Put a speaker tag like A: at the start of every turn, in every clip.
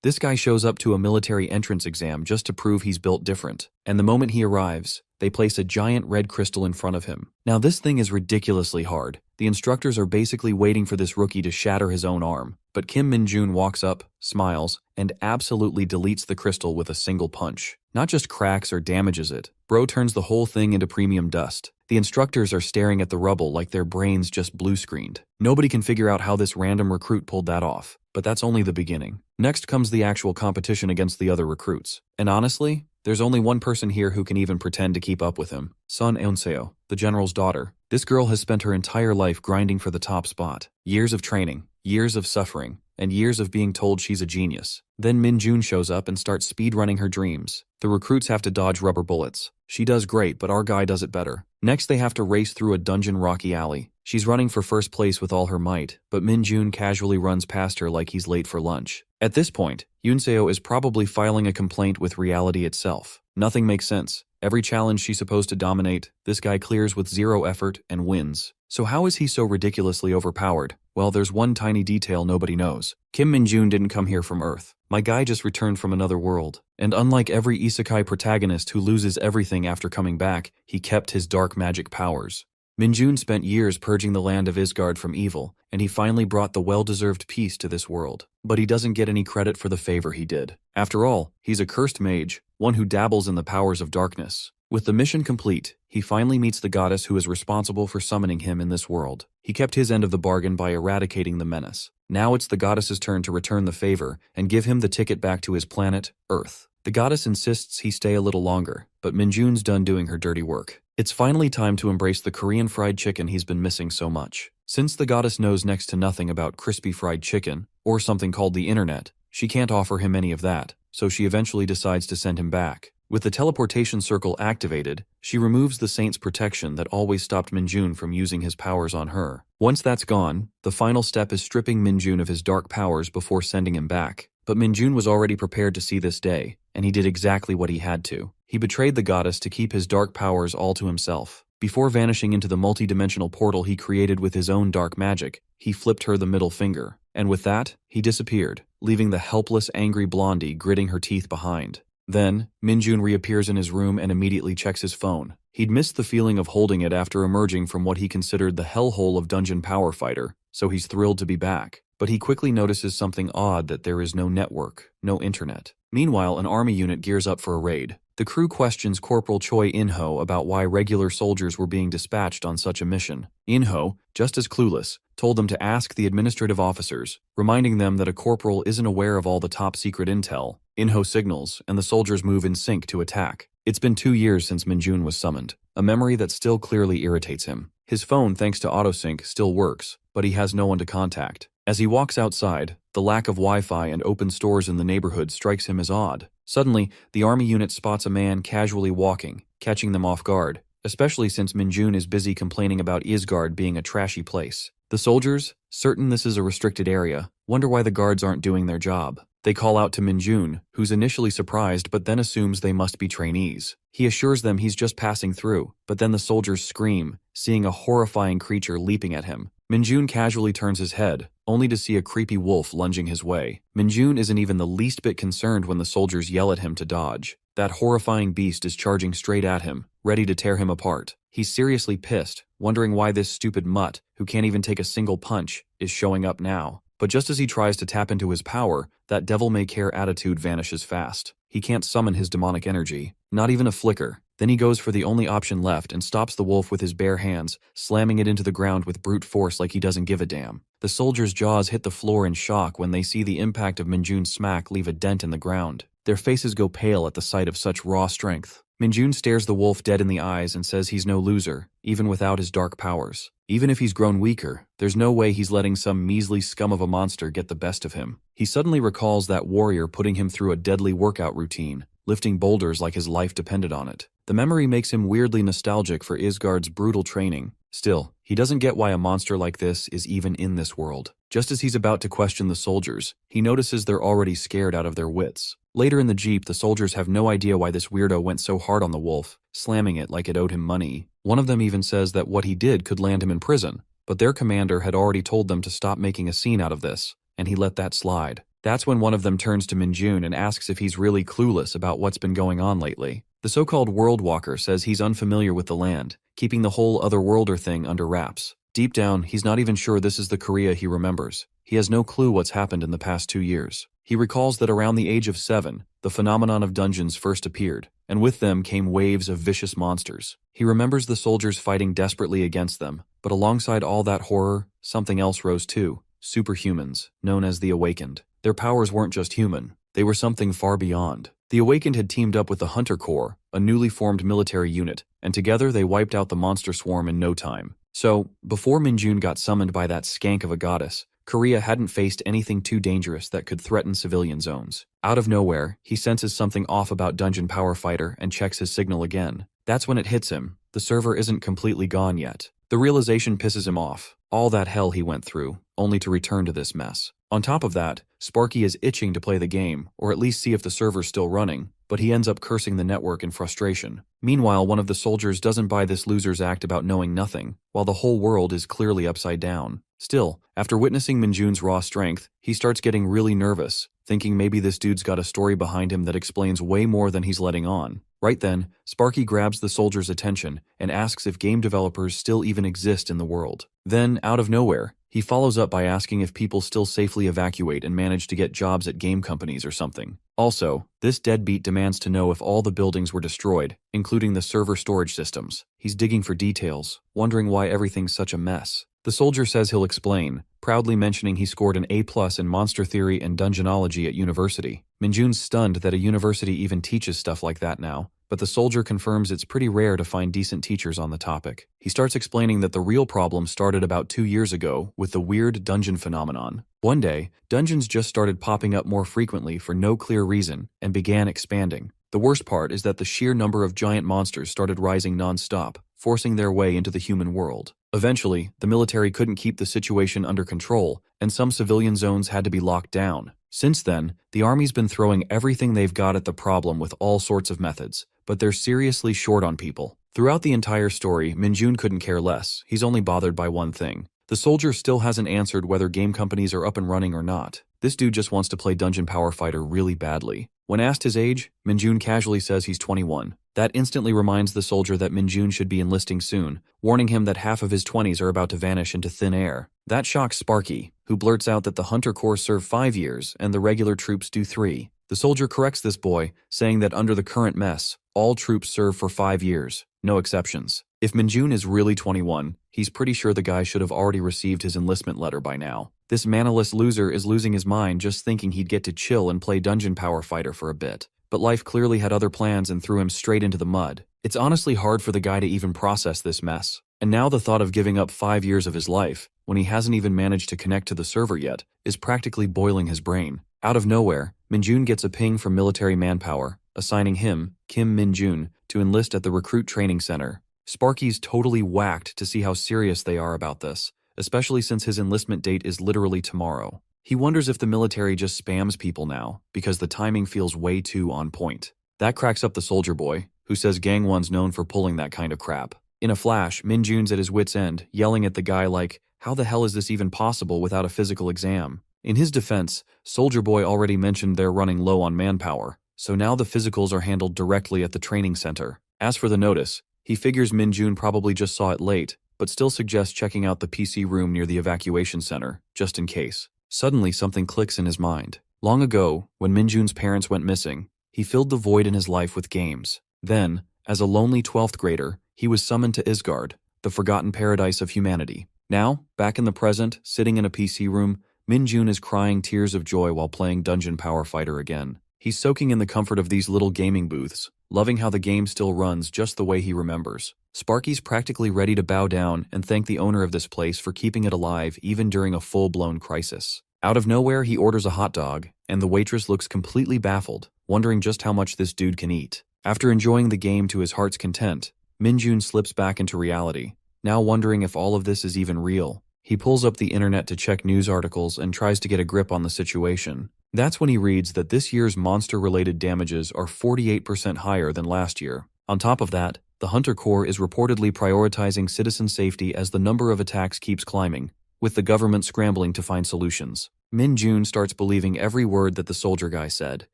A: This guy shows up to a military entrance exam just to prove he's built different, and the moment he arrives, they place a giant red crystal in front of him. Now this thing is ridiculously hard. The instructors are basically waiting for this rookie to shatter his own arm, but Kim Min-joon walks up, smiles, and absolutely deletes the crystal with a single punch. Not just cracks or damages it, bro turns the whole thing into premium dust. The instructors are staring at the rubble like their brains just blue-screened. Nobody can figure out how this random recruit pulled that off, but that's only the beginning. Next comes the actual competition against the other recruits. And honestly, there's only one person here who can even pretend to keep up with him. Sun Eun-seo, the general's daughter. This girl has spent her entire life grinding for the top spot. Years of training, years of suffering, and years of being told she's a genius. Then Min-joon shows up and starts speedrunning her dreams. The recruits have to dodge rubber bullets. She does great, but our guy does it better. Next they have to race through a dungeon rocky alley. She's running for first place with all her might, but Min-joon casually runs past her like he's late for lunch. At this point, Yoon-seo is probably filing a complaint with reality itself. Nothing makes sense. Every challenge she's supposed to dominate, this guy clears with zero effort and wins. So how is he so ridiculously overpowered? Well, there's one tiny detail nobody knows. Kim Min-joon didn't come here from Earth. My guy just returned from another world. And unlike every isekai protagonist who loses everything after coming back, he kept his dark magic powers. Min-joon spent years purging the land of Isgard from evil, and he finally brought the well-deserved peace to this world. But he doesn't get any credit for the favor he did. After all, he's a cursed mage, one who dabbles in the powers of darkness. With the mission complete, he finally meets the goddess who is responsible for summoning him in this world. He kept his end of the bargain by eradicating the menace. Now it's the goddess's turn to return the favor and give him the ticket back to his planet, Earth. The goddess insists he stay a little longer, but Min-joon's done doing her dirty work. It's finally time to embrace the Korean fried chicken he's been missing so much. Since the goddess knows next to nothing about crispy fried chicken, or something called the internet, she can't offer him any of that, so she eventually decides to send him back. With the teleportation circle activated, she removes the saint's protection that always stopped Min-joon from using his powers on her. Once that's gone, the final step is stripping Min-joon of his dark powers before sending him back. But Min-joon was already prepared to see this day, and he did exactly what he had to. He betrayed the goddess to keep his dark powers all to himself. Before vanishing into the multi-dimensional portal he created with his own dark magic, he flipped her the middle finger. And with that, he disappeared, leaving the helpless, angry blondie gritting her teeth behind. Then, Min-joon reappears in his room and immediately checks his phone. He'd missed the feeling of holding it after emerging from what he considered the hellhole of Dungeon Power Fighter, so he's thrilled to be back. But he quickly notices something odd, that there is no network, no internet. Meanwhile, an army unit gears up for a raid. The crew questions Corporal Choi In-ho about why regular soldiers were being dispatched on such a mission. In-ho, just as clueless, told them to ask the administrative officers, reminding them that a corporal isn't aware of all the top-secret intel. In-ho signals, and the soldiers move in sync to attack. It's been 2 years since Min-joon was summoned, a memory that still clearly irritates him. His phone, thanks to autosync, still works, but he has no one to contact. As he walks outside, the lack of Wi-Fi and open stores in the neighborhood strikes him as odd. Suddenly, the army unit spots a man casually walking, catching them off guard, especially since Min-joon is busy complaining about Isgard being a trashy place. The soldiers, certain this is a restricted area, wonder why the guards aren't doing their job. They call out to Min-joon, who's initially surprised but then assumes they must be trainees. He assures them he's just passing through, but then the soldiers scream, seeing a horrifying creature leaping at him. Min-joon casually turns his head, only to see a creepy wolf lunging his way. Min-joon isn't even the least bit concerned when the soldiers yell at him to dodge. That horrifying beast is charging straight at him, ready to tear him apart. He's seriously pissed, wondering why this stupid mutt, who can't even take a single punch, is showing up now. But just as he tries to tap into his power, that devil-may-care attitude vanishes fast. He can't summon his demonic energy, not even a flicker. Then he goes for the only option left and stops the wolf with his bare hands, slamming it into the ground with brute force like he doesn't give a damn. The soldiers' jaws hit the floor in shock when they see the impact of Min-joon's smack leave a dent in the ground. Their faces go pale at the sight of such raw strength. Min-joon stares the wolf dead in the eyes and says he's no loser, even without his dark powers. Even if he's grown weaker, there's no way he's letting some measly scum of a monster get the best of him. He suddenly recalls that warrior putting him through a deadly workout routine, lifting boulders like his life depended on it. The memory makes him weirdly nostalgic for Isgard's brutal training. Still, he doesn't get why a monster like this is even in this world. Just as he's about to question the soldiers, he notices they're already scared out of their wits. Later in the jeep, the soldiers have no idea why this weirdo went so hard on the wolf, slamming it like it owed him money. One of them even says that what he did could land him in prison, but their commander had already told them to stop making a scene out of this, and he let that slide. That's when one of them turns to Minjun and asks if he's really clueless about what's been going on lately. The so-called World Walker says he's unfamiliar with the land, keeping the whole otherworlder thing under wraps. Deep down, he's not even sure this is the Korea he remembers. He has no clue what's happened in the past 2 years. He recalls that around the age of 7, the phenomenon of dungeons first appeared, and with them came waves of vicious monsters. He remembers the soldiers fighting desperately against them, but alongside all that horror, something else rose too: superhumans, known as the Awakened. Their powers weren't just human, they were something far beyond. The Awakened had teamed up with the Hunter Corps, a newly formed military unit, and together they wiped out the monster swarm in no time. So, before Minjun got summoned by that skank of a goddess, Korea hadn't faced anything too dangerous that could threaten civilian zones. Out of nowhere, he senses something off about Dungeon Power Fighter and checks his signal again. That's when it hits him: the server isn't completely gone yet. The realization pisses him off. All that hell he went through, only to return to this mess. On top of that, Sparky is itching to play the game, or at least see if the server's still running, but he ends up cursing the network in frustration. Meanwhile, one of the soldiers doesn't buy this loser's act about knowing nothing, while the whole world is clearly upside down. Still, after witnessing Minjun's raw strength, he starts getting really nervous, thinking maybe this dude's got a story behind him that explains way more than he's letting on. Right then, Sparky grabs the soldier's attention and asks if game developers still even exist in the world. Then, out of nowhere, he follows up by asking if people still safely evacuate and manage to get jobs at game companies or something. Also, this deadbeat demands to know if all the buildings were destroyed, including the server storage systems. He's digging for details, wondering why everything's such a mess. The soldier says he'll explain, proudly mentioning he scored an A+ in monster theory and dungeonology at university. Minjun's stunned that a university even teaches stuff like that now, but the soldier confirms it's pretty rare to find decent teachers on the topic. He starts explaining that the real problem started about 2 years ago with the weird dungeon phenomenon. One day, dungeons just started popping up more frequently for no clear reason and began expanding. The worst part is that the sheer number of giant monsters started rising non-stop, forcing their way into the human world. Eventually, the military couldn't keep the situation under control, and some civilian zones had to be locked down. Since then, the army's been throwing everything they've got at the problem with all sorts of methods, but they're seriously short on people. Throughout the entire story, Minjun couldn't care less. He's only bothered by one thing. The soldier still hasn't answered whether game companies are up and running or not. This dude just wants to play Dungeon Power Fighter really badly. When asked his age, Minjun casually says he's 21. That instantly reminds the soldier that Minjun should be enlisting soon, warning him that half of his 20s are about to vanish into thin air. That shocks Sparky, who blurts out that the Hunter Corps serve 5 years and the regular troops do 3. The soldier corrects this boy, saying that under the current mess, all troops serve for 5 years, no exceptions. If Minjun is really 21, he's pretty sure the guy should have already received his enlistment letter by now. This manaless loser is losing his mind just thinking he'd get to chill and play Dungeon Power Fighter for a bit. But life clearly had other plans and threw him straight into the mud. It's honestly hard for the guy to even process this mess. And now the thought of giving up 5 years of his life, when he hasn't even managed to connect to the server yet, is practically boiling his brain. Out of nowhere, Minjun gets a ping from military manpower, assigning him, Kim Minjun, to enlist at the recruit training center. Sparky's totally whacked to see how serious they are about this, especially since his enlistment date is literally tomorrow. He wonders if the military just spams people now, because the timing feels way too on point. That cracks up the soldier boy, who says Gang 1's known for pulling that kind of crap. In a flash, Minjun's at his wit's end, yelling at the guy like, how the hell is this even possible without a physical exam? In his defense, Soldier Boy already mentioned they're running low on manpower, so now the physicals are handled directly at the training center. As for the notice, he figures Minjun probably just saw it late, but still suggests checking out the PC room near the evacuation center, just in case. Suddenly something clicks in his mind. Long ago, when Minjun's parents went missing, he filled the void in his life with games. Then, as a lonely 12th grader, he was summoned to Isgard, the forgotten paradise of humanity. Now, back in the present, sitting in a PC room, Minjun is crying tears of joy while playing Dungeon Power Fighter again. He's soaking in the comfort of these little gaming booths, loving how the game still runs just the way he remembers. Sparky's practically ready to bow down and thank the owner of this place for keeping it alive even during a full-blown crisis. Out of nowhere, he orders a hot dog, and the waitress looks completely baffled, wondering just how much this dude can eat. After enjoying the game to his heart's content, Minjun slips back into reality, now wondering if all of this is even real. He pulls up the internet to check news articles and tries to get a grip on the situation. That's when he reads that this year's monster-related damages are 48% higher than last year. On top of that, the Hunter Corps is reportedly prioritizing citizen safety as the number of attacks keeps climbing, with the government scrambling to find solutions. Min Jun starts believing every word that the soldier guy said,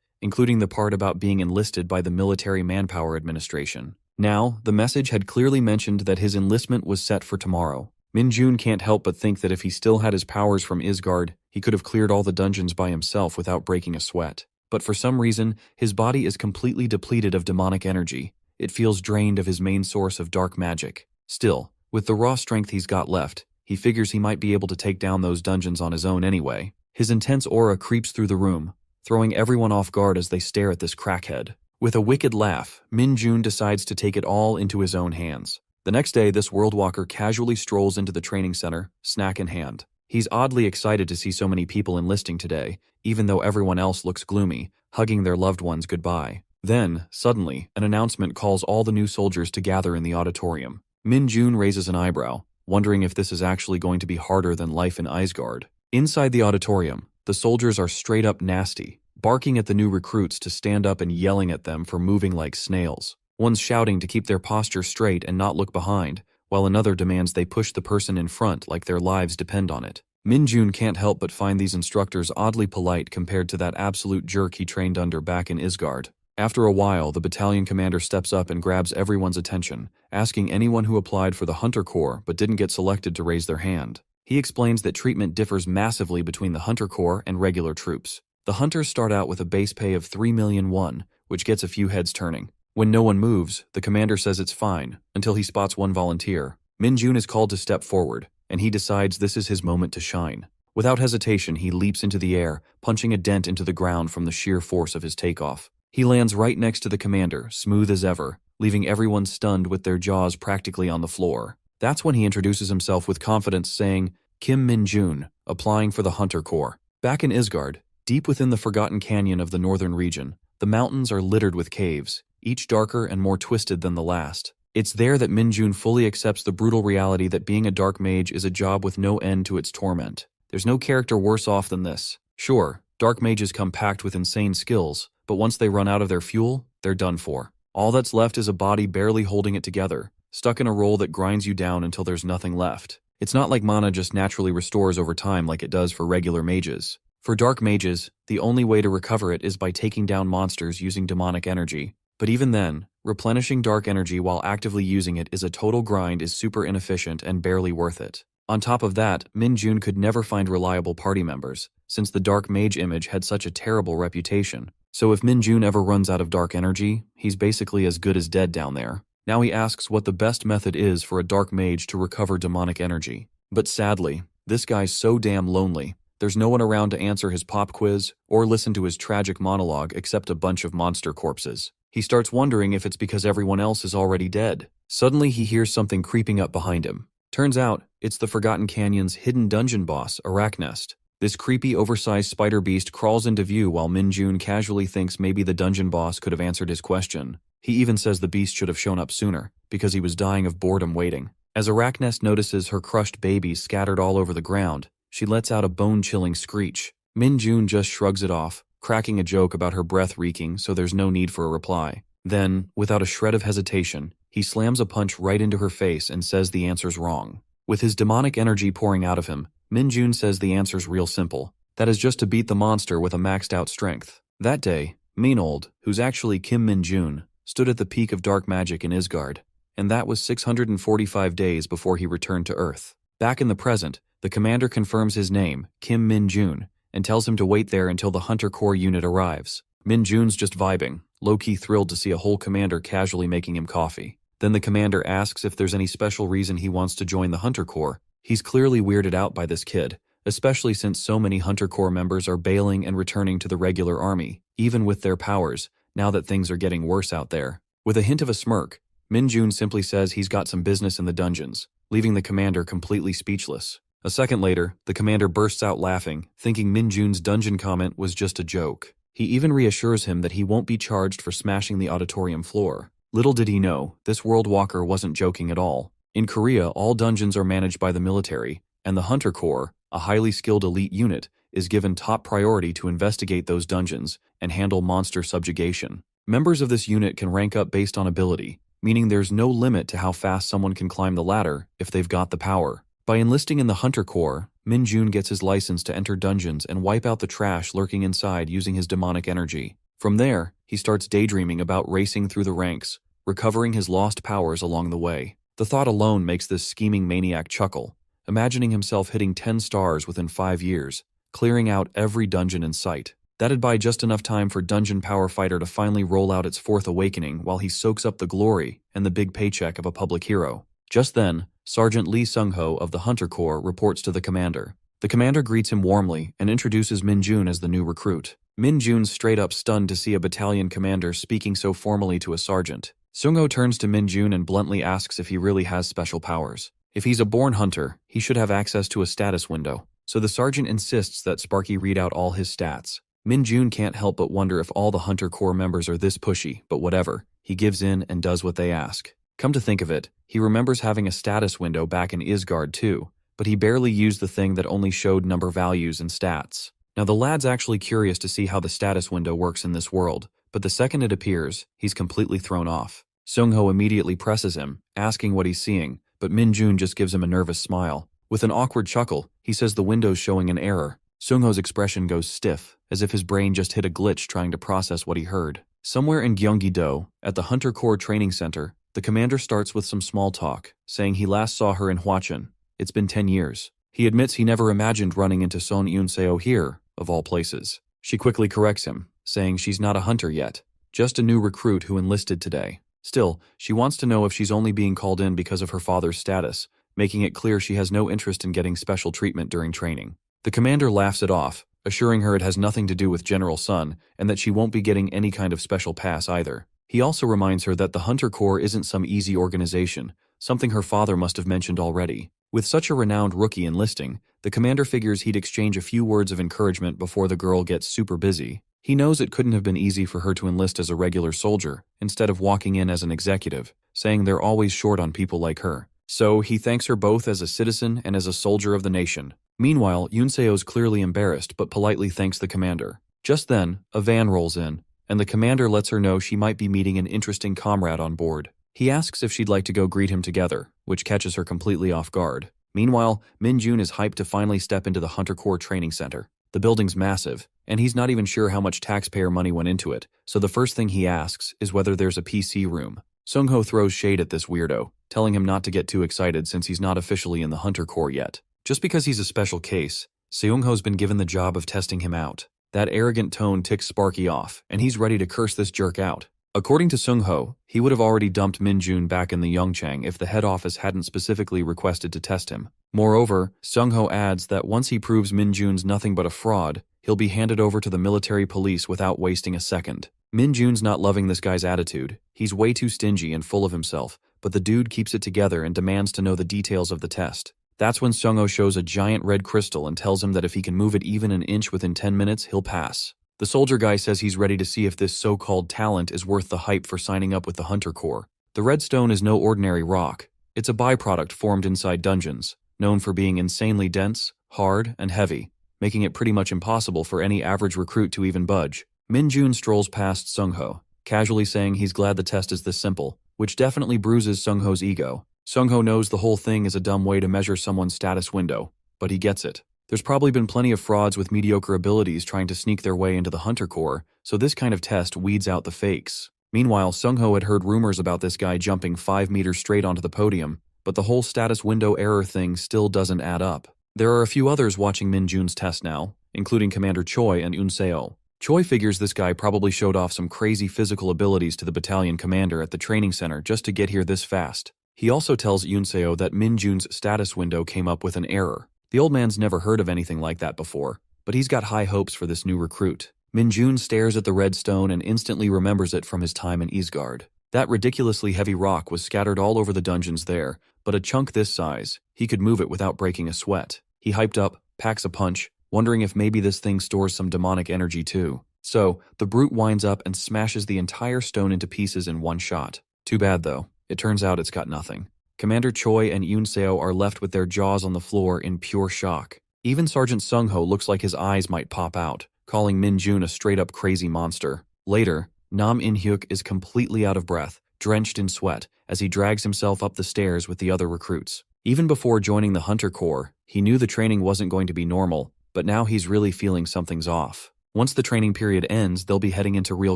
A: including the part about being enlisted by the Military Manpower Administration. Now, the message had clearly mentioned that his enlistment was set for tomorrow. Min Jun can't help but think that if he still had his powers from Isgard, he could have cleared all the dungeons by himself without breaking a sweat. But for some reason, his body is completely depleted of demonic energy. It feels drained of his main source of dark magic. Still, with the raw strength he's got left, he figures he might be able to take down those dungeons on his own anyway. His intense aura creeps through the room, throwing everyone off guard as they stare at this crackhead. With a wicked laugh, Min Jun decides to take it all into his own hands. The next day, this Worldwalker casually strolls into the training center, snack in hand. He's oddly excited to see so many people enlisting today, even though everyone else looks gloomy, hugging their loved ones goodbye. Then, suddenly, an announcement calls all the new soldiers to gather in the auditorium. Min Jun raises an eyebrow, wondering if this is actually going to be harder than life in Isgard. Inside the auditorium, the soldiers are straight up nasty, barking at the new recruits to stand up and yelling at them for moving like snails. One's shouting to keep their posture straight and not look behind, while another demands they push the person in front like their lives depend on it. Min Jun can't help but find these instructors oddly polite compared to that absolute jerk he trained under back in Isgard. After a while, the battalion commander steps up and grabs everyone's attention, asking anyone who applied for the Hunter Corps but didn't get selected to raise their hand. He explains that treatment differs massively between the Hunter Corps and regular troops. The Hunters start out with a base pay of 3 million won, which gets a few heads turning. When no one moves, the commander says it's fine, until he spots one volunteer. Min Jun is called to step forward, and he decides this is his moment to shine. Without hesitation, he leaps into the air, punching a dent into the ground from the sheer force of his takeoff. He lands right next to the commander, smooth as ever, leaving everyone stunned with their jaws practically on the floor. That's when he introduces himself with confidence, saying, "Kim Min Jun, applying for the Hunter Corps." Back in Isgard, deep within the Forgotten Canyon of the northern region, the mountains are littered with caves, each darker and more twisted than the last. It's there that Min Jun fully accepts the brutal reality that being a Dark Mage is a job with no end to its torment. There's no character worse off than this. Sure, Dark Mages come packed with insane skills, but once they run out of their fuel, they're done for. All that's left is a body barely holding it together, stuck in a role that grinds you down until there's nothing left. It's not like mana just naturally restores over time like it does for regular mages. For Dark Mages, the only way to recover it is by taking down monsters using demonic energy. But even then, replenishing dark energy while actively using it is a total grind is super inefficient and barely worth it. On top of that, Min Jun could never find reliable party members, since the Dark Mage image had such a terrible reputation. So if Min Jun ever runs out of dark energy, he's basically as good as dead down there. Now he asks what the best method is for a Dark Mage to recover demonic energy. But sadly, this guy's so damn lonely. There's no one around to answer his pop quiz or listen to his tragic monologue except a bunch of monster corpses. He starts wondering if it's because everyone else is already dead. Suddenly he hears something creeping up behind him. Turns out, it's the Forgotten Canyon's hidden dungeon boss, Arachnest. This creepy, oversized spider beast crawls into view while Min Jun casually thinks maybe the dungeon boss could have answered his question. He even says the beast should have shown up sooner, because he was dying of boredom waiting. As Arachnest notices her crushed babies scattered all over the ground, she lets out a bone-chilling screech. Min Jun just shrugs it off, cracking a joke about her breath reeking so there's no need for a reply. Then, without a shred of hesitation, he slams a punch right into her face and says the answer's wrong. With his demonic energy pouring out of him, Min Jun says the answer's real simple. That is just to beat the monster with a maxed out strength. That day, Meanold, who's actually Kim Min Jun, stood at the peak of dark magic in Isgard, and that was 645 days before he returned to Earth. Back in the present, the commander confirms his name, Kim Min Jun, and tells him to wait there until the Hunter Corps unit arrives. Min Jun's just vibing, low-key thrilled to see a whole commander casually making him coffee. Then the commander asks if there's any special reason he wants to join the Hunter Corps. He's clearly weirded out by this kid, especially since so many Hunter Corps members are bailing and returning to the regular army, even with their powers, now that things are getting worse out there. With a hint of a smirk, Min Jun simply says he's got some business in the dungeons, leaving the commander completely speechless. A second later, the commander bursts out laughing, thinking Min Jun's dungeon comment was just a joke. He even reassures him that he won't be charged for smashing the auditorium floor. Little did he know, this Worldwalker wasn't joking at all. In Korea, all dungeons are managed by the military, and the Hunter Corps, a highly skilled elite unit, is given top priority to investigate those dungeons and handle monster subjugation. Members of this unit can rank up based on ability, meaning there's no limit to how fast someone can climb the ladder if they've got the power. By enlisting in the Hunter Corps, Min Jun gets his license to enter dungeons and wipe out the trash lurking inside using his demonic energy. From there, he starts daydreaming about racing through the ranks, recovering his lost powers along the way. The thought alone makes this scheming maniac chuckle, imagining himself hitting 10 stars within 5 years, clearing out every dungeon in sight. That'd buy just enough time for Dungeon Power Fighter to finally roll out its 4th awakening while he soaks up the glory and the big paycheck of a public hero. Just then, Sergeant Lee Sung-ho of the Hunter Corps reports to the commander. The commander greets him warmly and introduces Min Jun as the new recruit. Min Jun's straight up stunned to see a battalion commander speaking so formally to a sergeant. Sung-ho turns to Min Jun and bluntly asks if he really has special powers. If he's a born hunter, he should have access to a status window. So the sergeant insists that Sparky read out all his stats. Min Jun can't help but wonder if all the Hunter Corps members are this pushy, but whatever. He gives in and does what they ask. Come to think of it, he remembers having a status window back in Isgard too, but he barely used the thing that only showed number values and stats. Now the lad's actually curious to see how the status window works in this world, but the second it appears, he's completely thrown off. Sung-ho immediately presses him, asking what he's seeing, but Min Jun just gives him a nervous smile. With an awkward chuckle, he says the window's showing an error. Sung-ho's expression goes stiff, as if his brain just hit a glitch trying to process what he heard. Somewhere in Gyeonggi-do, at the Hunter Corps Training Center, the commander starts with some small talk, saying he last saw her in Hwachun. It's been 10 years. He admits he never imagined running into Son Yoon-seo here, of all places. She quickly corrects him, saying she's not a hunter yet, just a new recruit who enlisted today. Still, she wants to know if she's only being called in because of her father's status, making it clear she has no interest in getting special treatment during training. The commander laughs it off, assuring her it has nothing to do with General Sun and that she won't be getting any kind of special pass either. He also reminds her that the Hunter Corps isn't some easy organization, something her father must have mentioned already. With such a renowned rookie enlisting, the commander figures he'd exchange a few words of encouragement before the girl gets super busy. He knows it couldn't have been easy for her to enlist as a regular soldier, instead of walking in as an executive, saying they're always short on people like her. So he thanks her both as a citizen and as a soldier of the nation. Meanwhile, Yoon-seo's clearly embarrassed but politely thanks the commander. Just then, a van rolls in, and the commander lets her know she might be meeting an interesting comrade on board. He asks if she'd like to go greet him together, which catches her completely off guard. Meanwhile, Min Jun is hyped to finally step into the Hunter Corps Training Center. The building's massive, and he's not even sure how much taxpayer money went into it, so the first thing he asks is whether there's a PC room. Sung-ho throws shade at this weirdo, telling him not to get too excited since he's not officially in the Hunter Corps yet. Just because he's a special case, Seung-ho's been given the job of testing him out. That arrogant tone ticks Sparky off, and he's ready to curse this jerk out. According to Sung-ho, he would have already dumped Min Jun back in the Yongchang if the head office hadn't specifically requested to test him. Moreover, Sung-ho adds that once he proves Min Jun's nothing but a fraud, he'll be handed over to the military police without wasting a second. Min Jun's not loving this guy's attitude. He's way too stingy and full of himself, but the dude keeps it together and demands to know the details of the test. That's when Sung-ho shows a giant red crystal and tells him that if he can move it even an inch within 10 minutes, he'll pass. The soldier guy says he's ready to see if this so-called talent is worth the hype for signing up with the Hunter Corps. The red stone is no ordinary rock. It's a byproduct formed inside dungeons, known for being insanely dense, hard, and heavy, making it pretty much impossible for any average recruit to even budge. Min Jun strolls past Sung-ho, casually saying he's glad the test is this simple, which definitely bruises Sung-ho's ego. Sung-ho knows the whole thing is a dumb way to measure someone's status window, but he gets it. There's probably been plenty of frauds with mediocre abilities trying to sneak their way into the Hunter Corps, so this kind of test weeds out the fakes. Meanwhile, Sung-ho had heard rumors about this guy jumping 5 meters straight onto the podium, but the whole status window error thing still doesn't add up. There are a few others watching Min Jun's test now, including Commander Choi and Yoon-seo. Choi figures this guy probably showed off some crazy physical abilities to the battalion commander at the training center just to get here this fast. He also tells Yoon-seo that Min Jun's status window came up with an error. The old man's never heard of anything like that before, but he's got high hopes for this new recruit. Min Jun stares at the red stone and instantly remembers it from his time in Isgard. That ridiculously heavy rock was scattered all over the dungeons there, but a chunk this size, he could move it without breaking a sweat. He hyped up, packs a punch, wondering if maybe this thing stores some demonic energy too. So, the brute winds up and smashes the entire stone into pieces in one shot. Too bad though, it turns out it's got nothing. Commander Choi and Yoon-seo are left with their jaws on the floor in pure shock. Even Sergeant Sung-ho looks like his eyes might pop out, calling Min Jun a straight-up crazy monster. Later, Nam In-hyuk is completely out of breath, drenched in sweat, as he drags himself up the stairs with the other recruits. Even before joining the Hunter Corps, he knew the training wasn't going to be normal, but now he's really feeling something's off. Once the training period ends, they'll be heading into real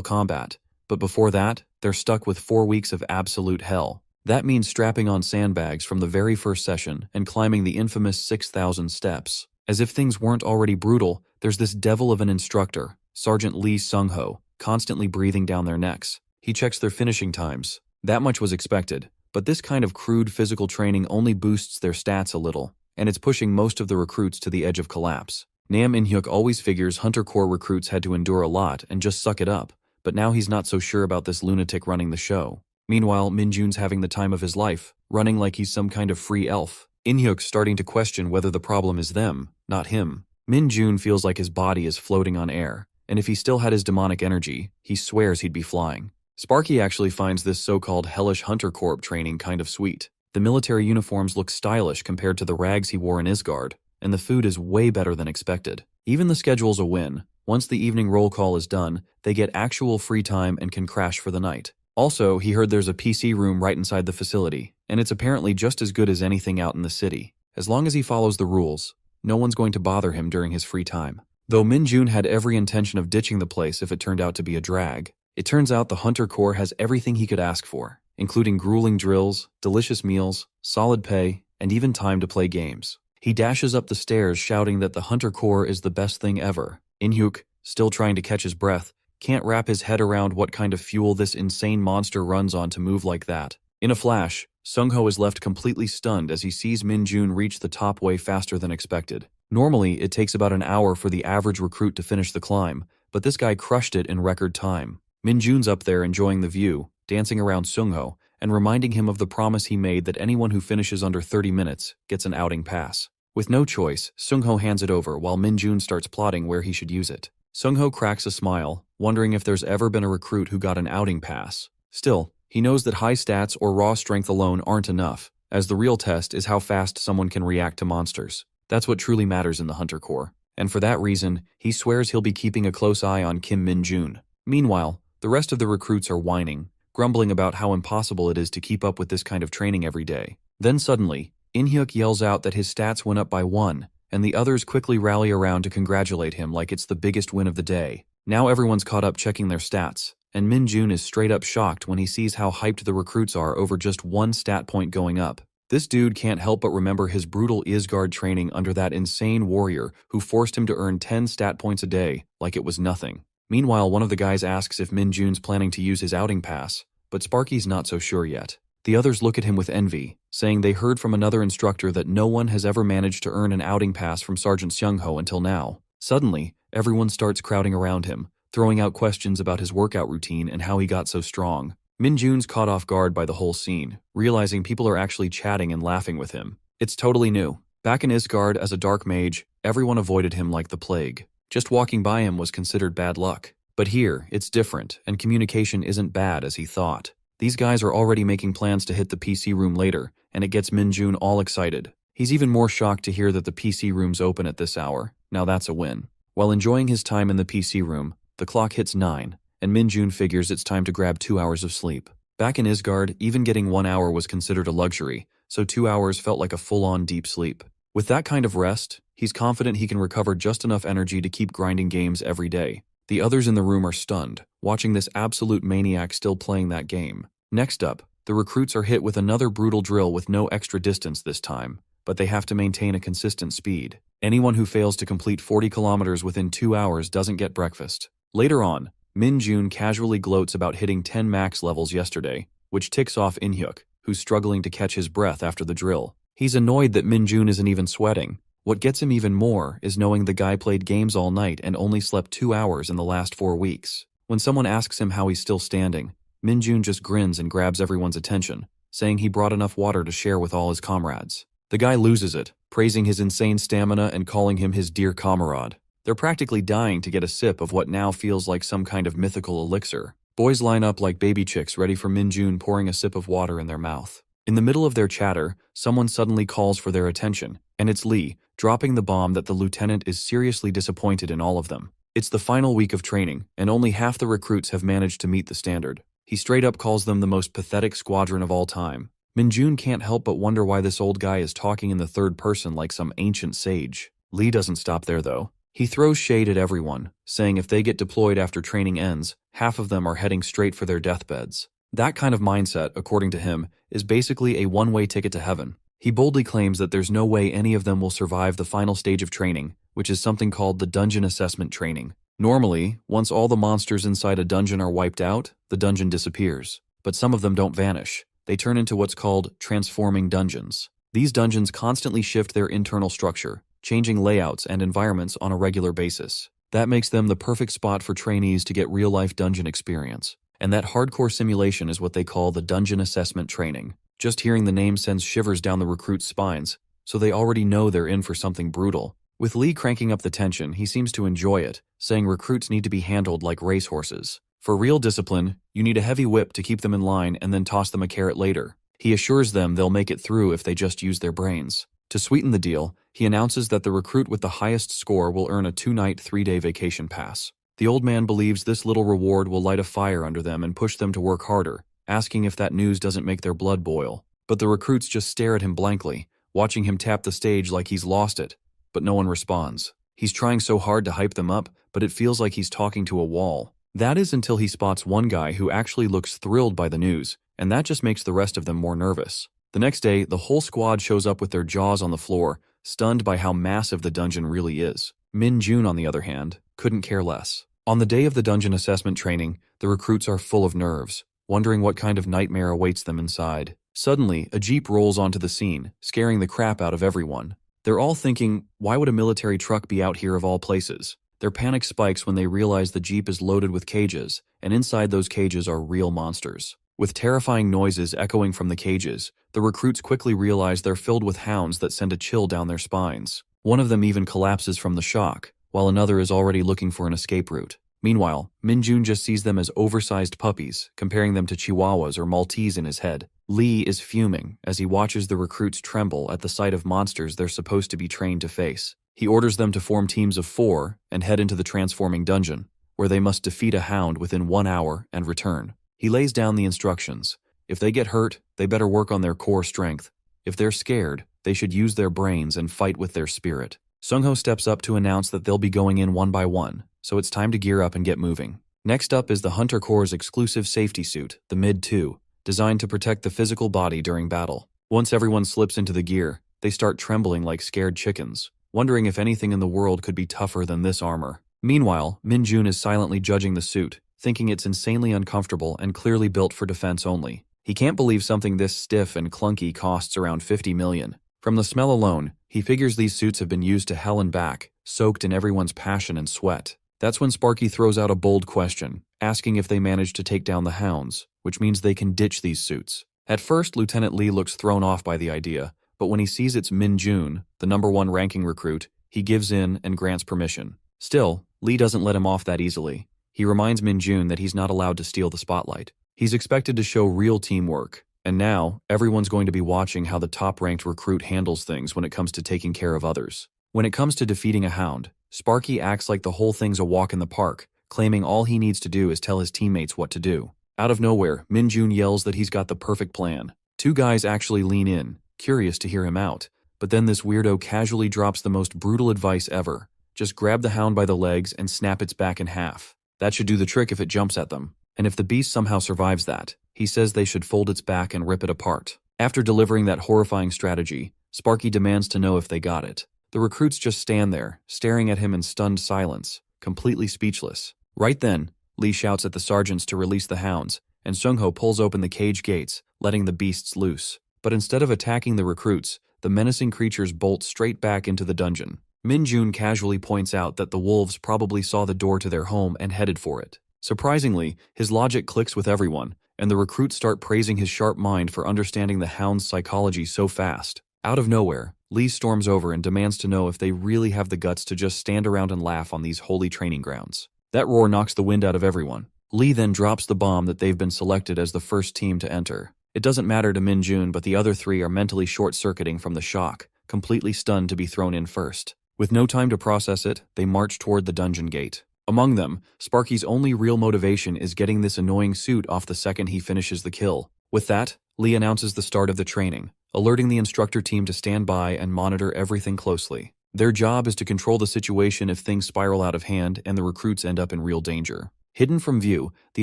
A: combat. But before that, they're stuck with 4 weeks of absolute hell. That means strapping on sandbags from the very first session and climbing the infamous 6,000 steps. As if things weren't already brutal, there's this devil of an instructor, Sergeant Lee Sung-ho, constantly breathing down their necks. He checks their finishing times. That much was expected, but this kind of crude physical training only boosts their stats a little, and it's pushing most of the recruits to the edge of collapse. Nam In-hyuk always figures Hunter Corps recruits had to endure a lot and just suck it up, but now he's not so sure about this lunatic running the show. Meanwhile, Min-jun's having the time of his life, running like he's some kind of free elf. In-hyuk's starting to question whether the problem is them, not him. Min-jun feels like his body is floating on air, and if he still had his demonic energy, he swears he'd be flying. Sparky actually finds this so-called hellish Hunter Corps training kind of sweet. The military uniforms look stylish compared to the rags he wore in Isgard, and the food is way better than expected. Even the schedule's a win. Once the evening roll call is done, they get actual free time and can crash for the night. Also, he heard there's a PC room right inside the facility, and it's apparently just as good as anything out in the city. As long as he follows the rules, no one's going to bother him during his free time. Though Min-jun had every intention of ditching the place if it turned out to be a drag, it turns out the Hunter Corps has everything he could ask for, including grueling drills, delicious meals, solid pay, and even time to play games. He dashes up the stairs shouting that the Hunter Corps is the best thing ever. In-hyuk, still trying to catch his breath, can't wrap his head around what kind of fuel this insane monster runs on to move like that. In a flash, Sung-ho is left completely stunned as he sees Min-jun reach the top way faster than expected. Normally, it takes about an hour for the average recruit to finish the climb, but this guy crushed it in record time. Min-jun's up there enjoying the view, dancing around Sung-ho, and reminding him of the promise he made that anyone who finishes under 30 minutes gets an outing pass. With no choice, Sung-ho hands it over while Min-jun starts plotting where he should use it. Sung-ho cracks a smile, wondering if there's ever been a recruit who got an outing pass. Still, he knows that high stats or raw strength alone aren't enough, as the real test is how fast someone can react to monsters. That's what truly matters in the Hunter Corps, and for that reason, he swears he'll be keeping a close eye on Kim Min-jun. Meanwhile, the rest of the recruits are whining, grumbling about how impossible it is to keep up with this kind of training every day. Then suddenly, In-hyuk yells out that his stats went up by 1, and the others quickly rally around to congratulate him like it's the biggest win of the day. Now everyone's caught up checking their stats, and Min-jun is straight up shocked when he sees how hyped the recruits are over just 1 stat point going up. This dude can't help but remember his brutal Isgard training under that insane warrior who forced him to earn 10 stat points a day like it was nothing. Meanwhile, one of the guys asks if Min-jun's planning to use his outing pass, but Sparky's not so sure yet. The others look at him with envy, saying they heard from another instructor that no one has ever managed to earn an outing pass from Sergeant Sung-ho until now. Suddenly, everyone starts crowding around him, throwing out questions about his workout routine and how he got so strong. Min-jun's caught off guard by the whole scene, realizing people are actually chatting and laughing with him. It's totally new. Back in Isgard as a Dark Mage, everyone avoided him like the plague. Just walking by him was considered bad luck. But here, it's different, and communication isn't bad as he thought. These guys are already making plans to hit the PC room later, and it gets Min-jun all excited. He's even more shocked to hear that the PC room's open at this hour. Now that's a win. While enjoying his time in the PC room, the clock hits 9, and Min-jun figures it's time to grab 2 hours of sleep. Back in Isgard, even getting 1 hour was considered a luxury, so 2 hours felt like a full-on deep sleep. With that kind of rest, he's confident he can recover just enough energy to keep grinding games every day. The others in the room are stunned, watching this absolute maniac still playing that game. Next up, the recruits are hit with another brutal drill with no extra distance this time, but they have to maintain a consistent speed. Anyone who fails to complete 40 kilometers within 2 hours doesn't get breakfast. Later on, Min-jun casually gloats about hitting 10 max levels yesterday, which ticks off In-hyuk, who's struggling to catch his breath after the drill. He's annoyed that Min-jun isn't even sweating. What gets him even more is knowing the guy played games all night and only slept 2 hours in the last 4 weeks. When someone asks him how he's still standing, Min-jun just grins and grabs everyone's attention, saying he brought enough water to share with all his comrades. The guy loses it, praising his insane stamina and calling him his dear comrade. They're practically dying to get a sip of what now feels like some kind of mythical elixir. Boys line up like baby chicks ready for Min-jun pouring a sip of water in their mouth. In the middle of their chatter, someone suddenly calls for their attention, and it's Lee, dropping the bomb that the lieutenant is seriously disappointed in all of them. It's the final week of training, and only half the recruits have managed to meet the standard. He straight up calls them the most pathetic squadron of all time. Minjun can't help but wonder why this old guy is talking in the third person like some ancient sage. Lee doesn't stop there though. He throws shade at everyone, saying if they get deployed after training ends, half of them are heading straight for their deathbeds. That kind of mindset, according to him, is basically a one-way ticket to heaven. He boldly claims that there's no way any of them will survive the final stage of training, which is something called the dungeon assessment training. Normally, once all the monsters inside a dungeon are wiped out, the dungeon disappears. But some of them don't vanish. They turn into what's called transforming dungeons. These dungeons constantly shift their internal structure, changing layouts and environments on a regular basis. That makes them the perfect spot for trainees to get real-life dungeon experience. And that hardcore simulation is what they call the dungeon assessment training. Just hearing the name sends shivers down the recruits' spines, so they already know they're in for something brutal. With Lee cranking up the tension, he seems to enjoy it, saying recruits need to be handled like racehorses. For real discipline, you need a heavy whip to keep them in line and then toss them a carrot later. He assures them they'll make it through if they just use their brains. To sweeten the deal, he announces that the recruit with the highest score will earn a 2-night, 3-day vacation pass. The old man believes this little reward will light a fire under them and push them to work harder, asking if that news doesn't make their blood boil. But the recruits just stare at him blankly, watching him tap the stage like he's lost it. But no one responds. He's trying so hard to hype them up, but it feels like he's talking to a wall. That is until he spots one guy who actually looks thrilled by the news, and that just makes the rest of them more nervous. The next day, the whole squad shows up with their jaws on the floor, stunned by how massive the dungeon really is. Minjun, on the other hand, couldn't care less. On the day of the dungeon assessment training, the recruits are full of nerves, wondering what kind of nightmare awaits them inside. Suddenly, a jeep rolls onto the scene, scaring the crap out of everyone. They're all thinking, why would a military truck be out here of all places? Their panic spikes when they realize the jeep is loaded with cages, and inside those cages are real monsters. With terrifying noises echoing from the cages, the recruits quickly realize they're filled with hounds that send a chill down their spines. One of them even collapses from the shock, while another is already looking for an escape route. Meanwhile, Minjun just sees them as oversized puppies, comparing them to Chihuahuas or Maltese in his head. Lee is fuming as he watches the recruits tremble at the sight of monsters they're supposed to be trained to face. He orders them to form teams of 4 and head into the transforming dungeon, where they must defeat a hound within 1 hour and return. He lays down the instructions. If they get hurt, they better work on their core strength. If they're scared, they should use their brains and fight with their spirit. Sungho steps up to announce that they'll be going in one by one, so it's time to gear up and get moving. Next up is the Hunter Corps' exclusive safety suit, the Mid-2, designed to protect the physical body during battle. Once everyone slips into the gear, they start trembling like scared chickens, wondering if anything in the world could be tougher than this armor. Meanwhile, Minjun is silently judging the suit, thinking it's insanely uncomfortable and clearly built for defense only. He can't believe something this stiff and clunky costs around 50 million. From the smell alone, he figures these suits have been used to hell and back, soaked in everyone's passion and sweat. That's when Sparky throws out a bold question, asking if they managed to take down the hounds, which means they can ditch these suits. At first, Lieutenant Lee looks thrown off by the idea, but when he sees it's Minjun, the #1 ranking recruit, he gives in and grants permission. Still, Lee doesn't let him off that easily. He reminds Minjun that he's not allowed to steal the spotlight. He's expected to show real teamwork, and now everyone's going to be watching how the top-ranked recruit handles things when it comes to taking care of others. When it comes to defeating a hound, Sparky acts like the whole thing's a walk in the park, claiming all he needs to do is tell his teammates what to do. Out of nowhere, Minjun yells that he's got the perfect plan. 2 guys actually lean in, curious to hear him out, but then this weirdo casually drops the most brutal advice ever. Just grab the hound by the legs and snap its back in half. That should do the trick if it jumps at them. And if the beast somehow survives that, he says they should fold its back and rip it apart. After delivering that horrifying strategy, Sparky demands to know if they got it. The recruits just stand there, staring at him in stunned silence, completely speechless. Right then, Lee shouts at the sergeants to release the hounds, and Sungho pulls open the cage gates, letting the beasts loose. But instead of attacking the recruits, the menacing creatures bolt straight back into the dungeon. Minjun casually points out that the wolves probably saw the door to their home and headed for it. Surprisingly, his logic clicks with everyone, and the recruits start praising his sharp mind for understanding the hound's psychology so fast. Out of nowhere, Lee storms over and demands to know if they really have the guts to just stand around and laugh on these holy training grounds. That roar knocks the wind out of everyone. Lee then drops the bomb that they've been selected as the first team to enter. It doesn't matter to Minjun, but the other 3 are mentally short-circuiting from the shock, completely stunned to be thrown in first. With no time to process it, they march toward the dungeon gate. Among them, Sparky's only real motivation is getting this annoying suit off the second he finishes the kill. With that, Lee announces the start of the training, alerting the instructor team to stand by and monitor everything closely. Their job is to control the situation if things spiral out of hand and the recruits end up in real danger. Hidden from view, the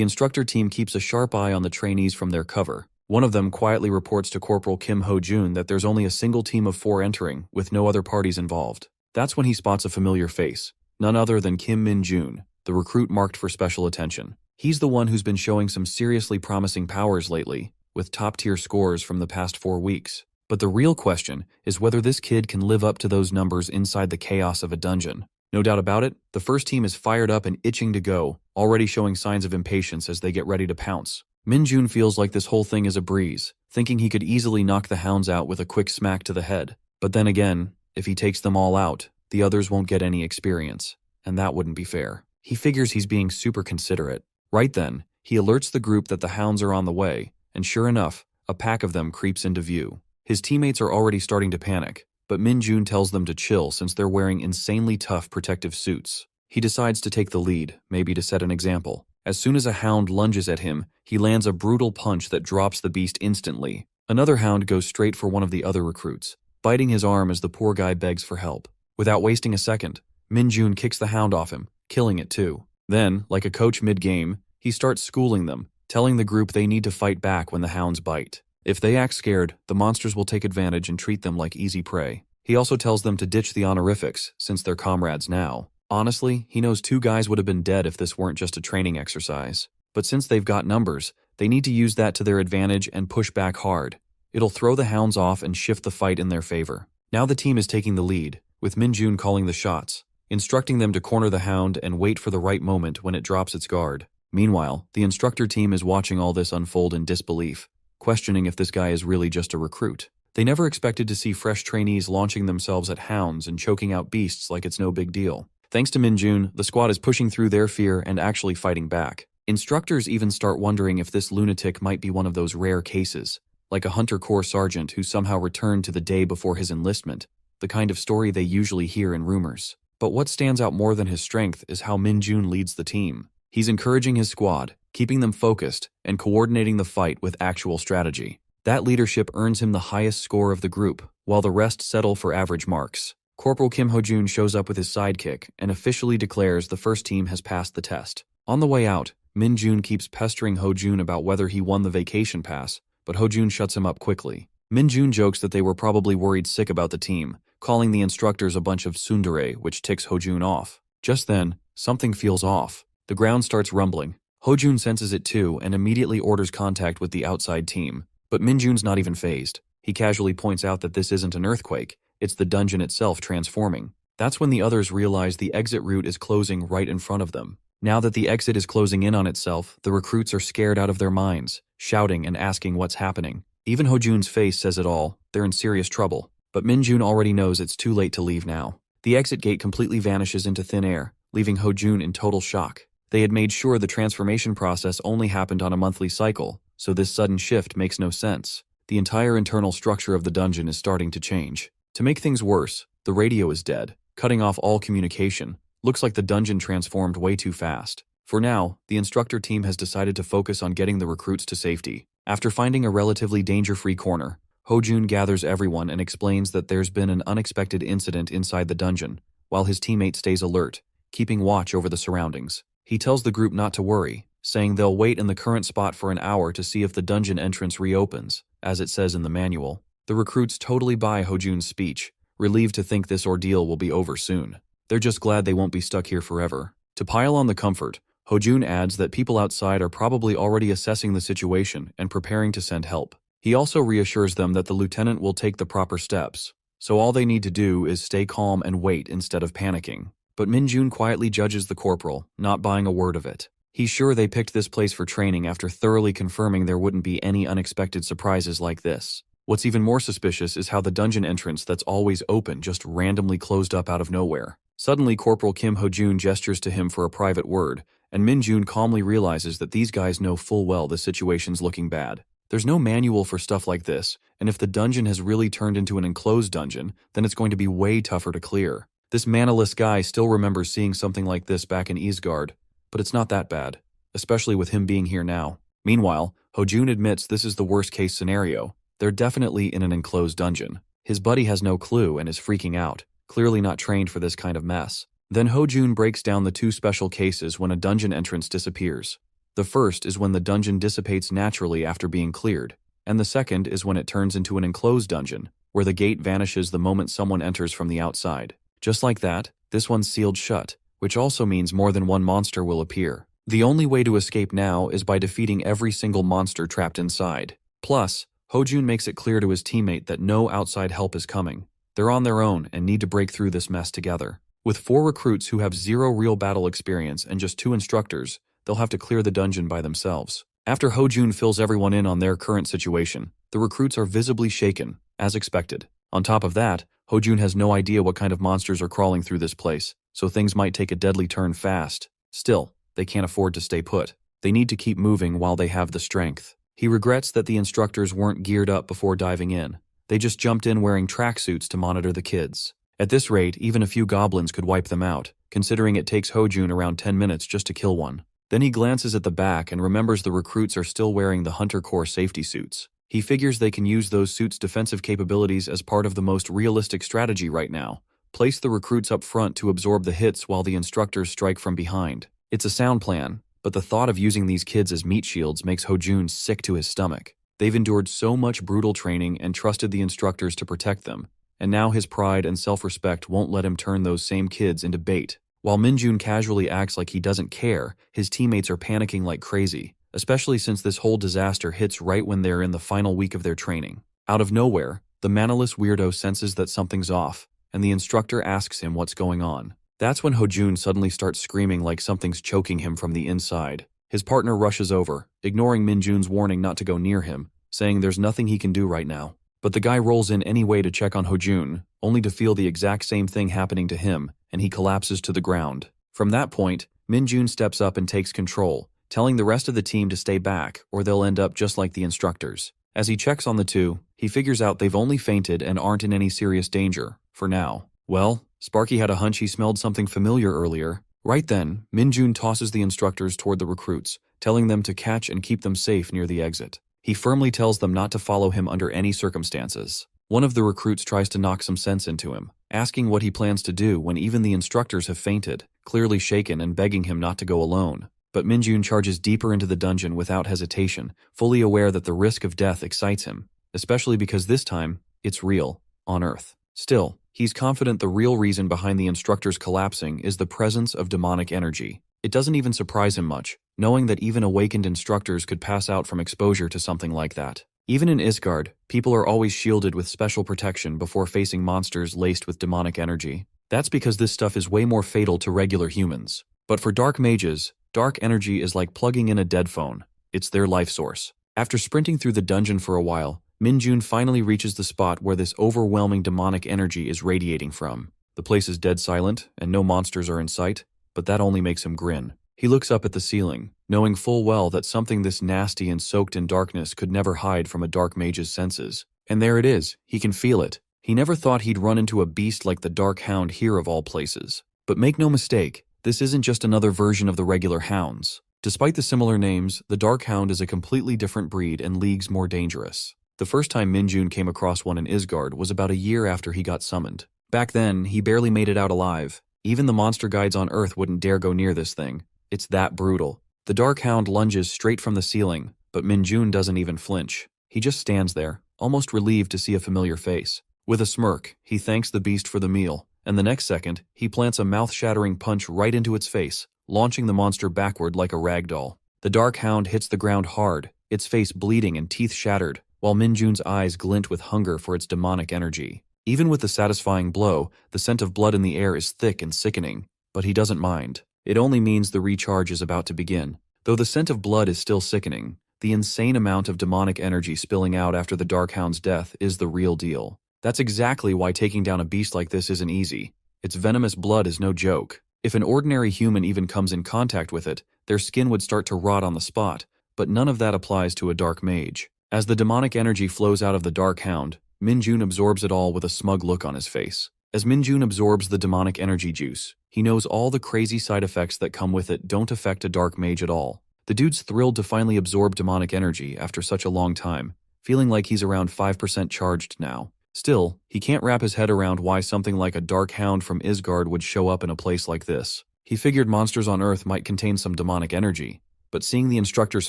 A: instructor team keeps a sharp eye on the trainees from their cover. One of them quietly reports to Corporal Kim Ho-jun that there's only a single team of 4 entering, with no other parties involved. That's when he spots a familiar face, none other than Kim Min-jun, the recruit marked for special attention. He's the one who's been showing some seriously promising powers lately, with top-tier scores from the past 4 weeks. But the real question is whether this kid can live up to those numbers inside the chaos of a dungeon. No doubt about it, the first team is fired up and itching to go, already showing signs of impatience as they get ready to pounce. Min-jun feels like this whole thing is a breeze, thinking he could easily knock the hounds out with a quick smack to the head. But then again, if he takes them all out, the others won't get any experience, and that wouldn't be fair. He figures he's being super considerate. Right then, he alerts the group that the hounds are on the way, and sure enough, a pack of them creeps into view. His teammates are already starting to panic, but Min-jun tells them to chill since they're wearing insanely tough protective suits. He decides to take the lead, maybe to set an example. As soon as a hound lunges at him, he lands a brutal punch that drops the beast instantly. Another hound goes straight for one of the other recruits, biting his arm as the poor guy begs for help. Without wasting a second, Min-jun kicks the hound off him, killing it too. Then, like a coach mid-game, he starts schooling them, telling the group they need to fight back when the hounds bite. If they act scared, the monsters will take advantage and treat them like easy prey. He also tells them to ditch the honorifics, since they're comrades now. Honestly, he knows 2 guys would have been dead if this weren't just a training exercise. But since they've got numbers, they need to use that to their advantage and push back hard. It'll throw the hounds off and shift the fight in their favor. Now the team is taking the lead, with Min-jun calling the shots, instructing them to corner the hound and wait for the right moment when it drops its guard. Meanwhile, the instructor team is watching all this unfold in disbelief, questioning if this guy is really just a recruit. They never expected to see fresh trainees launching themselves at hounds and choking out beasts like it's no big deal. Thanks to Min-jun, the squad is pushing through their fear and actually fighting back. Instructors even start wondering if this lunatic might be one of those rare cases, like a Hunter Corps sergeant who somehow returned to the day before his enlistment, the kind of story they usually hear in rumors. But what stands out more than his strength is how Min-jun leads the team. He's encouraging his squad, keeping them focused, and coordinating the fight with actual strategy. That leadership earns him the highest score of the group, while the rest settle for average marks. Corporal Kim Ho-jun shows up with his sidekick and officially declares the first team has passed the test. On the way out, Min-jun keeps pestering Ho-jun about whether he won the vacation pass, but Ho-jun shuts him up quickly. Min-jun jokes that they were probably worried sick about the team, calling the instructors a bunch of tsundere, which ticks Ho-jun off. Just then, something feels off. The ground starts rumbling. Ho-jun senses it too and immediately orders contact with the outside team. But Min-jun's not even fazed. He casually points out that this isn't an earthquake, it's the dungeon itself transforming. That's when the others realize the exit route is closing right in front of them. Now that the exit is closing in on itself, the recruits are scared out of their minds, shouting and asking what's happening. Even Ho-jun's face says it all, they're in serious trouble. But Min-jun already knows it's too late to leave now. The exit gate completely vanishes into thin air, leaving Ho-jun in total shock. They had made sure the transformation process only happened on a monthly cycle, so this sudden shift makes no sense. The entire internal structure of the dungeon is starting to change. To make things worse, the radio is dead, cutting off all communication. Looks like the dungeon transformed way too fast. For now, the instructor team has decided to focus on getting the recruits to safety. After finding a relatively danger-free corner, Ho-jun gathers everyone and explains that there's been an unexpected incident inside the dungeon, while his teammate stays alert, keeping watch over the surroundings. He tells the group not to worry, saying they'll wait in the current spot for an hour to see if the dungeon entrance reopens, as it says in the manual. The recruits totally buy Ho-jun's speech, relieved to think this ordeal will be over soon. They're just glad they won't be stuck here forever. To pile on the comfort, Ho-jun adds that people outside are probably already assessing the situation and preparing to send help. He also reassures them that the lieutenant will take the proper steps, so all they need to do is stay calm and wait instead of panicking. But Min-jun quietly judges the corporal, not buying a word of it. He's sure they picked this place for training after thoroughly confirming there wouldn't be any unexpected surprises like this. What's even more suspicious is how the dungeon entrance that's always open just randomly closed up out of nowhere. Suddenly, Corporal Kim Ho-jun gestures to him for a private word, and Min-jun calmly realizes that these guys know full well the situation's looking bad. There's no manual for stuff like this, and if the dungeon has really turned into an enclosed dungeon, then it's going to be way tougher to clear. This manaless guy still remembers seeing something like this back in Isgard, but it's not that bad, especially with him being here now. Meanwhile, Hojun admits this is the worst-case scenario. They're definitely in an enclosed dungeon. His buddy has no clue and is freaking out, clearly not trained for this kind of mess. Then Hojun breaks down the two special cases when a dungeon entrance disappears. The first is when the dungeon dissipates naturally after being cleared, and the second is when it turns into an enclosed dungeon, where the gate vanishes the moment someone enters from the outside. Just like that, this one's sealed shut, which also means more than one monster will appear. The only way to escape now is by defeating every single monster trapped inside. Plus, Hojun makes it clear to his teammate that no outside help is coming. They're on their own and need to break through this mess together. With 4 recruits who have 0 real battle experience and just 2 instructors, they'll have to clear the dungeon by themselves. After Hojun fills everyone in on their current situation, the recruits are visibly shaken, as expected. On top of that, Hojun has no idea what kind of monsters are crawling through this place, so things might take a deadly turn fast. Still, they can't afford to stay put. They need to keep moving while they have the strength. He regrets that the instructors weren't geared up before diving in. They just jumped in wearing tracksuits to monitor the kids. At this rate, even a few goblins could wipe them out, considering it takes Hojun around 10 minutes just to kill one. Then he glances at the back and remembers the recruits are still wearing the Hunter Core safety suits. He figures they can use those suits' defensive capabilities as part of the most realistic strategy right now. Place the recruits up front to absorb the hits while the instructors strike from behind. It's a sound plan, but the thought of using these kids as meat shields makes Hojun sick to his stomach. They've endured so much brutal training and trusted the instructors to protect them, and now his pride and self-respect won't let him turn those same kids into bait. While Minjun casually acts like he doesn't care, his teammates are panicking like crazy, especially since this whole disaster hits right when they're in the final week of their training. Out of nowhere, the manaless weirdo senses that something's off, and the instructor asks him what's going on. That's when Hojun suddenly starts screaming like something's choking him from the inside. His partner rushes over, ignoring Minjun's warning not to go near him, saying there's nothing he can do right now. But the guy rolls in anyway to check on Hojun, only to feel the exact same thing happening to him, and he collapses to the ground. From that point, Minjun steps up and takes control, telling the rest of the team to stay back or they'll end up just like the instructors. As he checks on the two, he figures out they've only fainted and aren't in any serious danger, for now. Well, Sparky had a hunch he smelled something familiar earlier. Right then, Minjun tosses the instructors toward the recruits, telling them to catch and keep them safe near the exit. He firmly tells them not to follow him under any circumstances. One of the recruits tries to knock some sense into him, asking what he plans to do when even the instructors have fainted, clearly shaken and begging him not to go alone. But Minjun charges deeper into the dungeon without hesitation, fully aware that the risk of death excites him, especially because this time, it's real, on Earth. Still, he's confident the real reason behind the instructors collapsing is the presence of demonic energy. It doesn't even surprise him much, knowing that even awakened instructors could pass out from exposure to something like that. Even in Isgard, people are always shielded with special protection before facing monsters laced with demonic energy. That's because this stuff is way more fatal to regular humans. But for Dark Mages, dark energy is like plugging in a dead phone. It's their life source. After sprinting through the dungeon for a while, Minjun finally reaches the spot where this overwhelming demonic energy is radiating from. The place is dead silent, and no monsters are in sight, but that only makes him grin. He looks up at the ceiling, knowing full well that something this nasty and soaked in darkness could never hide from a Dark Mage's senses. And there it is, he can feel it. He never thought he'd run into a beast like the Dark Hound here of all places. But make no mistake, this isn't just another version of the regular hounds. Despite the similar names, the Dark Hound is a completely different breed and leagues more dangerous. The first time Minjun came across one in Isgard was about a year after he got summoned. Back then, he barely made it out alive. Even the monster guides on Earth wouldn't dare go near this thing. It's that brutal. The Dark Hound lunges straight from the ceiling, but Minjun doesn't even flinch. He just stands there, almost relieved to see a familiar face. With a smirk, he thanks the beast for the meal, and the next second, he plants a mouth-shattering punch right into its face, launching the monster backward like a rag doll. The Dark Hound hits the ground hard, its face bleeding and teeth shattered, while Minjun's eyes glint with hunger for its demonic energy. Even with the satisfying blow, the scent of blood in the air is thick and sickening, but he doesn't mind. It only means the recharge is about to begin. Though the scent of blood is still sickening, the insane amount of demonic energy spilling out after the Dark Hound's death is the real deal. That's exactly why taking down a beast like this isn't easy. Its venomous blood is no joke. If an ordinary human even comes in contact with it, their skin would start to rot on the spot, but none of that applies to a Dark Mage. As the demonic energy flows out of the Dark Hound, Minjun absorbs it all with a smug look on his face. As Minjun absorbs the demonic energy juice, he knows all the crazy side effects that come with it don't affect a Dark Mage at all. The dude's thrilled to finally absorb demonic energy after such a long time, feeling like he's around 5% charged now. Still, he can't wrap his head around why something like a dark hound from Isgard would show up in a place like this. He figured monsters on Earth might contain some demonic energy, but seeing the instructors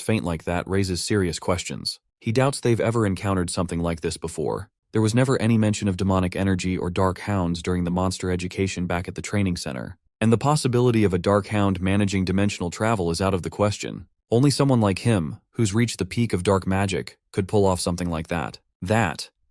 A: faint like that raises serious questions. He doubts they've ever encountered something like this before. There was never any mention of demonic energy or dark hounds during the monster education back at the training center, and the possibility of a dark hound managing dimensional travel is out of the question. Only someone like him, who's reached the peak of dark magic, could pull off something like that.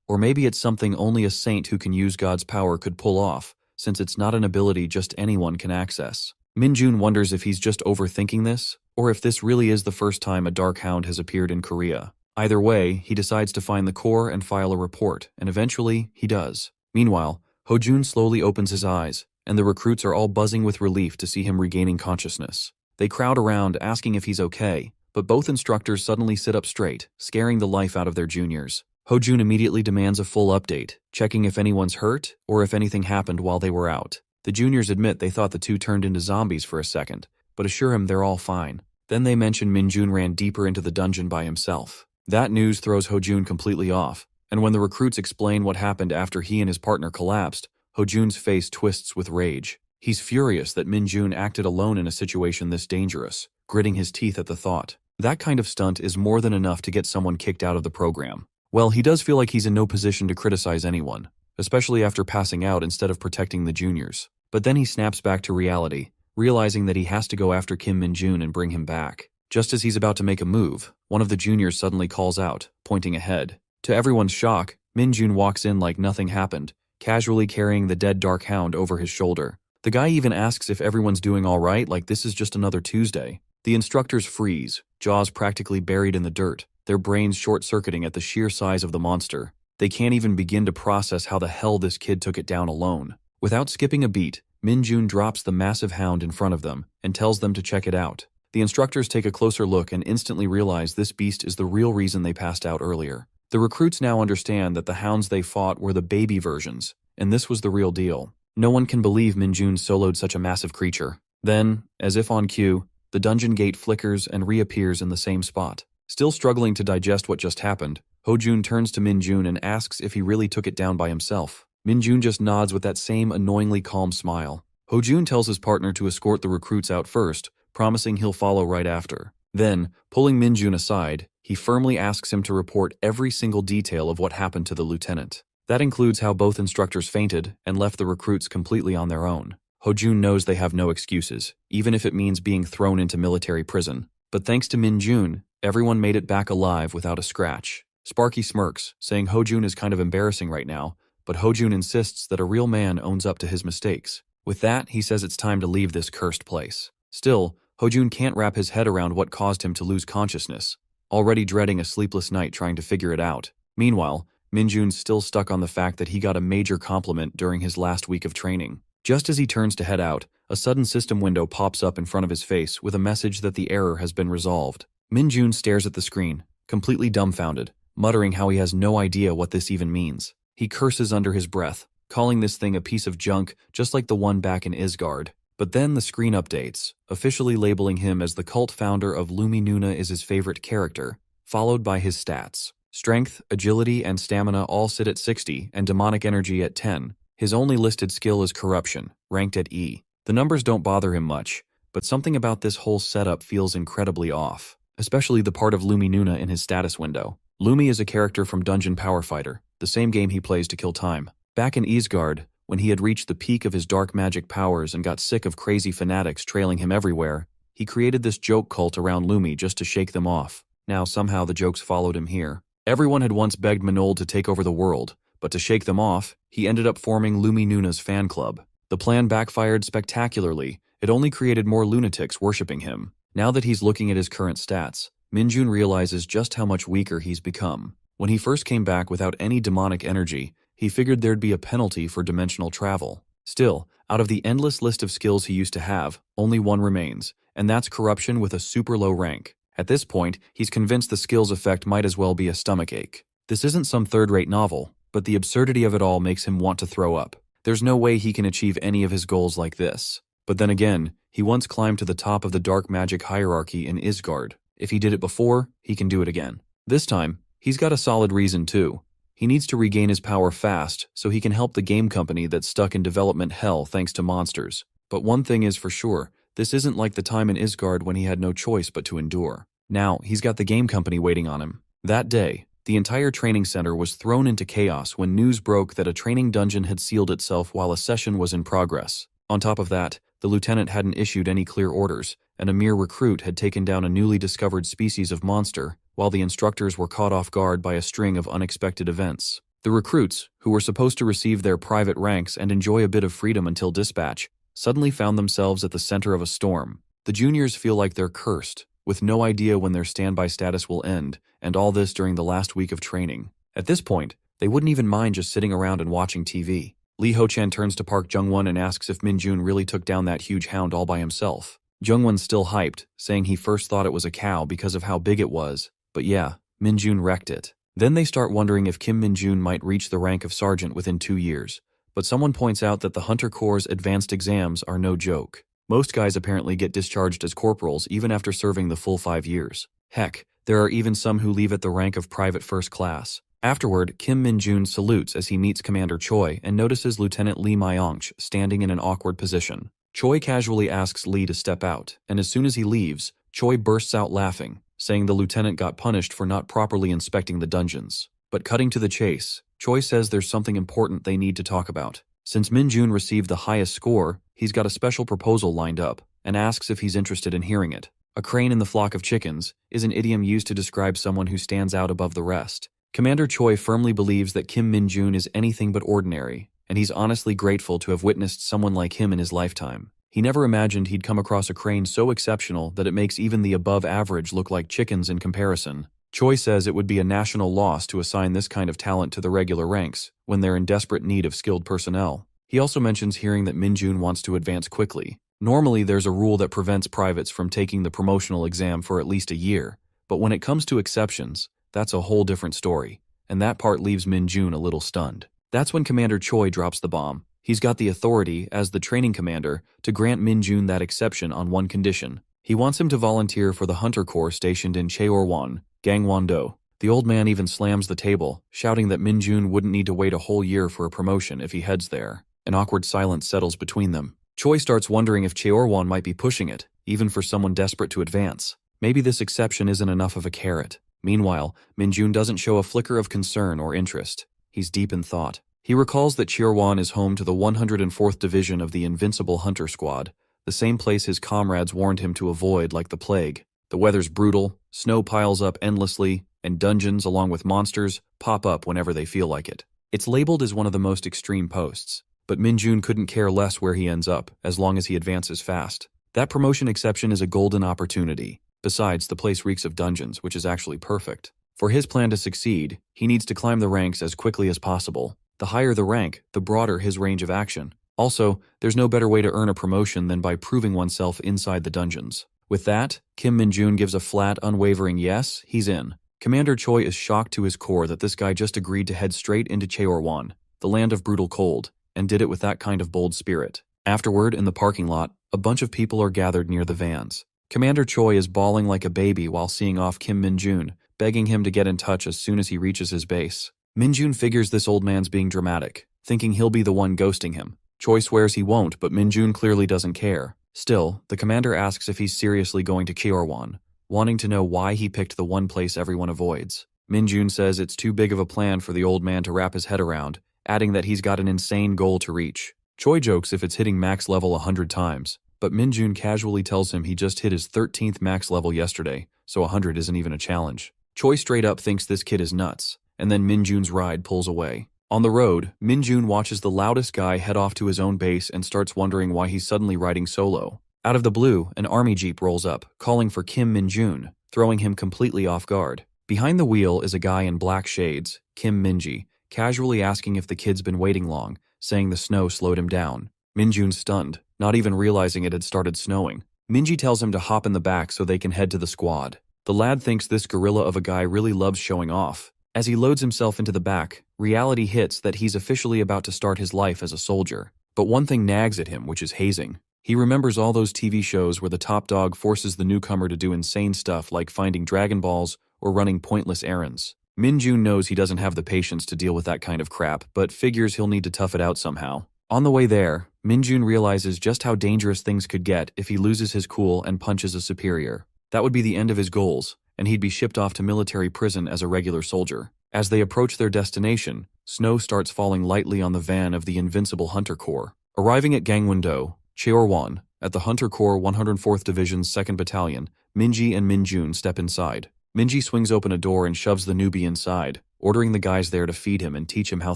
A: Or maybe it's something only a saint who can use God's power could pull off, since it's not an ability just anyone can access. Minjun wonders if he's just overthinking this, or if this really is the first time a dark hound has appeared in Korea. Either way, he decides to find the core and file a report, and eventually, he does. Meanwhile, Hojun slowly opens his eyes, and the recruits are all buzzing with relief to see him regaining consciousness. They crowd around asking if he's okay, but both instructors suddenly sit up straight, scaring the life out of their juniors. Hojun immediately demands a full update, checking if anyone's hurt or if anything happened while they were out. The juniors admit they thought the two turned into zombies for a second, but assure him they're all fine. Then they mention Minjun ran deeper into the dungeon by himself. That news throws Hojun completely off, and when the recruits explain what happened after he and his partner collapsed, Hojun's face twists with rage. He's furious that Minjun acted alone in a situation this dangerous, gritting his teeth at the thought. That kind of stunt is more than enough to get someone kicked out of the program. Well, he does feel like he's in no position to criticize anyone, especially after passing out instead of protecting the juniors. But then he snaps back to reality, realizing that he has to go after Kim Minjun and bring him back. Just as he's about to make a move, one of the juniors suddenly calls out, pointing ahead. To everyone's shock, Minjun walks in like nothing happened, casually carrying the dead dark hound over his shoulder. The guy even asks if everyone's doing all right, like this is just another Tuesday. The instructors freeze, jaws practically buried in the dirt, their brains short-circuiting at the sheer size of the monster. They can't even begin to process how the hell this kid took it down alone. Without skipping a beat, Minjun drops the massive hound in front of them and tells them to check it out. The instructors take a closer look and instantly realize this beast is the real reason they passed out earlier. The recruits now understand that the hounds they fought were the baby versions, and this was the real deal. No one can believe Minjun soloed such a massive creature. Then, as if on cue, the dungeon gate flickers and reappears in the same spot. Still struggling to digest what just happened, Hojun turns to Minjun and asks if he really took it down by himself. Minjun just nods with that same annoyingly calm smile. Hojun tells his partner to escort the recruits out first, promising he'll follow right after. Then, pulling Minjun aside, he firmly asks him to report every single detail of what happened to the lieutenant. That includes how both instructors fainted and left the recruits completely on their own. Hojun knows they have no excuses, even if it means being thrown into military prison. But thanks to Minjun, everyone made it back alive without a scratch. Sparky smirks, saying Hojun is kind of embarrassing right now, but Hojun insists that a real man owns up to his mistakes. With that, he says it's time to leave this cursed place. Still, Hojun can't wrap his head around what caused him to lose consciousness, already dreading a sleepless night trying to figure it out. Meanwhile, Minjun's still stuck on the fact that he got a major compliment during his last week of training. Just as he turns to head out, a sudden system window pops up in front of his face with a message that the error has been resolved. Minjun stares at the screen, completely dumbfounded, muttering how he has no idea what this even means. He curses under his breath, calling this thing a piece of junk just like the one back in Isgard. But then the screen updates, officially labeling him as the cult founder of Lumi Nuna is his favorite character, followed by his stats. Strength, agility, and stamina all sit at 60 and demonic energy at 10. His only listed skill is corruption, ranked at E. The numbers don't bother him much, but something about this whole setup feels incredibly off, especially the part of Lumi Nuna in his status window. Lumi is a character from Dungeon Power Fighter, the same game he plays to kill time. Back in Isgard, when he had reached the peak of his dark magic powers and got sick of crazy fanatics trailing him everywhere, he created this joke cult around Lumi just to shake them off. Now somehow the jokes followed him here. Everyone had once begged Manold to take over the world, but to shake them off, he ended up forming Lumi Nuna's fan club. The plan backfired spectacularly. It only created more lunatics worshipping him. Now that he's looking at his current stats, Minjun realizes just how much weaker he's become. When he first came back without any demonic energy, he figured there'd be a penalty for dimensional travel. Still, out of the endless list of skills he used to have, only one remains, and that's corruption with a super low rank. At this point, he's convinced the skill's effect might as well be a stomachache. This isn't some third-rate novel, but the absurdity of it all makes him want to throw up. There's no way he can achieve any of his goals like this. But then again, he once climbed to the top of the dark magic hierarchy in Isgard. If he did it before, he can do it again. This time, he's got a solid reason too. He needs to regain his power fast so he can help the game company that's stuck in development hell thanks to monsters. But one thing is for sure, this isn't like the time in Isgard when he had no choice but to endure. Now, he's got the game company waiting on him. That day, the entire training center was thrown into chaos when news broke that a training dungeon had sealed itself while a session was in progress. On top of that, the lieutenant hadn't issued any clear orders, and a mere recruit had taken down a newly discovered species of monster, while the instructors were caught off guard by a string of unexpected events. The recruits, who were supposed to receive their private ranks and enjoy a bit of freedom until dispatch, suddenly found themselves at the center of a storm. The juniors feel like they're cursed, with no idea when their standby status will end, and all this during the last week of training. At this point, they wouldn't even mind just sitting around and watching TV. Lee Ho-chan turns to Park Jung-won and asks if Min-jun really took down that huge hound all by himself. Jung-won's still hyped, saying he first thought it was a cow because of how big it was, but yeah, Min-jun wrecked it. Then they start wondering if Kim Min-jun might reach the rank of sergeant within 2 years, but someone points out that the Hunter Corps' advanced exams are no joke. Most guys apparently get discharged as corporals even after serving the full 5 years. Heck, there are even some who leave at the rank of private first class. Afterward, Kim Min-jun salutes as he meets Commander Choi and notices Lieutenant Lee Myongch standing in an awkward position. Choi casually asks Lee to step out, and as soon as he leaves, Choi bursts out laughing, saying the lieutenant got punished for not properly inspecting the dungeons. But cutting to the chase, Choi says there's something important they need to talk about. Since Min-jun received the highest score, he's got a special proposal lined up, and asks if he's interested in hearing it. A crane in the flock of chickens is an idiom used to describe someone who stands out above the rest. Commander Choi firmly believes that Kim Min-jun is anything but ordinary, and he's honestly grateful to have witnessed someone like him in his lifetime. He never imagined he'd come across a crane so exceptional that it makes even the above average look like chickens in comparison. Choi says it would be a national loss to assign this kind of talent to the regular ranks, when they're in desperate need of skilled personnel. He also mentions hearing that Min-jun wants to advance quickly. Normally there's a rule that prevents privates from taking the promotional exam for at least a year, but when it comes to exceptions, that's a whole different story, and that part leaves Min-jun a little stunned. That's when Commander Choi drops the bomb. He's got the authority, as the training commander, to grant Min-jun that exception on one condition. He wants him to volunteer for the Hunter Corps stationed in Cheorwan, Gangwon-do. The old man even slams the table, shouting that Min-jun wouldn't need to wait a whole year for a promotion if he heads there. An awkward silence settles between them. Choi starts wondering if Cheorwan might be pushing it, even for someone desperate to advance. Maybe this exception isn't enough of a carrot. Meanwhile, Min-jun doesn't show a flicker of concern or interest. He's deep in thought. He recalls that Cheorwan is home to the 104th Division of the Invincible Hunter Squad, the same place his comrades warned him to avoid like the plague. The weather's brutal, snow piles up endlessly, and dungeons, along with monsters, pop up whenever they feel like it. It's labeled as one of the most extreme posts, but Min-jun couldn't care less where he ends up, as long as he advances fast. That promotion exception is a golden opportunity. Besides, the place reeks of dungeons, which is actually perfect. For his plan to succeed, he needs to climb the ranks as quickly as possible. The higher the rank, the broader his range of action. Also, there's no better way to earn a promotion than by proving oneself inside the dungeons. With that, Kim Min-jun gives a flat, unwavering yes, he's in. Commander Choi is shocked to his core that this guy just agreed to head straight into Cheorwan, the land of brutal cold, and did it with that kind of bold spirit. Afterward, in the parking lot, a bunch of people are gathered near the vans. Commander Choi is bawling like a baby while seeing off Kim Min-jun, begging him to get in touch as soon as he reaches his base. Min-jun figures this old man's being dramatic, thinking he'll be the one ghosting him. Choi swears he won't, but Min-jun clearly doesn't care. Still, the commander asks if he's seriously going to Cheorwan, wanting to know why he picked the one place everyone avoids. Min-jun says it's too big of a plan for the old man to wrap his head around, adding that he's got an insane goal to reach. Choi jokes if it's hitting max level 100 times, but Min-jun casually tells him he just hit his 13th max level yesterday, so 100 isn't even a challenge. Choi straight up thinks this kid is nuts, and then Min-jun's ride pulls away. On the road, Min-jun watches the loudest guy head off to his own base and starts wondering why he's suddenly riding solo. Out of the blue, an army jeep rolls up, calling for Kim Min-jun, throwing him completely off guard. Behind the wheel is a guy in black shades, Kim Min-ji, casually asking if the kid's been waiting long, saying the snow slowed him down. Min-jun's stunned, not even realizing it had started snowing. Min-ji tells him to hop in the back so they can head to the squad. The lad thinks this gorilla of a guy really loves showing off. As he loads himself into the back, reality hits that he's officially about to start his life as a soldier. But one thing nags at him, which is hazing. He remembers all those TV shows where the top dog forces the newcomer to do insane stuff like finding Dragon Balls or running pointless errands. Minjun knows he doesn't have the patience to deal with that kind of crap, but figures he'll need to tough it out somehow. On the way there, Minjun realizes just how dangerous things could get if he loses his cool and punches a superior. That would be the end of his goals, and he'd be shipped off to military prison as a regular soldier. As they approach their destination, snow starts falling lightly on the van of the Invincible Hunter Corps. Arriving at Gangwon-do, Cheorwan, at the Hunter Corps 104th Division's 2nd Battalion, Minji and Minjun step inside. Minji swings open a door and shoves the newbie inside, ordering the guys there to feed him and teach him how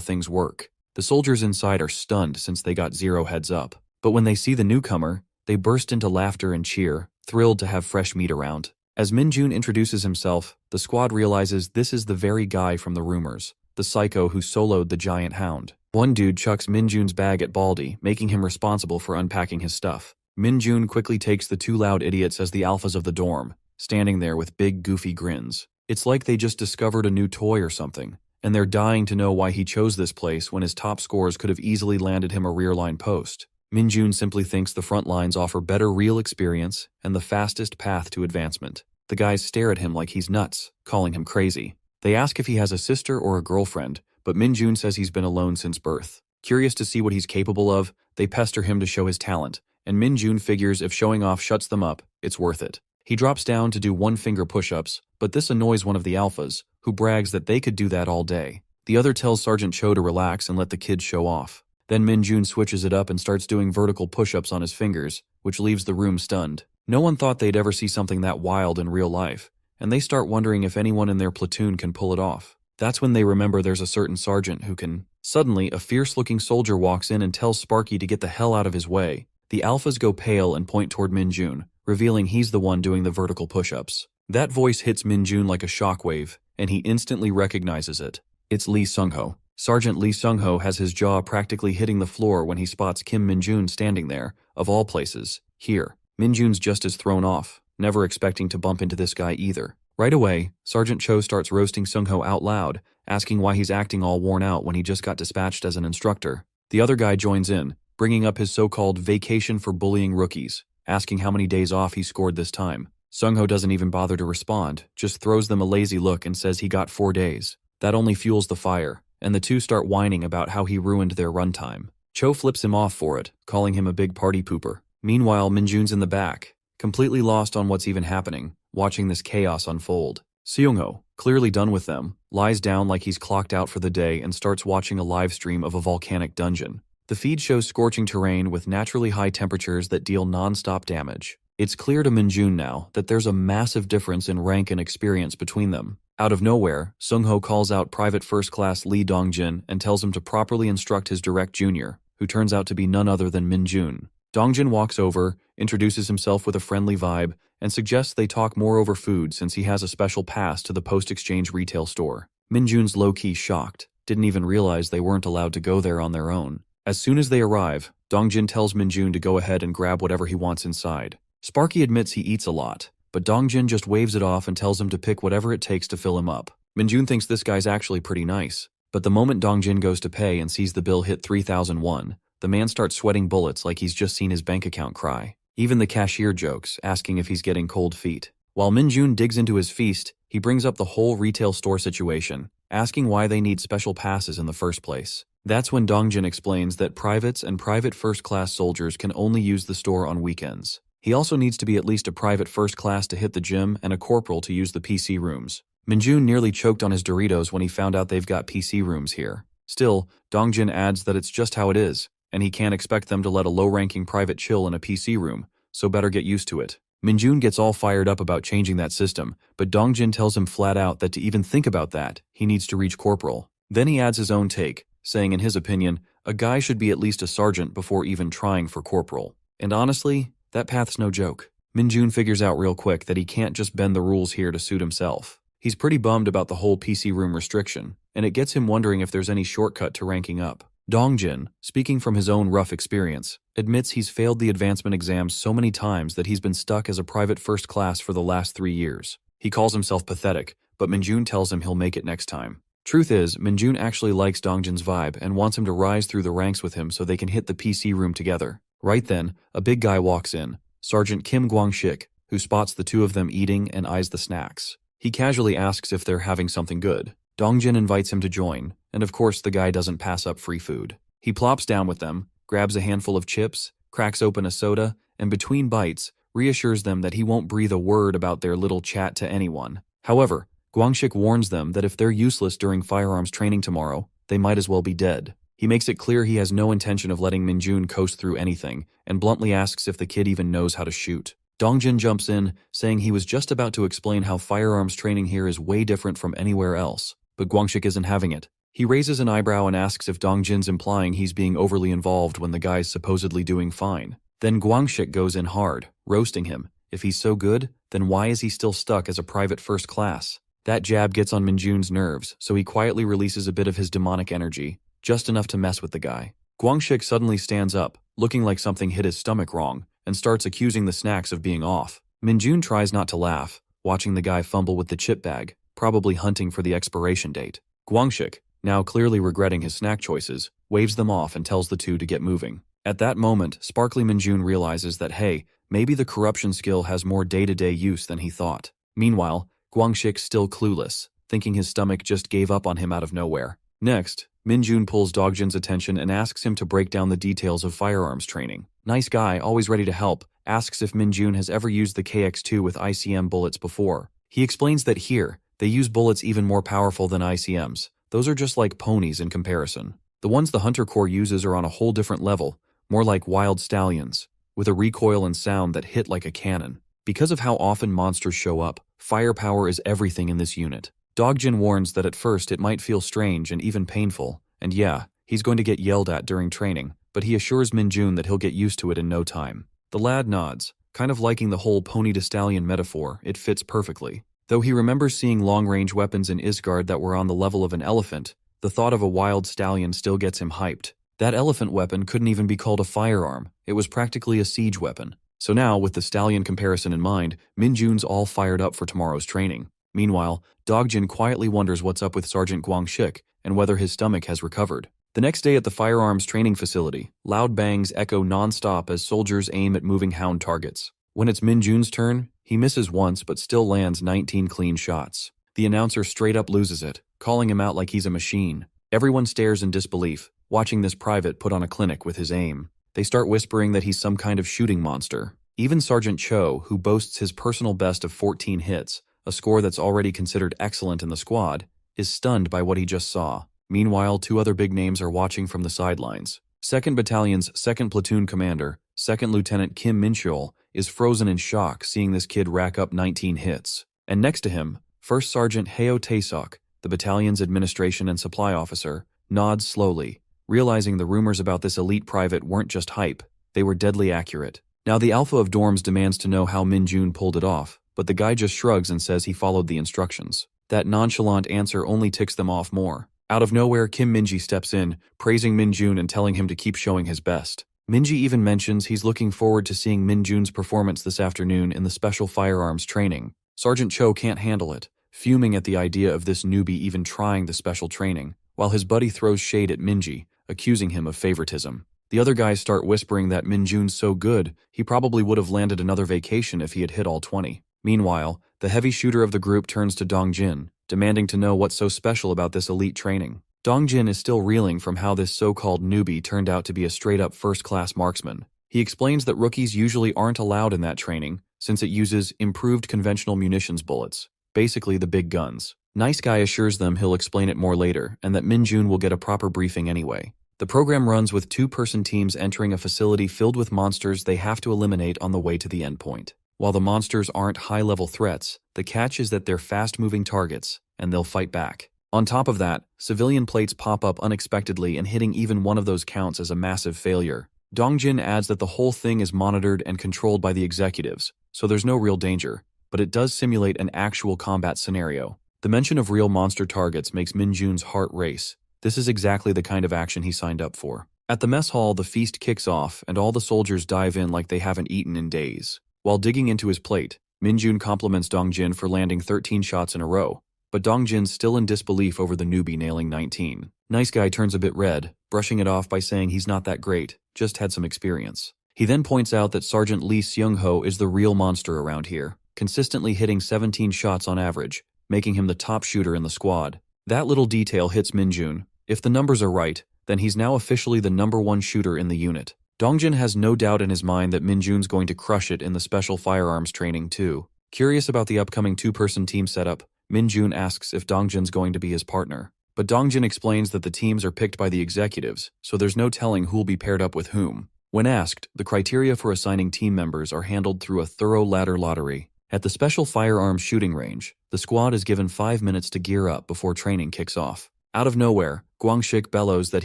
A: things work. The soldiers inside are stunned since they got zero heads up. But when they see the newcomer, they burst into laughter and cheer, thrilled to have fresh meat around. As Minjun introduces himself, the squad realizes this is the very guy from the rumors, the psycho who soloed the giant hound. One dude chucks Minjun's bag at Baldy, making him responsible for unpacking his stuff. Minjun quickly takes the two loud idiots as the alphas of the dorm, standing there with big goofy grins. It's like they just discovered a new toy or something, and they're dying to know why he chose this place when his top scores could have easily landed him a rear-line post. Minjun simply thinks the front lines offer better real experience and the fastest path to advancement. The guys stare at him like he's nuts, calling him crazy. They ask if he has a sister or a girlfriend, but Minjun says he's been alone since birth. Curious to see what he's capable of, they pester him to show his talent, and Minjun figures if showing off shuts them up, it's worth it. He drops down to do one-finger push-ups, but this annoys one of the alphas, who brags that they could do that all day. The other tells Sergeant Cho to relax and let the kids show off. Then Minjun switches it up and starts doing vertical push-ups on his fingers, which leaves the room stunned. No one thought they'd ever see something that wild in real life, and they start wondering if anyone in their platoon can pull it off. That's when they remember there's a certain sergeant who can. Suddenly, a fierce-looking soldier walks in and tells Sparky to get the hell out of his way. The alphas go pale and point toward Minjun, revealing he's the one doing the vertical push-ups. That voice hits Minjun like a shockwave, and he instantly recognizes it. It's Lee Sung-ho. Sergeant Lee Sung-ho has his jaw practically hitting the floor when he spots Kim Minjun standing there, of all places, here. Minjun's just as thrown off, never expecting to bump into this guy either. Right away, Sergeant Cho starts roasting Sung-ho out loud, asking why he's acting all worn out when he just got dispatched as an instructor. The other guy joins in, bringing up his so-called vacation for bullying rookies, asking how many days off he scored this time. Sung-ho doesn't even bother to respond, just throws them a lazy look and says he got 4 days. That only fuels the fire, and the two start whining about how he ruined their runtime. Cho flips him off for it, calling him a big party pooper. Meanwhile, Minjun's in the back, completely lost on what's even happening, watching this chaos unfold. Seung-ho, clearly done with them, lies down like he's clocked out for the day and starts watching a live stream of a volcanic dungeon. The feed shows scorching terrain with naturally high temperatures that deal non-stop damage. It's clear to Minjun now that there's a massive difference in rank and experience between them. Out of nowhere, Sung-ho calls out Private First Class Lee Dongjin and tells him to properly instruct his direct junior, who turns out to be none other than Minjun. Dongjin walks over, introduces himself with a friendly vibe, and suggests they talk more over food since he has a special pass to the post-exchange retail store. Minjun's low-key shocked, didn't even realize they weren't allowed to go there on their own. As soon as they arrive, Dongjin tells Minjun to go ahead and grab whatever he wants inside. Sparky admits he eats a lot, but Dongjin just waves it off and tells him to pick whatever it takes to fill him up. Minjun thinks this guy's actually pretty nice, but the moment Dongjin goes to pay and sees the bill hit 3,001, the man starts sweating bullets like he's just seen his bank account cry. Even the cashier jokes, asking if he's getting cold feet. While Minjun digs into his feast, he brings up the whole retail store situation, asking why they need special passes in the first place. That's when Dongjin explains that privates and private first-class soldiers can only use the store on weekends. He also needs to be at least a private first class to hit the gym and a corporal to use the PC rooms. Minjun nearly choked on his Doritos when he found out they've got PC rooms here. Still, Dongjin adds that it's just how it is, and he can't expect them to let a low-ranking private chill in a PC room, so better get used to it. Minjun gets all fired up about changing that system, but Dongjin tells him flat out that to even think about that, he needs to reach corporal. Then he adds his own take, saying in his opinion, a guy should be at least a sergeant before even trying for corporal. And honestly, that path's no joke. Minjun figures out real quick that he can't just bend the rules here to suit himself. He's pretty bummed about the whole PC room restriction, and it gets him wondering if there's any shortcut to ranking up. Dongjin, speaking from his own rough experience, admits he's failed the advancement exams so many times that he's been stuck as a private first class for the last 3 years. He calls himself pathetic, but Minjun tells him he'll make it next time. Truth is, Minjun actually likes Dongjin's vibe and wants him to rise through the ranks with him so they can hit the PC room together. Right then, a big guy walks in, Sergeant Kim Kwang-shik, who spots the two of them eating and eyes the snacks. He casually asks if they're having something good. Dongjin invites him to join, and of course the guy doesn't pass up free food. He plops down with them, grabs a handful of chips, cracks open a soda, and between bites, reassures them that he won't breathe a word about their little chat to anyone. However, Kwang-shik warns them that if they're useless during firearms training tomorrow, they might as well be dead. He makes it clear he has no intention of letting Minjun coast through anything, and bluntly asks if the kid even knows how to shoot. Dongjin jumps in, saying he was just about to explain how firearms training here is way different from anywhere else, but Kwang-shik isn't having it. He raises an eyebrow and asks if Dongjin's implying he's being overly involved when the guy's supposedly doing fine. Then Kwang-shik goes in hard, roasting him. If he's so good, then why is he still stuck as a private first class? That jab gets on Minjun's nerves, so he quietly releases a bit of his demonic energy, just enough to mess with the guy. Kwang-shik suddenly stands up, looking like something hit his stomach wrong, and starts accusing the snacks of being off. Minjun tries not to laugh, watching the guy fumble with the chip bag, probably hunting for the expiration date. Kwang-shik, now clearly regretting his snack choices, waves them off and tells the two to get moving. At that moment, Sparkly Minjun realizes that hey, maybe the corruption skill has more day-to-day use than he thought. Meanwhile, Kwang-shik's still clueless, thinking his stomach just gave up on him out of nowhere. Next, Minjun pulls Dongjin's attention and asks him to break down the details of firearms training. Nice guy, always ready to help, asks if Minjun has ever used the KX-2 with ICM bullets before. He explains that here, they use bullets even more powerful than ICMs. Those are just like ponies in comparison. The ones the Hunter Corps uses are on a whole different level, more like wild stallions, with a recoil and sound that hit like a cannon. Because of how often monsters show up, firepower is everything in this unit. Dongjin warns that at first it might feel strange and even painful, and yeah, he's going to get yelled at during training, but he assures Minjun that he'll get used to it in no time. The lad nods, kind of liking the whole pony to stallion metaphor. It fits perfectly. Though he remembers seeing long-range weapons in Isgard that were on the level of an elephant, the thought of a wild stallion still gets him hyped. That elephant weapon couldn't even be called a firearm, it was practically a siege weapon. So now, with the stallion comparison in mind, Minjun's all fired up for tomorrow's training. Meanwhile, Dongjin quietly wonders what's up with Sergeant Kwang-shik and whether his stomach has recovered. The next day at the firearms training facility, loud bangs echo non-stop as soldiers aim at moving hound targets. When it's Minjun's turn, he misses once but still lands 19 clean shots. The announcer straight up loses it, calling him out like he's a machine. Everyone stares in disbelief, watching this private put on a clinic with his aim. They start whispering that he's some kind of shooting monster. Even Sergeant Cho, who boasts his personal best of 14 hits, a score that's already considered excellent in the squad, is stunned by what he just saw. Meanwhile, two other big names are watching from the sidelines. 2nd Battalion's 2nd Platoon Commander, 2nd Lieutenant Kim Min-cheol, is frozen in shock seeing this kid rack up 19 hits. And next to him, 1st Sergeant Heo Tae-sok, the battalion's administration and supply officer, nods slowly, realizing the rumors about this elite private weren't just hype, they were deadly accurate. Now the Alpha of Dorms demands to know how Minjun pulled it off, but the guy just shrugs and says he followed the instructions. That nonchalant answer only ticks them off more. Out of nowhere, Kim Minji steps in, praising Minjun and telling him to keep showing his best. Minji even mentions he's looking forward to seeing Minjun's performance this afternoon in the special firearms training. Sergeant Cho can't handle it, fuming at the idea of this newbie even trying the special training, while his buddy throws shade at Minji, accusing him of favoritism. The other guys start whispering that Minjun's so good, he probably would have landed another vacation if he had hit all 20. Meanwhile, the heavy shooter of the group turns to Dongjin, demanding to know what's so special about this elite training. Dongjin is still reeling from how this so-called newbie turned out to be a straight-up first-class marksman. He explains that rookies usually aren't allowed in that training, since it uses improved conventional munitions bullets, basically the big guns. Nice guy assures them he'll explain it more later, and that Minjun will get a proper briefing anyway. The program runs with two-person teams entering a facility filled with monsters they have to eliminate on the way to the endpoint. While the monsters aren't high-level threats, the catch is that they're fast-moving targets, and they'll fight back. On top of that, civilian plates pop up unexpectedly, and hitting even one of those counts as a massive failure. Dongjin adds that the whole thing is monitored and controlled by the executives, so there's no real danger, but it does simulate an actual combat scenario. The mention of real monster targets makes Minjun's heart race. This is exactly the kind of action he signed up for. At the mess hall, the feast kicks off, and all the soldiers dive in like they haven't eaten in days. While digging into his plate, Minjun compliments Dongjin for landing 13 shots in a row, but Dongjin's still in disbelief over the newbie nailing 19. Nice guy turns a bit red, brushing it off by saying he's not that great, just had some experience. He then points out that Sergeant Lee Seung-ho is the real monster around here, consistently hitting 17 shots on average, making him the top shooter in the squad. That little detail hits Minjun. If the numbers are right, then he's now officially the #1 shooter in the unit. Dongjin has no doubt in his mind that Minjun's going to crush it in the special firearms training too. Curious about the upcoming 2-person team setup, Minjun asks if Dongjin's going to be his partner. But Dongjin explains that the teams are picked by the executives, so there's no telling who'll be paired up with whom. When asked, the criteria for assigning team members are handled through a thorough ladder lottery. At the special firearms shooting range, the squad is given 5 minutes to gear up before training kicks off. Out of nowhere, Guangxik bellows that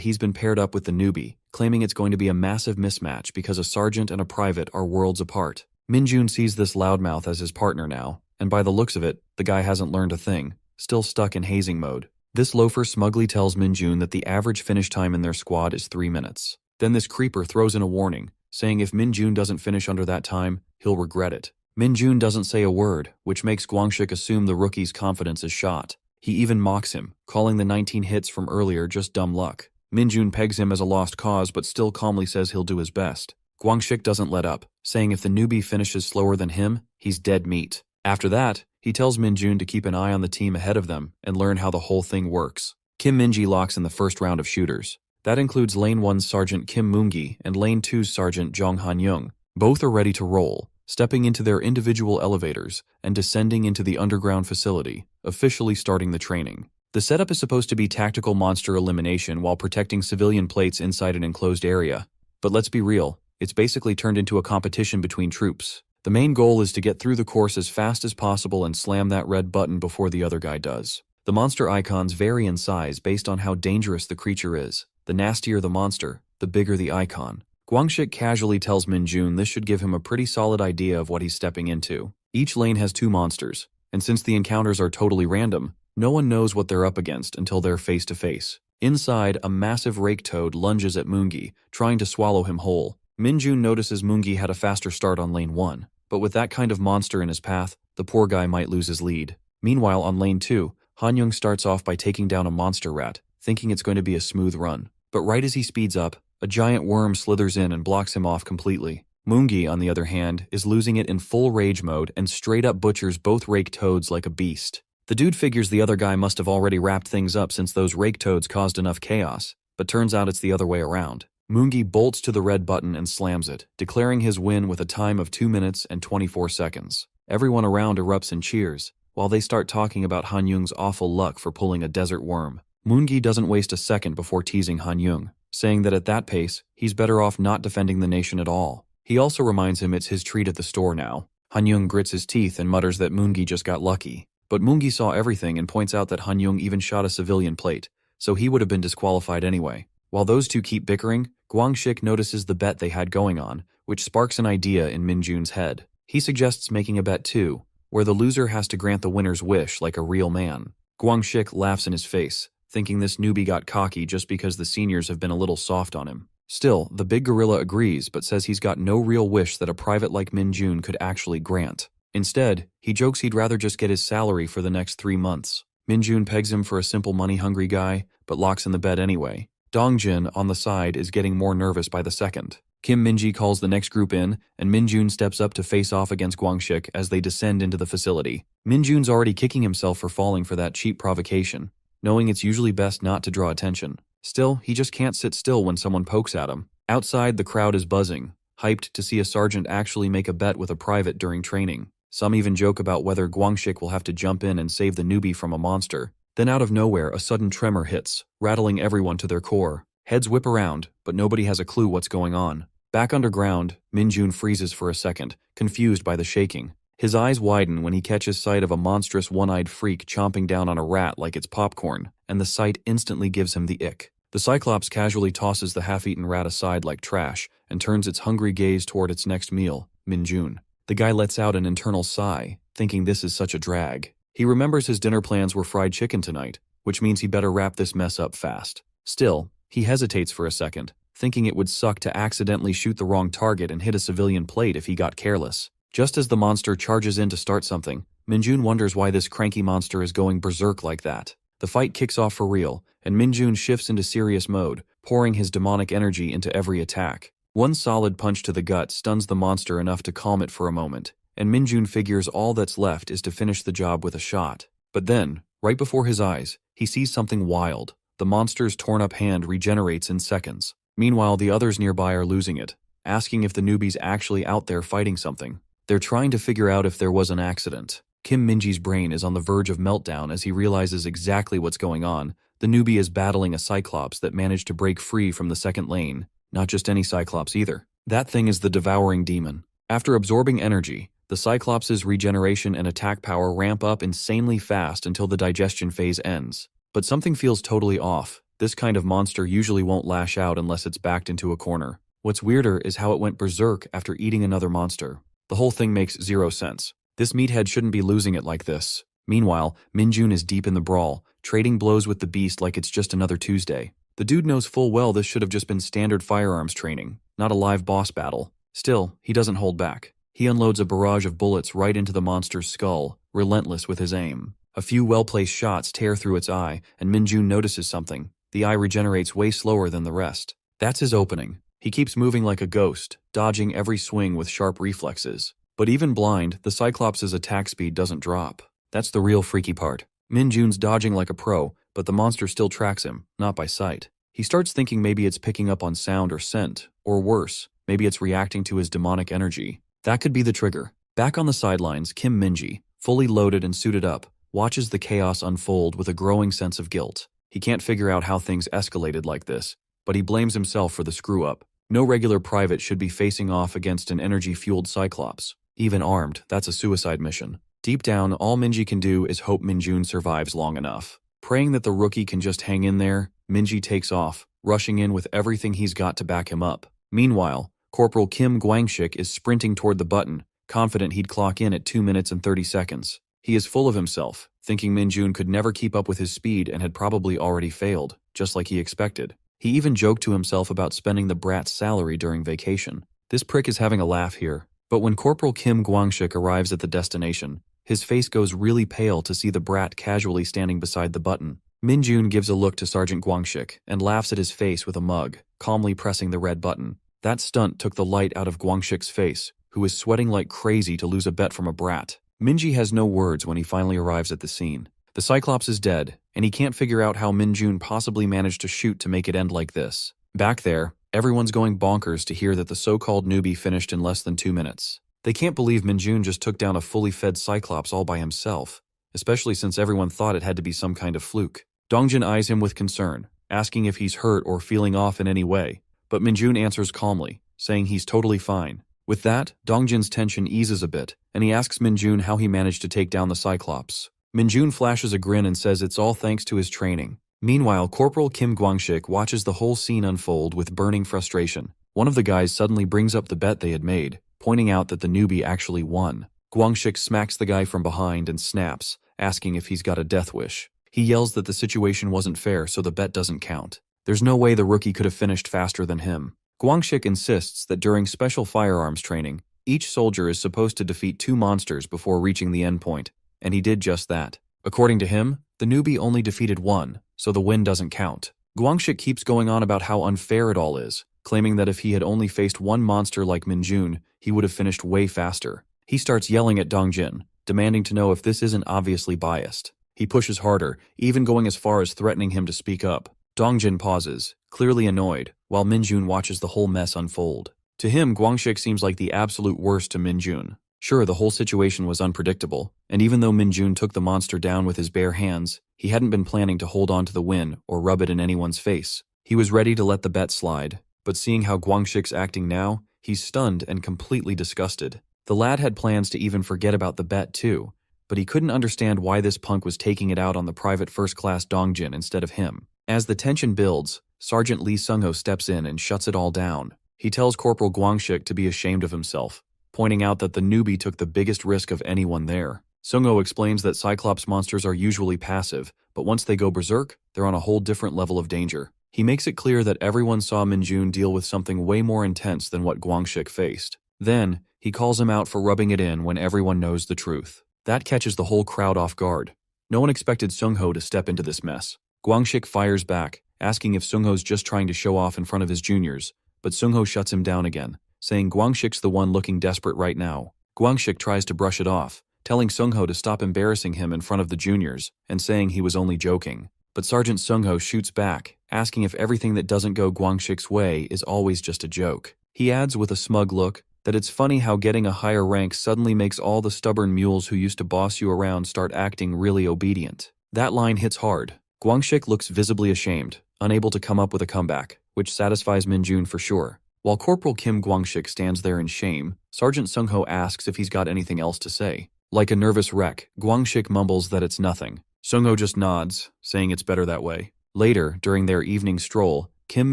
A: he's been paired up with the newbie, claiming it's going to be a massive mismatch because a sergeant and a private are worlds apart. Minjun sees this loudmouth as his partner now, and by the looks of it, the guy hasn't learned a thing, still stuck in hazing mode. This loafer smugly tells Minjun that the average finish time in their squad is 3 minutes. Then this creeper throws in a warning, saying if Minjun doesn't finish under that time, he'll regret it. Minjun doesn't say a word, which makes Guangxik assume the rookie's confidence is shot. He even mocks him, calling the 19 hits from earlier just dumb luck. Minjun pegs him as a lost cause but still calmly says he'll do his best. Guangxik doesn't let up, saying if the newbie finishes slower than him, he's dead meat. After that, he tells Minjun to keep an eye on the team ahead of them and learn how the whole thing works. Kim Minji locks in the first round of shooters. That includes Lane 1's Sergeant Kim Moongi and Lane 2's Sergeant Jong Han-young. Both are ready to roll, stepping into their individual elevators and descending into the underground facility, officially starting the training. The setup is supposed to be tactical monster elimination while protecting civilian plates inside an enclosed area. But let's be real, it's basically turned into a competition between troops. The main goal is to get through the course as fast as possible and slam that red button before the other guy does. The monster icons vary in size based on how dangerous the creature is. The nastier the monster, the bigger the icon. Guangxik casually tells Minjun this should give him a pretty solid idea of what he's stepping into. Each lane has 2 monsters, and since the encounters are totally random, no one knows what they're up against until they're face to face. Inside, a massive rake toad lunges at Moongi, trying to swallow him whole. Minjun notices Moongi had a faster start on lane 1, but with that kind of monster in his path, the poor guy might lose his lead. Meanwhile, on lane 2, Han-young starts off by taking down a monster rat, thinking it's going to be a smooth run. But right as he speeds up, a giant worm slithers in and blocks him off completely. Moongi, on the other hand, is losing it in full rage mode and straight up butchers both rake toads like a beast. The dude figures the other guy must have already wrapped things up since those rake toads caused enough chaos, but turns out it's the other way around. Moongi bolts to the red button and slams it, declaring his win with a time of 2 minutes and 24 seconds. Everyone around erupts in cheers, while they start talking about Han-young's awful luck for pulling a desert worm. Moongi doesn't waste a second before teasing Han-young, saying that at that pace, he's better off not defending the nation at all. He also reminds him it's his treat at the store now. Han-young grits his teeth and mutters that Moongi just got lucky. But Moongi saw everything and points out that Han-young even shot a civilian plate, so he would have been disqualified anyway. While those two keep bickering, Guangxik notices the bet they had going on, which sparks an idea in Minjun's head. He suggests making a bet too, where the loser has to grant the winner's wish like a real man. Guangxik laughs in his face, thinking this newbie got cocky just because the seniors have been a little soft on him. Still, the big gorilla agrees but says he's got no real wish that a private like Minjun could actually grant. Instead, he jokes he'd rather just get his salary for the next 3 months. Minjun pegs him for a simple money-hungry guy, but locks in the bet anyway. Dongjin, on the side, is getting more nervous by the second. Kim Minji calls the next group in, and Minjun steps up to face off against Guangxik as they descend into the facility. Minjun's already kicking himself for falling for that cheap provocation, knowing it's usually best not to draw attention. Still, he just can't sit still when someone pokes at him. Outside, the crowd is buzzing, hyped to see a sergeant actually make a bet with a private during training. Some even joke about whether Guangxik will have to jump in and save the newbie from a monster. Then out of nowhere, a sudden tremor hits, rattling everyone to their core. Heads whip around, but nobody has a clue what's going on. Back underground, Minjun freezes for a second, confused by the shaking. His eyes widen when he catches sight of a monstrous one-eyed freak chomping down on a rat like it's popcorn, and the sight instantly gives him the ick. The Cyclops casually tosses the half-eaten rat aside like trash and turns its hungry gaze toward its next meal, Minjun. The guy lets out an internal sigh, thinking this is such a drag. He remembers his dinner plans were fried chicken tonight, which means he better wrap this mess up fast. Still, he hesitates for a second, thinking it would suck to accidentally shoot the wrong target and hit a civilian plate if he got careless. Just as the monster charges in to start something, Minjun wonders why this cranky monster is going berserk like that. The fight kicks off for real, and Minjun shifts into serious mode, pouring his demonic energy into every attack. One solid punch to the gut stuns the monster enough to calm it for a moment, and Minjun figures all that's left is to finish the job with a shot. But then, right before his eyes, he sees something wild. The monster's torn-up hand regenerates in seconds. Meanwhile, the others nearby are losing it, asking if the newbie's actually out there fighting something. They're trying to figure out if there was an accident. Kim Minji's brain is on the verge of meltdown as he realizes exactly what's going on. The newbie is battling a Cyclops that managed to break free from the second lane. Not just any Cyclops either. That thing is the Devouring Demon. After absorbing energy, the Cyclops' regeneration and attack power ramp up insanely fast until the digestion phase ends. But something feels totally off. This kind of monster usually won't lash out unless it's backed into a corner. What's weirder is how it went berserk after eating another monster. The whole thing makes zero sense. This meathead shouldn't be losing it like this. Meanwhile, Minjun is deep in the brawl, trading blows with the beast like it's just another Tuesday. The dude knows full well this should have just been standard firearms training, not a live boss battle. Still, he doesn't hold back. He unloads a barrage of bullets right into the monster's skull, relentless with his aim. A few well-placed shots tear through its eye, and Minjun notices something. The eye regenerates way slower than the rest. That's his opening. He keeps moving like a ghost, dodging every swing with sharp reflexes. But even blind, the Cyclops' attack speed doesn't drop. That's the real freaky part. Minjun's dodging like a pro, but the monster still tracks him, not by sight. He starts thinking maybe it's picking up on sound or scent, or worse, maybe it's reacting to his demonic energy. That could be the trigger. Back on the sidelines, Kim Minji, fully loaded and suited up, watches the chaos unfold with a growing sense of guilt. He can't figure out how things escalated like this, but he blames himself for the screw-up. No regular private should be facing off against an energy-fueled Cyclops. Even armed, that's a suicide mission. Deep down, all Minji can do is hope Minjun survives long enough. Praying that the rookie can just hang in there, Minji takes off, rushing in with everything he's got to back him up. Meanwhile, Corporal Kim Gwangshik is sprinting toward the button, confident he'd clock in at 2 minutes and 30 seconds. He is full of himself, thinking Minjun could never keep up with his speed and had probably already failed, just like he expected. He even joked to himself about spending the brat's salary during vacation. This prick is having a laugh here. But when Corporal Kim Gwangshik arrives at the destination, his face goes really pale to see the brat casually standing beside the button. Minjun gives a look to Sergeant Gwangshik and laughs at his face with a mug, calmly pressing the red button. That stunt took the light out of Gwangshik's face, who is sweating like crazy to lose a bet from a brat. Minji has no words when he finally arrives at the scene. The Cyclops is dead, and he can't figure out how Minjun possibly managed to shoot to make it end like this. Back there, everyone's going bonkers to hear that the so-called newbie finished in less than 2 minutes. They can't believe Minjun just took down a fully fed Cyclops all by himself, especially since everyone thought it had to be some kind of fluke. Dongjin eyes him with concern, asking if he's hurt or feeling off in any way, but Minjun answers calmly, saying he's totally fine. With that, Dongjin's tension eases a bit, and he asks Minjun how he managed to take down the Cyclops. Minjun flashes a grin and says it's all thanks to his training. Meanwhile, Corporal Kim Gwangshik watches the whole scene unfold with burning frustration. One of the guys suddenly brings up the bet they had made, pointing out that the newbie actually won. Gwangshik smacks the guy from behind and snaps, asking if he's got a death wish. He yells that the situation wasn't fair, so the bet doesn't count. There's no way the rookie could have finished faster than him. Gwangshik insists that during special firearms training, each soldier is supposed to defeat 2 monsters before reaching the endpoint, and he did just that. According to him, the newbie only defeated 1, so the win doesn't count. Gwangshik keeps going on about how unfair it all is, claiming that if he had only faced 1 monster like Minjun, he would have finished way faster. He starts yelling at Dongjin, demanding to know if this isn't obviously biased. He pushes harder, even going as far as threatening him to speak up. Dongjin pauses, clearly annoyed, while Minjun watches the whole mess unfold. To him, Gwangshik seems like the absolute worst to Minjun. Sure, the whole situation was unpredictable, and even though Minjun took the monster down with his bare hands, he hadn't been planning to hold on to the win or rub it in anyone's face. He was ready to let the bet slide, but seeing how Gwangshik's acting now, he's stunned and completely disgusted. The lad had plans to even forget about the bet too, but he couldn't understand why this punk was taking it out on the private first-class Dongjin instead of him. As the tension builds, Sergeant Lee Sungho steps in and shuts it all down. He tells Corporal Gwangshik to be ashamed of himself, pointing out that the newbie took the biggest risk of anyone there. Sungho explains that Cyclops monsters are usually passive, but once they go berserk, they're on a whole different level of danger. He makes it clear that everyone saw Minjun deal with something way more intense than what Gwangshik faced. Then, he calls him out for rubbing it in when everyone knows the truth. That catches the whole crowd off guard. No one expected Sungho to step into this mess. Gwangshik fires back, asking if Sungho's just trying to show off in front of his juniors, but Sungho shuts him down again, saying Guangxik's the one looking desperate right now. Guangxik tries to brush it off, telling Sungho to stop embarrassing him in front of the juniors and saying he was only joking. But Sergeant Sungho shoots back, asking if everything that doesn't go Guangxik's way is always just a joke. He adds with a smug look that it's funny how getting a higher rank suddenly makes all the stubborn mules who used to boss you around start acting really obedient. That line hits hard. Guangxik looks visibly ashamed, unable to come up with a comeback, which satisfies Minjun for sure. While Corporal Kim Guangxik stands there in shame, Sergeant Sungho asks if he's got anything else to say. Like a nervous wreck, Guangxik mumbles that it's nothing. Sungho just nods, saying it's better that way. Later, during their evening stroll, Kim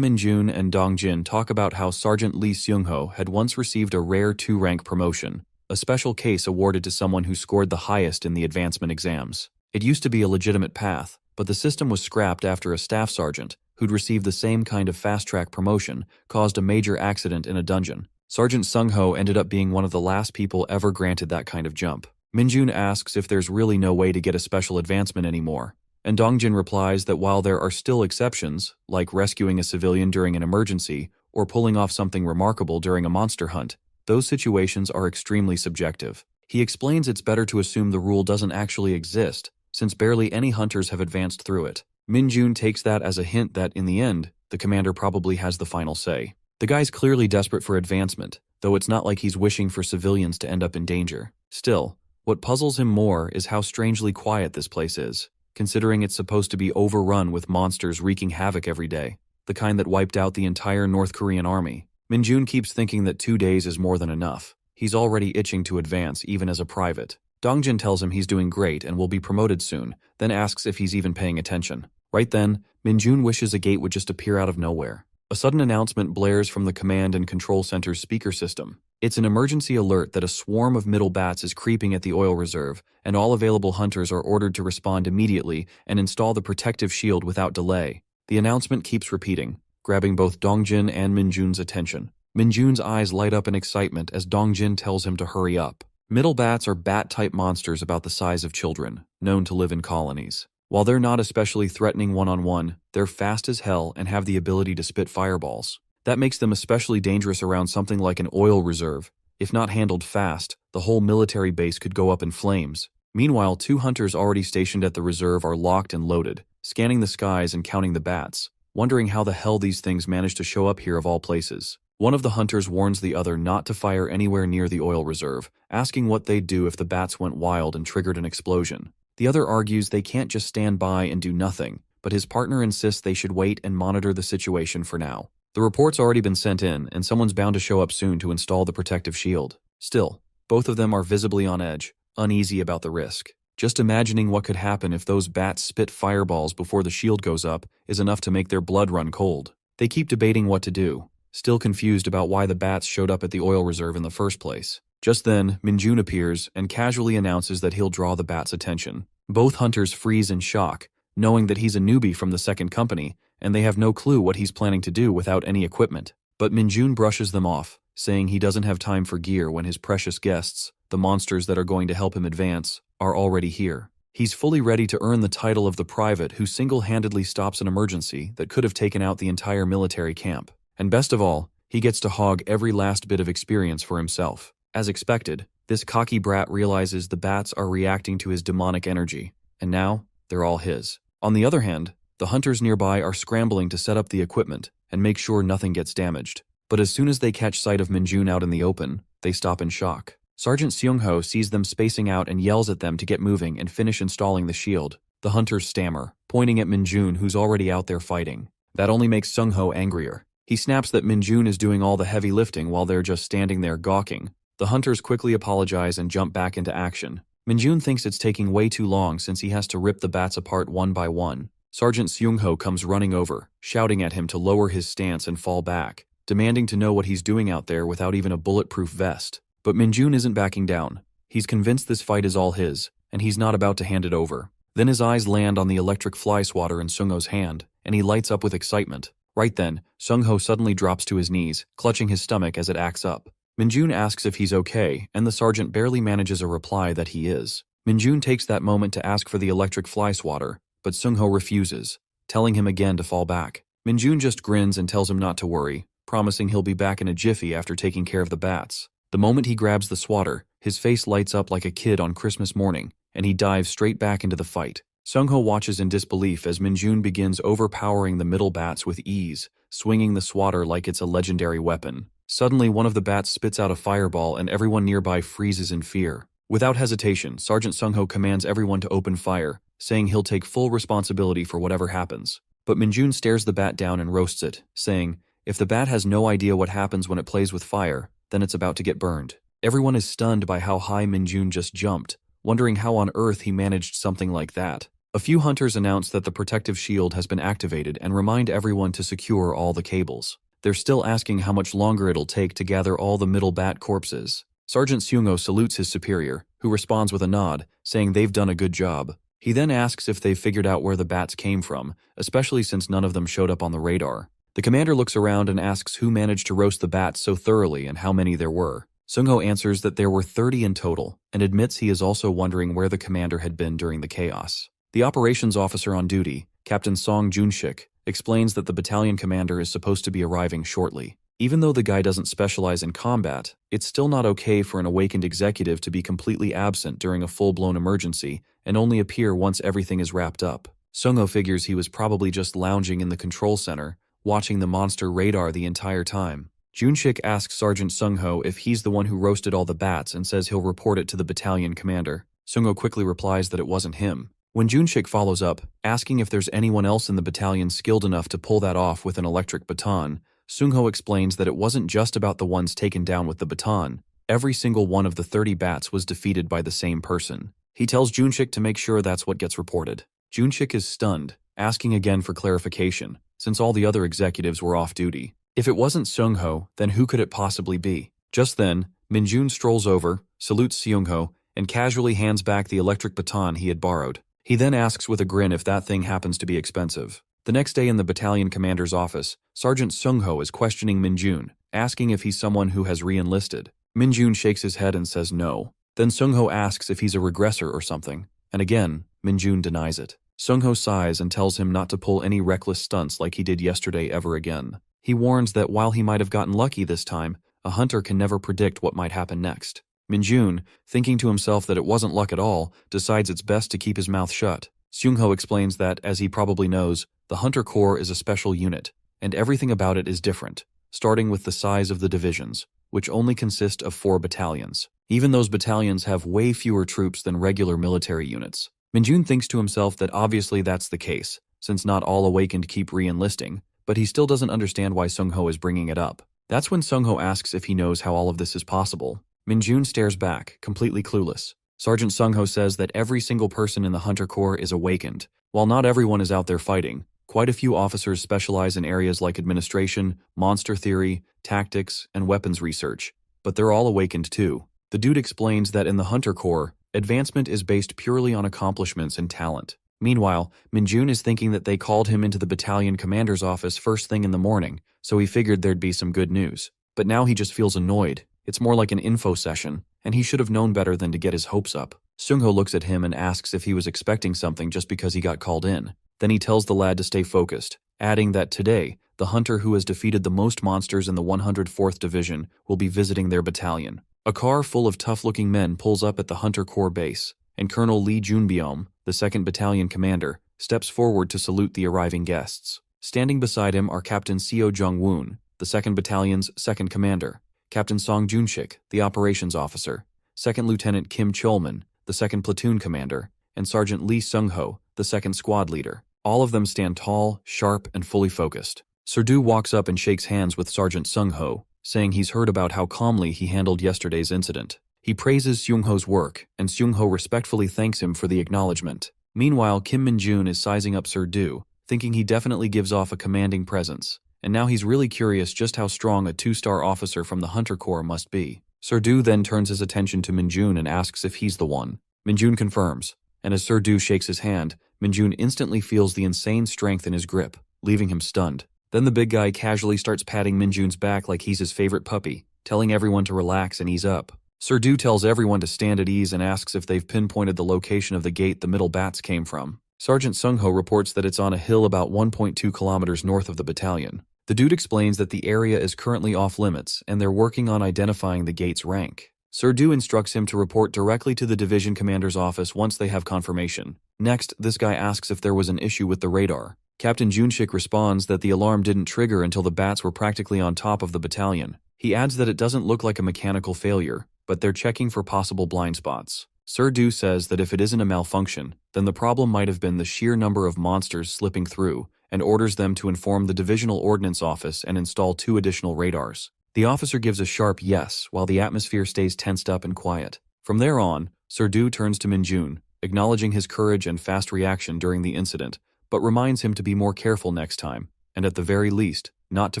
A: Minjun and Dongjin talk about how Sergeant Lee Seungho had once received a rare 2-rank promotion, a special case awarded to someone who scored the highest in the advancement exams. It used to be a legitimate path, but the system was scrapped after a staff sergeant, who'd received the same kind of fast-track promotion, caused a major accident in a dungeon. Sergeant Sungho ended up being one of the last people ever granted that kind of jump. Minjun asks if there's really no way to get a special advancement anymore, and Dongjin replies that while there are still exceptions, like rescuing a civilian during an emergency or pulling off something remarkable during a monster hunt, those situations are extremely subjective. He explains it's better to assume the rule doesn't actually exist, since barely any hunters have advanced through it. Minjun takes that as a hint that, in the end, the commander probably has the final say. The guy's clearly desperate for advancement, though it's not like he's wishing for civilians to end up in danger. Still, what puzzles him more is how strangely quiet this place is, considering it's supposed to be overrun with monsters wreaking havoc every day, the kind that wiped out the entire North Korean army. Minjun keeps thinking that 2 days is more than enough. He's already itching to advance, even as a private. Dongjin tells him he's doing great and will be promoted soon, then asks if he's even paying attention. Right then, Minjun wishes a gate would just appear out of nowhere. A sudden announcement blares from the command and control center's speaker system. It's an emergency alert that a swarm of middle bats is creeping at the oil reserve, and all available hunters are ordered to respond immediately and install the protective shield without delay. The announcement keeps repeating, grabbing both Dongjin and Minjun's attention. Minjun's eyes light up in excitement as Dongjin tells him to hurry up. Middle bats are bat-type monsters about the size of children, known to live in colonies. While they're not especially threatening one-on-one, they're fast as hell and have the ability to spit fireballs. That makes them especially dangerous around something like an oil reserve. If not handled fast, the whole military base could go up in flames. Meanwhile, 2 hunters already stationed at the reserve are locked and loaded, scanning the skies and counting the bats, wondering how the hell these things managed to show up here of all places. One of the hunters warns the other not to fire anywhere near the oil reserve, asking what they'd do if the bats went wild and triggered an explosion. The other argues they can't just stand by and do nothing, but his partner insists they should wait and monitor the situation for now. The report's already been sent in, and someone's bound to show up soon to install the protective shield. Still, both of them are visibly on edge, uneasy about the risk. Just imagining what could happen if those bats spit fireballs before the shield goes up is enough to make their blood run cold. They keep debating what to do, still confused about why the bats showed up at the oil reserve in the first place. Just then, Minjun appears and casually announces that he'll draw the bats' attention. Both hunters freeze in shock, knowing that he's a newbie from the second company, and they have no clue what he's planning to do without any equipment. But Minjun brushes them off, saying he doesn't have time for gear when his precious guests, the monsters that are going to help him advance, are already here. He's fully ready to earn the title of the private who single-handedly stops an emergency that could have taken out the entire military camp. And best of all, he gets to hog every last bit of experience for himself. As expected, this cocky brat realizes the bats are reacting to his demonic energy, and now they're all his. On the other hand, the hunters nearby are scrambling to set up the equipment and make sure nothing gets damaged. But as soon as they catch sight of Minjun out in the open, they stop in shock. Sergeant Seungho sees them spacing out and yells at them to get moving and finish installing the shield. The hunters stammer, pointing at Minjun who's already out there fighting. That only makes Seungho angrier. He snaps that Minjun is doing all the heavy lifting while they're just standing there gawking. The hunters quickly apologize and jump back into action. Minjun thinks it's taking way too long since he has to rip the bats apart one by one. Sergeant Seungho comes running over, shouting at him to lower his stance and fall back, demanding to know what he's doing out there without even a bulletproof vest. But Minjun isn't backing down. He's convinced this fight is all his, and he's not about to hand it over. Then his eyes land on the electric fly swatter in Seungho's hand, and he lights up with excitement. Right then, Seungho suddenly drops to his knees, clutching his stomach as it acts up. Minjun asks if he's okay, and the sergeant barely manages a reply that he is. Minjun takes that moment to ask for the electric fly swatter, but Seungho refuses, telling him again to fall back. Minjun just grins and tells him not to worry, promising he'll be back in a jiffy after taking care of the bats. The moment he grabs the swatter, his face lights up like a kid on Christmas morning, and he dives straight back into the fight. Sung-ho watches in disbelief as Min-jun begins overpowering the middle bats with ease, swinging the swatter like it's a legendary weapon. Suddenly, one of the bats spits out a fireball and everyone nearby freezes in fear. Without hesitation, Sergeant Sung-ho commands everyone to open fire, saying he'll take full responsibility for whatever happens. But Min-jun stares the bat down and roasts it, saying, if the bat has no idea what happens when it plays with fire, then it's about to get burned. Everyone is stunned by how high Min-jun just jumped, wondering how on earth he managed something like that. A few hunters announce that the protective shield has been activated and remind everyone to secure all the cables. They're still asking how much longer it'll take to gather all the middle bat corpses. Sergeant Seung-ho salutes his superior, who responds with a nod, saying they've done a good job. He then asks if they've figured out where the bats came from, especially since none of them showed up on the radar. The commander looks around and asks who managed to roast the bats so thoroughly and how many there were. Seung-ho answers that there were 30 in total, and admits he is also wondering where the commander had been during the chaos. The operations officer on duty, Captain Song Junshik, explains that the battalion commander is supposed to be arriving shortly. Even though the guy doesn't specialize in combat, it's still not okay for an awakened executive to be completely absent during a full-blown emergency and only appear once everything is wrapped up. Seung-ho figures he was probably just lounging in the control center, watching the monster radar the entire time. Junshik asks Sergeant Seung-ho if he's the one who roasted all the bats and says he'll report it to the battalion commander. Seung-ho quickly replies that it wasn't him. When Junshik follows up, asking if there's anyone else in the battalion skilled enough to pull that off with an electric baton, Seung-ho explains that it wasn't just about the ones taken down with the baton. Every single one of the 30 bats was defeated by the same person. He tells Junshik to make sure that's what gets reported. Junshik is stunned, asking again for clarification, since all the other executives were off duty. If it wasn't Seung-ho, then who could it possibly be? Just then, Min-jun strolls over, salutes Seung-ho, and casually hands back the electric baton he had borrowed. He then asks with a grin if that thing happens to be expensive. The next day in the battalion commander's office, Sergeant Seung-ho is questioning Min-jun, asking if he's someone who has re-enlisted. Min-jun shakes his head and says no. Then Seung-ho asks if he's a regressor or something, and again, Min-jun denies it. Seung-ho sighs and tells him not to pull any reckless stunts like he did yesterday ever again. He warns that while he might have gotten lucky this time, a hunter can never predict what might happen next. Min-jun, thinking to himself that it wasn't luck at all, decides it's best to keep his mouth shut. Seung-ho explains that, as he probably knows, the Hunter Corps is a special unit, and everything about it is different, starting with the size of the divisions, which only consist of 4 battalions. Even those battalions have way fewer troops than regular military units. Min-jun thinks to himself that obviously that's the case, since not all awakened keep re-enlisting, but he still doesn't understand why Seung-ho is bringing it up. That's when Seung-ho asks if he knows how all of this is possible. Min-jun stares back, completely clueless. Sergeant Seung-ho says that every single person in the Hunter Corps is awakened. While not everyone is out there fighting, quite a few officers specialize in areas like administration, monster theory, tactics, and weapons research, but they're all awakened too. The dude explains that in the Hunter Corps, advancement is based purely on accomplishments and talent. Meanwhile, Min-jun is thinking that they called him into the battalion commander's office first thing in the morning, so he figured there'd be some good news. But now he just feels annoyed. It's more like an info session, and he should have known better than to get his hopes up. Seung-ho looks at him and asks if he was expecting something just because he got called in. Then he tells the lad to stay focused, adding that today, the hunter who has defeated the most monsters in the 104th Division will be visiting their battalion. A car full of tough-looking men pulls up at the Hunter Corps base, and Colonel Lee Junbyom, the 2nd Battalion commander, steps forward to salute the arriving guests. Standing beside him are Captain Seo Jung-woon, the 2nd Battalion's 2nd commander, Captain Song Junshik, the operations officer, 2nd Lieutenant Kim Cholman, the 2nd platoon commander, and Sergeant Lee Sung-ho, the 2nd squad leader. All of them stand tall, sharp, and fully focused. Serdoo walks up and shakes hands with Sergeant Sung-ho, saying he's heard about how calmly he handled yesterday's incident. He praises Seung-ho's work, and Seung-ho respectfully thanks him for the acknowledgement. Meanwhile, Kim Min-jun is sizing up Serdoo, thinking he definitely gives off a commanding presence. And now he's really curious just how strong a 2-star officer from the Hunter Corps must be. Serdoo then turns his attention to Min-jun and asks if he's the one. Min-jun confirms, and as Serdoo shakes his hand, Min-jun instantly feels the insane strength in his grip, leaving him stunned. Then the big guy casually starts patting Min-jun's back like he's his favorite puppy, telling everyone to relax and ease up. Serdoo tells everyone to stand at ease and asks if they've pinpointed the location of the gate the middle bats came from. Sergeant Seung-ho reports that it's on a hill about 1.2 kilometers north of the battalion. The dude explains that the area is currently off limits and they're working on identifying the gate's rank. Sir Du instructs him to report directly to the division commander's office once they have confirmation. Next, this guy asks if there was an issue with the radar. Captain Junshik responds that the alarm didn't trigger until the bats were practically on top of the battalion. He adds that it doesn't look like a mechanical failure, but they're checking for possible blind spots. Sir Du says that if it isn't a malfunction, then the problem might have been the sheer number of monsters slipping through, and orders them to inform the Divisional Ordnance Office and install 2 additional radars. The officer gives a sharp yes, while the atmosphere stays tensed up and quiet. From there on, Sir Du turns to Minjun, acknowledging his courage and fast reaction during the incident, but reminds him to be more careful next time, and at the very least, not to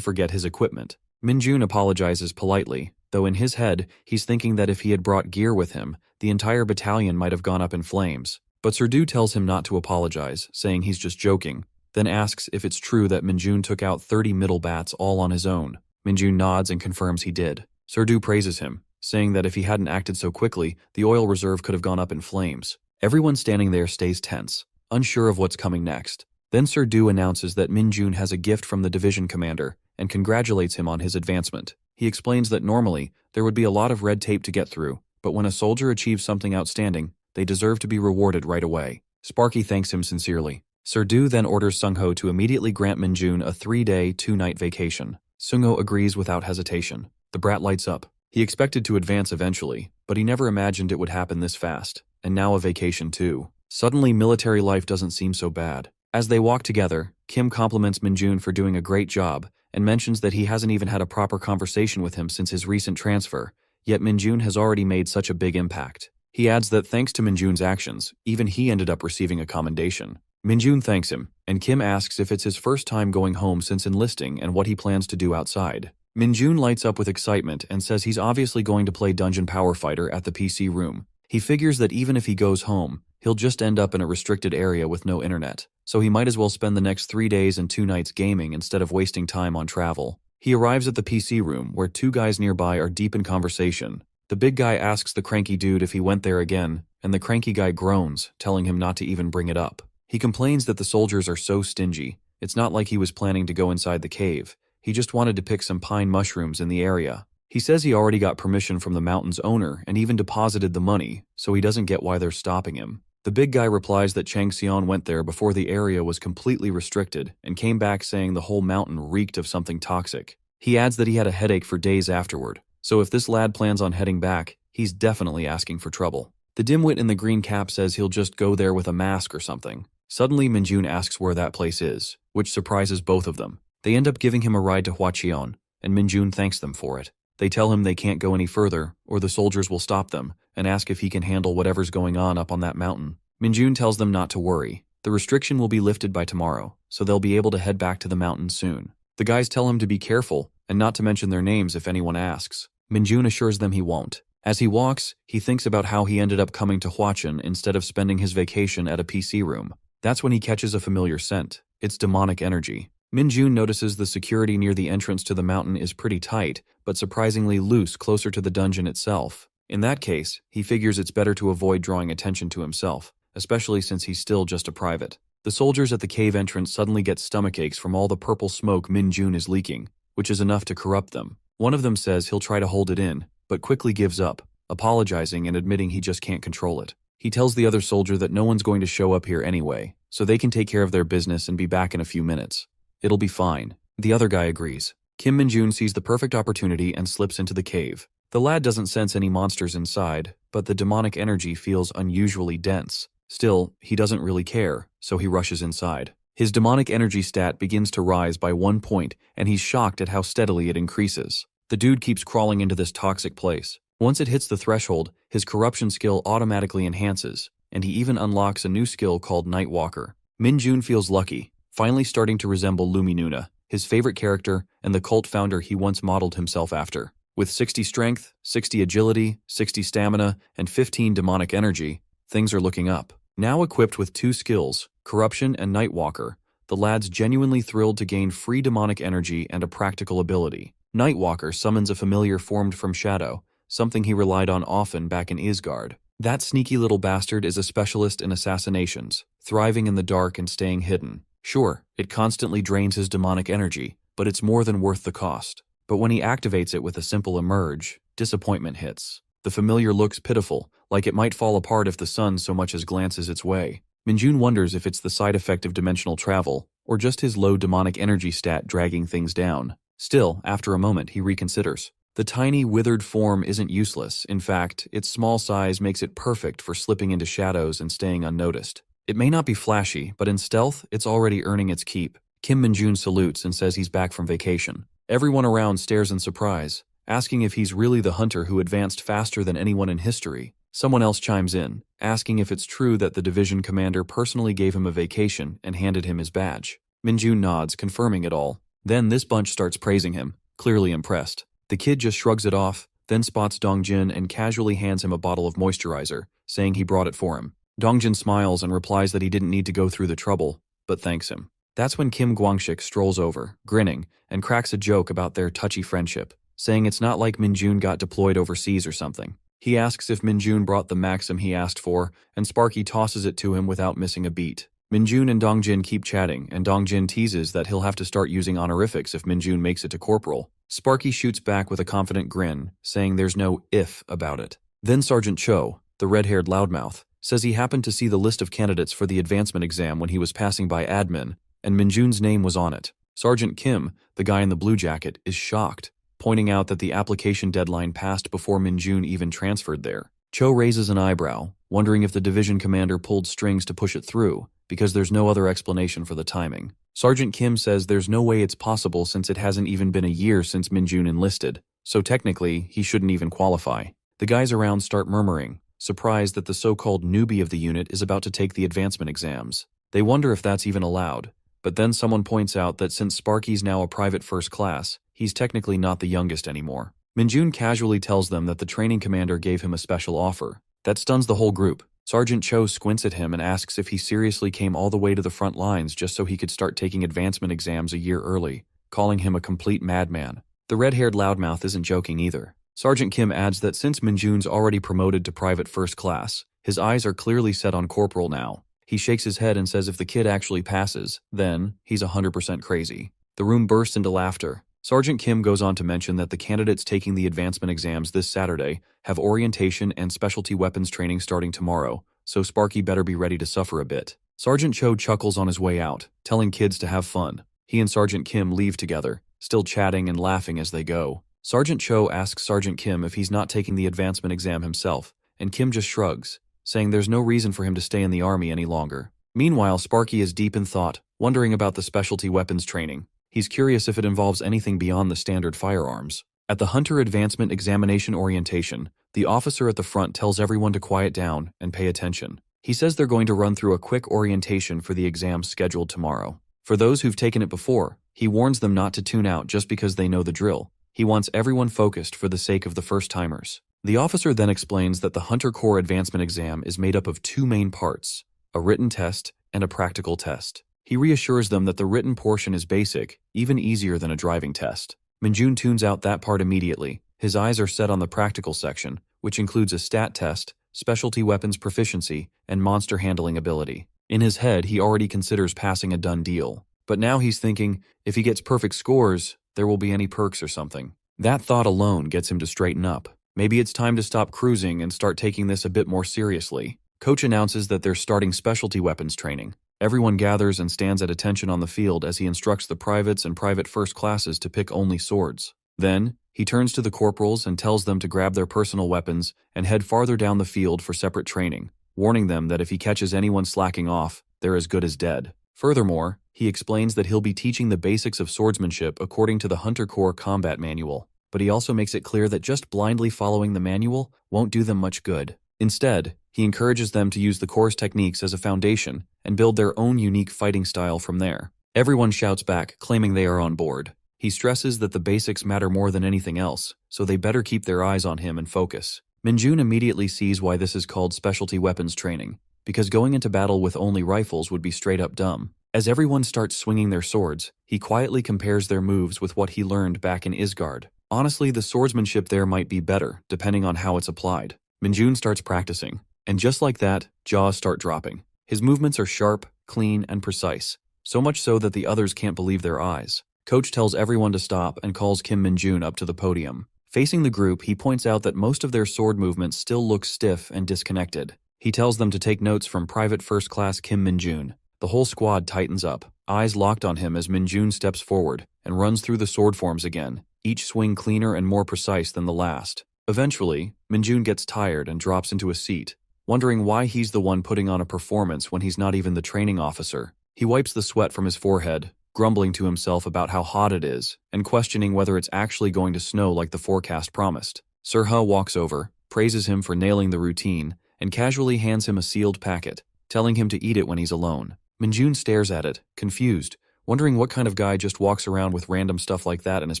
A: forget his equipment. Minjun apologizes politely, though in his head, he's thinking that if he had brought gear with him, the entire battalion might have gone up in flames. But Sir Du tells him not to apologize, saying he's just joking, then asks if it's true that Minjun took out 30 middle bats all on his own. Minjun nods and confirms he did. Sir Du praises him, saying that if he hadn't acted so quickly, the oil reserve could have gone up in flames. Everyone standing there stays tense, unsure of what's coming next. Then Sir Du announces that Minjun has a gift from the division commander and congratulates him on his advancement. He explains that normally, there would be a lot of red tape to get through, but when a soldier achieves something outstanding, they deserve to be rewarded right away. Sparky thanks him sincerely. Sir Du then orders Sungho to immediately grant Minjun a 3-day, 2-night vacation. Sungho agrees without hesitation. The brat lights up. He expected to advance eventually, but he never imagined it would happen this fast. And now a vacation too. Suddenly, military life doesn't seem so bad. As they walk together, Kim compliments Minjun for doing a great job and mentions that he hasn't even had a proper conversation with him since his recent transfer, yet Minjun has already made such a big impact. He adds that thanks to Minjun's actions, even he ended up receiving a commendation. Minjun thanks him, and Kim asks if it's his first time going home since enlisting and what he plans to do outside. Minjun lights up with excitement and says he's obviously going to play Dungeon Power Fighter at the PC room. He figures that even if he goes home, he'll just end up in a restricted area with no internet, so he might as well spend the next 3 days and 2 nights gaming instead of wasting time on travel. He arrives at the PC room where 2 guys nearby are deep in conversation. The big guy asks the cranky dude if he went there again, and the cranky guy groans, telling him not to even bring it up. He complains that the soldiers are so stingy. It's not like he was planning to go inside the cave. He just wanted to pick some pine mushrooms in the area. He says he already got permission from the mountain's owner and even deposited the money, so he doesn't get why they're stopping him. The big guy replies that Chang Xian went there before the area was completely restricted and came back saying the whole mountain reeked of something toxic. He adds that he had a headache for days afterward, so if this lad plans on heading back, he's definitely asking for trouble. The dimwit in the green cap says he'll just go there with a mask or something. Suddenly, Minjun asks where that place is, which surprises both of them. They end up giving him a ride to Huaqian, and Minjun thanks them for it. They tell him they can't go any further, or the soldiers will stop them, and ask if he can handle whatever's going on up on that mountain. Minjun tells them not to worry. The restriction will be lifted by tomorrow, so they'll be able to head back to the mountain soon. The guys tell him to be careful, and not to mention their names if anyone asks. Minjun assures them he won't. As he walks, he thinks about how he ended up coming to Huaqian instead of spending his vacation at a PC room. That's when he catches a familiar scent. It's demonic energy. Minjun notices the security near the entrance to the mountain is pretty tight, but surprisingly loose closer to the dungeon itself. In that case, he figures it's better to avoid drawing attention to himself, especially since he's still just a private. The soldiers at the cave entrance suddenly get stomachaches from all the purple smoke Minjun is leaking, which is enough to corrupt them. One of them says he'll try to hold it in, but quickly gives up, apologizing and admitting he just can't control it. He tells the other soldier that no one's going to show up here anyway, so they can take care of their business and be back in a few minutes. It'll be fine. The other guy agrees. Kim Minjun sees the perfect opportunity and slips into the cave. The lad doesn't sense any monsters inside, but the demonic energy feels unusually dense. Still, he doesn't really care, so he rushes inside. His demonic energy stat begins to rise by 1 point, and he's shocked at how steadily it increases. The dude keeps crawling into this toxic place. Once it hits the threshold, his corruption skill automatically enhances, and he even unlocks a new skill called Nightwalker. Minjun feels lucky, finally starting to resemble Luminuna, his favorite character and the cult founder he once modeled himself after. With 60 strength, 60 agility, 60 stamina, and 15 demonic energy, things are looking up. Now equipped with 2 skills, Corruption and Nightwalker, the lad's genuinely thrilled to gain free demonic energy and a practical ability. Nightwalker summons a familiar formed from shadow, something he relied on often back in Isgard. That sneaky little bastard is a specialist in assassinations, thriving in the dark and staying hidden. Sure, it constantly drains his demonic energy, but it's more than worth the cost. But when he activates it with a simple emerge, disappointment hits. The familiar looks pitiful, like it might fall apart if the sun so much as glances its way. Minjun wonders if it's the side effect of dimensional travel, or just his low demonic energy stat dragging things down. Still, after a moment, he reconsiders. The tiny, withered form isn't useless. In fact, its small size makes it perfect for slipping into shadows and staying unnoticed. It may not be flashy, but in stealth, it's already earning its keep. Kim Minjun salutes and says he's back from vacation. Everyone around stares in surprise, asking if he's really the hunter who advanced faster than anyone in history. Someone else chimes in, asking if it's true that the division commander personally gave him a vacation and handed him his badge. Minjun nods, confirming it all. Then this bunch starts praising him, clearly impressed. The kid just shrugs it off, then spots Dongjin and casually hands him a bottle of moisturizer, saying he brought it for him. Dongjin smiles and replies that he didn't need to go through the trouble, but thanks him. That's when Kim Guangshik strolls over, grinning, and cracks a joke about their touchy friendship, saying it's not like Minjun got deployed overseas or something. He asks if Minjun brought the Maxim he asked for, and Sparky tosses it to him without missing a beat. Minjun and Dongjin keep chatting, and Dongjin teases that he'll have to start using honorifics if Minjun makes it to corporal. Sparky shoots back with a confident grin, saying there's no if about it. Then Sergeant Cho, the red-haired loudmouth, says he happened to see the list of candidates for the advancement exam when he was passing by admin, and Minjun's name was on it. Sergeant Kim, the guy in the blue jacket, is shocked, pointing out that the application deadline passed before Minjun even transferred there. Cho raises an eyebrow, wondering if the division commander pulled strings to push it through, because there's no other explanation for the timing. Sergeant Kim says there's no way it's possible since it hasn't even been a year since Minjun enlisted, so technically, he shouldn't even qualify. The guys around start murmuring, surprised that the so-called newbie of the unit is about to take the advancement exams. They wonder if that's even allowed, but then someone points out that since Sparky's now a private first class, he's technically not the youngest anymore. Minjun casually tells them that the training commander gave him a special offer. That stuns the whole group. Sergeant Cho squints at him and asks if he seriously came all the way to the front lines just so he could start taking advancement exams a year early, calling him a complete madman. The red-haired loudmouth isn't joking either. Sergeant Kim adds that since Minjun's already promoted to private first class, his eyes are clearly set on corporal now. He shakes his head and says if the kid actually passes, then he's 100% crazy. The room bursts into laughter. Sergeant Kim goes on to mention that the candidates taking the advancement exams this Saturday have orientation and specialty weapons training starting tomorrow, so Sparky better be ready to suffer a bit. Sergeant Cho chuckles on his way out, telling kids to have fun. He and Sergeant Kim leave together, still chatting and laughing as they go. Sergeant Cho asks Sergeant Kim if he's not taking the advancement exam himself, and Kim just shrugs, saying there's no reason for him to stay in the army any longer. Meanwhile, Sparky is deep in thought, wondering about the specialty weapons training. He's curious if it involves anything beyond the standard firearms. At the Hunter Advancement Examination Orientation, the officer at the front tells everyone to quiet down and pay attention. He says they're going to run through a quick orientation for the exam scheduled tomorrow. For those who've taken it before, he warns them not to tune out just because they know the drill. He wants everyone focused for the sake of the first-timers. The officer then explains that the Hunter Corps Advancement Exam is made up of two main parts, a written test and a practical test. He reassures them that the written portion is basic, even easier than a driving test. Minjun tunes out that part immediately. His eyes are set on the practical section, which includes a stat test, specialty weapons proficiency, and monster handling ability. In his head, he already considers passing a done deal. But now he's thinking, if he gets perfect scores, there will be any perks or something. That thought alone gets him to straighten up. Maybe it's time to stop cruising and start taking this a bit more seriously. Coach announces that they're starting specialty weapons training. Everyone gathers and stands at attention on the field as he instructs the privates and private first classes to pick only swords. Then, he turns to the corporals and tells them to grab their personal weapons and head farther down the field for separate training, warning them that if he catches anyone slacking off, they're as good as dead. Furthermore, he explains that he'll be teaching the basics of swordsmanship according to the Hunter Corps Combat Manual, but he also makes it clear that just blindly following the manual won't do them much good. Instead, he encourages them to use the Corps' techniques as a foundation and build their own unique fighting style from there. Everyone shouts back, claiming they are on board. He stresses that the basics matter more than anything else, so they better keep their eyes on him and focus. Minjun immediately sees why this is called specialty weapons training, because going into battle with only rifles would be straight up dumb. As everyone starts swinging their swords, he quietly compares their moves with what he learned back in Isgard. Honestly, the swordsmanship there might be better, depending on how it's applied. Minjun starts practicing, and just like that, jaws start dropping. His movements are sharp, clean, and precise, so much so that the others can't believe their eyes. Coach tells everyone to stop and calls Kim Min-jun up to the podium. Facing the group, he points out that most of their sword movements still look stiff and disconnected. He tells them to take notes from Private First Class Kim Min-jun. The whole squad tightens up, eyes locked on him as Min-jun steps forward and runs through the sword forms again, each swing cleaner and more precise than the last. Eventually, Min-jun gets tired and drops into a seat, wondering why he's the one putting on a performance when he's not even the training officer. He wipes the sweat from his forehead, grumbling to himself about how hot it is, and questioning whether it's actually going to snow like the forecast promised. Sir He walks over, praises him for nailing the routine, and casually hands him a sealed packet, telling him to eat it when he's alone. Min-jun stares at it, confused, wondering what kind of guy just walks around with random stuff like that in his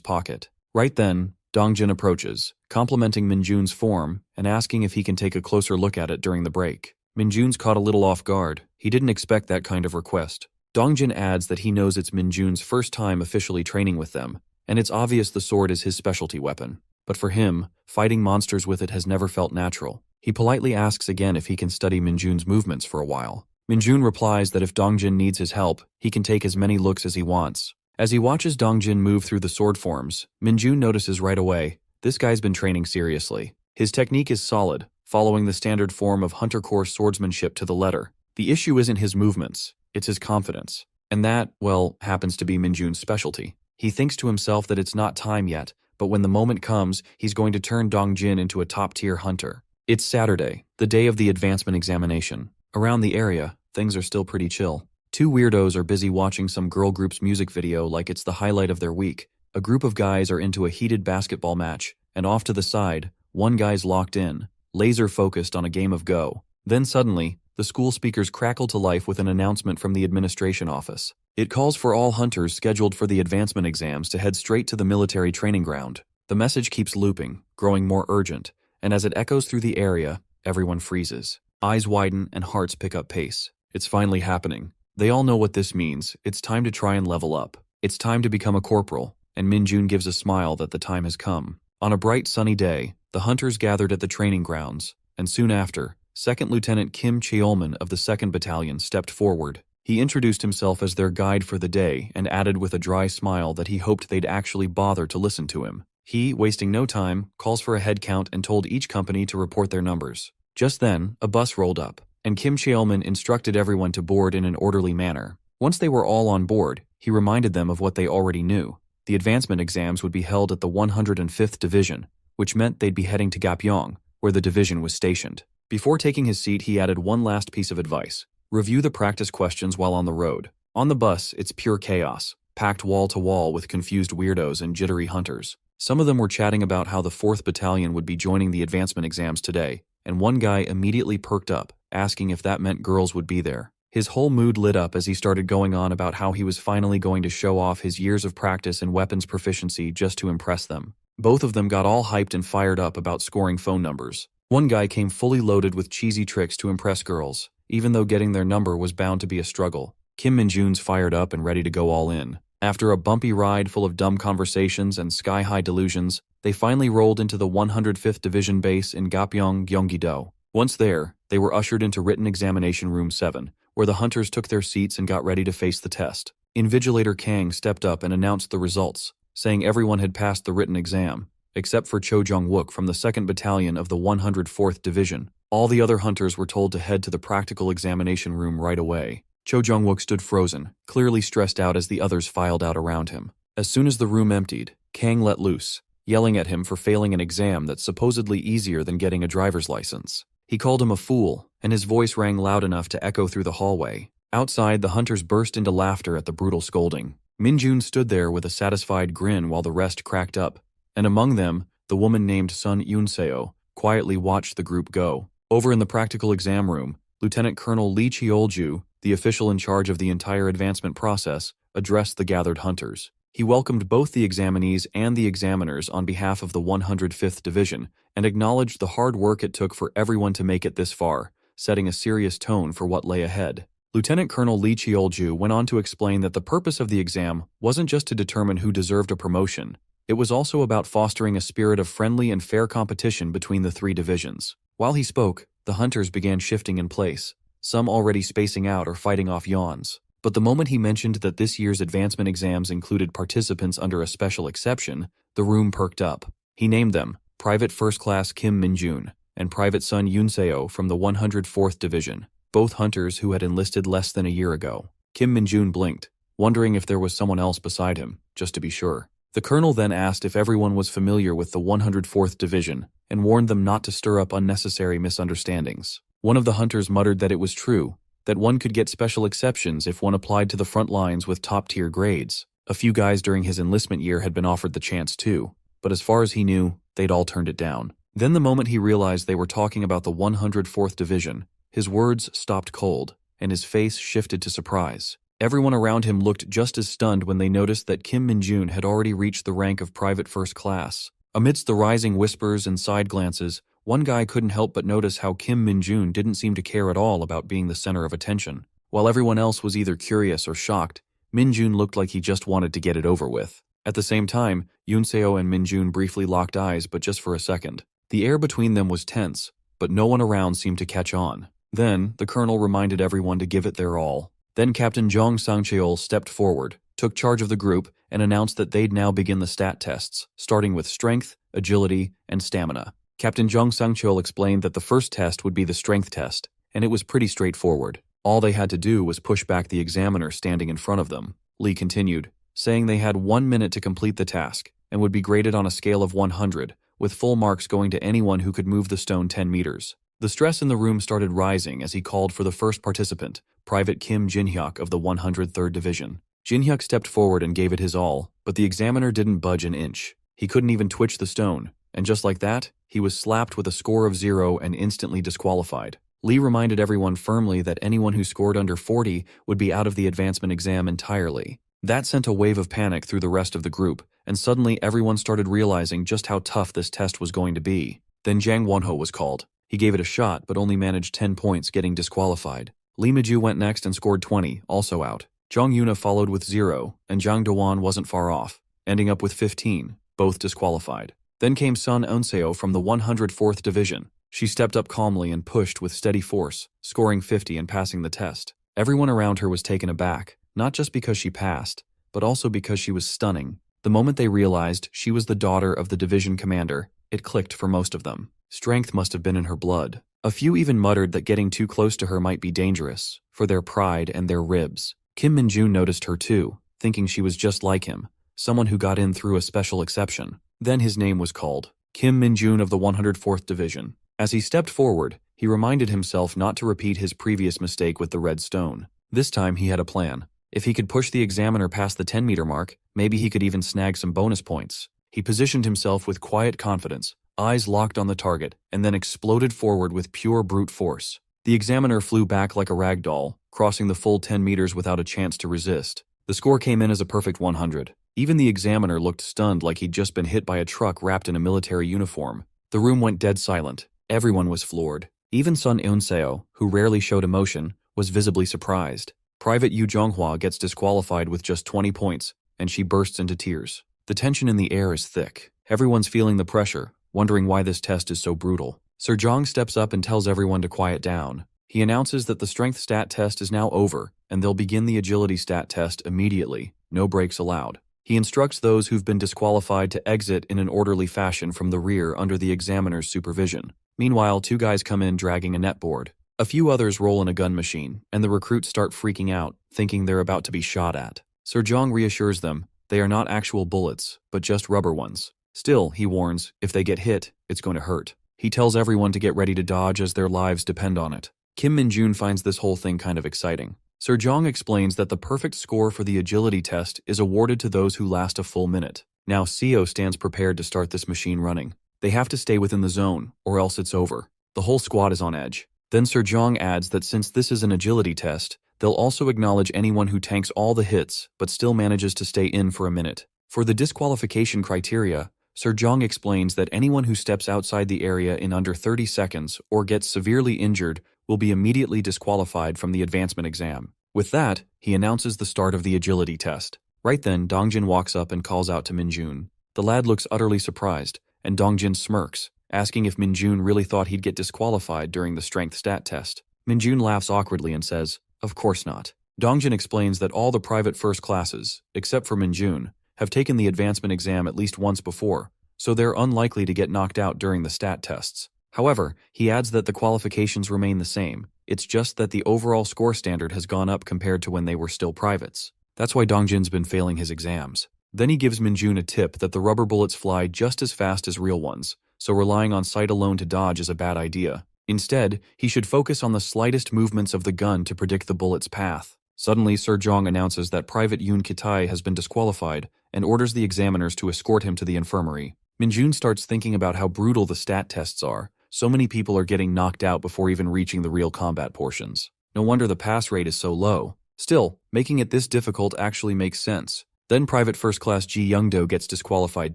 A: pocket. Right then, Dongjin approaches, complimenting Min-jun's form and asking if he can take a closer look at it during the break. Min-jun's caught a little off guard. He didn't expect that kind of request. Dongjin adds that he knows it's Min-jun's first time officially training with them, and it's obvious the sword is his specialty weapon. But for him, fighting monsters with it has never felt natural. He politely asks again if he can study Min-jun's movements for a while. Min-jun replies that if Dongjin needs his help, he can take as many looks as he wants. As he watches Dongjin move through the sword forms, Min-jun notices right away, this guy's been training seriously. His technique is solid, following the standard form of hunter core swordsmanship to the letter. The issue isn't his movements, it's his confidence. And that, well, happens to be Min-jun's specialty. He thinks to himself that it's not time yet, but when the moment comes, he's going to turn Dongjin into a top-tier hunter. It's Saturday, the day of the advancement examination. Around the area, things are still pretty chill. Two weirdos are busy watching some girl group's music video like it's the highlight of their week. A group of guys are into a heated basketball match, and off to the side, one guy's locked in, laser-focused on a game of Go. Then suddenly, the school speakers crackle to life with an announcement from the administration office. It calls for all hunters scheduled for the advancement exams to head straight to the military training ground. The message keeps looping, growing more urgent, and as it echoes through the area, everyone freezes. Eyes widen and hearts pick up pace. It's finally happening. They all know what this means. It's time to try and level up. It's time to become a corporal, and Min-jun gives a smile that the time has come. On a bright sunny day, the hunters gathered at the training grounds, and soon after, 2nd Lieutenant Kim Cheolman of the 2nd Battalion stepped forward. He introduced himself as their guide for the day and added with a dry smile that he hoped they'd actually bother to listen to him. He, wasting no time, calls for a head count and told each company to report their numbers. Just then, a bus rolled up, and Kim Cheolman instructed everyone to board in an orderly manner. Once they were all on board, he reminded them of what they already knew. The advancement exams would be held at the 105th Division, which meant they'd be heading to Gapyeong, where the division was stationed. Before taking his seat, he added one last piece of advice. Review the practice questions while on the road. On the bus, it's pure chaos, packed wall to wall with confused weirdos and jittery hunters. Some of them were chatting about how the 4th Battalion would be joining the advancement exams today, and one guy immediately perked up, asking if that meant girls would be there. His whole mood lit up as he started going on about how he was finally going to show off his years of practice and weapons proficiency just to impress them. Both of them got all hyped and fired up about scoring phone numbers. One guy came fully loaded with cheesy tricks to impress girls, even though getting their number was bound to be a struggle. Kim Min-jun's fired up and ready to go all in. After a bumpy ride full of dumb conversations and sky-high delusions, they finally rolled into the 105th Division base in Gapyeong, Gyeonggi-do. Once there, they were ushered into Written Examination Room 7, where the hunters took their seats and got ready to face the test. Invigilator Kang stepped up and announced the results, saying everyone had passed the written exam, except for Cho Jong-wook from the 2nd Battalion of the 104th Division. All the other hunters were told to head to the practical examination room right away. Cho Jong-wook stood frozen, clearly stressed out as the others filed out around him. As soon as the room emptied, Kang let loose, yelling at him for failing an exam that's supposedly easier than getting a driver's license. He called him a fool, and his voice rang loud enough to echo through the hallway. Outside, the hunters burst into laughter at the brutal scolding. Min-jun stood there with a satisfied grin while the rest cracked up, and among them, the woman named Sun Yoon-seo quietly watched the group go. Over in the practical exam room, Lieutenant Colonel Lee Cheolju, the official in charge of the entire advancement process, addressed the gathered hunters. He welcomed both the examinees and the examiners on behalf of the 105th Division and acknowledged the hard work it took for everyone to make it this far, setting a serious tone for what lay ahead. Lieutenant Colonel Lee Cheolju went on to explain that the purpose of the exam wasn't just to determine who deserved a promotion. It was also about fostering a spirit of friendly and fair competition between the three divisions. While he spoke, the hunters began shifting in place, some already spacing out or fighting off yawns. But the moment he mentioned that this year's advancement exams included participants under a special exception, the room perked up. He named them Private First Class Kim Min-jun and Private Sun Yoon-seo from the 104th Division, both hunters who had enlisted less than a year ago. Kim Min-jun blinked, wondering if there was someone else beside him, just to be sure. The colonel then asked if everyone was familiar with the 104th Division and warned them not to stir up unnecessary misunderstandings. One of the hunters muttered that it was true, that one could get special exceptions if one applied to the front lines with top-tier grades. A few guys during his enlistment year had been offered the chance too, but as far as he knew, they'd all turned it down. Then the moment he realized they were talking about the 104th Division, his words stopped cold, and his face shifted to surprise. Everyone around him looked just as stunned when they noticed that Kim Min-jun had already reached the rank of Private First Class. Amidst the rising whispers and side glances, one guy couldn't help but notice how Kim Min-jun didn't seem to care at all about being the center of attention. While everyone else was either curious or shocked, Min-jun looked like he just wanted to get it over with. At the same time, Yoon-seo and Min-jun briefly locked eyes, but just for a second. The air between them was tense, but no one around seemed to catch on. Then, the colonel reminded everyone to give it their all. Then Captain Jong Sang-cheol stepped forward, took charge of the group, and announced that they'd now begin the stat tests, starting with strength, agility, and stamina. Captain Jong Sang-cheol explained that the first test would be the strength test, and it was pretty straightforward. All they had to do was push back the examiner standing in front of them. Lee continued, saying they had 1 minute to complete the task, and would be graded on a scale of 100, with full marks going to anyone who could move the stone 10 meters. The stress in the room started rising as he called for the first participant, Private Kim Jin-hyuk of the 103rd Division. Jin-hyuk stepped forward and gave it his all, but the examiner didn't budge an inch. He couldn't even twitch the stone, and just like that, he was slapped with a score of 0 and instantly disqualified. Lee reminded everyone firmly that anyone who scored under 40 would be out of the advancement exam entirely. That sent a wave of panic through the rest of the group, and suddenly everyone started realizing just how tough this test was going to be. Then Jang Won-ho was called. He gave it a shot, but only managed 10 points, getting disqualified. Lee Mi-ju went next and scored 20, also out. Jong Yuna followed with 0, and Jang Do-won wasn't far off, ending up with 15, both disqualified. Then came Sun Eun-seo from the 104th Division. She stepped up calmly and pushed with steady force, scoring 50 and passing the test. Everyone around her was taken aback, not just because she passed, but also because she was stunning. The moment they realized she was the daughter of the division commander, it clicked for most of them. Strength must have been in her blood. A few even muttered that getting too close to her might be dangerous, for their pride and their ribs. Kim Min-jun noticed her too, thinking she was just like him, someone who got in through a special exception. Then his name was called, Kim Min-jun of the 104th Division. As he stepped forward, he reminded himself not to repeat his previous mistake with the red stone. This time he had a plan. If he could push the examiner past the 10-meter mark, maybe he could even snag some bonus points. He positioned himself with quiet confidence, eyes locked on the target, and then exploded forward with pure brute force. The examiner flew back like a rag doll, crossing the full 10 meters without a chance to resist. The score came in as a perfect 100. Even the examiner looked stunned, like he'd just been hit by a truck wrapped in a military uniform. The room went dead silent. Everyone was floored. Even Sun Eun-seo, who rarely showed emotion, was visibly surprised. Private Yu Jonghwa gets disqualified with just 20 points, and she bursts into tears. The tension in the air is thick. Everyone's feeling the pressure, wondering why this test is so brutal. Sir Jong steps up and tells everyone to quiet down. He announces that the strength stat test is now over, and they'll begin the agility stat test immediately, no breaks allowed. He instructs those who've been disqualified to exit in an orderly fashion from the rear under the examiner's supervision. Meanwhile, 2 guys come in dragging a netboard. A few others roll in a gun machine, and the recruits start freaking out, thinking they're about to be shot at. Sir Jong reassures them they are not actual bullets, but just rubber ones. Still, he warns, if they get hit, it's going to hurt. He tells everyone to get ready to dodge as their lives depend on it. Kim Min-jun finds this whole thing kind of exciting. Sir Jong explains that the perfect score for the agility test is awarded to those who last a full minute. Now Seo stands prepared to start this machine running. They have to stay within the zone, or else it's over. The whole squad is on edge. Then Sir Jong adds that since this is an agility test, they'll also acknowledge anyone who tanks all the hits but still manages to stay in for a minute. For the disqualification criteria, Sir Jong explains that anyone who steps outside the area in under 30 seconds or gets severely injured will be immediately disqualified from the advancement exam. With that, he announces the start of the agility test. Right then, Dongjin walks up and calls out to Min-jun. The lad looks utterly surprised, and Dongjin smirks, asking if Min-jun really thought he'd get disqualified during the strength stat test. Min-jun laughs awkwardly and says, "Of course not. Dongjin explains that all the private first classes, except for Minjun, have taken the advancement exam at least once before, so they're unlikely to get knocked out during the stat tests. However, he adds that the qualifications remain the same. It's just that the overall score standard has gone up compared to when they were still privates. That's why Dongjin's been failing his exams. Then he gives Minjun a tip that the rubber bullets fly just as fast as real ones, so relying on sight alone to dodge is a bad idea. Instead, he should focus on the slightest movements of the gun to predict the bullet's path. Suddenly, Sir Zhong announces that Private Yun Kitai has been disqualified and orders the examiners to escort him to the infirmary. Minjun starts thinking about how brutal the stat tests are. So many people are getting knocked out before even reaching the real combat portions. No wonder the pass rate is so low. Still, making it this difficult actually makes sense. Then Private First Class Ji Youngdo gets disqualified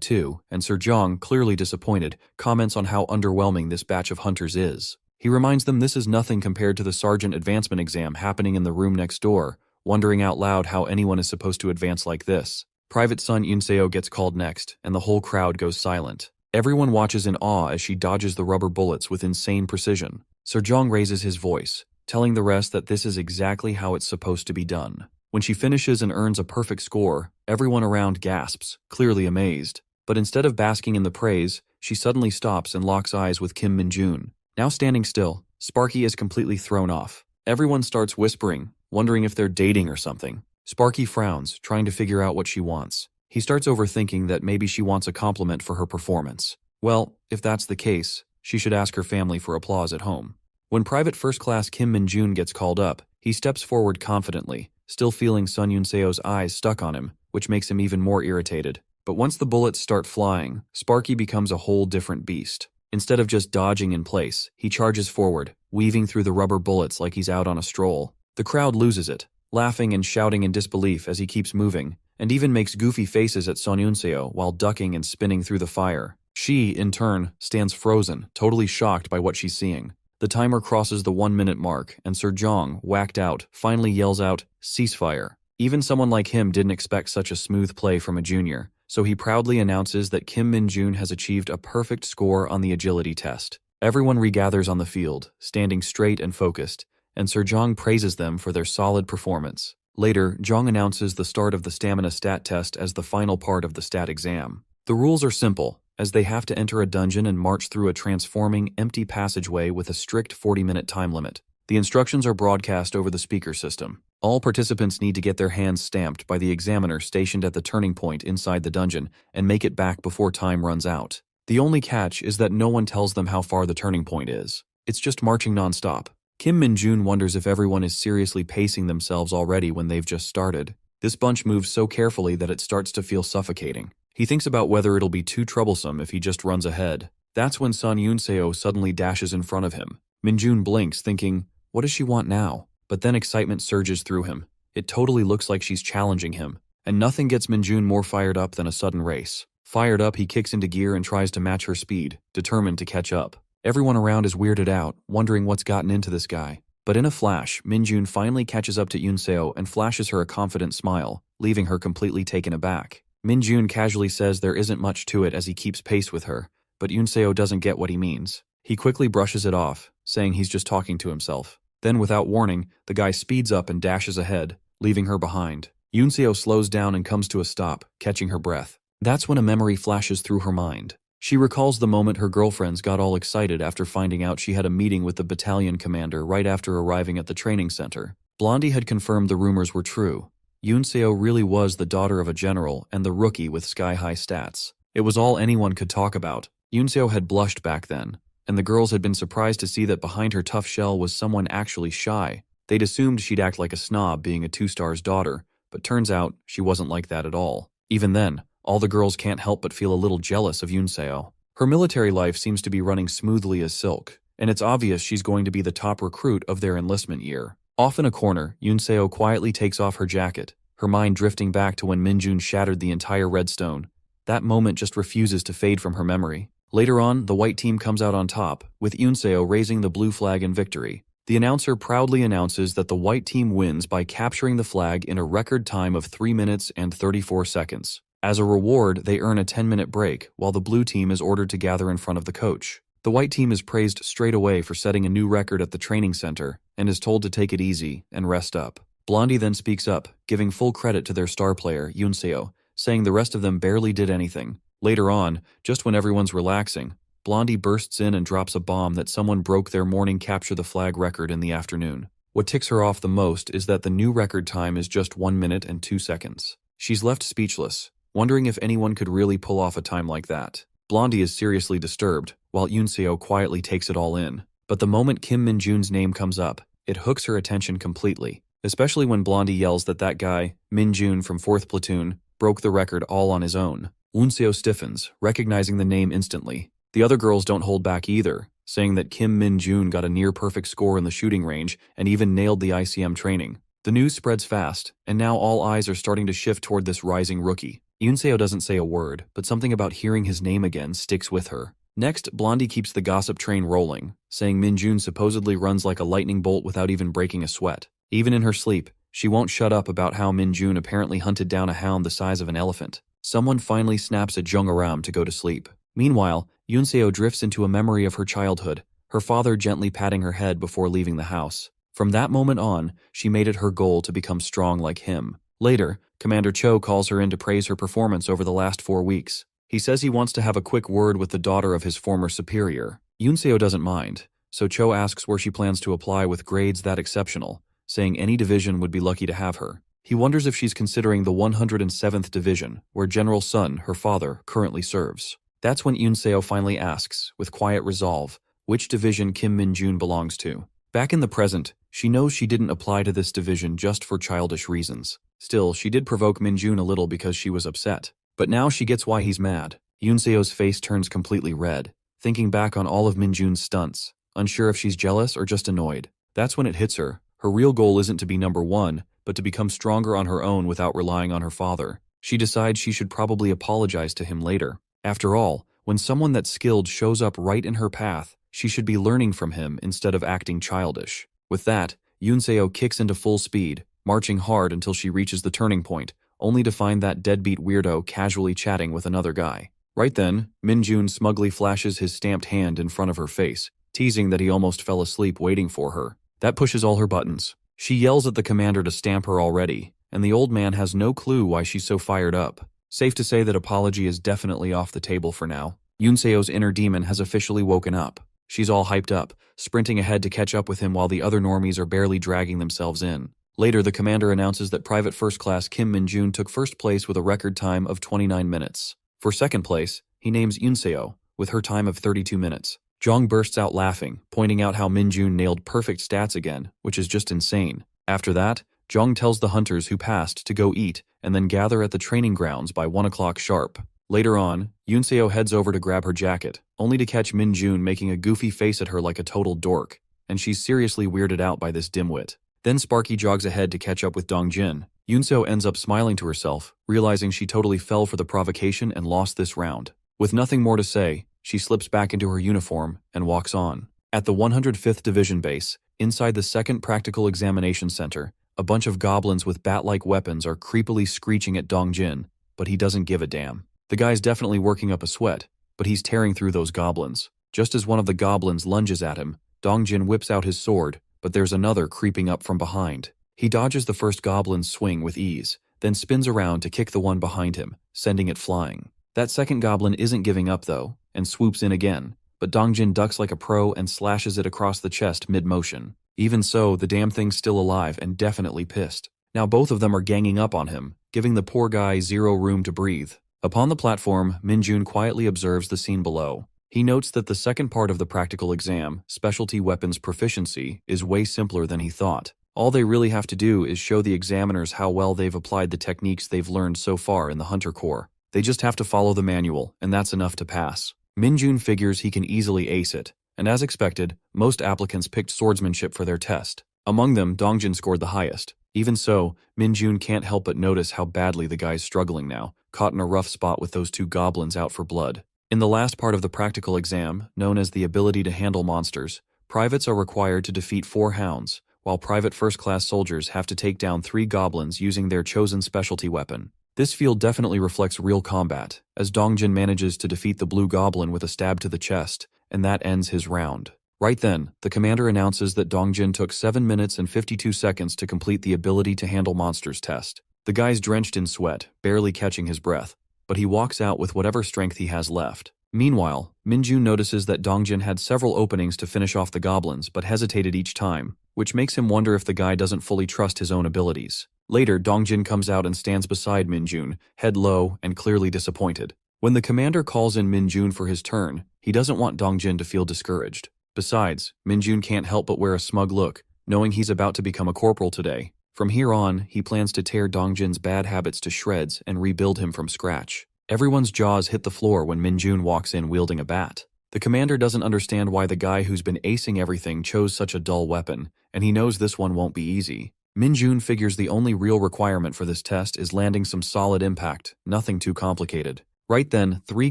A: too, and Sir Zhong, clearly disappointed, comments on how underwhelming this batch of hunters is. He reminds them this is nothing compared to the Sergeant Advancement exam happening in the room next door, wondering out loud how anyone is supposed to advance like this. Private Son Yunseo gets called next, and the whole crowd goes silent. Everyone watches in awe as she dodges the rubber bullets with insane precision. Sir Zhong raises his voice, telling the rest that this is exactly how it's supposed to be done. When she finishes and earns a perfect score, everyone around gasps, clearly amazed. But instead of basking in the praise, she suddenly stops and locks eyes with Kim Min-jun. Now standing still, Sparky is completely thrown off. Everyone starts whispering, wondering if they're dating or something. Sparky frowns, trying to figure out what she wants. He starts overthinking that maybe she wants a compliment for her performance. Well, if that's the case, she should ask her family for applause at home. When Private First Class Kim Min-jun gets called up, he steps forward confidently, still feeling Sun Yunseo's eyes stuck on him, which makes him even more irritated. But once the bullets start flying, Sparky becomes a whole different beast. Instead of just dodging in place, he charges forward, weaving through the rubber bullets like he's out on a stroll. The crowd loses it, laughing and shouting in disbelief as he keeps moving, and even makes goofy faces at Sun Yunseo while ducking and spinning through the fire. She, in turn, stands frozen, totally shocked by what she's seeing. The timer crosses the 1-minute mark, and Sir Zhong, whacked out, finally yells out, "Ceasefire." Even someone like him didn't expect such a smooth play from a junior, so he proudly announces that Kim Min-jun has achieved a perfect score on the agility test. Everyone regathers on the field, standing straight and focused, and Sir Zhong praises them for their solid performance. Later, Zhong announces the start of the stamina stat test as the final part of the stat exam. The rules are simple, as they have to enter a dungeon and march through a transforming, empty passageway with a strict 40-minute time limit. The instructions are broadcast over the speaker system. All participants need to get their hands stamped by the examiner stationed at the turning point inside the dungeon and make it back before time runs out. The only catch is that no one tells them how far the turning point is. It's just marching non-stop. Kim Min-jun wonders if everyone is seriously pacing themselves already when they've just started. This bunch moves so carefully that it starts to feel suffocating. He thinks about whether it'll be too troublesome if he just runs ahead. That's when Sun Yunseo suddenly dashes in front of him. Min-jun blinks, thinking, what does she want now? But then excitement surges through him. It totally looks like she's challenging him. And nothing gets Min-jun more fired up than a sudden race. Fired up, he kicks into gear and tries to match her speed, determined to catch up. Everyone around is weirded out, wondering what's gotten into this guy. But in a flash, Min-jun finally catches up to Yunseo and flashes her a confident smile, leaving her completely taken aback. Min-jun casually says there isn't much to it as he keeps pace with her, but Yunseo doesn't get what he means. He quickly brushes it off, saying he's just talking to himself. Then, without warning, the guy speeds up and dashes ahead, leaving her behind. Yunseo slows down and comes to a stop, catching her breath. That's when a memory flashes through her mind. She recalls the moment her girlfriends got all excited after finding out she had a meeting with the battalion commander right after arriving at the training center. Blondie had confirmed the rumors were true. Yunseo really was the daughter of a general and the rookie with sky-high stats. It was all anyone could talk about. Yunseo had blushed back then, and the girls had been surprised to see that behind her tough shell was someone actually shy. They'd assumed she'd act like a snob being a 2-star's daughter, but turns out she wasn't like that at all. Even then, all the girls can't help but feel a little jealous of Yunseo. Her military life seems to be running smoothly as silk, and it's obvious she's going to be the top recruit of their enlistment year. Off in a corner, Yunseo quietly takes off her jacket, her mind drifting back to when Min-jun shattered the entire redstone. That moment just refuses to fade from her memory. Later on, the white team comes out on top, with Yunseo raising the blue flag in victory. The announcer proudly announces that the white team wins by capturing the flag in a record time of 3 minutes and 34 seconds. As a reward, they earn a 10-minute break, while the blue team is ordered to gather in front of the coach. The white team is praised straight away for setting a new record at the training center, and is told to take it easy and rest up. Blondie then speaks up, giving full credit to their star player, Yunseo, saying the rest of them barely did anything. Later on, just when everyone's relaxing, Blondie bursts in and drops a bomb that someone broke their morning capture the flag record in the afternoon. What ticks her off the most is that the new record time is just 1 minute and 2 seconds. She's left speechless, wondering if anyone could really pull off a time like that. Blondie is seriously disturbed, while Yunseo quietly takes it all in. But the moment Kim Min-jun's name comes up, it hooks her attention completely, especially when Blondie yells that guy, Min-jun from 4th Platoon, broke the record all on his own. Yunseo stiffens, recognizing the name instantly. The other girls don't hold back either, saying that Kim Min-jun got a near-perfect score in the shooting range and even nailed the ICM training. The news spreads fast, and now all eyes are starting to shift toward this rising rookie. Yunseo doesn't say a word, but something about hearing his name again sticks with her. Next, Blondie keeps the gossip train rolling, saying Min-jun supposedly runs like a lightning bolt without even breaking a sweat. Even in her sleep, she won't shut up about how Min-jun apparently hunted down a hound the size of an elephant. Someone finally snaps at Jung-aram to go to sleep. Meanwhile, Yunseo drifts into a memory of her childhood, her father gently patting her head before leaving the house. From that moment on, she made it her goal to become strong like him. Later, Commander Cho calls her in to praise her performance over the last 4 weeks. He says he wants to have a quick word with the daughter of his former superior. Yunseo doesn't mind, so Cho asks where she plans to apply with grades that exceptional, saying any division would be lucky to have her. He wonders if she's considering the 107th Division, where General Sun, her father, currently serves. That's when Yunseo finally asks, with quiet resolve, which division Kim Min-jun belongs to. Back in the present, she knows she didn't apply to this division just for childish reasons. Still, she did provoke Min-jun a little because she was upset. But now she gets why he's mad. Yunseo's face turns completely red, thinking back on all of Min-jun's stunts, unsure if she's jealous or just annoyed. That's when it hits her. Her real goal isn't to be number 1, but to become stronger on her own without relying on her father. She decides she should probably apologize to him later. After all, when someone that's skilled shows up right in her path, she should be learning from him instead of acting childish. With that, Yunseo kicks into full speed, marching hard until she reaches the turning point, only to find that deadbeat weirdo casually chatting with another guy. Right then, Min-jun smugly flashes his stamped hand in front of her face, teasing that he almost fell asleep waiting for her. That pushes all her buttons. She yells at the commander to stamp her already, and the old man has no clue why she's so fired up. Safe to say that apology is definitely off the table for now. Yunseo's inner demon has officially woken up. She's all hyped up, sprinting ahead to catch up with him while the other normies are barely dragging themselves in. Later, the commander announces that Private First Class Kim Min-jun took first place with a record time of 29 minutes. For second place, he names Yunseo, with her time of 32 minutes. Jong bursts out laughing, pointing out how Min-jun nailed perfect stats again, which is just insane. After that, Jong tells the hunters who passed to go eat and then gather at the training grounds by 1 o'clock sharp. Later on, Yunseo heads over to grab her jacket, only to catch Min-jun making a goofy face at her like a total dork, and she's seriously weirded out by this dimwit. Then Sparky jogs ahead to catch up with Dongjin. Yunseo ends up smiling to herself, realizing she totally fell for the provocation and lost this round. With nothing more to say, she slips back into her uniform and walks on. At the 105th Division base, inside the 2nd Practical Examination Center, a bunch of goblins with bat-like weapons are creepily screeching at Dongjin, but he doesn't give a damn. The guy's definitely working up a sweat, but he's tearing through those goblins. Just as one of the goblins lunges at him, Dongjin whips out his sword, but there's another creeping up from behind. He dodges the first goblin's swing with ease, then spins around to kick the one behind him, sending it flying. That second goblin isn't giving up though, and swoops in again, but Dongjin ducks like a pro and slashes it across the chest mid-motion. Even so, the damn thing's still alive and definitely pissed. Now both of them are ganging up on him, giving the poor guy zero room to breathe. Upon the platform, Min-jun quietly observes the scene below. He notes that the second part of the practical exam, Specialty Weapons Proficiency, is way simpler than he thought. All they really have to do is show the examiners how well they've applied the techniques they've learned so far in the Hunter Corps. They just have to follow the manual, and that's enough to pass. Min-jun figures he can easily ace it, and as expected, most applicants picked swordsmanship for their test. Among them, Dongjin scored the highest. Even so, Min-jun can't help but notice how badly the guy's struggling now, caught in a rough spot with those two goblins out for blood. In the last part of the practical exam, known as the ability to handle monsters, privates are required to defeat 4 hounds, while private first-class soldiers have to take down 3 goblins using their chosen specialty weapon. This field definitely reflects real combat, as Dongjin manages to defeat the blue goblin with a stab to the chest, and that ends his round. Right then, the commander announces that Dongjin took 7 minutes and 52 seconds to complete the ability to handle monsters test. The guy's drenched in sweat, barely catching his breath, but he walks out with whatever strength he has left. Meanwhile, Minjun notices that Dongjin had several openings to finish off the goblins but hesitated each time, which makes him wonder if the guy doesn't fully trust his own abilities. Later, Dongjin comes out and stands beside Minjun, head low and clearly disappointed. When the commander calls in Minjun for his turn, he doesn't want Dongjin to feel discouraged. Besides, Minjun can't help but wear a smug look, knowing he's about to become a corporal today. From here on, he plans to tear Dongjin's bad habits to shreds and rebuild him from scratch. Everyone's jaws hit the floor when Minjun walks in wielding a bat. The commander doesn't understand why the guy who's been acing everything chose such a dull weapon, and he knows this one won't be easy. Minjun figures the only real requirement for this test is landing some solid impact, nothing too complicated. Right then, 3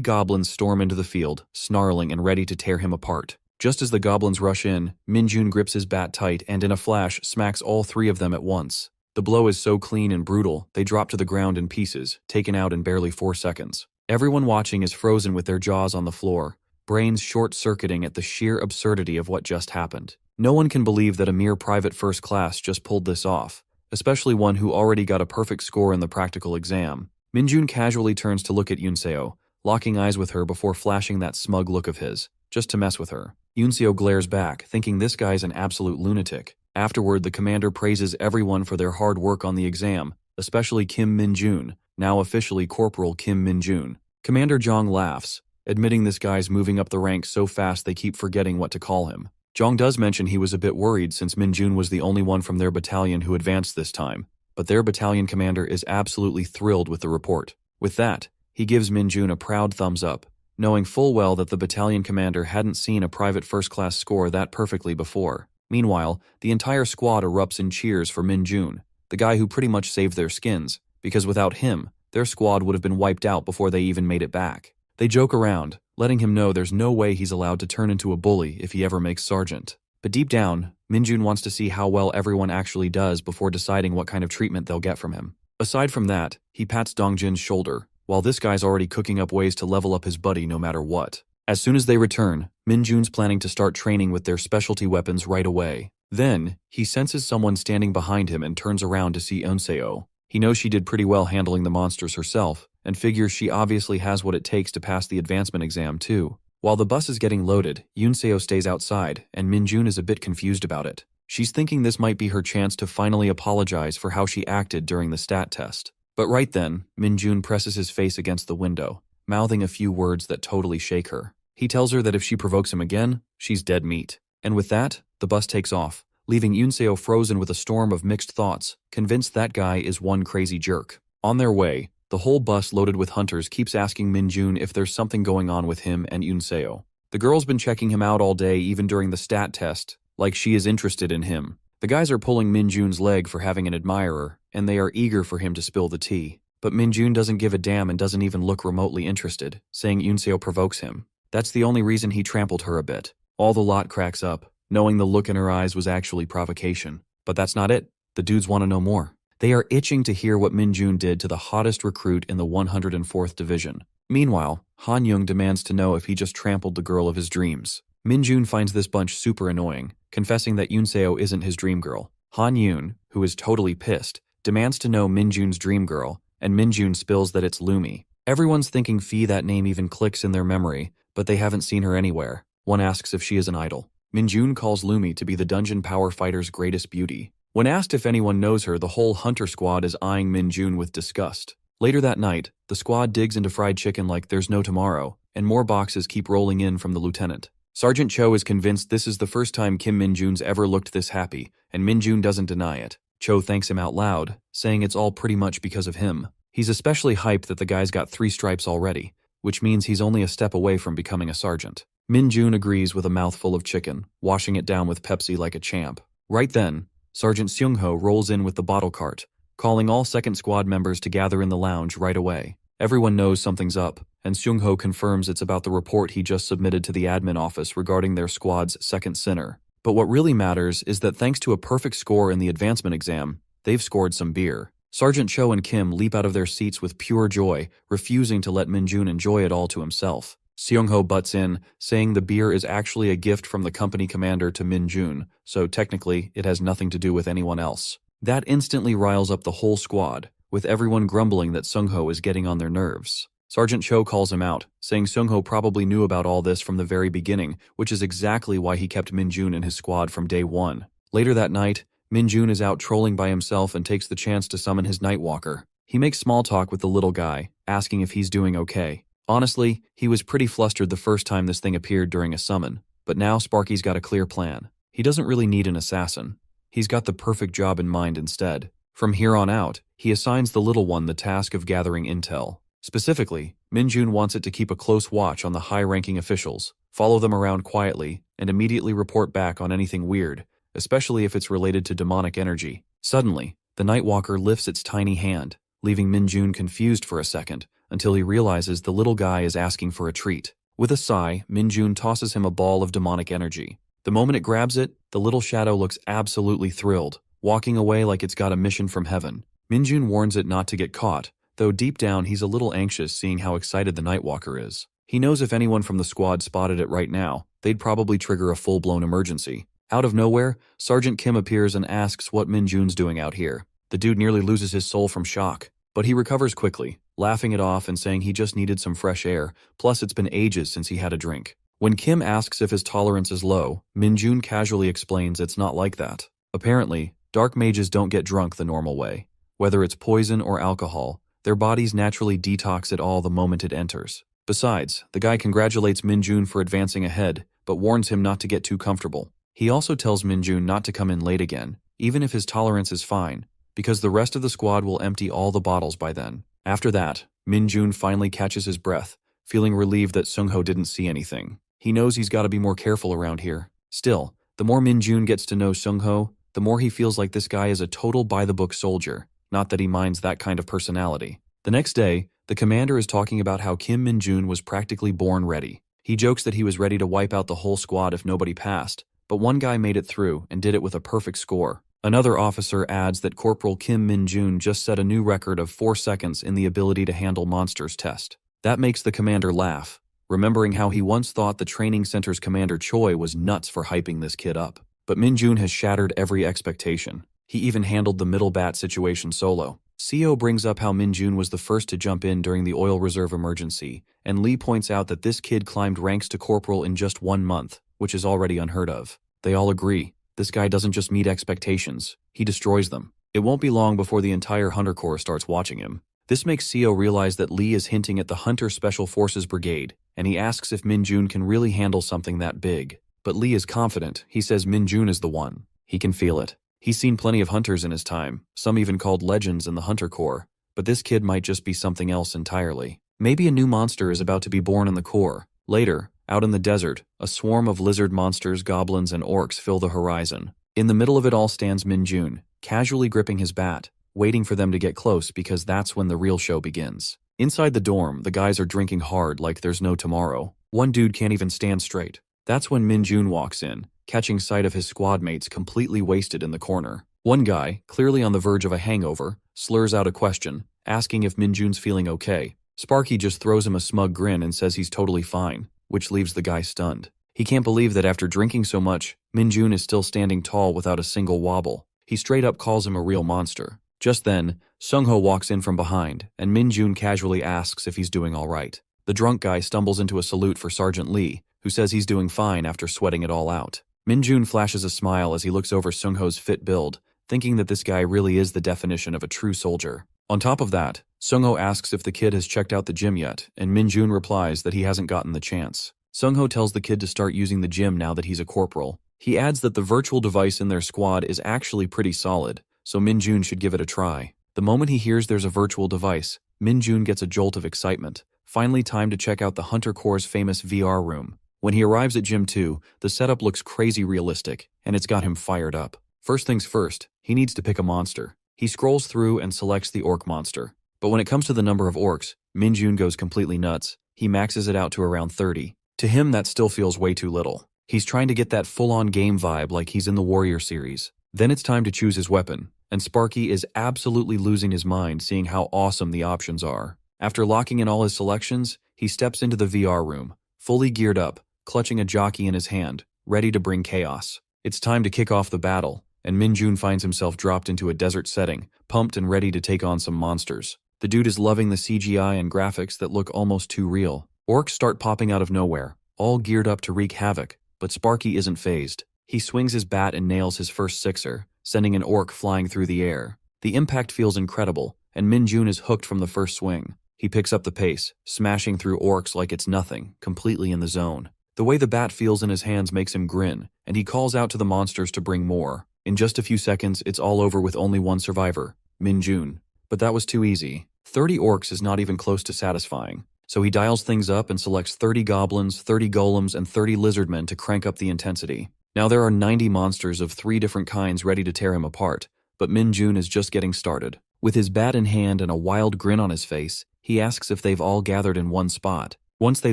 A: goblins storm into the field, snarling and ready to tear him apart. Just as the goblins rush in, Minjun grips his bat tight and in a flash smacks all 3 of them at once. The blow is so clean and brutal, they drop to the ground in pieces, taken out in barely 4 seconds. Everyone watching is frozen with their jaws on the floor, brains short-circuiting at the sheer absurdity of what just happened. No one can believe that a mere private first class just pulled this off, especially one who already got a perfect score in the practical exam. Minjun casually turns to look at Yunseo, locking eyes with her before flashing that smug look of his, just to mess with her. Yunseo glares back, thinking this guy's an absolute lunatic. Afterward, the commander praises everyone for their hard work on the exam, especially Kim Minjun, now officially Corporal Kim Minjun. Commander Zhang laughs, admitting this guy's moving up the ranks so fast they keep forgetting what to call him. Zhang does mention he was a bit worried since Minjun was the only one from their battalion who advanced this time, but their battalion commander is absolutely thrilled with the report. With that, he gives Minjun a proud thumbs up, knowing full well that the battalion commander hadn't seen a private first-class score that perfectly before. Meanwhile, the entire squad erupts in cheers for Minjun, the guy who pretty much saved their skins, because without him, their squad would have been wiped out before they even made it back. They joke around, letting him know there's no way he's allowed to turn into a bully if he ever makes sergeant. But deep down, Minjun wants to see how well everyone actually does before deciding what kind of treatment they'll get from him. Aside from that, he pats Dongjin's shoulder, while this guy's already cooking up ways to level up his buddy no matter what. As soon as they return, Minjun's planning to start training with their specialty weapons right away. Then, he senses someone standing behind him and turns around to see Eunseok. He knows she did pretty well handling the monsters herself, and figures she obviously has what it takes to pass the advancement exam too. While the bus is getting loaded, Eunseok stays outside, and Minjun is a bit confused about it. She's thinking this might be her chance to finally apologize for how she acted during the stat test. But right then, Minjun presses his face against the window, mouthing a few words that totally shake her. He tells her that if she provokes him again, she's dead meat. And with that, the bus takes off, leaving Eunseok frozen with a storm of mixed thoughts, convinced that guy is one crazy jerk. On their way, the whole bus loaded with hunters keeps asking Minjun if there's something going on with him and Eunseok. The girl's been checking him out all day even during the stat test, like she is interested in him. The guys are pulling Minjun's leg for having an admirer, and they are eager for him to spill the tea. But Minjun doesn't give a damn and doesn't even look remotely interested, saying Eunseok provokes him. That's the only reason he trampled her a bit. All the lot cracks up, knowing the look in her eyes was actually provocation. But that's not it. The dudes want to know more. They are itching to hear what Minjun did to the hottest recruit in the 104th Division. Meanwhile, Han Young demands to know if he just trampled the girl of his dreams. Minjun finds this bunch super annoying, confessing that Eunseok isn't his dream girl. Han Yoon, who is totally pissed, demands to know Minjun's dream girl, and Minjun spills that it's Lumi. Everyone's thinking Fee that name even clicks in their memory, but they haven't seen her anywhere. One asks if she is an idol. Minjun calls Lumi to be the dungeon power fighter's greatest beauty. When asked if anyone knows her, the whole hunter squad is eyeing Minjun with disgust. Later that night, the squad digs into fried chicken like there's no tomorrow, and more boxes keep rolling in from the lieutenant. Sergeant Cho is convinced this is the first time Kim Minjun's ever looked this happy, and Minjun doesn't deny it. Cho thanks him out loud, saying it's all pretty much because of him. He's especially hyped that the guy's got 3 stripes already, which means he's only a step away from becoming a sergeant. Minjun agrees with a mouthful of chicken, washing it down with Pepsi like a champ. Right then, Sergeant Seung-ho rolls in with the bottle cart, calling all second squad members to gather in the lounge right away. Everyone knows something's up, and Seung-ho confirms it's about the report he just submitted to the admin office regarding their squad's second sinner. But what really matters is that thanks to a perfect score in the advancement exam, they've scored some beer. Sergeant Cho and Kim leap out of their seats with pure joy, refusing to let Minjun enjoy it all to himself. Seong-ho butts in, saying the beer is actually a gift from the company commander to Min-jun, so technically it has nothing to do with anyone else. That instantly riles up the whole squad, with everyone grumbling that Seong-ho is getting on their nerves. Sergeant Cho calls him out, saying Seong-ho probably knew about all this from the very beginning, which is exactly why he kept Min-jun in his squad from day one. Later that night, Min-jun is out trolling by himself and takes the chance to summon his Nightwalker. He makes small talk with the little guy, asking if he's doing okay. Honestly, he was pretty flustered the first time this thing appeared during a summon, but now Sparky's got a clear plan. He doesn't really need an assassin. He's got the perfect job in mind instead. From here on out, he assigns the little one the task of gathering intel. Specifically, Min-jun wants it to keep a close watch on the high-ranking officials, follow them around quietly, and immediately report back on anything weird, especially if it's related to demonic energy. Suddenly, the Nightwalker lifts its tiny hand, leaving Min-jun confused for a second, until he realizes the little guy is asking for a treat. With a sigh, Min-jun tosses him a ball of demonic energy. The moment it grabs it, the little shadow looks absolutely thrilled, walking away like it's got a mission from heaven. Min-jun warns it not to get caught, though deep down he's a little anxious seeing how excited the Nightwalker is. He knows if anyone from the squad spotted it right now, they'd probably trigger a full-blown emergency. Out of nowhere, Sergeant Kim appears and asks what Min-jun's doing out here. The dude nearly loses his soul from shock, but he recovers quickly, laughing it off and saying he just needed some fresh air, plus it's been ages since he had a drink. When Kim asks if his tolerance is low, Min-jun casually explains it's not like that. Apparently, Dark Mages don't get drunk the normal way. Whether it's poison or alcohol, their bodies naturally detox it all the moment it enters. Besides, the guy congratulates Min-jun for advancing ahead, but warns him not to get too comfortable. He also tells Min-jun not to come in late again, even if his tolerance is fine, because the rest of the squad will empty all the bottles by then. After that, Min-jun finally catches his breath, feeling relieved that Seong-ho didn't see anything. He knows he's got to be more careful around here. Still, the more Min-jun gets to know Seong-ho, the more he feels like this guy is a total by-the-book soldier, not that he minds that kind of personality. The next day, the commander is talking about how Kim Min-jun was practically born ready. He jokes that he was ready to wipe out the whole squad if nobody passed, but one guy made it through and did it with a perfect score. Another officer adds that Corporal Kim Min-jun just set a new record of 4 seconds in the ability to handle monsters test. That makes the commander laugh, remembering how he once thought the training center's Commander Choi was nuts for hyping this kid up. But Min-jun has shattered every expectation. He even handled the middle bat situation solo. Seo brings up how Min-jun was the first to jump in during the oil reserve emergency, and Lee points out that this kid climbed ranks to corporal in just 1 month, which is already unheard of. They all agree. This guy doesn't just meet expectations, he destroys them. It won't be long before the entire Hunter Corps starts watching him. This makes Seo realize that Lee is hinting at the Hunter Special Forces Brigade, and he asks if Min-jun can really handle something that big. But Lee is confident. He says Min-jun is the one. He can feel it. He's seen plenty of hunters in his time, some even called legends in the Hunter Corps, but this kid might just be something else entirely. Maybe a new monster is about to be born in the Corps. Later, out in the desert, a swarm of lizard monsters, goblins, and orcs fill the horizon. In the middle of it all stands Min-jun, casually gripping his bat, waiting for them to get close because that's when the real show begins. Inside the dorm, the guys are drinking hard like there's no tomorrow. One dude can't even stand straight. That's when Min-jun walks in, catching sight of his squad mates completely wasted in the corner. One guy, clearly on the verge of a hangover, slurs out a question, asking if Min-jun's feeling okay. Sparky just throws him a smug grin and says he's totally fine, which leaves the guy stunned. He can't believe that after drinking so much, Min-jun is still standing tall without a single wobble. He straight up calls him a real monster. Just then, Seong-ho walks in from behind, and Min-jun casually asks if he's doing all right. The drunk guy stumbles into a salute for Sergeant Lee, who says he's doing fine after sweating it all out. Min-jun flashes a smile as he looks over Seong-ho's fit build, thinking that this guy really is the definition of a true soldier. On top of that, Seong-ho asks if the kid has checked out the gym yet, and Min-jun replies that he hasn't gotten the chance. Seong-ho tells the kid to start using the gym now that he's a corporal. He adds that the virtual device in their squad is actually pretty solid, so Min-jun should give it a try. The moment he hears there's a virtual device, Min-jun gets a jolt of excitement. Finally time to check out the Hunter Corps' famous VR room. When he arrives at Gym 2, the setup looks crazy realistic, and it's got him fired up. First things first, he needs to pick a monster. He scrolls through and selects the orc monster. But when it comes to the number of orcs, Min-jun goes completely nuts. He maxes it out to around 30. To him, that still feels way too little. He's trying to get that full-on game vibe like he's in the Warrior series. Then it's time to choose his weapon, and Sparky is absolutely losing his mind seeing how awesome the options are. After locking in all his selections, he steps into the VR room, fully geared up, clutching a jockey in his hand, ready to bring chaos. It's time to kick off the battle, and Minjun finds himself dropped into a desert setting, pumped and ready to take on some monsters. The dude is loving the CGI and graphics that look almost too real. Orcs start popping out of nowhere, all geared up to wreak havoc, but Sparky isn't fazed. He swings his bat and nails his first sixer, sending an orc flying through the air. The impact feels incredible, and Minjun is hooked from the first swing. He picks up the pace, smashing through orcs like it's nothing, completely in the zone. The way the bat feels in his hands makes him grin, and he calls out to the monsters to bring more. In just a few seconds, it's all over with only one survivor, Minjun. But that was too easy. 30 orcs is not even close to satisfying. So he dials things up and selects 30 goblins, 30 golems, and 30 lizardmen to crank up the intensity. Now there are 90 monsters of 3 different kinds ready to tear him apart, but Minjun is just getting started. With his bat in hand and a wild grin on his face, he asks if they've all gathered in one spot. Once they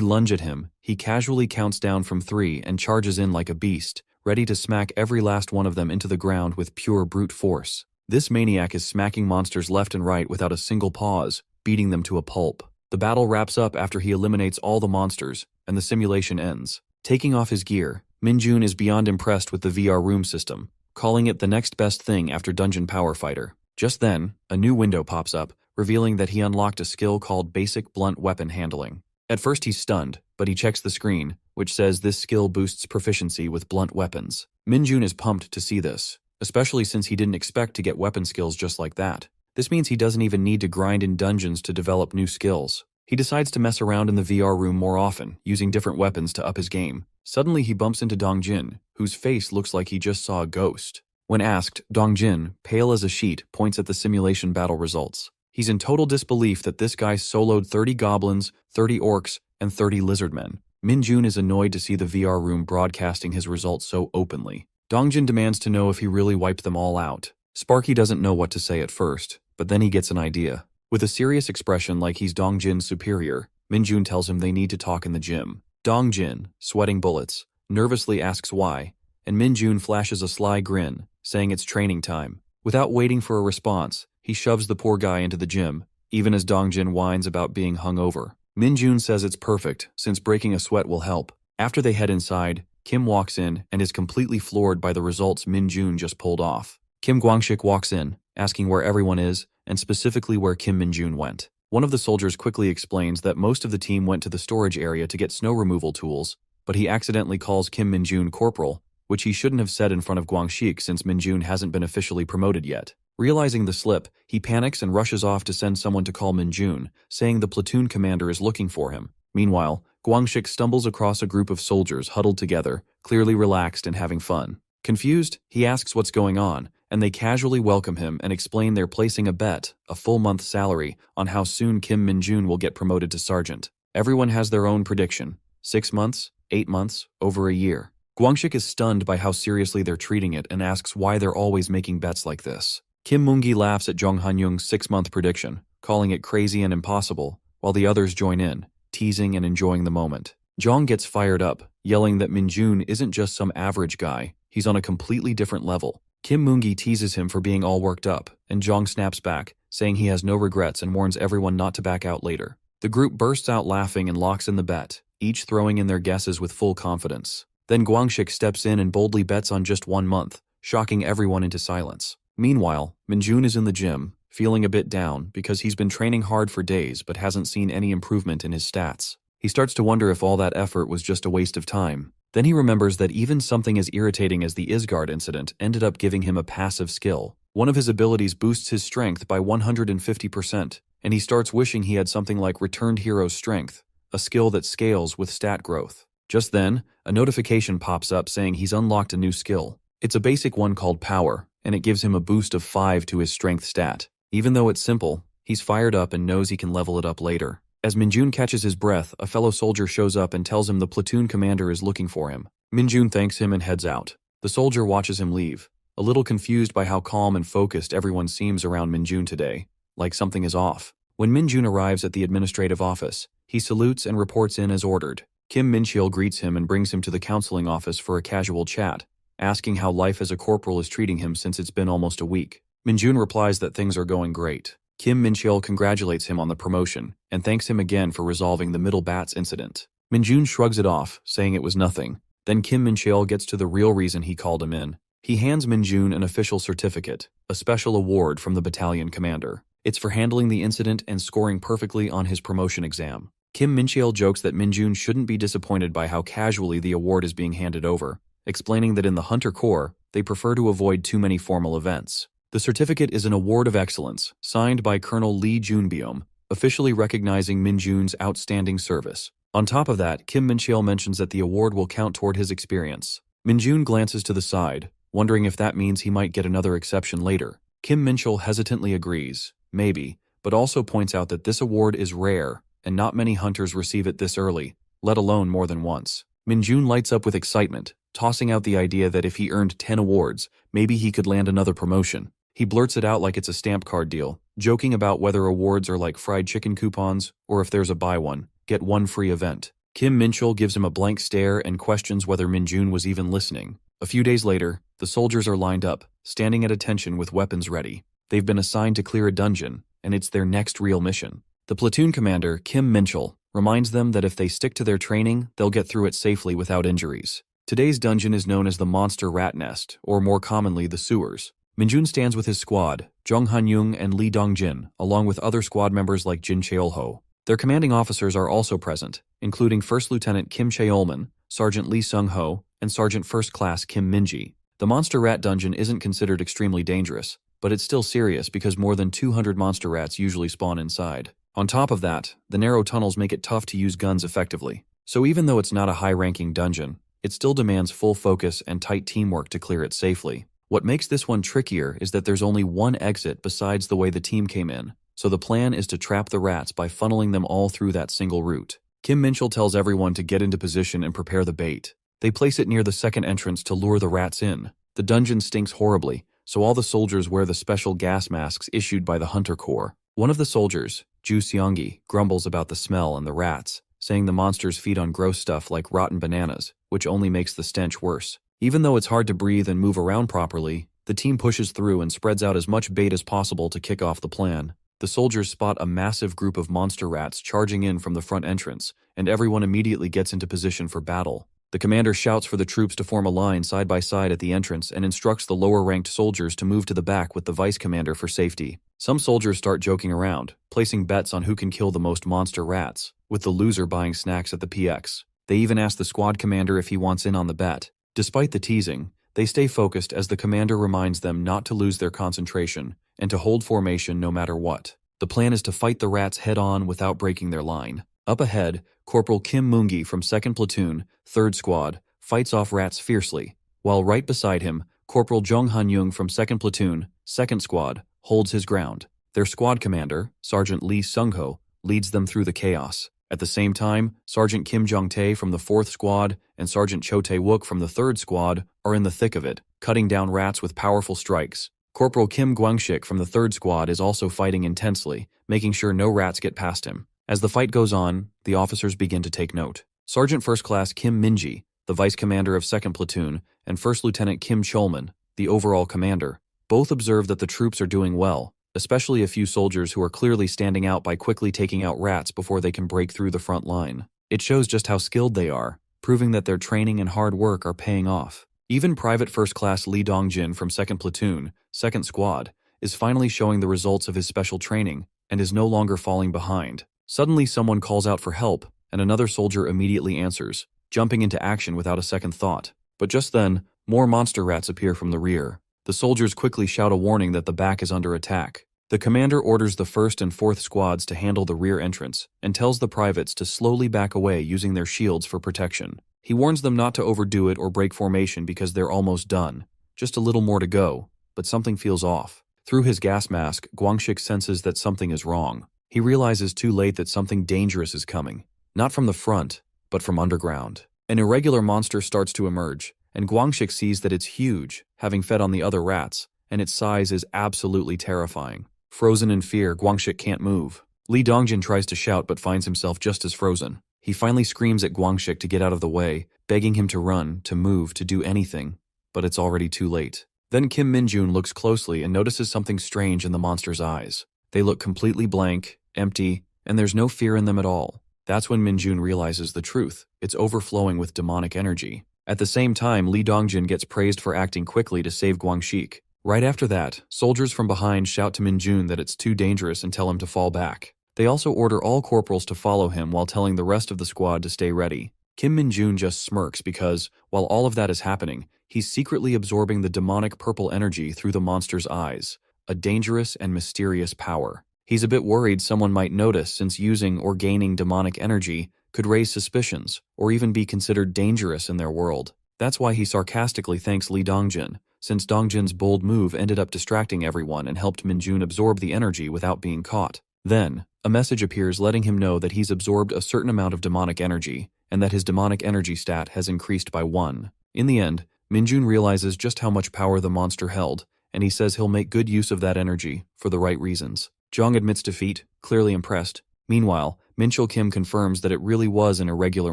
A: lunge at him, he casually counts down from 3 and charges in like a beast, ready to smack every last one of them into the ground with pure brute force. This maniac is smacking monsters left and right without a single pause, beating them to a pulp. The battle wraps up after he eliminates all the monsters, and the simulation ends. Taking off his gear, Minjun is beyond impressed with the VR room system, calling it the next best thing after Dungeon Power Fighter. Just then, a new window pops up, revealing that he unlocked a skill called Basic Blunt Weapon Handling. At first he's stunned, but he checks the screen, which says this skill boosts proficiency with blunt weapons. Minjun is pumped to see this, especially since he didn't expect to get weapon skills just like that. This means he doesn't even need to grind in dungeons to develop new skills. He decides to mess around in the VR room more often, using different weapons to up his game. Suddenly he bumps into Dongjin, whose face looks like he just saw a ghost. When asked, Dongjin, pale as a sheet, points at the simulation battle results. He's in total disbelief that this guy soloed 30 goblins, 30 orcs, and 30 lizardmen. Minjun is annoyed to see the VR room broadcasting his results so openly. Dongjin demands to know if he really wiped them all out. Sparky doesn't know what to say at first, but then he gets an idea. With a serious expression like he's Dongjin's superior, Minjun tells him they need to talk in the gym. Dongjin, sweating bullets, nervously asks why, and Minjun flashes a sly grin, saying it's training time. Without waiting for a response, he shoves the poor guy into the gym, even as Dongjin whines about being hungover. Minjun says it's perfect, since breaking a sweat will help. After they head inside, Kim walks in and is completely floored by the results Minjun just pulled off. Kim Guangshik walks in, asking where everyone is, and specifically where Kim Minjun went. One of the soldiers quickly explains that most of the team went to the storage area to get snow removal tools, but he accidentally calls Kim Minjun corporal, which he shouldn't have said in front of Guangshik since Minjun hasn't been officially promoted yet. Realizing the slip, he panics and rushes off to send someone to call Minjun, saying the platoon commander is looking for him. Meanwhile, Guangshik stumbles across a group of soldiers huddled together, clearly relaxed and having fun. Confused, he asks what's going on, and they casually welcome him and explain they're placing a bet, a full month's salary, on how soon Kim Minjun will get promoted to sergeant. Everyone has their own prediction. 6 months, 8 months, over a year. Guangshik is stunned by how seriously they're treating it and asks why they're always making bets like this. Kim Mungi laughs at Zhong Hanyung's 6-month prediction, calling it crazy and impossible, while the others join in, teasing and enjoying the moment. Zhong gets fired up, yelling that Minjun isn't just some average guy, he's on a completely different level. Kim Mungi teases him for being all worked up, and Zhong snaps back, saying he has no regrets and warns everyone not to back out later. The group bursts out laughing and locks in the bet, each throwing in their guesses with full confidence. Then Guangshik steps in and boldly bets on just 1 month, shocking everyone into silence. Meanwhile, Minjun is in the gym, feeling a bit down because he's been training hard for days but hasn't seen any improvement in his stats. He starts to wonder if all that effort was just a waste of time. Then he remembers that even something as irritating as the Isgard incident ended up giving him a passive skill. One of his abilities boosts his strength by 150%, and he starts wishing he had something like Returned Hero's Strength, a skill that scales with stat growth. Just then, a notification pops up saying he's unlocked a new skill. It's a basic one called Power, and it gives him a boost of 5 to his strength stat. Even though it's simple, he's fired up and knows he can level it up later. As Minjun catches his breath, a fellow soldier shows up and tells him the platoon commander is looking for him. Minjun thanks him and heads out. The soldier watches him leave, a little confused by how calm and focused everyone seems around Minjun today, like something is off. When Minjun arrives at the administrative office, he salutes and reports in as ordered. Kim Mincheol greets him and brings him to the counseling office for a casual chat, asking how life as a corporal is treating him since it's been almost a week. Minjun replies that things are going great. Kim Mincheol congratulates him on the promotion and thanks him again for resolving the Middle Bats incident. Minjun shrugs it off, saying it was nothing. Then Kim Min-cheol gets to the real reason he called him in. He hands Minjun an official certificate, a special award from the battalion commander. It's for handling the incident and scoring perfectly on his promotion exam. Kim Min-cheol jokes that Minjun shouldn't be disappointed by how casually the award is being handed over, explaining that in the Hunter Corps, they prefer to avoid too many formal events. The certificate is an award of excellence, signed by Colonel Lee Junbyom, officially recognizing Minjun's outstanding service. On top of that, Kim Min-cheol mentions that the award will count toward his experience. Minjun glances to the side, wondering if that means he might get another exception later. Kim Min-cheol hesitantly agrees, maybe, but also points out that this award is rare, and not many hunters receive it this early, let alone more than once. Minjun lights up with excitement, tossing out the idea that if he earned 10 awards, maybe he could land another promotion. He blurts it out like it's a stamp card deal, joking about whether awards are like fried chicken coupons or if there's a buy one, get one free event. Kim Min-cheol gives him a blank stare and questions whether Minjun was even listening. A few days later, the soldiers are lined up, standing at attention with weapons ready. They've been assigned to clear a dungeon, and it's their next real mission. The platoon commander, Kim Min-cheol, reminds them that if they stick to their training, they'll get through it safely without injuries. Today's dungeon is known as the Monster Rat Nest, or more commonly, the Sewers. Minjun stands with his squad, Jung Han-young and Lee Dong-jin, along with other squad members like Jin Cheol-ho. Their commanding officers are also present, including First Lieutenant Kim Cheolman, Sergeant Lee Sung-ho, and Sergeant First Class Kim Min-ji. The Monster Rat Dungeon isn't considered extremely dangerous, but it's still serious because more than 200 monster rats usually spawn inside. On top of that, the narrow tunnels make it tough to use guns effectively. So even though it's not a high-ranking dungeon, it still demands full focus and tight teamwork to clear it safely. What makes this one trickier is that there's only one exit besides the way the team came in, so the plan is to trap the rats by funneling them all through that single route. Kim Min-cheol tells everyone to get into position and prepare the bait. They place it near the second entrance to lure the rats in. The dungeon stinks horribly, so all the soldiers wear the special gas masks issued by the Hunter Corps. One of the soldiers, Ju Seonggi, grumbles about the smell and the rats, saying the monsters feed on gross stuff like rotten bananas, which only makes the stench worse. Even though it's hard to breathe and move around properly, the team pushes through and spreads out as much bait as possible to kick off the plan. The soldiers spot a massive group of monster rats charging in from the front entrance, and everyone immediately gets into position for battle. The commander shouts for the troops to form a line side by side at the entrance and instructs the lower-ranked soldiers to move to the back with the vice commander for safety. Some soldiers start joking around, placing bets on who can kill the most monster rats, with the loser buying snacks at the PX. They even ask the squad commander if he wants in on the bet. Despite the teasing, they stay focused as the commander reminds them not to lose their concentration and to hold formation no matter what. The plan is to fight the rats head-on without breaking their line. Up ahead, Corporal Kim Moongi from 2nd Platoon, 3rd Squad, fights off rats fiercely, while right beside him, Corporal Jung Han-young from 2nd Platoon, 2nd Squad, holds his ground. Their squad commander, Sergeant Lee Sung-ho, leads them through the chaos. At the same time, Sergeant Kim Jong-tae from the 4th Squad and Sergeant Cho Tae-wook from the 3rd Squad are in the thick of it, cutting down rats with powerful strikes. Corporal Kim Gwang-shik from the 3rd Squad is also fighting intensely, making sure no rats get past him. As the fight goes on, the officers begin to take note. Sergeant First Class Kim Min-ji, the vice commander of 2nd Platoon, and First Lieutenant Kim Cheolman, the overall commander, both observe that the troops are doing well, especially a few soldiers who are clearly standing out by quickly taking out rats before they can break through the front line. It shows just how skilled they are, proving that their training and hard work are paying off. Even Private First Class Lee Dong-jin from 2nd Platoon, 2nd Squad, is finally showing the results of his special training and is no longer falling behind. Suddenly someone calls out for help, and another soldier immediately answers, jumping into action without a second thought. But just then, more monster rats appear from the rear. The soldiers quickly shout a warning that the back is under attack. The commander orders the 1st and 4th squads to handle the rear entrance and tells the privates to slowly back away using their shields for protection. He warns them not to overdo it or break formation because they're almost done. Just a little more to go, but something feels off. Through his gas mask, Gwang-shik senses that something is wrong. He realizes too late that something dangerous is coming. Not from the front, but from underground. An irregular monster starts to emerge, and Gwang-shik sees that it's huge, having fed on the other rats, and its size is absolutely terrifying. Frozen in fear, Gwang-shik can't move. Lee Dong-jin tries to shout but finds himself just as frozen. He finally screams at Gwang-shik to get out of the way, begging him to run, to move, to do anything, but it's already too late. Then Kim Min-jun looks closely and notices something strange in the monster's eyes. They look completely blank, empty, and there's no fear in them at all. That's when Minjun realizes the truth. It's overflowing with demonic energy. At the same time, Li Dongjin gets praised for acting quickly to save Guangxik. Right after that, soldiers from behind shout to Minjun that it's too dangerous and tell him to fall back. They also order all corporals to follow him while telling the rest of the squad to stay ready. Kim Minjun just smirks because, while all of that is happening, he's secretly absorbing the demonic purple energy through the monster's eyes, a dangerous and mysterious power. He's a bit worried someone might notice since using or gaining demonic energy could raise suspicions or even be considered dangerous in their world. That's why he sarcastically thanks Li Dongjin, since Dongjin's bold move ended up distracting everyone and helped Minjun absorb the energy without being caught. Then, a message appears letting him know that he's absorbed a certain amount of demonic energy and that his demonic energy stat has increased by 1. In the end, Minjun realizes just how much power the monster held, and he says he'll make good use of that energy for the right reasons. Zhang admits defeat, clearly impressed. Meanwhile, Minchul Kim confirms that it really was an irregular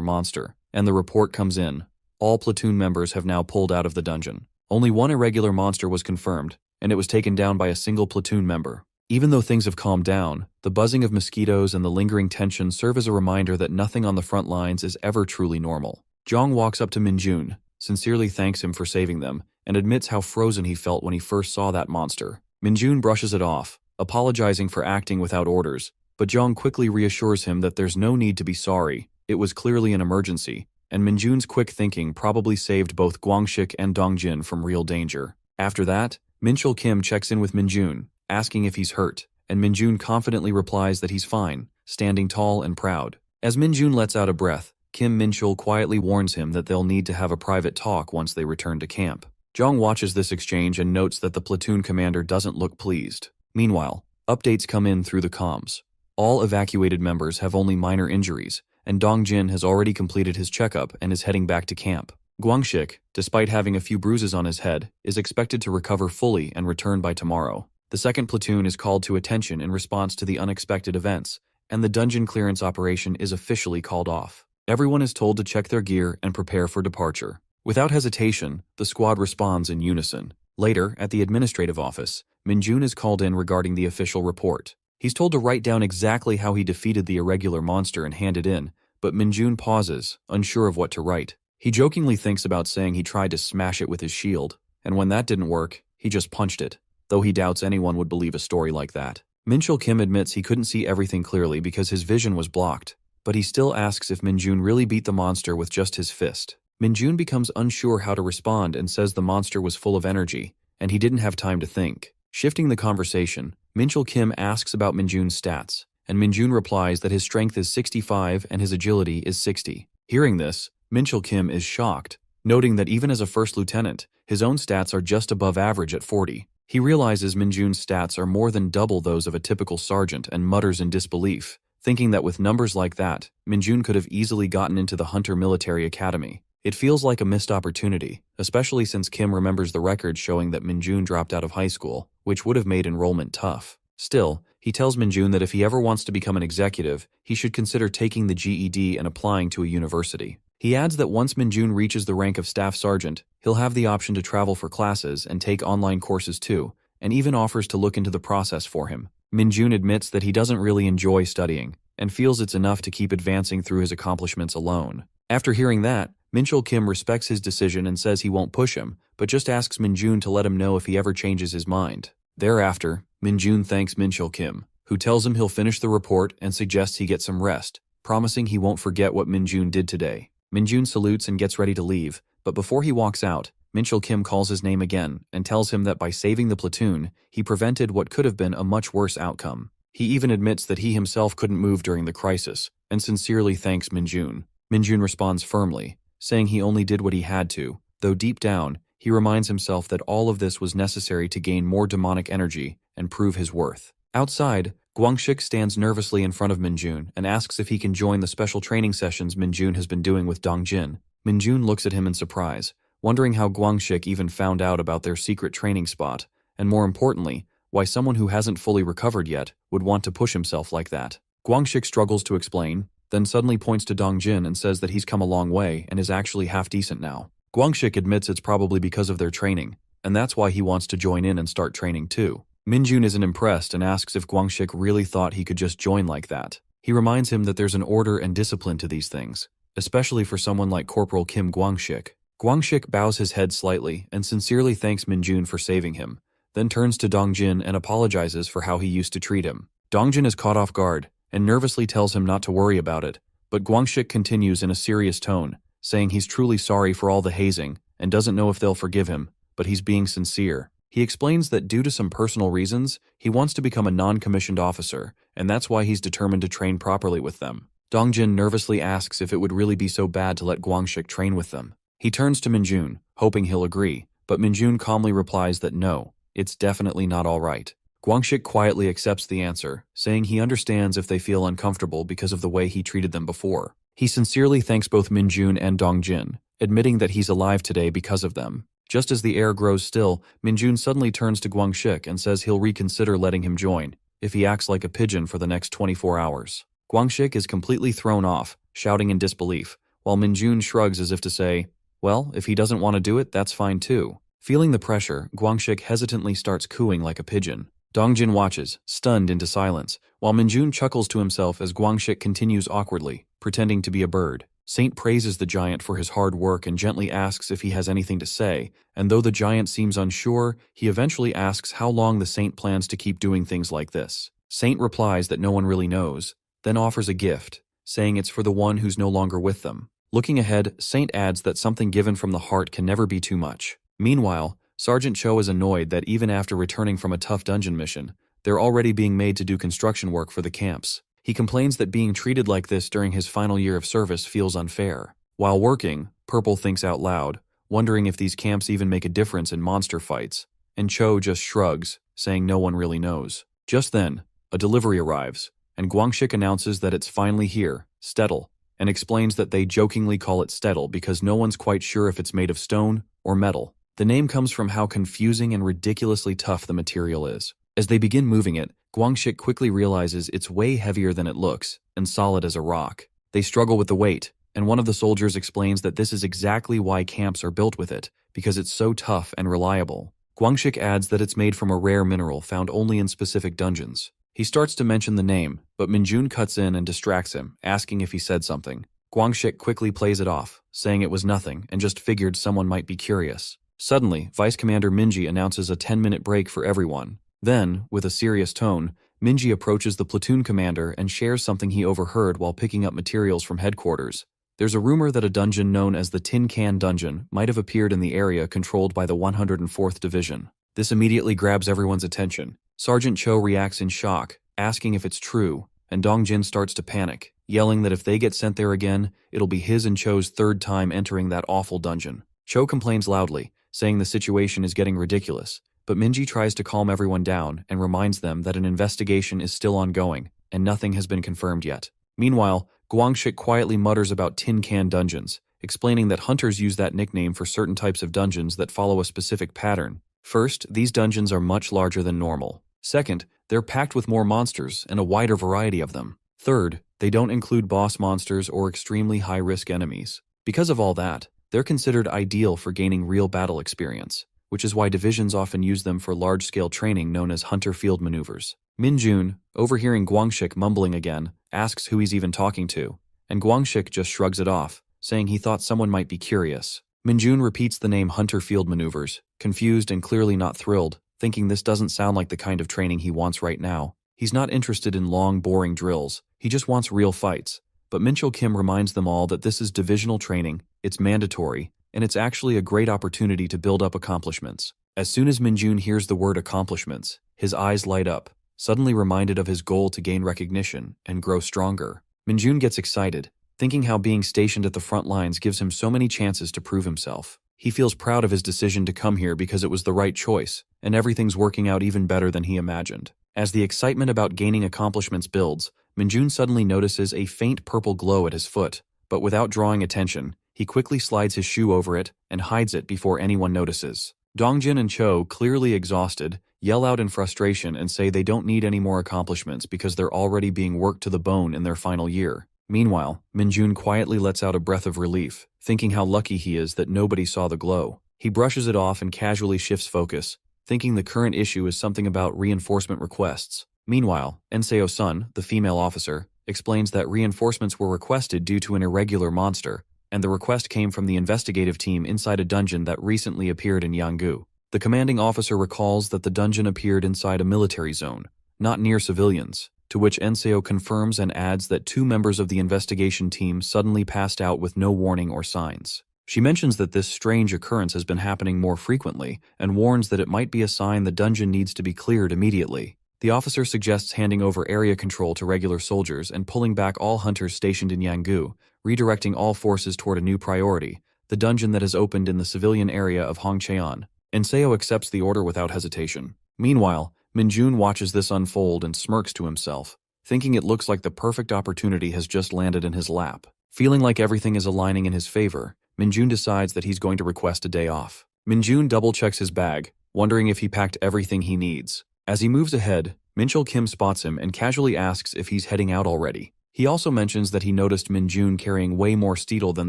A: monster, and the report comes in. All platoon members have now pulled out of the dungeon. Only one irregular monster was confirmed, and it was taken down by a single platoon member. Even though things have calmed down, the buzzing of mosquitoes and the lingering tension serve as a reminder that nothing on the front lines is ever truly normal. Zhang walks up to Minjun, sincerely thanks him for saving them, and admits how frozen he felt when he first saw that monster. Minjun brushes it off, apologizing for acting without orders, but Zhang quickly reassures him that there's no need to be sorry. It was clearly an emergency, and Minjun's quick thinking probably saved both Guangxik and Dongjin from real danger. After that, Minchul Kim checks in with Minjun, asking if he's hurt, and Minjun confidently replies that he's fine, standing tall and proud. As Minjun lets out a breath, Kim Minchul quietly warns him that they'll need to have a private talk once they return to camp. Zhang watches this exchange and notes that the platoon commander doesn't look pleased. Meanwhile, updates come in through the comms. All evacuated members have only minor injuries, and Dongjin has already completed his checkup and is heading back to camp. Guangxik, despite having a few bruises on his head, is expected to recover fully and return by tomorrow. The second platoon is called to attention in response to the unexpected events, and the dungeon clearance operation is officially called off. Everyone is told to check their gear and prepare for departure. Without hesitation, the squad responds in unison. Later, at the administrative office, Minjun is called in regarding the official report. He's told to write down exactly how he defeated the irregular monster and hand it in, but Minjun pauses, unsure of what to write. He jokingly thinks about saying he tried to smash it with his shield, and when that didn't work, he just punched it, though he doubts anyone would believe a story like that. Minchul Kim admits he couldn't see everything clearly because his vision was blocked, but he still asks if Minjun really beat the monster with just his fist. Minjun becomes unsure how to respond and says the monster was full of energy, and he didn't have time to think. Shifting the conversation, Minchul Kim asks about Minjun's stats, and Minjun replies that his strength is 65 and his agility is 60. Hearing this, Minchul Kim is shocked, noting that even as a first lieutenant, his own stats are just above average at 40. He realizes Minjun's stats are more than double those of a typical sergeant and mutters in disbelief, thinking that with numbers like that, Minjun could have easily gotten into the Hunter Military Academy. It feels like a missed opportunity, especially since Kim remembers the records showing that Minjun dropped out of high school, which would have made enrollment tough. Still, he tells Minjun that if he ever wants to become an executive, he should consider taking the GED and applying to a university. He adds that once Minjun reaches the rank of staff sergeant, he'll have the option to travel for classes and take online courses too, and even offers to look into the process for him. Minjun admits that he doesn't really enjoy studying, and feels it's enough to keep advancing through his accomplishments alone. After hearing that, Minchul Kim respects his decision and says he won't push him, but just asks Minjun to let him know if he ever changes his mind. Thereafter, Minjun thanks Minchul Kim, who tells him he'll finish the report and suggests he get some rest, promising he won't forget what Minjun did today. Minjun salutes and gets ready to leave, but before he walks out, Minchul Kim calls his name again and tells him that by saving the platoon, he prevented what could have been a much worse outcome. He even admits that he himself couldn't move during the crisis, and sincerely thanks Minjun. Minjun responds firmly, saying he only did what he had to, though deep down, he reminds himself that all of this was necessary to gain more demonic energy and prove his worth. Outside, Guangxik stands nervously in front of Minjun and asks if he can join the special training sessions Minjun has been doing with Dongjin. Minjun looks at him in surprise, wondering how Guangxik even found out about their secret training spot, and more importantly, why someone who hasn't fully recovered yet would want to push himself like that. Guangxik struggles to explain, then suddenly points to Dongjin and says that he's come a long way and is actually half decent now. Guangxik admits it's probably because of their training, and that's why he wants to join in and start training too. Minjun isn't impressed and asks if Guangxik really thought he could just join like that. He reminds him that there's an order and discipline to these things, especially for someone like Corporal Kim Guangshik. Guangshik bows his head slightly and sincerely thanks Minjun for saving him, then turns to Dongjin and apologizes for how he used to treat him. Dongjin is caught off guard and nervously tells him not to worry about it, but Guangshik continues in a serious tone, saying he's truly sorry for all the hazing and doesn't know if they'll forgive him, but he's being sincere. He explains that due to some personal reasons, he wants to become a non-commissioned officer, and that's why he's determined to train properly with them. Dongjin nervously asks if it would really be so bad to let Guangshik train with them. He turns to Minjun, hoping he'll agree, but Minjun calmly replies that no, it's definitely not all right. Guangshik quietly accepts the answer, saying he understands if they feel uncomfortable because of the way he treated them before. He sincerely thanks both Minjun and Dongjin, admitting that he's alive today because of them. Just as the air grows still, Minjun suddenly turns to Guangshik and says he'll reconsider letting him join, if he acts like a pigeon for the next 24 hours. Guangshik is completely thrown off, shouting in disbelief, while Minjun shrugs as if to say, well, if he doesn't want to do it, that's fine too. Feeling the pressure, Guangshik hesitantly starts cooing like a pigeon. Dongjin watches, stunned into silence, while Minjun chuckles to himself as Guangshik continues awkwardly, pretending to be a bird. Saint praises the giant for his hard work and gently asks if he has anything to say, and though the giant seems unsure, he eventually asks how long the Saint plans to keep doing things like this. Saint replies that no one really knows, then offers a gift, saying it's for the one who's no longer with them. Looking ahead, Saint adds that something given from the heart can never be too much. Meanwhile, Sergeant Cho is annoyed that even after returning from a tough dungeon mission, they're already being made to do construction work for the camps. He complains that being treated like this during his final year of service feels unfair. While working, Purple thinks out loud, wondering if these camps even make a difference in monster fights, and Cho just shrugs, saying no one really knows. Just then, a delivery arrives, and Guangshik announces that it's finally here, Stettel, and explains that they jokingly call it Stettel because no one's quite sure if it's made of stone or metal. The name comes from how confusing and ridiculously tough the material is. As they begin moving it, Guangshik quickly realizes it's way heavier than it looks, and solid as a rock. They struggle with the weight, and one of the soldiers explains that this is exactly why camps are built with it, because it's so tough and reliable. Guangshik adds that it's made from a rare mineral found only in specific dungeons. He starts to mention the name, but Minjun cuts in and distracts him, asking if he said something. Guangshik quickly plays it off, saying it was nothing and just figured someone might be curious. Suddenly, Vice Commander Minji announces a 10-minute break for everyone. Then, with a serious tone, Minji approaches the platoon commander and shares something he overheard while picking up materials from headquarters. There's a rumor that a dungeon known as the Tin Can Dungeon might have appeared in the area controlled by the 104th Division. This immediately grabs everyone's attention. Sergeant Cho reacts in shock, asking if it's true, and Dongjin starts to panic, yelling that if they get sent there again, it'll be his and Cho's third time entering that awful dungeon. Cho complains loudly, saying the situation is getting ridiculous, but Minji tries to calm everyone down and reminds them that an investigation is still ongoing and nothing has been confirmed yet. Meanwhile, Guangshik quietly mutters about tin can dungeons, explaining that hunters use that nickname for certain types of dungeons that follow a specific pattern. First, these dungeons are much larger than normal. Second, they're packed with more monsters and a wider variety of them. Third, they don't include boss monsters or extremely high-risk enemies. Because of all that, they're considered ideal for gaining real battle experience, which is why divisions often use them for large-scale training known as hunter field maneuvers. Minjun, overhearing Guangshik mumbling again, asks who he's even talking to, and Guangshik just shrugs it off, saying he thought someone might be curious. Minjun repeats the name hunter field maneuvers, confused and clearly not thrilled, thinking this doesn't sound like the kind of training he wants right now. He's not interested in long, boring drills, he just wants real fights. But Mincho Kim reminds them all that this is divisional training, it's mandatory, and it's actually a great opportunity to build up accomplishments. As soon as Minjun hears the word accomplishments, his eyes light up, suddenly reminded of his goal to gain recognition and grow stronger. Minjun gets excited, thinking how being stationed at the front lines gives him so many chances to prove himself. He feels proud of his decision to come here because it was the right choice, and everything's working out even better than he imagined. As the excitement about gaining accomplishments builds, Minjun suddenly notices a faint purple glow at his foot, but without drawing attention, he quickly slides his shoe over it and hides it before anyone notices. Dongjin and Cho, clearly exhausted, yell out in frustration and say they don't need any more accomplishments because they're already being worked to the bone in their final year. Meanwhile, Minjun quietly lets out a breath of relief, thinking how lucky he is that nobody saw the glow. He brushes it off and casually shifts focus, thinking the current issue is something about reinforcement requests. Meanwhile, Enseo Sun, the female officer, explains that reinforcements were requested due to an irregular monster, and the request came from the investigative team inside a dungeon that recently appeared in Yanggu. The commanding officer recalls that the dungeon appeared inside a military zone, not near civilians, to which Enseo confirms and adds that 2 members of the investigation team suddenly passed out with no warning or signs. She mentions that this strange occurrence has been happening more frequently and warns that it might be a sign the dungeon needs to be cleared immediately. The officer suggests handing over area control to regular soldiers and pulling back all hunters stationed in Yanggu, redirecting all forces toward a new priority, the dungeon that has opened in the civilian area of Hongcheon. Enseo accepts the order without hesitation. Meanwhile, Minjun watches this unfold and smirks to himself, thinking it looks like the perfect opportunity has just landed in his lap. Feeling like everything is aligning in his favor, Minjun decides that he's going to request a day off. Minjun double-checks his bag, wondering if he packed everything he needs. As he moves ahead, Minchul Kim spots him and casually asks if he's heading out already. He also mentions that he noticed Minjun carrying way more steetle than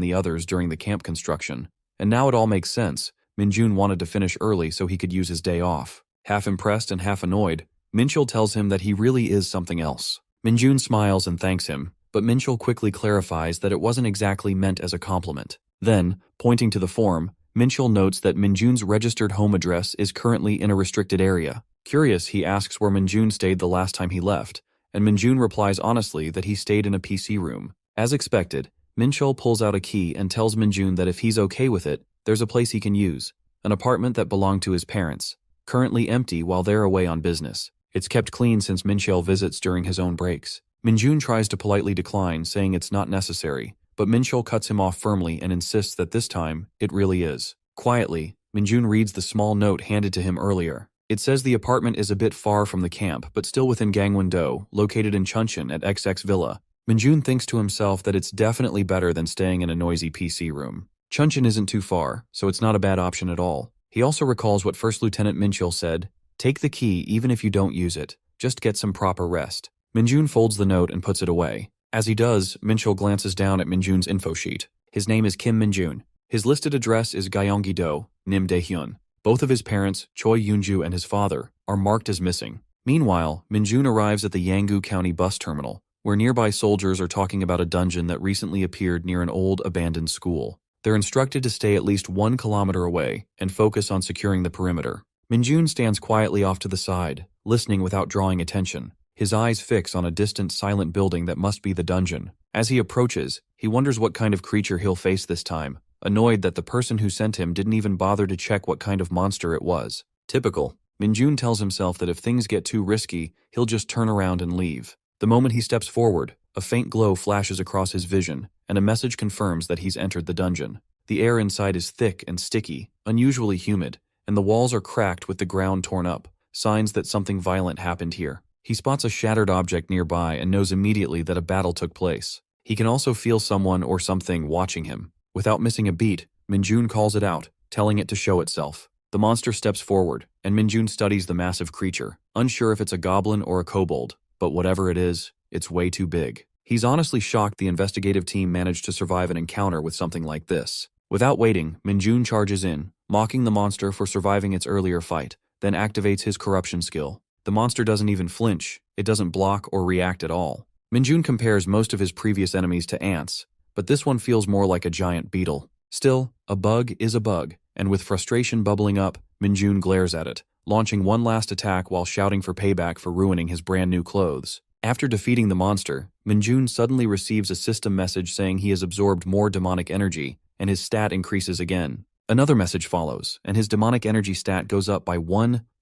A: the others during the camp construction. And now it all makes sense. Minjun wanted to finish early so he could use his day off. Half impressed and half annoyed, Minchul tells him that he really is something else. Minjun smiles and thanks him, but Minchul quickly clarifies that it wasn't exactly meant as a compliment. Then, pointing to the form, Minchul notes that Minjun's registered home address is currently in a restricted area. Curious, he asks where Minjun stayed the last time he left, and Minjun replies honestly that he stayed in a PC room. As expected, Minchul pulls out a key and tells Minjun that if he's okay with it, there's a place he can use, an apartment that belonged to his parents, currently empty while they're away on business. It's kept clean since Minchul visits during his own breaks. Minjun tries to politely decline, saying it's not necessary, but Minchul cuts him off firmly and insists that this time, it really is. Quietly, Minjun reads the small note handed to him earlier. It says the apartment is a bit far from the camp, but still within Gangwon-do, located in Chuncheon at XX Villa. Minjun thinks to himself that it's definitely better than staying in a noisy PC room. Chuncheon isn't too far, so it's not a bad option at all. He also recalls what First Lieutenant Minchul said, "Take the key even if you don't use it. Just get some proper rest." Minjun folds the note and puts it away. As he does, Minchul glances down at Minjun's info sheet. His name is Kim Minjun. His listed address is Gyeonggi-do, Nim Daehyun. Both of his parents, Choi Yoonju and his father, are marked as missing. Meanwhile, Minjun arrives at the Yanggu County bus terminal, where nearby soldiers are talking about a dungeon that recently appeared near an old, abandoned school. They're instructed to stay at least 1 kilometer away and focus on securing the perimeter. Minjun stands quietly off to the side, listening without drawing attention. His eyes fix on a distant, silent building that must be the dungeon. As he approaches, he wonders what kind of creature he'll face this time, annoyed that the person who sent him didn't even bother to check what kind of monster it was. Typical. Minjun tells himself that if things get too risky, he'll just turn around and leave. The moment he steps forward, a faint glow flashes across his vision, and a message confirms that he's entered the dungeon. The air inside is thick and sticky, unusually humid, and the walls are cracked with the ground torn up, signs that something violent happened here. He spots a shattered object nearby and knows immediately that a battle took place. He can also feel someone or something watching him. Without missing a beat, Minjun calls it out, telling it to show itself. The monster steps forward, and Minjun studies the massive creature, unsure if it's a goblin or a kobold, but whatever it is, it's way too big. He's honestly shocked the investigative team managed to survive an encounter with something like this. Without waiting, Minjun charges in, mocking the monster for surviving its earlier fight, then activates his corruption skill. The monster doesn't even flinch, it doesn't block or react at all. Minjun compares most of his previous enemies to ants, but this one feels more like a giant beetle. Still, a bug is a bug, and with frustration bubbling up, Minjun glares at it, launching one last attack while shouting for payback for ruining his brand new clothes. After defeating the monster, Minjun suddenly receives a system message saying he has absorbed more demonic energy, and his stat increases again. Another message follows, and his demonic energy stat goes up by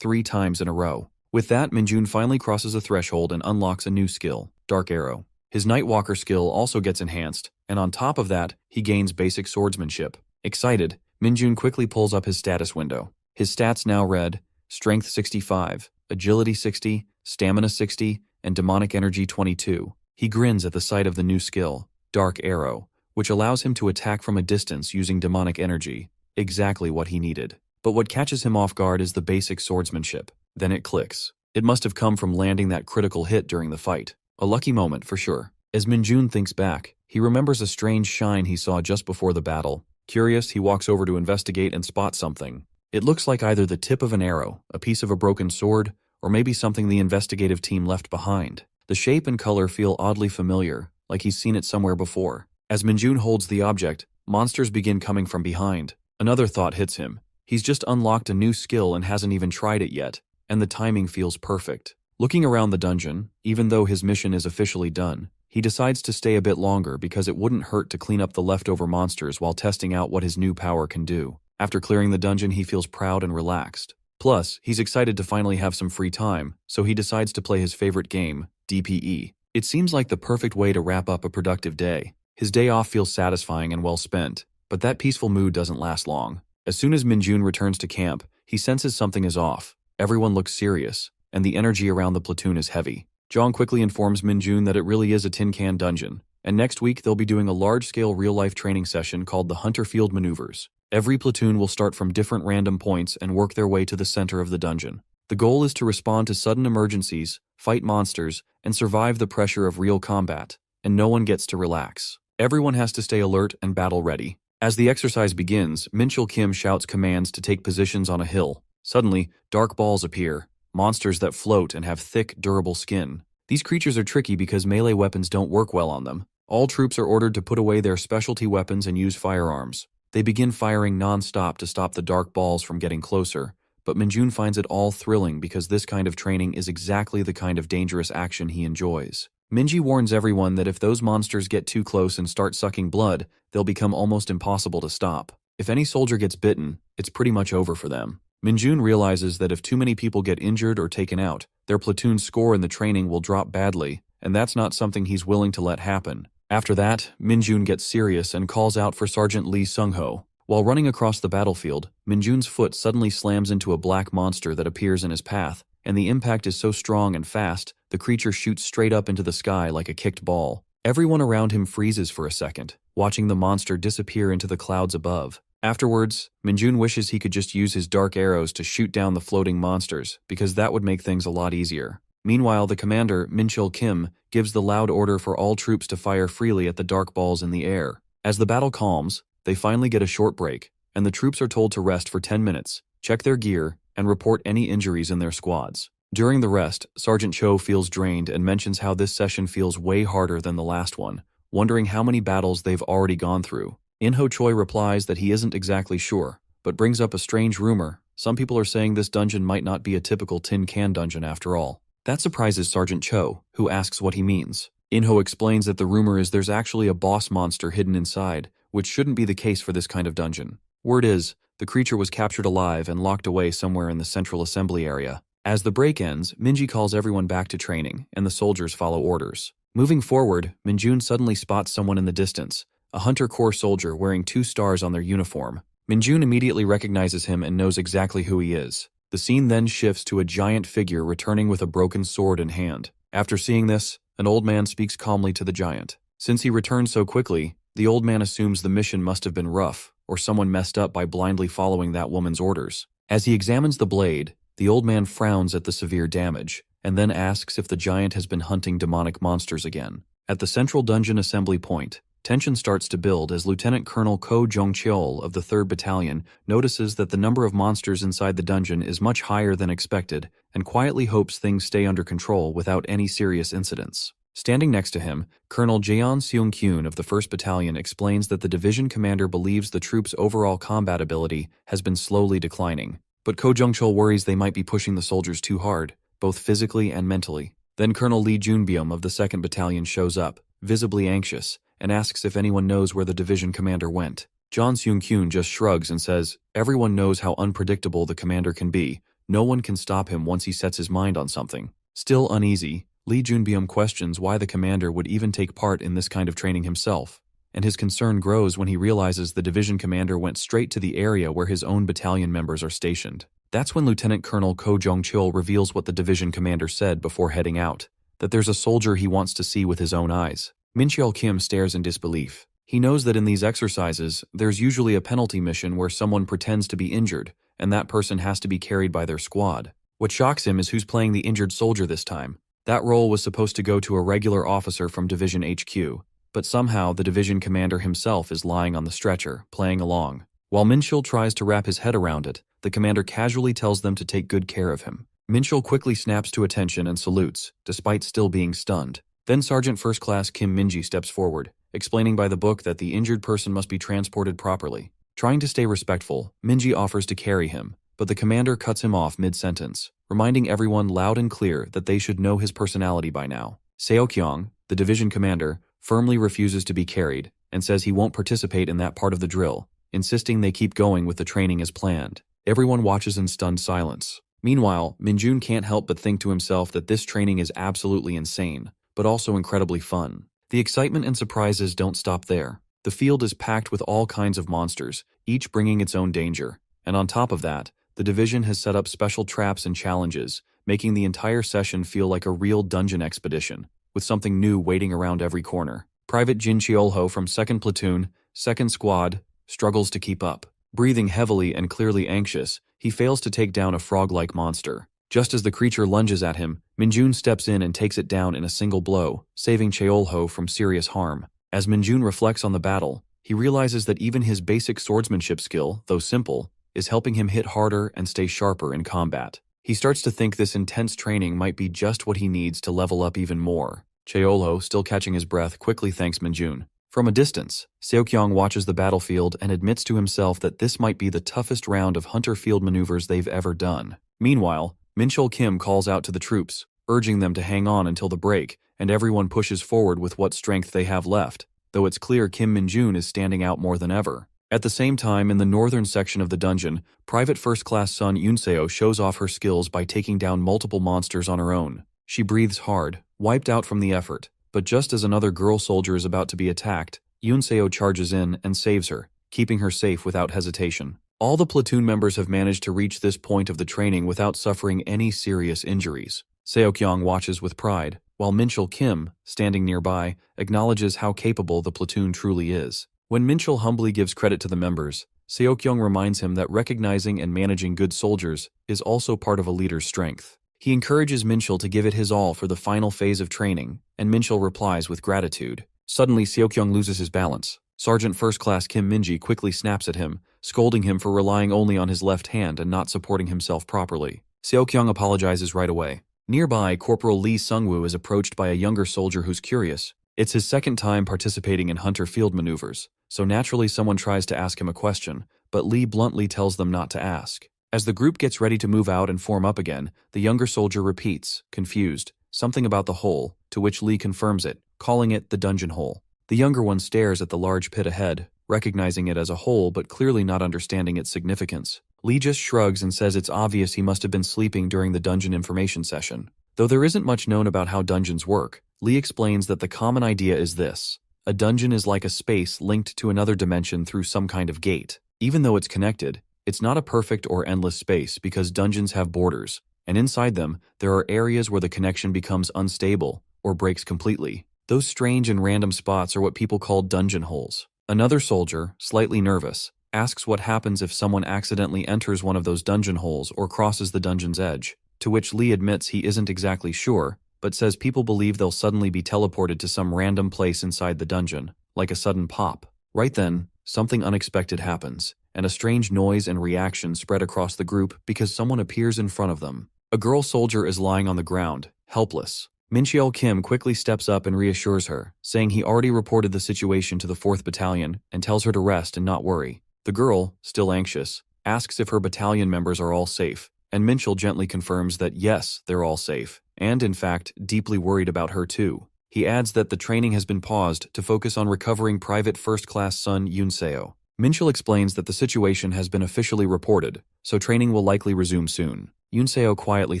A: 3 times in a row. With that, Minjun finally crosses a threshold and unlocks a new skill, Dark Arrow. His Nightwalker skill also gets enhanced, and on top of that, he gains basic swordsmanship. Excited, Minjun quickly pulls up his status window. His stats now read, Strength 65, Agility 60, Stamina 60, and Demonic Energy 22. He grins at the sight of the new skill, Dark Arrow, which allows him to attack from a distance using demonic energy, exactly what he needed. But what catches him off guard is the basic swordsmanship. Then it clicks. It must have come from landing that critical hit during the fight. A lucky moment for sure. As Minjun thinks back, he remembers a strange shine he saw just before the battle. Curious, he walks over to investigate and spots something. It looks like either the tip of an arrow, a piece of a broken sword, or maybe something the investigative team left behind. The shape and color feel oddly familiar, like he's seen it somewhere before. As Minjun holds the object, monsters begin coming from behind. Another thought hits him. He's just unlocked a new skill and hasn't even tried it yet, and the timing feels perfect. Looking around the dungeon, even though his mission is officially done, he decides to stay a bit longer because it wouldn't hurt to clean up the leftover monsters while testing out what his new power can do. After clearing the dungeon, he feels proud and relaxed. Plus, he's excited to finally have some free time, so he decides to play his favorite game, DPE. It seems like the perfect way to wrap up a productive day. His day off feels satisfying and well spent, but that peaceful mood doesn't last long. As soon as Minjun returns to camp, he senses something is off. Everyone looks serious, and the energy around the platoon is heavy. Jong quickly informs Minjun that it really is a tin can dungeon, and next week they'll be doing a large-scale real-life training session called the Hunter Field Maneuvers. Every platoon will start from different random points and work their way to the center of the dungeon. The goal is to respond to sudden emergencies, fight monsters, and survive the pressure of real combat, and no one gets to relax. Everyone has to stay alert and battle ready. As the exercise begins, Minchul Kim shouts commands to take positions on a hill. Suddenly, dark balls appear, monsters that float and have thick, durable skin. These creatures are tricky because melee weapons don't work well on them. All troops are ordered to put away their specialty weapons and use firearms. They begin firing non-stop to stop the dark balls from getting closer, but Minjun finds it all thrilling because this kind of training is exactly the kind of dangerous action he enjoys. Minji warns everyone that if those monsters get too close and start sucking blood, they'll become almost impossible to stop. If any soldier gets bitten, it's pretty much over for them. Minjun realizes that if too many people get injured or taken out, their platoon's score in the training will drop badly, and that's not something he's willing to let happen. After that, Minjun gets serious and calls out for Sergeant Lee Sung-ho. While running across the battlefield, Minjun's foot suddenly slams into a black monster that appears in his path, and the impact is so strong and fast, the creature shoots straight up into the sky like a kicked ball. Everyone around him freezes for a second, watching the monster disappear into the clouds above. Afterwards, Minjun wishes he could just use his dark arrows to shoot down the floating monsters, because that would make things a lot easier. Meanwhile, the commander, Minchul Kim, gives the loud order for all troops to fire freely at the dark balls in the air. As the battle calms, they finally get a short break, and the troops are told to rest for 10 minutes, check their gear, and report any injuries in their squads. During the rest, Sergeant Cho feels drained and mentions how this session feels way harder than the last one, wondering how many battles they've already gone through. In-ho Choi replies that he isn't exactly sure, but brings up a strange rumor. Some people are saying this dungeon might not be a typical tin can dungeon after all. That surprises Sergeant Cho, who asks what he means. In-ho explains that the rumor is there's actually a boss monster hidden inside, which shouldn't be the case for this kind of dungeon. Word is, the creature was captured alive and locked away somewhere in the central assembly area. As the break ends, Minji calls everyone back to training, and the soldiers follow orders. Moving forward, Minjun suddenly spots someone in the distance, a Hunter Corps soldier wearing 2 stars on their uniform. Minjun immediately recognizes him and knows exactly who he is. The scene then shifts to a giant figure returning with a broken sword in hand. After seeing this, an old man speaks calmly to the giant. Since he returned so quickly, the old man assumes the mission must have been rough, or someone messed up by blindly following that woman's orders. As he examines the blade, the old man frowns at the severe damage, and then asks if the giant has been hunting demonic monsters again. At the central dungeon assembly point, tension starts to build as Lieutenant Colonel Ko Jong-cheol of the 3rd Battalion notices that the number of monsters inside the dungeon is much higher than expected and quietly hopes things stay under control without any serious incidents. Standing next to him, Colonel Jeon Seung-kyun of the 1st Battalion explains that the division commander believes the troops' overall combat ability has been slowly declining, but Ko Jong-cheol worries they might be pushing the soldiers too hard, both physically and mentally. Then Colonel Lee Junbyum of the 2nd Battalion shows up, visibly anxious, and asks if anyone knows where the division commander went. John Seung-kyun just shrugs and says, everyone knows how unpredictable the commander can be. No one can stop him once he sets his mind on something. Still uneasy, Lee Junbyum questions why the commander would even take part in this kind of training himself, and his concern grows when he realizes the division commander went straight to the area where his own battalion members are stationed. That's when Lieutenant Colonel Ko Jong-cheol reveals what the division commander said before heading out, that there's a soldier he wants to see with his own eyes. Min Cheol Kim stares in disbelief. He knows that in these exercises, there's usually a penalty mission where someone pretends to be injured, and that person has to be carried by their squad. What shocks him is who's playing the injured soldier this time. That role was supposed to go to a regular officer from Division HQ, but somehow the division commander himself is lying on the stretcher, playing along. While Min Cheol tries to wrap his head around it, the commander casually tells them to take good care of him. Minchul quickly snaps to attention and salutes, despite still being stunned. Then Sergeant First Class Kim Minji steps forward, explaining by the book that the injured person must be transported properly. Trying to stay respectful, Minji offers to carry him, but the commander cuts him off mid-sentence, reminding everyone loud and clear that they should know his personality by now. Seokyong, the division commander, firmly refuses to be carried and says he won't participate in that part of the drill, insisting they keep going with the training as planned. Everyone watches in stunned silence. Meanwhile, Minjun can't help but think to himself that this training is absolutely insane, but also incredibly fun. The excitement and surprises don't stop there. The field is packed with all kinds of monsters, each bringing its own danger. And on top of that, the division has set up special traps and challenges, making the entire session feel like a real dungeon expedition, with something new waiting around every corner. Private Jin Cheolho from 2nd Platoon, 2nd Squad, struggles to keep up. Breathing heavily and clearly anxious, he fails to take down a frog-like monster. Just as the creature lunges at him, Minjun steps in and takes it down in a single blow, saving Cheolho from serious harm. As Minjun reflects on the battle, he realizes that even his basic swordsmanship skill, though simple, is helping him hit harder and stay sharper in combat. He starts to think this intense training might be just what he needs to level up even more. Cheolho, still catching his breath, quickly thanks Minjun. From a distance, Seokyong watches the battlefield and admits to himself that this might be the toughest round of hunter field maneuvers they've ever done. Meanwhile, Minchul Kim calls out to the troops, urging them to hang on until the break, and everyone pushes forward with what strength they have left, though it's clear Kim Minjun is standing out more than ever. At the same time, in the northern section of the dungeon, Private First Class Sun Yunseo shows off her skills by taking down multiple monsters on her own. She breathes hard, wiped out from the effort, but just as another girl soldier is about to be attacked, Yunseo charges in and saves her, keeping her safe without hesitation. All the platoon members have managed to reach this point of the training without suffering any serious injuries. Seokyong watches with pride, while Minchul Kim, standing nearby, acknowledges how capable the platoon truly is. When Minchul humbly gives credit to the members, Seokyong reminds him that recognizing and managing good soldiers is also part of a leader's strength. He encourages Minchul to give it his all for the final phase of training, and Minchul replies with gratitude. Suddenly, Seokyong loses his balance. Sergeant First Class Kim Minji quickly snaps at him, scolding him for relying only on his left hand and not supporting himself properly. Seokyong apologizes right away. Nearby, Corporal Lee Sungwoo is approached by a younger soldier who's curious. It's his second time participating in hunter field maneuvers, so naturally someone tries to ask him a question, but Lee bluntly tells them not to ask. As the group gets ready to move out and form up again, the younger soldier repeats, confused, something about the hole, to which Lee confirms it, calling it the dungeon hole. The younger one stares at the large pit ahead, recognizing it as a hole but clearly not understanding its significance. Lee just shrugs and says it's obvious he must have been sleeping during the dungeon information session. Though there isn't much known about how dungeons work, Lee explains that the common idea is this. A dungeon is like a space linked to another dimension through some kind of gate. Even though it's connected, it's not a perfect or endless space because dungeons have borders, and inside them, there are areas where the connection becomes unstable or breaks completely. Those strange and random spots are what people call dungeon holes. Another soldier, slightly nervous, asks what happens if someone accidentally enters one of those dungeon holes or crosses the dungeon's edge, to which Lee admits he isn't exactly sure, but says people believe they'll suddenly be teleported to some random place inside the dungeon, like a sudden pop. Right then, something unexpected happens, and a strange noise and reaction spread across the group because someone appears in front of them. A girl soldier is lying on the ground, helpless. Mincheol Kim quickly steps up and reassures her, saying he already reported the situation to the 4th Battalion and tells her to rest and not worry. The girl, still anxious, asks if her battalion members are all safe, and Minchul gently confirms that yes, they're all safe, and in fact, deeply worried about her too. He adds that the training has been paused to focus on recovering Private First Class Sun Yunseo. Minchul explains that the situation has been officially reported, so training will likely resume soon. Yunseo quietly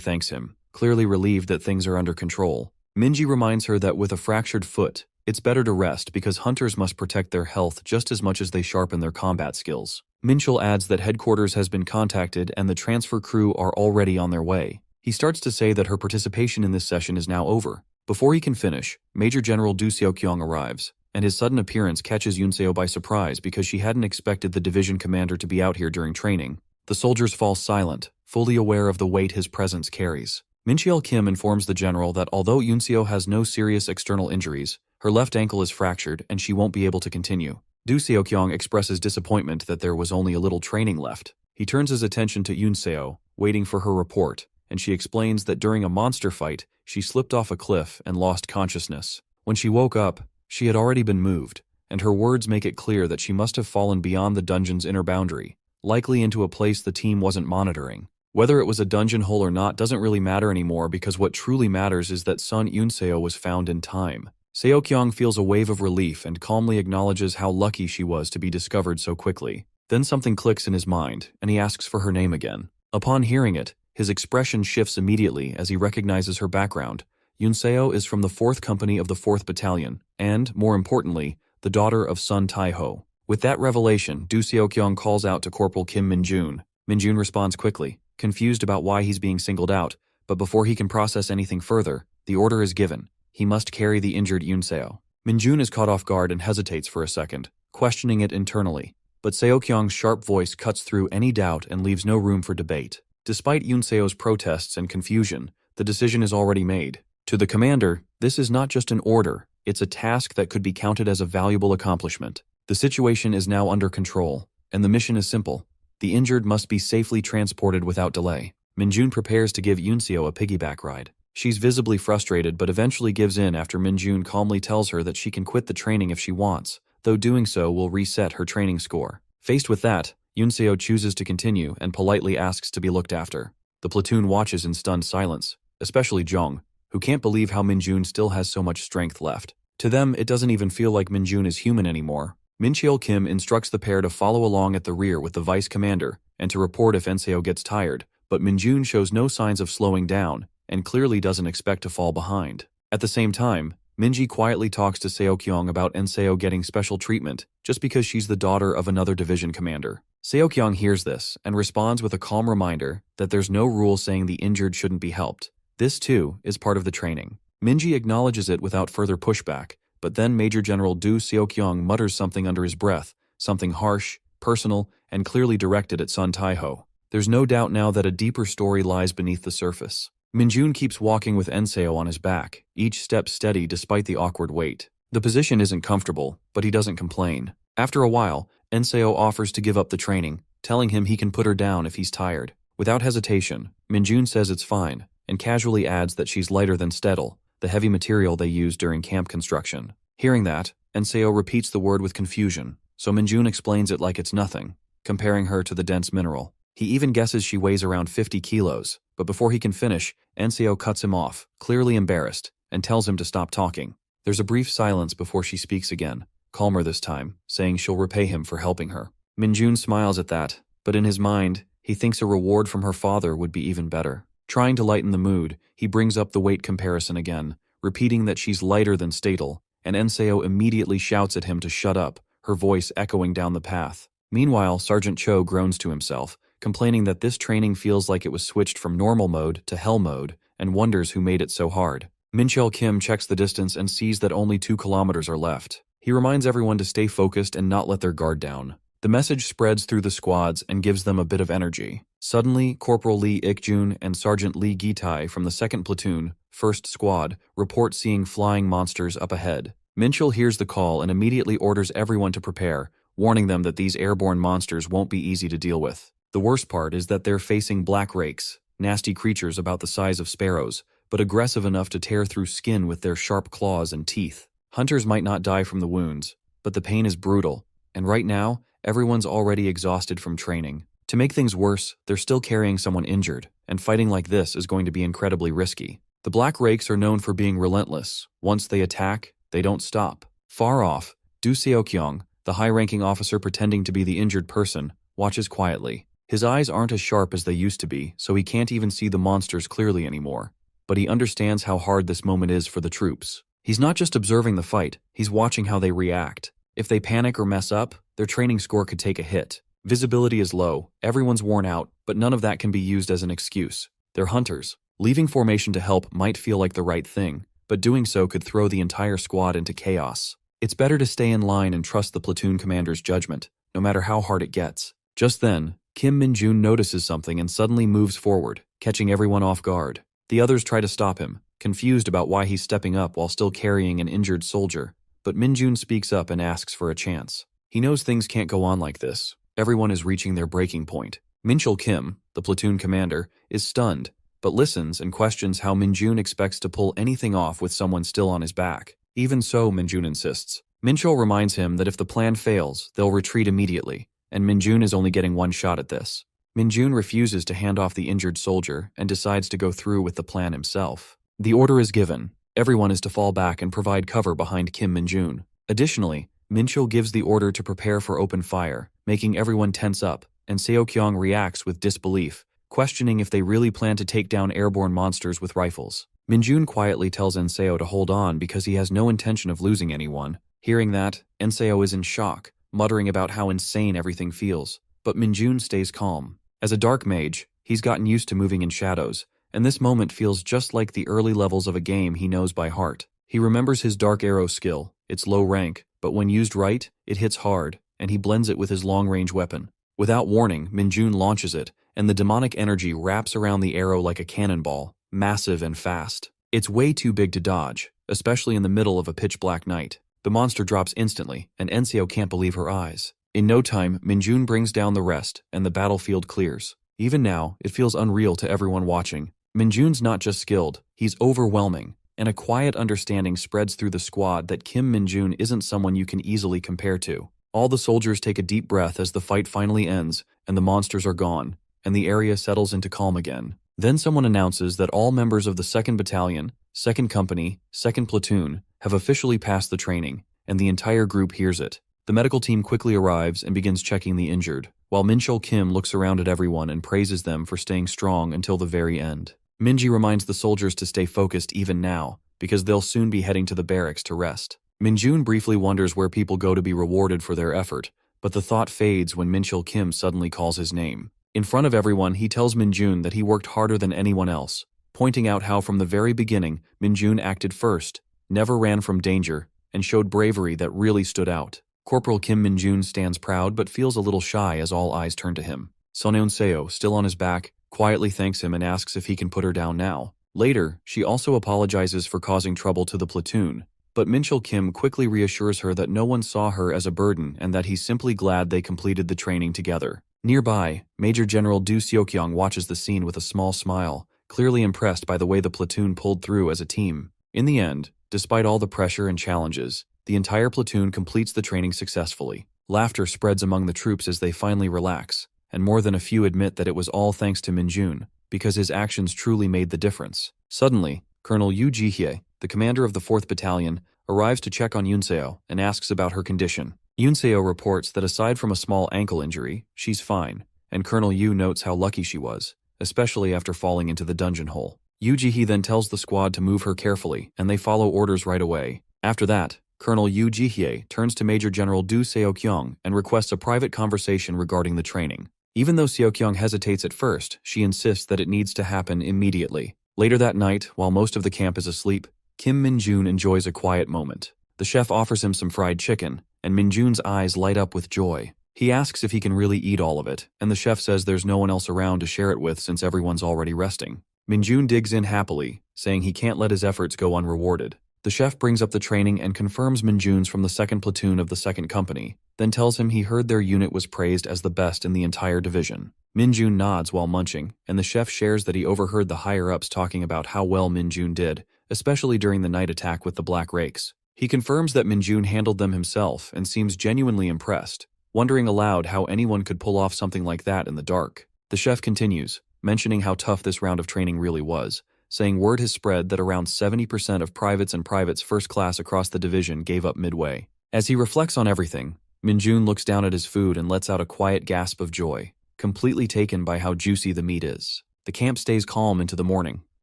A: thanks him, clearly relieved that things are under control. Minji reminds her that with a fractured foot, it's better to rest because hunters must protect their health just as much as they sharpen their combat skills. Minchul adds that headquarters has been contacted and the transfer crew are already on their way. He starts to say that her participation in this session is now over. Before he can finish, Major General Du Seokyong arrives, and his sudden appearance catches Yunseo by surprise because she hadn't expected the division commander to be out here during training. The soldiers fall silent, fully aware of the weight his presence carries. Mincheol Kim informs the general that although Yunseo has no serious external injuries, her left ankle is fractured and she won't be able to continue. Du Seokyong expresses disappointment that there was only a little training left. He turns his attention to Yunseo, waiting for her report, and she explains that during a monster fight, she slipped off a cliff and lost consciousness. When she woke up, she had already been moved, and her words make it clear that she must have fallen beyond the dungeon's inner boundary, likely into a place the team wasn't monitoring. Whether it was a dungeon hole or not doesn't really matter anymore, because what truly matters is that Sun Yunseo was found in time. Seokyung feels a wave of relief and calmly acknowledges how lucky she was to be discovered so quickly. Then something clicks in his mind, and he asks for her name again. Upon hearing it, his expression shifts immediately as he recognizes her background. Yunseo is from the 4th Company of the 4th Battalion, and, more importantly, the daughter of Sun Taiho. With that revelation, Du Seokyung calls out to Corporal Kim Minjun. Minjun responds quickly, confused about why he's being singled out, but before he can process anything further, the order is given. He must carry the injured Yunseo. Minjun is caught off guard and hesitates for a second, questioning it internally. But Seokyung's sharp voice cuts through any doubt and leaves no room for debate. Despite Yunseo's protests and confusion, the decision is already made. To the commander, this is not just an order, it's a task that could be counted as a valuable accomplishment. The situation is now under control, and the mission is simple. The injured must be safely transported without delay. Minjun prepares to give Yunseo a piggyback ride. She's visibly frustrated but eventually gives in after Minjun calmly tells her that she can quit the training if she wants, though doing so will reset her training score. Faced with that, Yunseo chooses to continue and politely asks to be looked after. The platoon watches in stunned silence, especially Jong, who can't believe how Minjun still has so much strength left. To them, it doesn't even feel like Minjun is human anymore. Min Cheol Kim instructs the pair to follow along at the rear with the vice commander and to report if Enseo gets tired, but Minjun shows no signs of slowing down and clearly doesn't expect to fall behind. At the same time, Minji quietly talks to Seokyung about Enseo getting special treatment just because she's the daughter of another division commander. Seokyung hears this and responds with a calm reminder that there's no rule saying the injured shouldn't be helped. This, too, is part of the training. Minji acknowledges it without further pushback, but then Major General Du Seokyung mutters something under his breath, something harsh, personal, and clearly directed at Sun Taiho. There's no doubt now that a deeper story lies beneath the surface. Minjun keeps walking with Enseo on his back, each step steady despite the awkward weight. The position isn't comfortable, but he doesn't complain. After a while, Enseo offers to give up the training, telling him he can put her down if he's tired. Without hesitation, Minjun says it's fine, and casually adds that she's lighter than Stettel, the heavy material they use during camp construction. Hearing that, Enseo repeats the word with confusion, so Minjun explains it like it's nothing, comparing her to the dense mineral. He even guesses she weighs around 50 kilos, but before he can finish, Enseo cuts him off, clearly embarrassed, and tells him to stop talking. There's a brief silence before she speaks again, calmer this time, saying she'll repay him for helping her. Minjun smiles at that, but in his mind, he thinks a reward from her father would be even better. Trying to lighten the mood, he brings up the weight comparison again, repeating that she's lighter than Statel, and Enseo immediately shouts at him to shut up, her voice echoing down the path. Meanwhile, Sergeant Cho groans to himself, complaining that this training feels like it was switched from normal mode to hell mode, and wonders who made it so hard. Min Cheol Kim checks the distance and sees that only 2 kilometers are left. He reminds everyone to stay focused and not let their guard down. The message spreads through the squads and gives them a bit of energy. Suddenly, Corporal Lee Ikjun and Sergeant Lee Gitai from the 2nd Platoon, 1st Squad, report seeing flying monsters up ahead. Minchel hears the call and immediately orders everyone to prepare, warning them that these airborne monsters won't be easy to deal with. The worst part is that they're facing black rakes, nasty creatures about the size of sparrows, but aggressive enough to tear through skin with their sharp claws and teeth. Hunters might not die from the wounds, but the pain is brutal, and right now, everyone's already exhausted from training. To make things worse, they're still carrying someone injured, and fighting like this is going to be incredibly risky. The black rakes are known for being relentless. Once they attack, they don't stop. Far off, Du Seokyung, the high-ranking officer pretending to be the injured person, watches quietly. His eyes aren't as sharp as they used to be, so he can't even see the monsters clearly anymore. But he understands how hard this moment is for the troops. He's not just observing the fight, he's watching how they react. If they panic or mess up, their training score could take a hit. Visibility is low, everyone's worn out, but none of that can be used as an excuse. They're hunters. Leaving formation to help might feel like the right thing, but doing so could throw the entire squad into chaos. It's better to stay in line and trust the platoon commander's judgment, no matter how hard it gets. Just then, Kim Min-jun notices something and suddenly moves forward, catching everyone off guard. The others try to stop him, confused about why he's stepping up while still carrying an injured soldier, but Min-jun speaks up and asks for a chance. He knows things can't go on like this. Everyone is reaching their breaking point. Minchul Kim, the platoon commander, is stunned, but listens and questions how Minjun expects to pull anything off with someone still on his back. Even so, Minjun insists. Minchul reminds him that if the plan fails, they'll retreat immediately, and Minjun is only getting one shot at this. Minjun refuses to hand off the injured soldier and decides to go through with the plan himself. The order is given. Everyone is to fall back and provide cover behind Kim Minjun. Additionally, Minchul gives the order to prepare for open fire, making everyone tense up, and Seokyung reacts with disbelief, questioning if they really plan to take down airborne monsters with rifles. Minjun quietly tells Enseo to hold on because he has no intention of losing anyone. Hearing that, Enseo is in shock, muttering about how insane everything feels, but Minjun stays calm. As a dark mage, he's gotten used to moving in shadows, and this moment feels just like the early levels of a game he knows by heart. He remembers his dark arrow skill. It's low rank, but when used right, it hits hard, and he blends it with his long-range weapon. Without warning, Minjun launches it, and the demonic energy wraps around the arrow like a cannonball, massive and fast. It's way too big to dodge, especially in the middle of a pitch-black night. The monster drops instantly, and Enseo can't believe her eyes. In no time, Minjun brings down the rest, and the battlefield clears. Even now, it feels unreal to everyone watching. Minjun's not just skilled, he's overwhelming, and a quiet understanding spreads through the squad that Kim Minjun isn't someone you can easily compare to. All the soldiers take a deep breath as the fight finally ends, and the monsters are gone, and the area settles into calm again. Then someone announces that all members of the 2nd Battalion, 2nd Company, 2nd Platoon have officially passed the training, and the entire group hears it. The medical team quickly arrives and begins checking the injured, while Minchul Kim looks around at everyone and praises them for staying strong until the very end. Minji reminds the soldiers to stay focused even now, because they'll soon be heading to the barracks to rest. Minjun briefly wonders where people go to be rewarded for their effort, but the thought fades when Minchul Kim suddenly calls his name. In front of everyone, he tells Minjun that he worked harder than anyone else, pointing out how from the very beginning, Minjun acted first, never ran from danger, and showed bravery that really stood out. Corporal Kim Minjun stands proud but feels a little shy as all eyes turn to him. Soneon Seo, still on his back, quietly thanks him and asks if he can put her down now. Later, she also apologizes for causing trouble to the platoon, but Minchul Kim quickly reassures her that no one saw her as a burden and that he's simply glad they completed the training together. Nearby, Major General Du Seokyung watches the scene with a small smile, clearly impressed by the way the platoon pulled through as a team. In the end, despite all the pressure and challenges, the entire platoon completes the training successfully. Laughter spreads among the troops as they finally relax, and more than a few admit that it was all thanks to Minjun, because his actions truly made the difference. Suddenly, Colonel Yu Jihye, the commander of the 4th Battalion, arrives to check on Yunseo and asks about her condition. Yunseo reports that aside from a small ankle injury, she's fine, and Colonel Yu notes how lucky she was, especially after falling into the dungeon hole. Yu Jihye then tells the squad to move her carefully, and they follow orders right away. After that, Colonel Yu Jihye turns to Major General Du Seokyung and requests a private conversation regarding the training. Even though Seokyung hesitates at first, she insists that it needs to happen immediately. Later that night, while most of the camp is asleep, Kim Minjun enjoys a quiet moment. The chef offers him some fried chicken, and Minjun's eyes light up with joy. He asks if he can really eat all of it, and the chef says there's no one else around to share it with since everyone's already resting. Minjun digs in happily, saying he can't let his efforts go unrewarded. The chef brings up the training and confirms Minjun's from the 2nd Platoon of the 2nd Company, then tells him he heard their unit was praised as the best in the entire division. Minjun nods while munching, and the chef shares that he overheard the higher-ups talking about how well Minjun did, especially during the night attack with the Black Rakes. He confirms that Minjun handled them himself and seems genuinely impressed, wondering aloud how anyone could pull off something like that in the dark. The chef continues, mentioning how tough this round of training really was, saying word has spread that around 70% of privates and privates first class across the division gave up midway. As he reflects on everything, Minjun looks down at his food and lets out a quiet gasp of joy, completely taken by how juicy the meat is. The camp stays calm into the morning.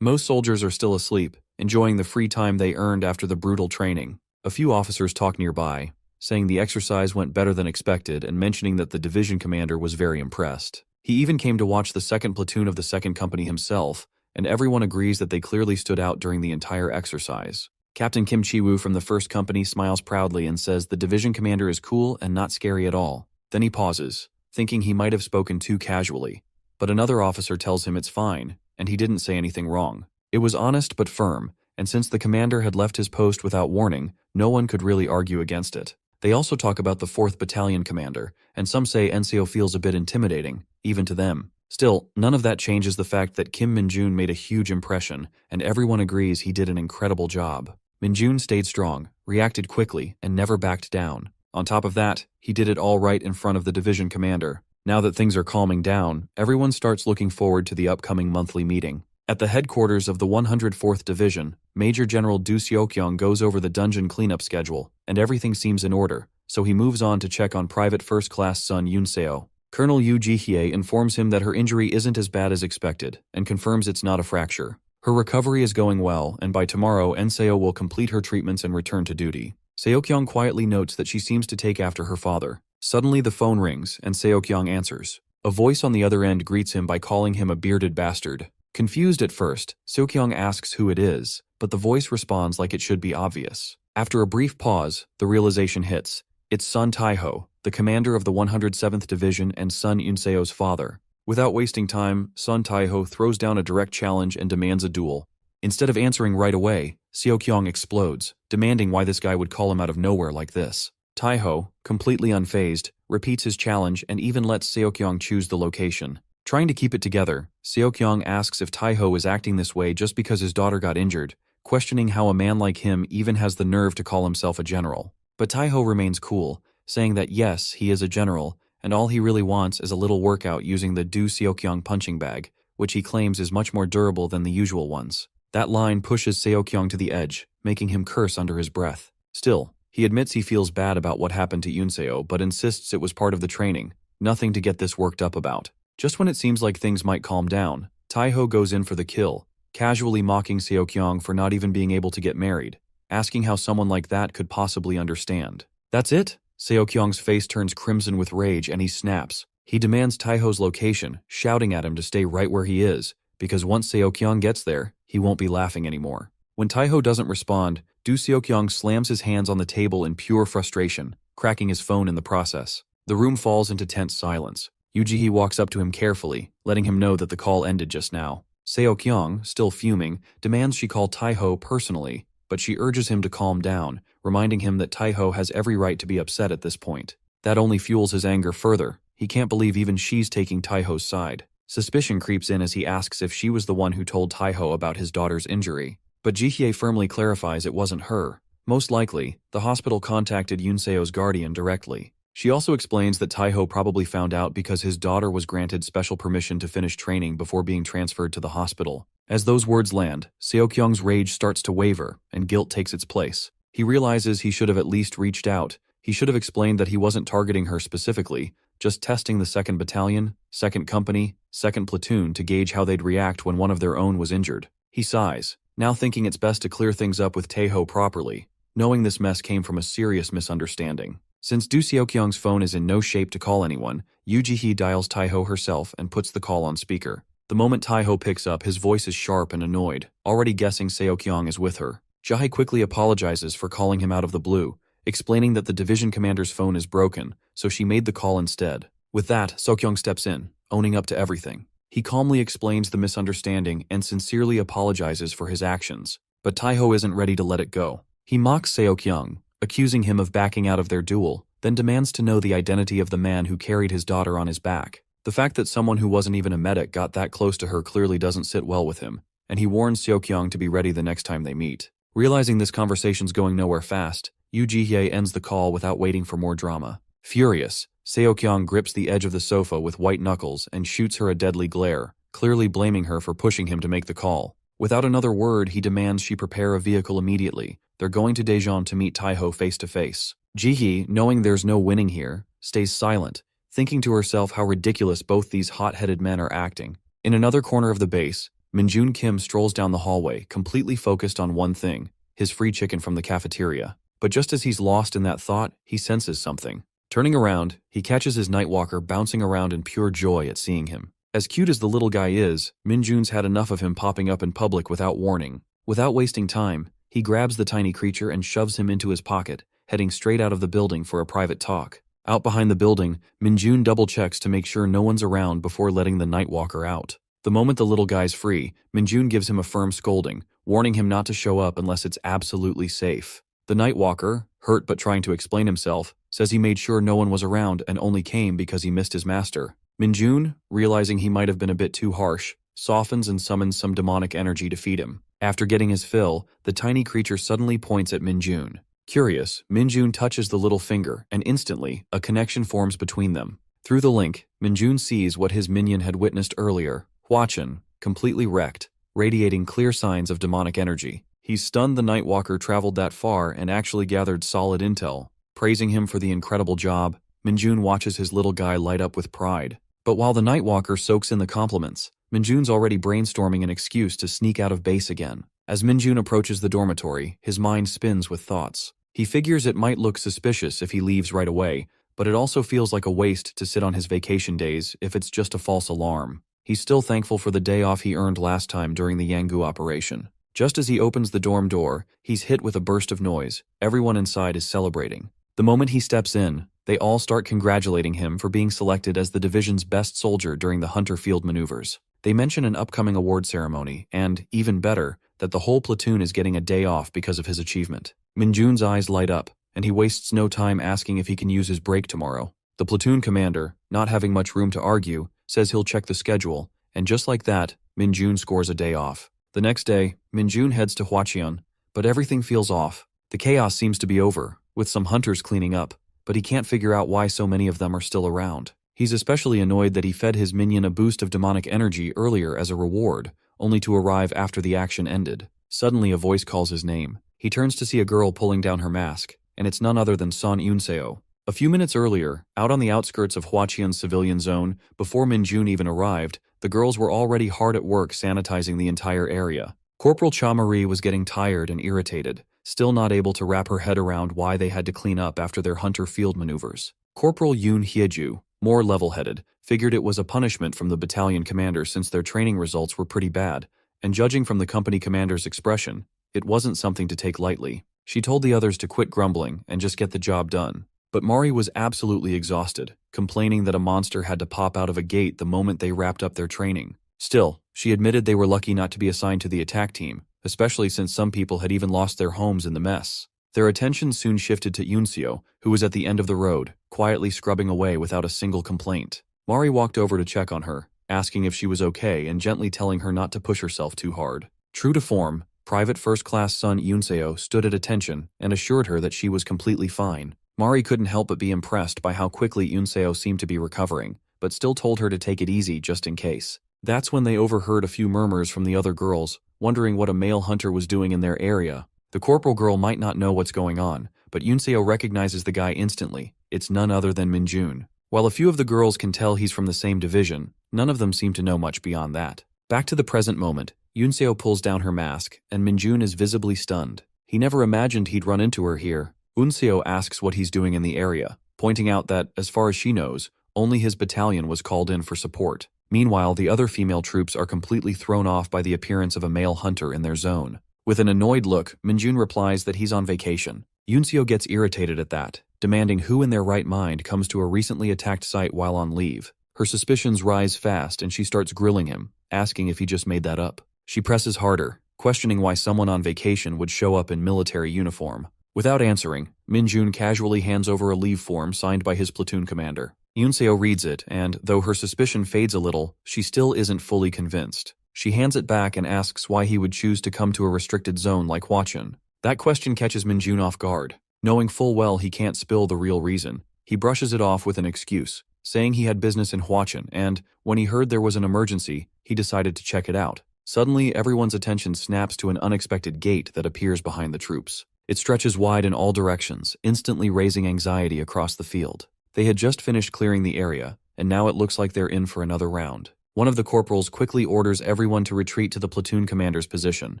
A: Most soldiers are still asleep, enjoying the free time they earned after the brutal training. A few officers talk nearby, saying the exercise went better than expected and mentioning that the division commander was very impressed. He even came to watch the 2nd Platoon of the 2nd Company himself, and everyone agrees that they clearly stood out during the entire exercise. Captain Kim Chi-woo from the 1st Company smiles proudly and says the division commander is cool and not scary at all. Then he pauses, thinking he might have spoken too casually, but another officer tells him it's fine, and he didn't say anything wrong. It was honest but firm, and since the commander had left his post without warning, no one could really argue against it. They also talk about the 4th Battalion commander, and some say NCO feels a bit intimidating, even to them. Still, none of that changes the fact that Kim Minjun made a huge impression, and everyone agrees he did an incredible job. Minjun stayed strong, reacted quickly, and never backed down. On top of that, he did it all right in front of the division commander. Now that things are calming down, everyone starts looking forward to the upcoming monthly meeting. At the headquarters of the 104th Division, Major General Du Seokyung goes over the dungeon cleanup schedule, and everything seems in order, so he moves on to check on Private First Class Sun Yunseo. Colonel Yu Jihye informs him that her injury isn't as bad as expected, and confirms it's not a fracture. Her recovery is going well, and by tomorrow Enseo will complete her treatments and return to duty. Seokyung quietly notes that she seems to take after her father. Suddenly the phone rings, and Seokyung answers. A voice on the other end greets him by calling him a bearded bastard. Confused at first, Seokyung asks who it is, but the voice responds like it should be obvious. After a brief pause, the realization hits. It's Sun Taiho, the commander of the 107th Division and Sun Yunseo's father. Without wasting time, Sun Taiho throws down a direct challenge and demands a duel. Instead of answering right away, Seokyung explodes, demanding why this guy would call him out of nowhere like this. Taiho, completely unfazed, repeats his challenge and even lets Seokyung choose the location. Trying to keep it together, Seokyung asks if Taiho is acting this way just because his daughter got injured, questioning how a man like him even has the nerve to call himself a general. But Taiho remains cool, saying that yes, he is a general, and all he really wants is a little workout using the Du Seokyung punching bag, which he claims is much more durable than the usual ones. That line pushes Seokyung to the edge, making him curse under his breath. Still, he admits he feels bad about what happened to Yunseo but insists it was part of the training, nothing to get this worked up about. Just when it seems like things might calm down, Taiho goes in for the kill, casually mocking Seokyung for not even being able to get married, asking how someone like that could possibly understand. That's it? Seokyung's face turns crimson with rage and he snaps. He demands Taiho's location, shouting at him to stay right where he is, because once Seokyung gets there, he won't be laughing anymore. When Taiho doesn't respond, Du Seokyung slams his hands on the table in pure frustration, cracking his phone in the process. The room falls into tense silence. Yu Jihye walks up to him carefully, letting him know that the call ended just now. Seokyung, still fuming, demands she call Taiho personally, but she urges him to calm down, reminding him that Taiho has every right to be upset at this point. That only fuels his anger further. He can't believe even she's taking Taiho's side. Suspicion creeps in as he asks if she was the one who told Taiho about his daughter's injury. But Jihye firmly clarifies it wasn't her. Most likely, the hospital contacted Yunseo's guardian directly. She also explains that Taiho probably found out because his daughter was granted special permission to finish training before being transferred to the hospital. As those words land, Seokyung's rage starts to waver, and guilt takes its place. He realizes he should have at least reached out. He should have explained that he wasn't targeting her specifically, just testing the 2nd Battalion, 2nd Company, 2nd Platoon to gauge how they'd react when one of their own was injured. He sighs, now thinking it's best to clear things up with Taiho properly, knowing this mess came from a serious misunderstanding. Since Du Seokyung's phone is in no shape to call anyone, Yu Jihye dials Taiho herself and puts the call on speaker. The moment Taiho picks up, his voice is sharp and annoyed, already guessing Seokyung is with her. Jihye quickly apologizes for calling him out of the blue, explaining that the division commander's phone is broken, so she made the call instead. With that, Seokyung steps in, owning up to everything. He calmly explains the misunderstanding and sincerely apologizes for his actions, but Taiho isn't ready to let it go. He mocks Seokyung, accusing him of backing out of their duel, then demands to know the identity of the man who carried his daughter on his back. The fact that someone who wasn't even a medic got that close to her clearly doesn't sit well with him, and he warns Seokyung to be ready the next time they meet. Realizing this conversation's going nowhere fast, Yu Jihye ends the call without waiting for more drama. Furious, Seokyung grips the edge of the sofa with white knuckles and shoots her a deadly glare, clearly blaming her for pushing him to make the call. Without another word, he demands she prepare a vehicle immediately. They're going to Daejeon to meet Taiho face to face. Jihye, knowing there's no winning here, stays silent, thinking to herself how ridiculous both these hot-headed men are acting. In another corner of the base, Minjun Kim strolls down the hallway, completely focused on one thing, his free chicken from the cafeteria. But just as he's lost in that thought, he senses something. Turning around, he catches his Nightwalker bouncing around in pure joy at seeing him. As cute as the little guy is, Minjun's had enough of him popping up in public without warning. Without wasting time, he grabs the tiny creature and shoves him into his pocket, heading straight out of the building for a private talk. Out behind the building, Minjun double-checks to make sure no one's around before letting the Nightwalker out. The moment the little guy's free, Minjun gives him a firm scolding, warning him not to show up unless it's absolutely safe. The Nightwalker, hurt but trying to explain himself, says he made sure no one was around and only came because he missed his master. Minjun, realizing he might have been a bit too harsh, softens and summons some demonic energy to feed him. After getting his fill, the tiny creature suddenly points at Minjun. Curious, Minjun touches the little finger, and instantly, a connection forms between them. Through the link, Minjun sees what his minion had witnessed earlier, Huachin, completely wrecked, radiating clear signs of demonic energy. He's stunned the Nightwalker traveled that far and actually gathered solid intel. Praising him for the incredible job, Minjun watches his little guy light up with pride. But while the Nightwalker soaks in the compliments, Minjun's already brainstorming an excuse to sneak out of base again. As Minjun approaches the dormitory, his mind spins with thoughts. He figures it might look suspicious if he leaves right away, but it also feels like a waste to sit on his vacation days if it's just a false alarm. He's still thankful for the day off he earned last time during the Yangu operation. Just as he opens the dorm door, he's hit with a burst of noise. Everyone inside is celebrating. The moment he steps in, they all start congratulating him for being selected as the division's best soldier during the Hunter Field maneuvers. They mention an upcoming award ceremony, and, even better, that the whole platoon is getting a day off because of his achievement. Minjun's eyes light up, and he wastes no time asking if he can use his break tomorrow. The platoon commander, not having much room to argue, says he'll check the schedule, and just like that, Minjun scores a day off. The next day, Minjun heads to Huaqian, but everything feels off. The chaos seems to be over, with some hunters cleaning up, but he can't figure out why so many of them are still around. He's especially annoyed that he fed his minion a boost of demonic energy earlier as a reward, only to arrive after the action ended. Suddenly a voice calls his name. He turns to see a girl pulling down her mask, and it's none other than Son Yunseo. A few minutes earlier, out on the outskirts of Huaqian's civilian zone, before Minjun even arrived, the girls were already hard at work sanitizing the entire area. Corporal Cha-Marie was getting tired and irritated, still not able to wrap her head around why they had to clean up after their Hunter Field maneuvers. Corporal Yoon Hyeju, more level-headed, figured it was a punishment from the battalion commander since their training results were pretty bad, and judging from the company commander's expression, it wasn't something to take lightly. She told the others to quit grumbling and just get the job done. But Mari was absolutely exhausted, complaining that a monster had to pop out of a gate the moment they wrapped up their training. Still, she admitted they were lucky not to be assigned to the attack team, especially since some people had even lost their homes in the mess. Their attention soon shifted to Yunseo, who was at the end of the road, quietly scrubbing away without a single complaint. Mari walked over to check on her, asking if she was okay and gently telling her not to push herself too hard. True to form, Private First Class Son Yunseo stood at attention and assured her that she was completely fine. Mari couldn't help but be impressed by how quickly Yunseo seemed to be recovering, but still told her to take it easy just in case. That's when they overheard a few murmurs from the other girls, wondering what a male hunter was doing in their area. The corporal girl might not know what's going on, but Yunseo recognizes the guy instantly. It's none other than Minjun. While a few of the girls can tell he's from the same division, none of them seem to know much beyond that. Back to the present moment, Yunseo pulls down her mask, and Minjun is visibly stunned. He never imagined he'd run into her here. Yunseo asks what he's doing in the area, pointing out that, as far as she knows, only his battalion was called in for support. Meanwhile, the other female troops are completely thrown off by the appearance of a male hunter in their zone. With an annoyed look, Minjun replies that he's on vacation. Yunseo gets irritated at that, demanding who in their right mind comes to a recently attacked site while on leave. Her suspicions rise fast and she starts grilling him, asking if he just made that up. She presses harder, questioning why someone on vacation would show up in military uniform. Without answering, Minjun casually hands over a leave form signed by his platoon commander. Yunseo reads it, and, though her suspicion fades a little, she still isn't fully convinced. She hands it back and asks why he would choose to come to a restricted zone like Huaqian. That question catches Minjun off guard. Knowing full well he can't spill the real reason, he brushes it off with an excuse, saying he had business in Huaqian, and, when he heard there was an emergency, he decided to check it out. Suddenly, everyone's attention snaps to an unexpected gate that appears behind the troops. It stretches wide in all directions, instantly raising anxiety across the field. They had just finished clearing the area, and now it looks like they're in for another round. One of the corporals quickly orders everyone to retreat to the platoon commander's position.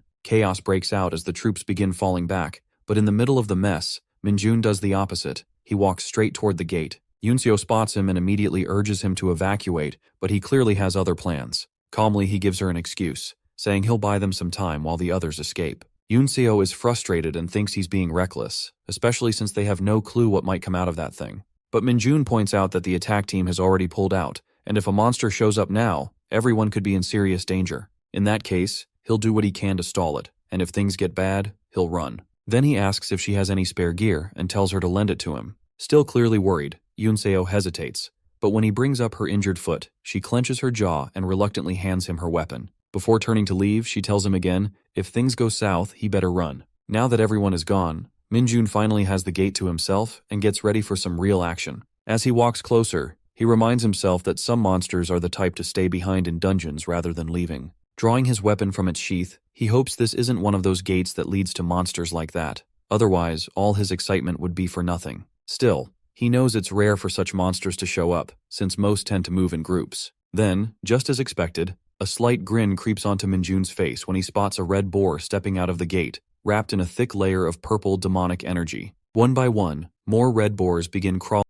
A: Chaos breaks out as the troops begin falling back, but in the middle of the mess, Minjun does the opposite. He walks straight toward the gate. Yunseo spots him and immediately urges him to evacuate, but he clearly has other plans. Calmly, he gives her an excuse, saying he'll buy them some time while the others escape. Yunseo is frustrated and thinks he's being reckless, especially since they have no clue what might come out of that thing. But Minjun points out that the attack team has already pulled out, and if a monster shows up now, everyone could be in serious danger. In that case, he'll do what he can to stall it, and if things get bad, he'll run. Then he asks if she has any spare gear and tells her to lend it to him. Still clearly worried, Yunseo hesitates, but when he brings up her injured foot, she clenches her jaw and reluctantly hands him her weapon. Before turning to leave, she tells him again, if things go south, he better run. Now that everyone is gone, Minjun finally has the gate to himself and gets ready for some real action. As he walks closer, he reminds himself that some monsters are the type to stay behind in dungeons rather than leaving. Drawing his weapon from its sheath, he hopes this isn't one of those gates that leads to monsters like that. Otherwise, all his excitement would be for nothing. Still, he knows it's rare for such monsters to show up, since most tend to move in groups. Then, just as expected, a slight grin creeps onto Minjun's face when he spots a red boar stepping out of the gate, wrapped in a thick layer of purple demonic energy. One by one, more red boars begin crawling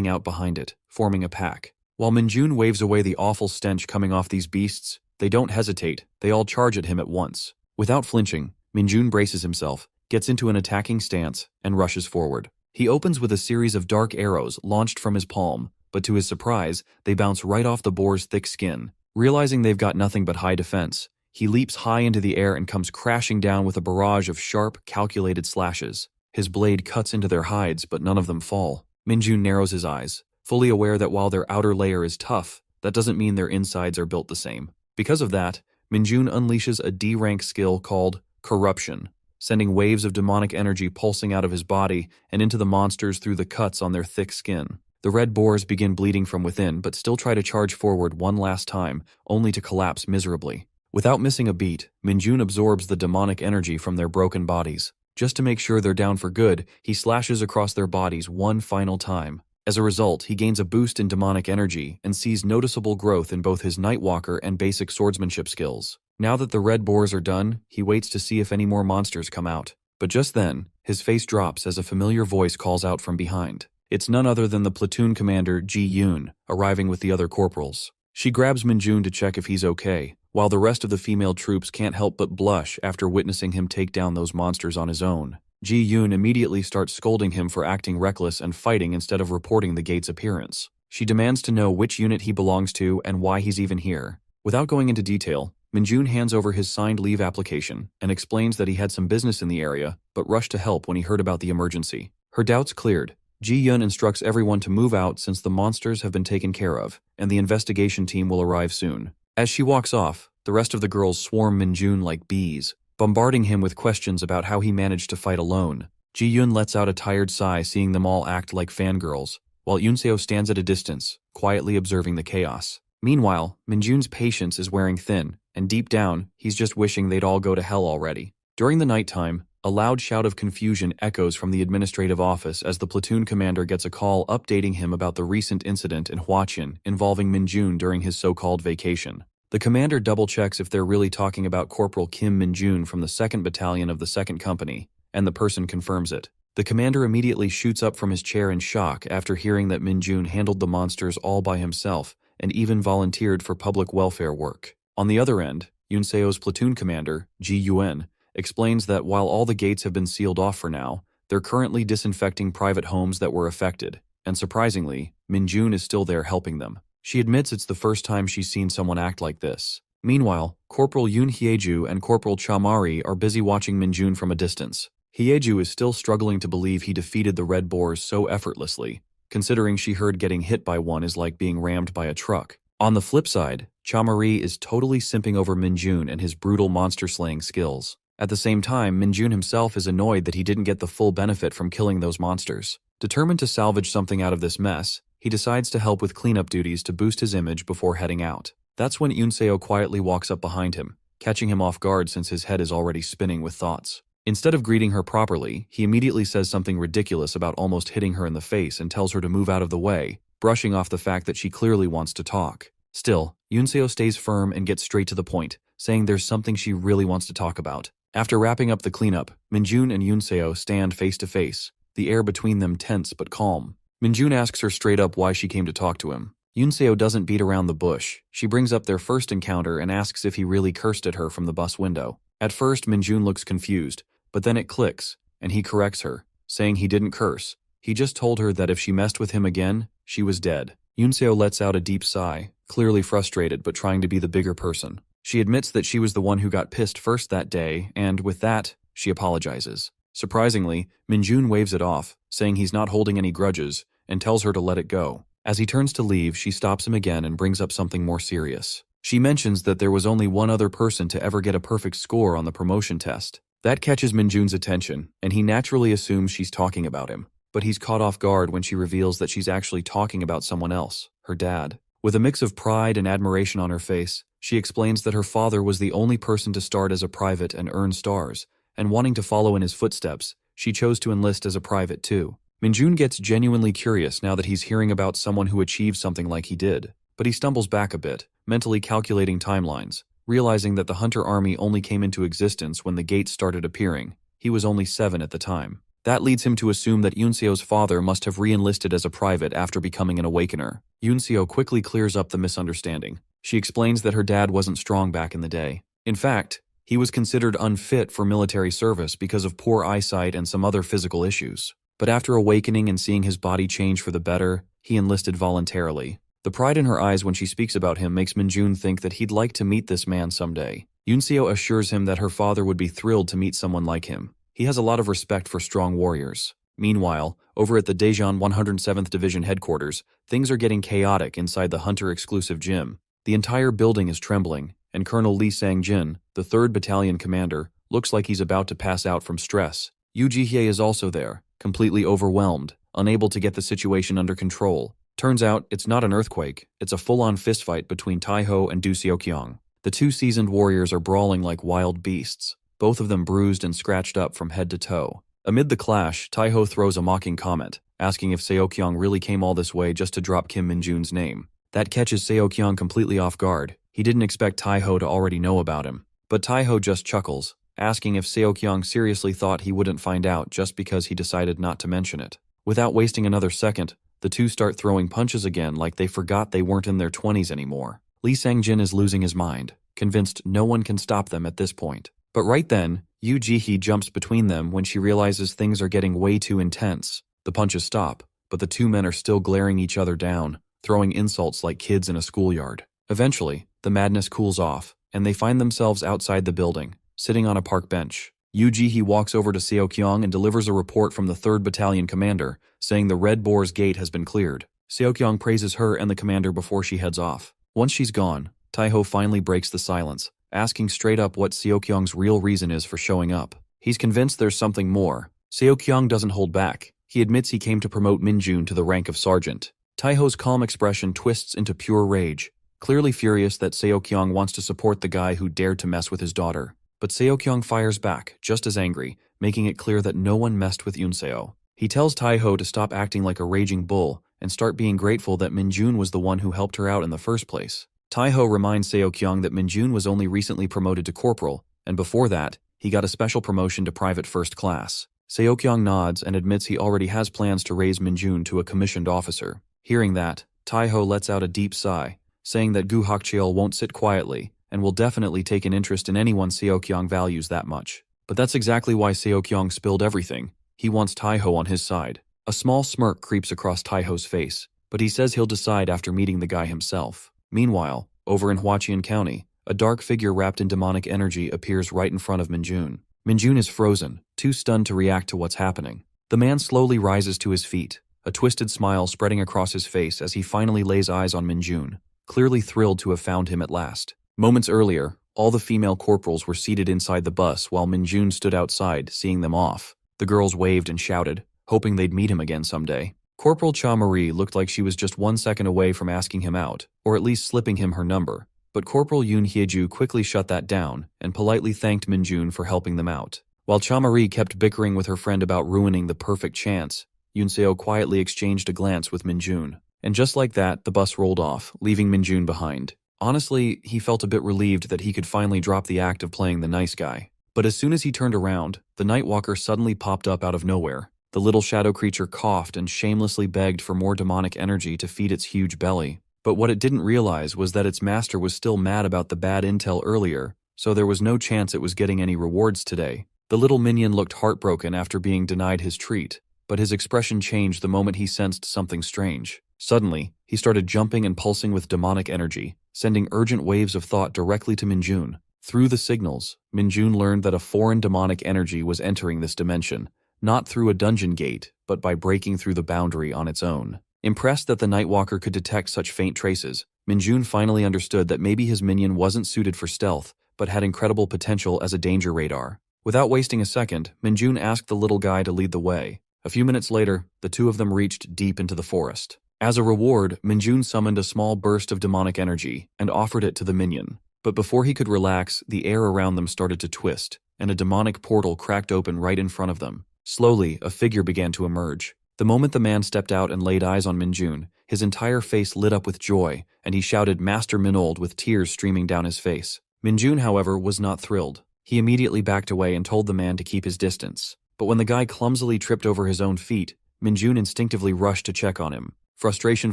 A: out behind it, forming a pack. While Minjun waves away the awful stench coming off these beasts, they don't hesitate, they all charge at him at once. Without flinching, Minjun braces himself, gets into an attacking stance, and rushes forward. He opens with a series of dark arrows launched from his palm, but to his surprise, they bounce right off the boar's thick skin. Realizing they've got nothing but high defense, he leaps high into the air and comes crashing down with a barrage of sharp, calculated slashes. His blade cuts into their hides, but none of them fall. Minjun narrows his eyes, fully aware that while their outer layer is tough, that doesn't mean their insides are built the same. Because of that, Minjun unleashes a D-rank skill called Corruption, sending waves of demonic energy pulsing out of his body and into the monsters through the cuts on their thick skin. The red boars begin bleeding from within, but still try to charge forward one last time, only to collapse miserably. Without missing a beat, Minjun absorbs the demonic energy from their broken bodies. Just to make sure they're down for good, he slashes across their bodies one final time. As a result, he gains a boost in demonic energy and sees noticeable growth in both his Nightwalker and basic swordsmanship skills. Now that the red boars are done, he waits to see if any more monsters come out. But just then, his face drops as a familiar voice calls out from behind. It's none other than the platoon commander, Ji-yoon, arriving with the other corporals. She grabs Minjun to check if he's okay, while the rest of the female troops can't help but blush after witnessing him take down those monsters on his own. Ji-yoon immediately starts scolding him for acting reckless and fighting instead of reporting the gate's appearance. She demands to know which unit he belongs to and why he's even here. Without going into detail, Minjun hands over his signed leave application and explains that he had some business in the area, but rushed to help when he heard about the emergency. Her doubts cleared, Ji-yoon instructs everyone to move out since the monsters have been taken care of, and the investigation team will arrive soon. As she walks off, the rest of the girls swarm Minjun like bees, bombarding him with questions about how he managed to fight alone. Ji-yoon lets out a tired sigh seeing them all act like fangirls, while Yunseo stands at a distance, quietly observing the chaos. Meanwhile, Minjun's patience is wearing thin, and deep down, he's just wishing they'd all go to hell already. During the nighttime, a loud shout of confusion echoes from the administrative office as the platoon commander gets a call updating him about the recent incident in Huachin involving Minjun during his so-called vacation. The commander double-checks if they're really talking about Corporal Kim Minjun from the 2nd Battalion of the 2nd Company, and the person confirms it. The commander immediately shoots up from his chair in shock after hearing that Minjun handled the monsters all by himself and even volunteered for public welfare work. On the other end, Yunseo's platoon commander, Ji-yuen, explains that while all the gates have been sealed off for now, they're currently disinfecting private homes that were affected, and surprisingly, Minjun is still there helping them. She admits it's the first time she's seen someone act like this. Meanwhile, Corporal Yoon Hyeju and Corporal Chamari are busy watching Minjun from a distance. Hyeju is still struggling to believe he defeated the Red Boars so effortlessly, considering she heard getting hit by one is like being rammed by a truck. On the flip side, Chamari is totally simping over Minjun and his brutal monster-slaying skills. At the same time, Minjun himself is annoyed that he didn't get the full benefit from killing those monsters. Determined to salvage something out of this mess, he decides to help with cleanup duties to boost his image before heading out. That's when Yunseo quietly walks up behind him, catching him off guard since his head is already spinning with thoughts. Instead of greeting her properly, he immediately says something ridiculous about almost hitting her in the face and tells her to move out of the way, brushing off the fact that she clearly wants to talk. Still, Yunseo stays firm and gets straight to the point, saying there's something she really wants to talk about. After wrapping up the cleanup, Minjun and Yunseo stand face to face, the air between them tense but calm. Minjun asks her straight up why she came to talk to him. Yunseo doesn't beat around the bush. She brings up their first encounter and asks if he really cursed at her from the bus window. At first, Minjun looks confused, but then it clicks, and he corrects her, saying he didn't curse. He just told her that if she messed with him again, she was dead. Yunseo lets out a deep sigh, clearly frustrated but trying to be the bigger person. She admits that she was the one who got pissed first that day, and with that, she apologizes. Surprisingly, Minjun waves it off, saying he's not holding any grudges, and tells her to let it go. As he turns to leave, she stops him again and brings up something more serious. She mentions that there was only one other person to ever get a perfect score on the promotion test. That catches Minjun's attention, and he naturally assumes she's talking about him. But he's caught off guard when she reveals that she's actually talking about someone else, her dad. With a mix of pride and admiration on her face, she explains that her father was the only person to start as a private and earn stars, and wanting to follow in his footsteps, she chose to enlist as a private too. Minjun gets genuinely curious now that he's hearing about someone who achieved something like he did, but he stumbles back a bit, mentally calculating timelines, realizing that the Hunter army only came into existence when the gates started appearing. He was only 7 at the time. That leads him to assume that Yunseo's father must have re-enlisted as a private after becoming an awakener. Yunseo quickly clears up the misunderstanding. She explains that her dad wasn't strong back in the day. In fact, he was considered unfit for military service because of poor eyesight and some other physical issues. But after awakening and seeing his body change for the better, he enlisted voluntarily. The pride in her eyes when she speaks about him makes Minjun think that he'd like to meet this man someday. Yunseo assures him that her father would be thrilled to meet someone like him. He has a lot of respect for strong warriors. Meanwhile, over at the Daejeon 107th Division headquarters, things are getting chaotic inside the Hunter-exclusive gym. The entire building is trembling, and Colonel Lee Sang-jin, the 3rd Battalion commander, looks like he's about to pass out from stress. Yu Jihye is also there, completely overwhelmed, unable to get the situation under control. Turns out, it's not an earthquake, it's a full-on fistfight between Taiho and Du Seokyong. The two seasoned warriors are brawling like wild beasts, both of them bruised and scratched up from head to toe. Amid the clash, Taiho throws a mocking comment, asking if Seokyong really came all this way just to drop Kim Minjun's name. That catches Seokyong completely off guard. He didn't expect Taiho to already know about him. But Taiho just chuckles, asking if Seokyong seriously thought he wouldn't find out just because he decided not to mention it. Without wasting another second, the two start throwing punches again like they forgot they weren't in their 20s anymore. Lee Sang-jin is losing his mind, convinced no one can stop them at this point. But right then, Yu Jihye jumps between them when she realizes things are getting way too intense. The punches stop, but the two men are still glaring each other down, throwing insults like kids in a schoolyard. Eventually, the madness cools off, and they find themselves outside the building, sitting on a park bench. Yu Jihye walks over to Seokyong and delivers a report from the 3rd Battalion commander, saying the Red Boar's gate has been cleared. Seokyong praises her and the commander before she heads off. Once she's gone, Taiho finally breaks the silence, asking straight up what Seokyong's real reason is for showing up. He's convinced there's something more. Seokyong doesn't hold back. He admits he came to promote Minjun to the rank of sergeant. Taiho's calm expression twists into pure rage, clearly furious that Seokyong wants to support the guy who dared to mess with his daughter. But Seokyong fires back, just as angry, making it clear that no one messed with Yunseo. He tells Taiho to stop acting like a raging bull and start being grateful that Minjun was the one who helped her out in the first place. Taiho reminds Seokyong that Minjun was only recently promoted to corporal, and before that, he got a special promotion to private first class. Seokyong nods and admits he already has plans to raise Minjun to a commissioned officer. Hearing that, Taiho lets out a deep sigh, saying that Gu Hakcheol won't sit quietly and will definitely take an interest in anyone Seokyong values that much. But that's exactly why Seokyong spilled everything. He wants Taiho on his side. A small smirk creeps across Taiho's face, but he says he'll decide after meeting the guy himself. Meanwhile, over in Huaqian County, a dark figure wrapped in demonic energy appears right in front of Minjun. Minjun is frozen, too stunned to react to what's happening. The man slowly rises to his feet, a twisted smile spreading across his face as he finally lays eyes on Minjun, clearly thrilled to have found him at last. Moments earlier, all the female corporals were seated inside the bus while Minjun stood outside, seeing them off. The girls waved and shouted, hoping they'd meet him again someday. Corporal Cha Marie looked like she was just 1 second away from asking him out, or at least slipping him her number. But Corporal Yoon Hyeju quickly shut that down and politely thanked Minjun for helping them out. While Cha Marie kept bickering with her friend about ruining the perfect chance, Yunseo quietly exchanged a glance with Minjun. And just like that, the bus rolled off, leaving Minjun behind. Honestly, he felt a bit relieved that he could finally drop the act of playing the nice guy. But as soon as he turned around, the Nightwalker suddenly popped up out of nowhere. The little shadow creature coughed and shamelessly begged for more demonic energy to feed its huge belly. But what it didn't realize was that its master was still mad about the bad intel earlier, so there was no chance it was getting any rewards today. The little minion looked heartbroken after being denied his treat, but his expression changed the moment he sensed something strange. Suddenly, he started jumping and pulsing with demonic energy, sending urgent waves of thought directly to Minjun. Through the signals, Minjun learned that a foreign demonic energy was entering this dimension, not through a dungeon gate, but by breaking through the boundary on its own. Impressed that the Nightwalker could detect such faint traces, Minjun finally understood that maybe his minion wasn't suited for stealth, but had incredible potential as a danger radar. Without wasting a second, Minjun asked the little guy to lead the way. A few minutes later, the two of them reached deep into the forest. As a reward, Minjun summoned a small burst of demonic energy and offered it to the minion. But before he could relax, the air around them started to twist, and a demonic portal cracked open right in front of them. Slowly, a figure began to emerge. The moment the man stepped out and laid eyes on Minjun, his entire face lit up with joy, and he shouted Master Minold with tears streaming down his face. Minjun, however, was not thrilled. He immediately backed away and told the man to keep his distance. But when the guy clumsily tripped over his own feet, Minjun instinctively rushed to check on him. Frustration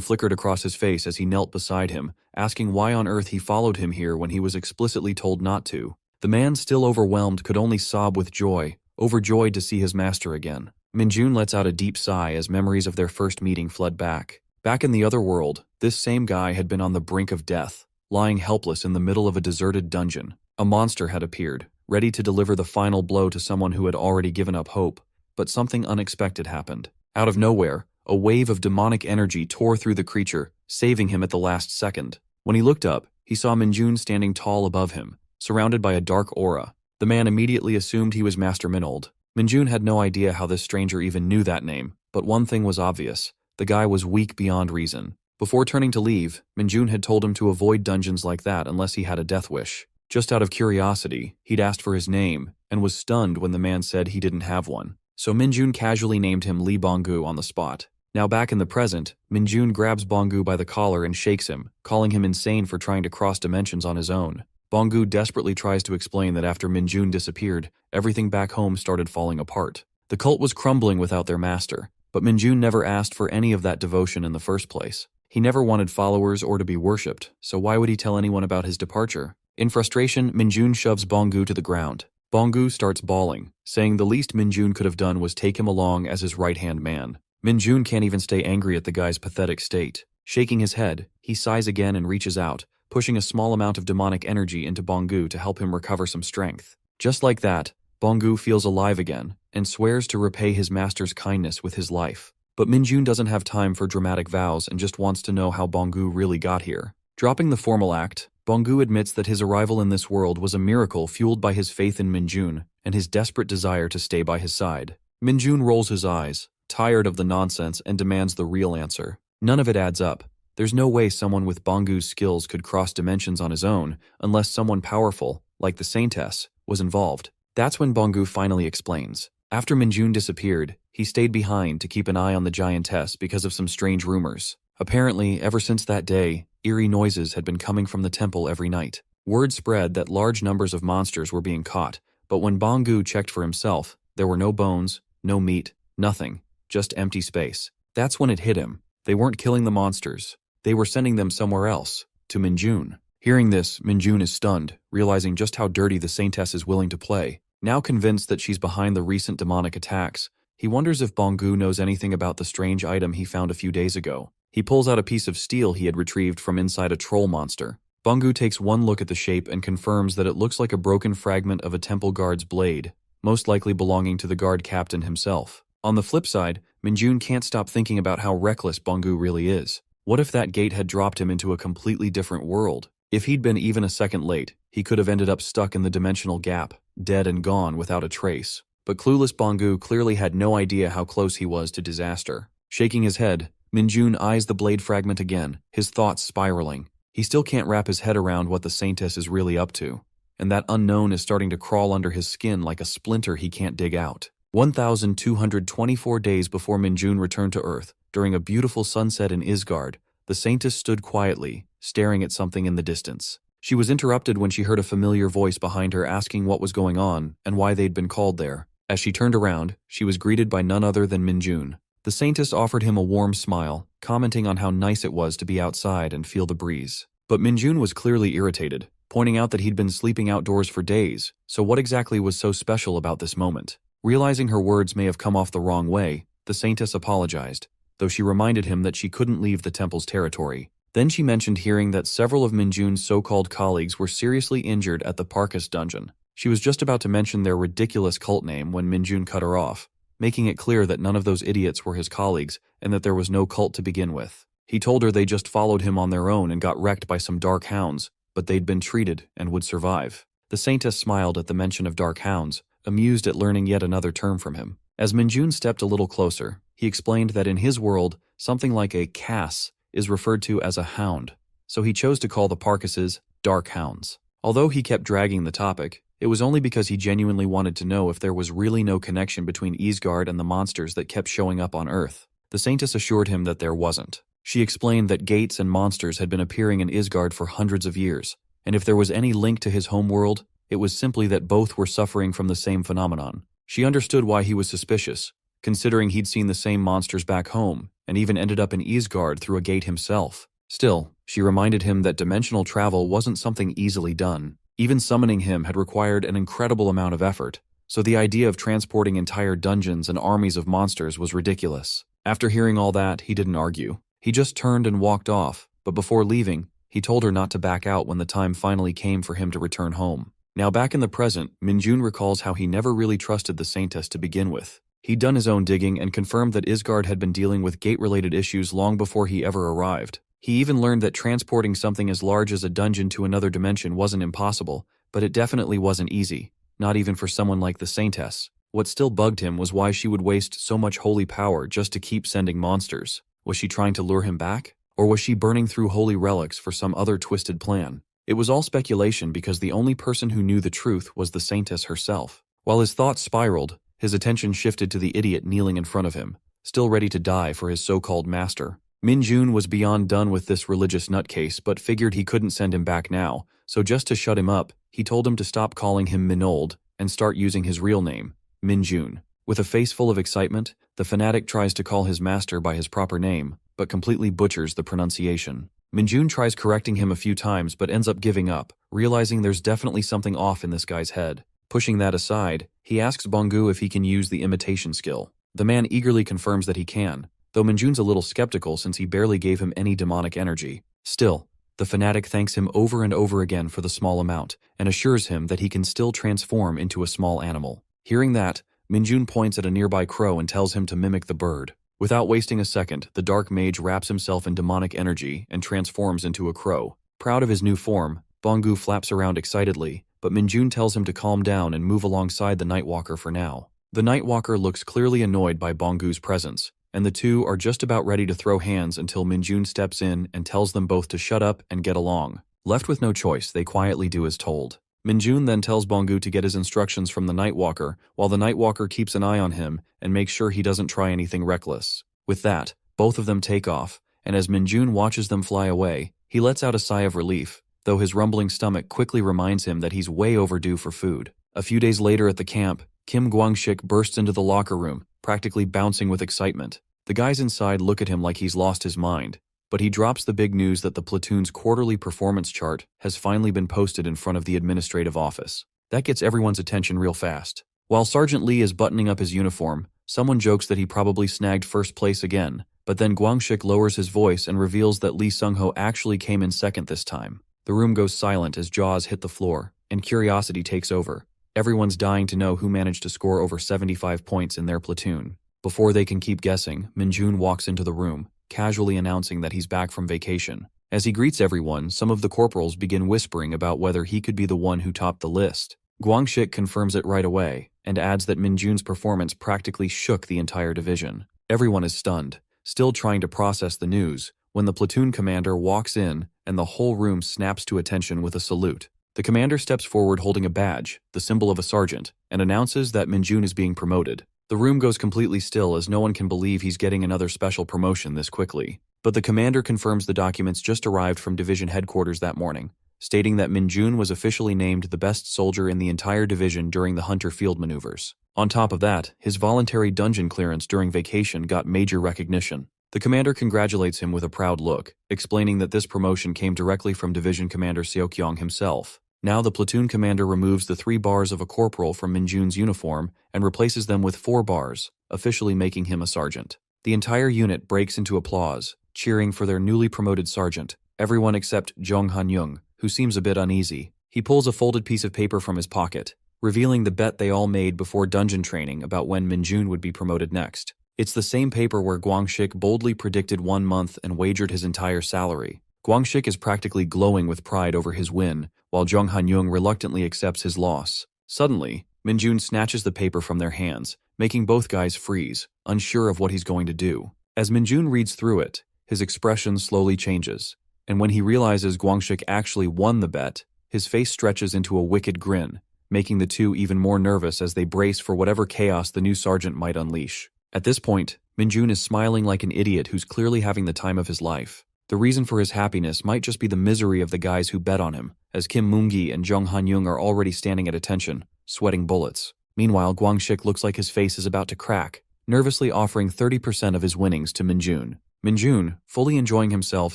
A: flickered across his face as he knelt beside him, asking why on earth he followed him here when he was explicitly told not to. The man, still overwhelmed, could only sob with joy, overjoyed to see his master again. Minjun lets out a deep sigh as memories of their first meeting flood back. Back in the other world, this same guy had been on the brink of death, lying helpless in the middle of a deserted dungeon. A monster had appeared, ready to deliver the final blow to someone who had already given up hope. But something unexpected happened. Out of nowhere, a wave of demonic energy tore through the creature, saving him at the last second. When he looked up, he saw Minjun standing tall above him, surrounded by a dark aura. The man immediately assumed he was Master Minold. Minjun had no idea how this stranger even knew that name, but one thing was obvious. The guy was weak beyond reason. Before turning to leave, Minjun had told him to avoid dungeons like that unless he had a death wish. Just out of curiosity, he'd asked for his name, and was stunned when the man said he didn't have one. So Minjun casually named him Li Bonggu on the spot. Now back in the present, Minjun grabs Bonggu by the collar and shakes him, calling him insane for trying to cross dimensions on his own. Bonggu desperately tries to explain that after Minjun disappeared, everything back home started falling apart. The cult was crumbling without their master, but Minjun never asked for any of that devotion in the first place. He never wanted followers or to be worshipped, so why would he tell anyone about his departure? In frustration, Minjun shoves Bonggu to the ground. Bonggu starts bawling, saying the least Minjun could have done was take him along as his right-hand man. Minjun can't even stay angry at the guy's pathetic state. Shaking his head, he sighs again and reaches out, pushing a small amount of demonic energy into Bonggu to help him recover some strength. Just like that, Bonggu feels alive again, and swears to repay his master's kindness with his life. But Minjun doesn't have time for dramatic vows and just wants to know how Bonggu really got here. Dropping the formal act, Bonggu admits that his arrival in this world was a miracle fueled by his faith in Minjun and his desperate desire to stay by his side. Minjun rolls his eyes, tired of the nonsense, and demands the real answer. None of it adds up. There's no way someone with Bonggu's skills could cross dimensions on his own unless someone powerful, like the Saintess, was involved. That's when Bonggu finally explains. After Minjun disappeared, he stayed behind to keep an eye on the giantess because of some strange rumors. Apparently, ever since that day, eerie noises had been coming from the temple every night. Word spread that large numbers of monsters were being caught, but when Bonggu checked for himself, there were no bones, no meat, nothing, just empty space. That's when it hit him. They weren't killing the monsters. They were sending them somewhere else, to Minjun. Hearing this, Minjun is stunned, realizing just how dirty the Saintess is willing to play. Now convinced that she's behind the recent demonic attacks, he wonders if Bonggu knows anything about the strange item he found a few days ago. He pulls out a piece of steel he had retrieved from inside a troll monster. Bonggu takes one look at the shape and confirms that it looks like a broken fragment of a temple guard's blade, most likely belonging to the guard captain himself. On the flip side, Minjun can't stop thinking about how reckless Bonggu really is. What if that gate had dropped him into a completely different world? If he'd been even a second late, he could have ended up stuck in the dimensional gap, dead and gone without a trace. But clueless Bonggu clearly had no idea how close he was to disaster. Shaking his head, Minjun eyes the blade fragment again, his thoughts spiraling. He still can't wrap his head around what the Saintess is really up to, and that unknown is starting to crawl under his skin like a splinter he can't dig out. 1,224 days before Minjun returned to Earth, during a beautiful sunset in Isgard, the Saintess stood quietly, staring at something in the distance. She was interrupted when she heard a familiar voice behind her asking what was going on and why they'd been called there. As she turned around, she was greeted by none other than Minjun. The Saintess offered him a warm smile, commenting on how nice it was to be outside and feel the breeze. But Minjun was clearly irritated, pointing out that he'd been sleeping outdoors for days, so what exactly was so special about this moment? Realizing her words may have come off the wrong way, the Saintess apologized, though she reminded him that she couldn't leave the temple's territory. Then she mentioned hearing that several of Minjun's so-called colleagues were seriously injured at the Parkas dungeon. She was just about to mention their ridiculous cult name when Minjun cut her off, making it clear that none of those idiots were his colleagues and that there was no cult to begin with. He told her they just followed him on their own and got wrecked by some dark hounds, but they'd been treated and would survive. The Saintess smiled at the mention of dark hounds, amused at learning yet another term from him. As Minjun stepped a little closer, he explained that in his world, something like a cass is referred to as a hound, so he chose to call the Parkases dark hounds. Although he kept dragging the topic, it was only because he genuinely wanted to know if there was really no connection between Isgard and the monsters that kept showing up on Earth. The Saintess assured him that there wasn't. She explained that gates and monsters had been appearing in Isgard for hundreds of years, and if there was any link to his homeworld, it was simply that both were suffering from the same phenomenon. She understood why he was suspicious, considering he'd seen the same monsters back home, and even ended up in Isgard through a gate himself. Still, she reminded him that dimensional travel wasn't something easily done. Even summoning him had required an incredible amount of effort, so the idea of transporting entire dungeons and armies of monsters was ridiculous. After hearing all that, he didn't argue. He just turned and walked off, but before leaving, he told her not to back out when the time finally came for him to return home. Now back in the present, Minjun recalls how he never really trusted the Saintess to begin with. He'd done his own digging and confirmed that Isgard had been dealing with gate-related issues long before he ever arrived. He even learned that transporting something as large as a dungeon to another dimension wasn't impossible, but it definitely wasn't easy, not even for someone like the Saintess. What still bugged him was why she would waste so much holy power just to keep sending monsters. Was she trying to lure him back? Or was she burning through holy relics for some other twisted plan? It was all speculation because the only person who knew the truth was the Saintess herself. While his thoughts spiraled, his attention shifted to the idiot kneeling in front of him, still ready to die for his so-called master. Minjun was beyond done with this religious nutcase but figured he couldn't send him back now, so just to shut him up, he told him to stop calling him Minold and start using his real name, Minjun. With a face full of excitement, the fanatic tries to call his master by his proper name, but completely butchers the pronunciation. Minjun tries correcting him a few times but ends up giving up, realizing there's definitely something off in this guy's head. Pushing that aside, he asks Bongu if he can use the imitation skill. The man eagerly confirms that he can, though Minjun's a little skeptical since he barely gave him any demonic energy. Still, the fanatic thanks him over and over again for the small amount, and assures him that he can still transform into a small animal. Hearing that, Minjun points at a nearby crow and tells him to mimic the bird. Without wasting a second, the Dark Mage wraps himself in demonic energy and transforms into a crow. Proud of his new form, Bongu flaps around excitedly, but Minjun tells him to calm down and move alongside the Nightwalker for now. The Nightwalker looks clearly annoyed by Bongu's presence, and the two are just about ready to throw hands until Minjun steps in and tells them both to shut up and get along. Left with no choice, they quietly do as told. Minjun then tells Bongu to get his instructions from the Nightwalker, while the Nightwalker keeps an eye on him and makes sure he doesn't try anything reckless. With that, both of them take off, and as Minjun watches them fly away, he lets out a sigh of relief, though his rumbling stomach quickly reminds him that he's way overdue for food. A few days later at the camp, Kim Guangshik bursts into the locker room, practically bouncing with excitement. The guys inside look at him like he's lost his mind, but he drops the big news that the platoon's quarterly performance chart has finally been posted in front of the administrative office. That gets everyone's attention real fast. While Sergeant Lee is buttoning up his uniform, someone jokes that he probably snagged first place again, but then Guangshik lowers his voice and reveals that Lee Sung-ho actually came in second this time. The room goes silent as jaws hit the floor, and curiosity takes over. Everyone's dying to know who managed to score over 75 points in their platoon. Before they can keep guessing, Minjun walks into the room, casually announcing that he's back from vacation. As he greets everyone, some of the corporals begin whispering about whether he could be the one who topped the list. Guangshik confirms it right away, and adds that Minjun's performance practically shook the entire division. Everyone is stunned, still trying to process the news, when the platoon commander walks in and the whole room snaps to attention with a salute. The commander steps forward holding a badge, the symbol of a sergeant, and announces that Minjun is being promoted. The room goes completely still as no one can believe he's getting another special promotion this quickly. But the commander confirms the documents just arrived from division headquarters that morning, stating that Minjun was officially named the best soldier in the entire division during the Hunter field maneuvers. On top of that, his voluntary dungeon clearance during vacation got major recognition. The commander congratulates him with a proud look, explaining that this promotion came directly from Division Commander Seokyong himself. Now the platoon commander removes the 3 bars of a corporal from Minjun's uniform and replaces them with 4 bars, officially making him a sergeant. The entire unit breaks into applause, cheering for their newly promoted sergeant, everyone except Jung Han-young, who seems a bit uneasy. He pulls a folded piece of paper from his pocket, revealing the bet they all made before dungeon training about when Minjun would be promoted next. It's the same paper where Guangxik boldly predicted 1 month and wagered his entire salary. Guangxik is practically glowing with pride over his win, while Jung Han-young reluctantly accepts his loss. Suddenly, Minjun snatches the paper from their hands, making both guys freeze, unsure of what he's going to do. As Minjun reads through it, his expression slowly changes, and when he realizes Guangxik actually won the bet, his face stretches into a wicked grin, making the two even more nervous as they brace for whatever chaos the new sergeant might unleash. At this point, Minjun is smiling like an idiot who's clearly having the time of his life. The reason for his happiness might just be the misery of the guys who bet on him, as Kim Moongi and Jung Han-young are already standing at attention, sweating bullets. Meanwhile, Guangxik looks like his face is about to crack, nervously offering 30% of his winnings to Minjun. Minjun, fully enjoying himself,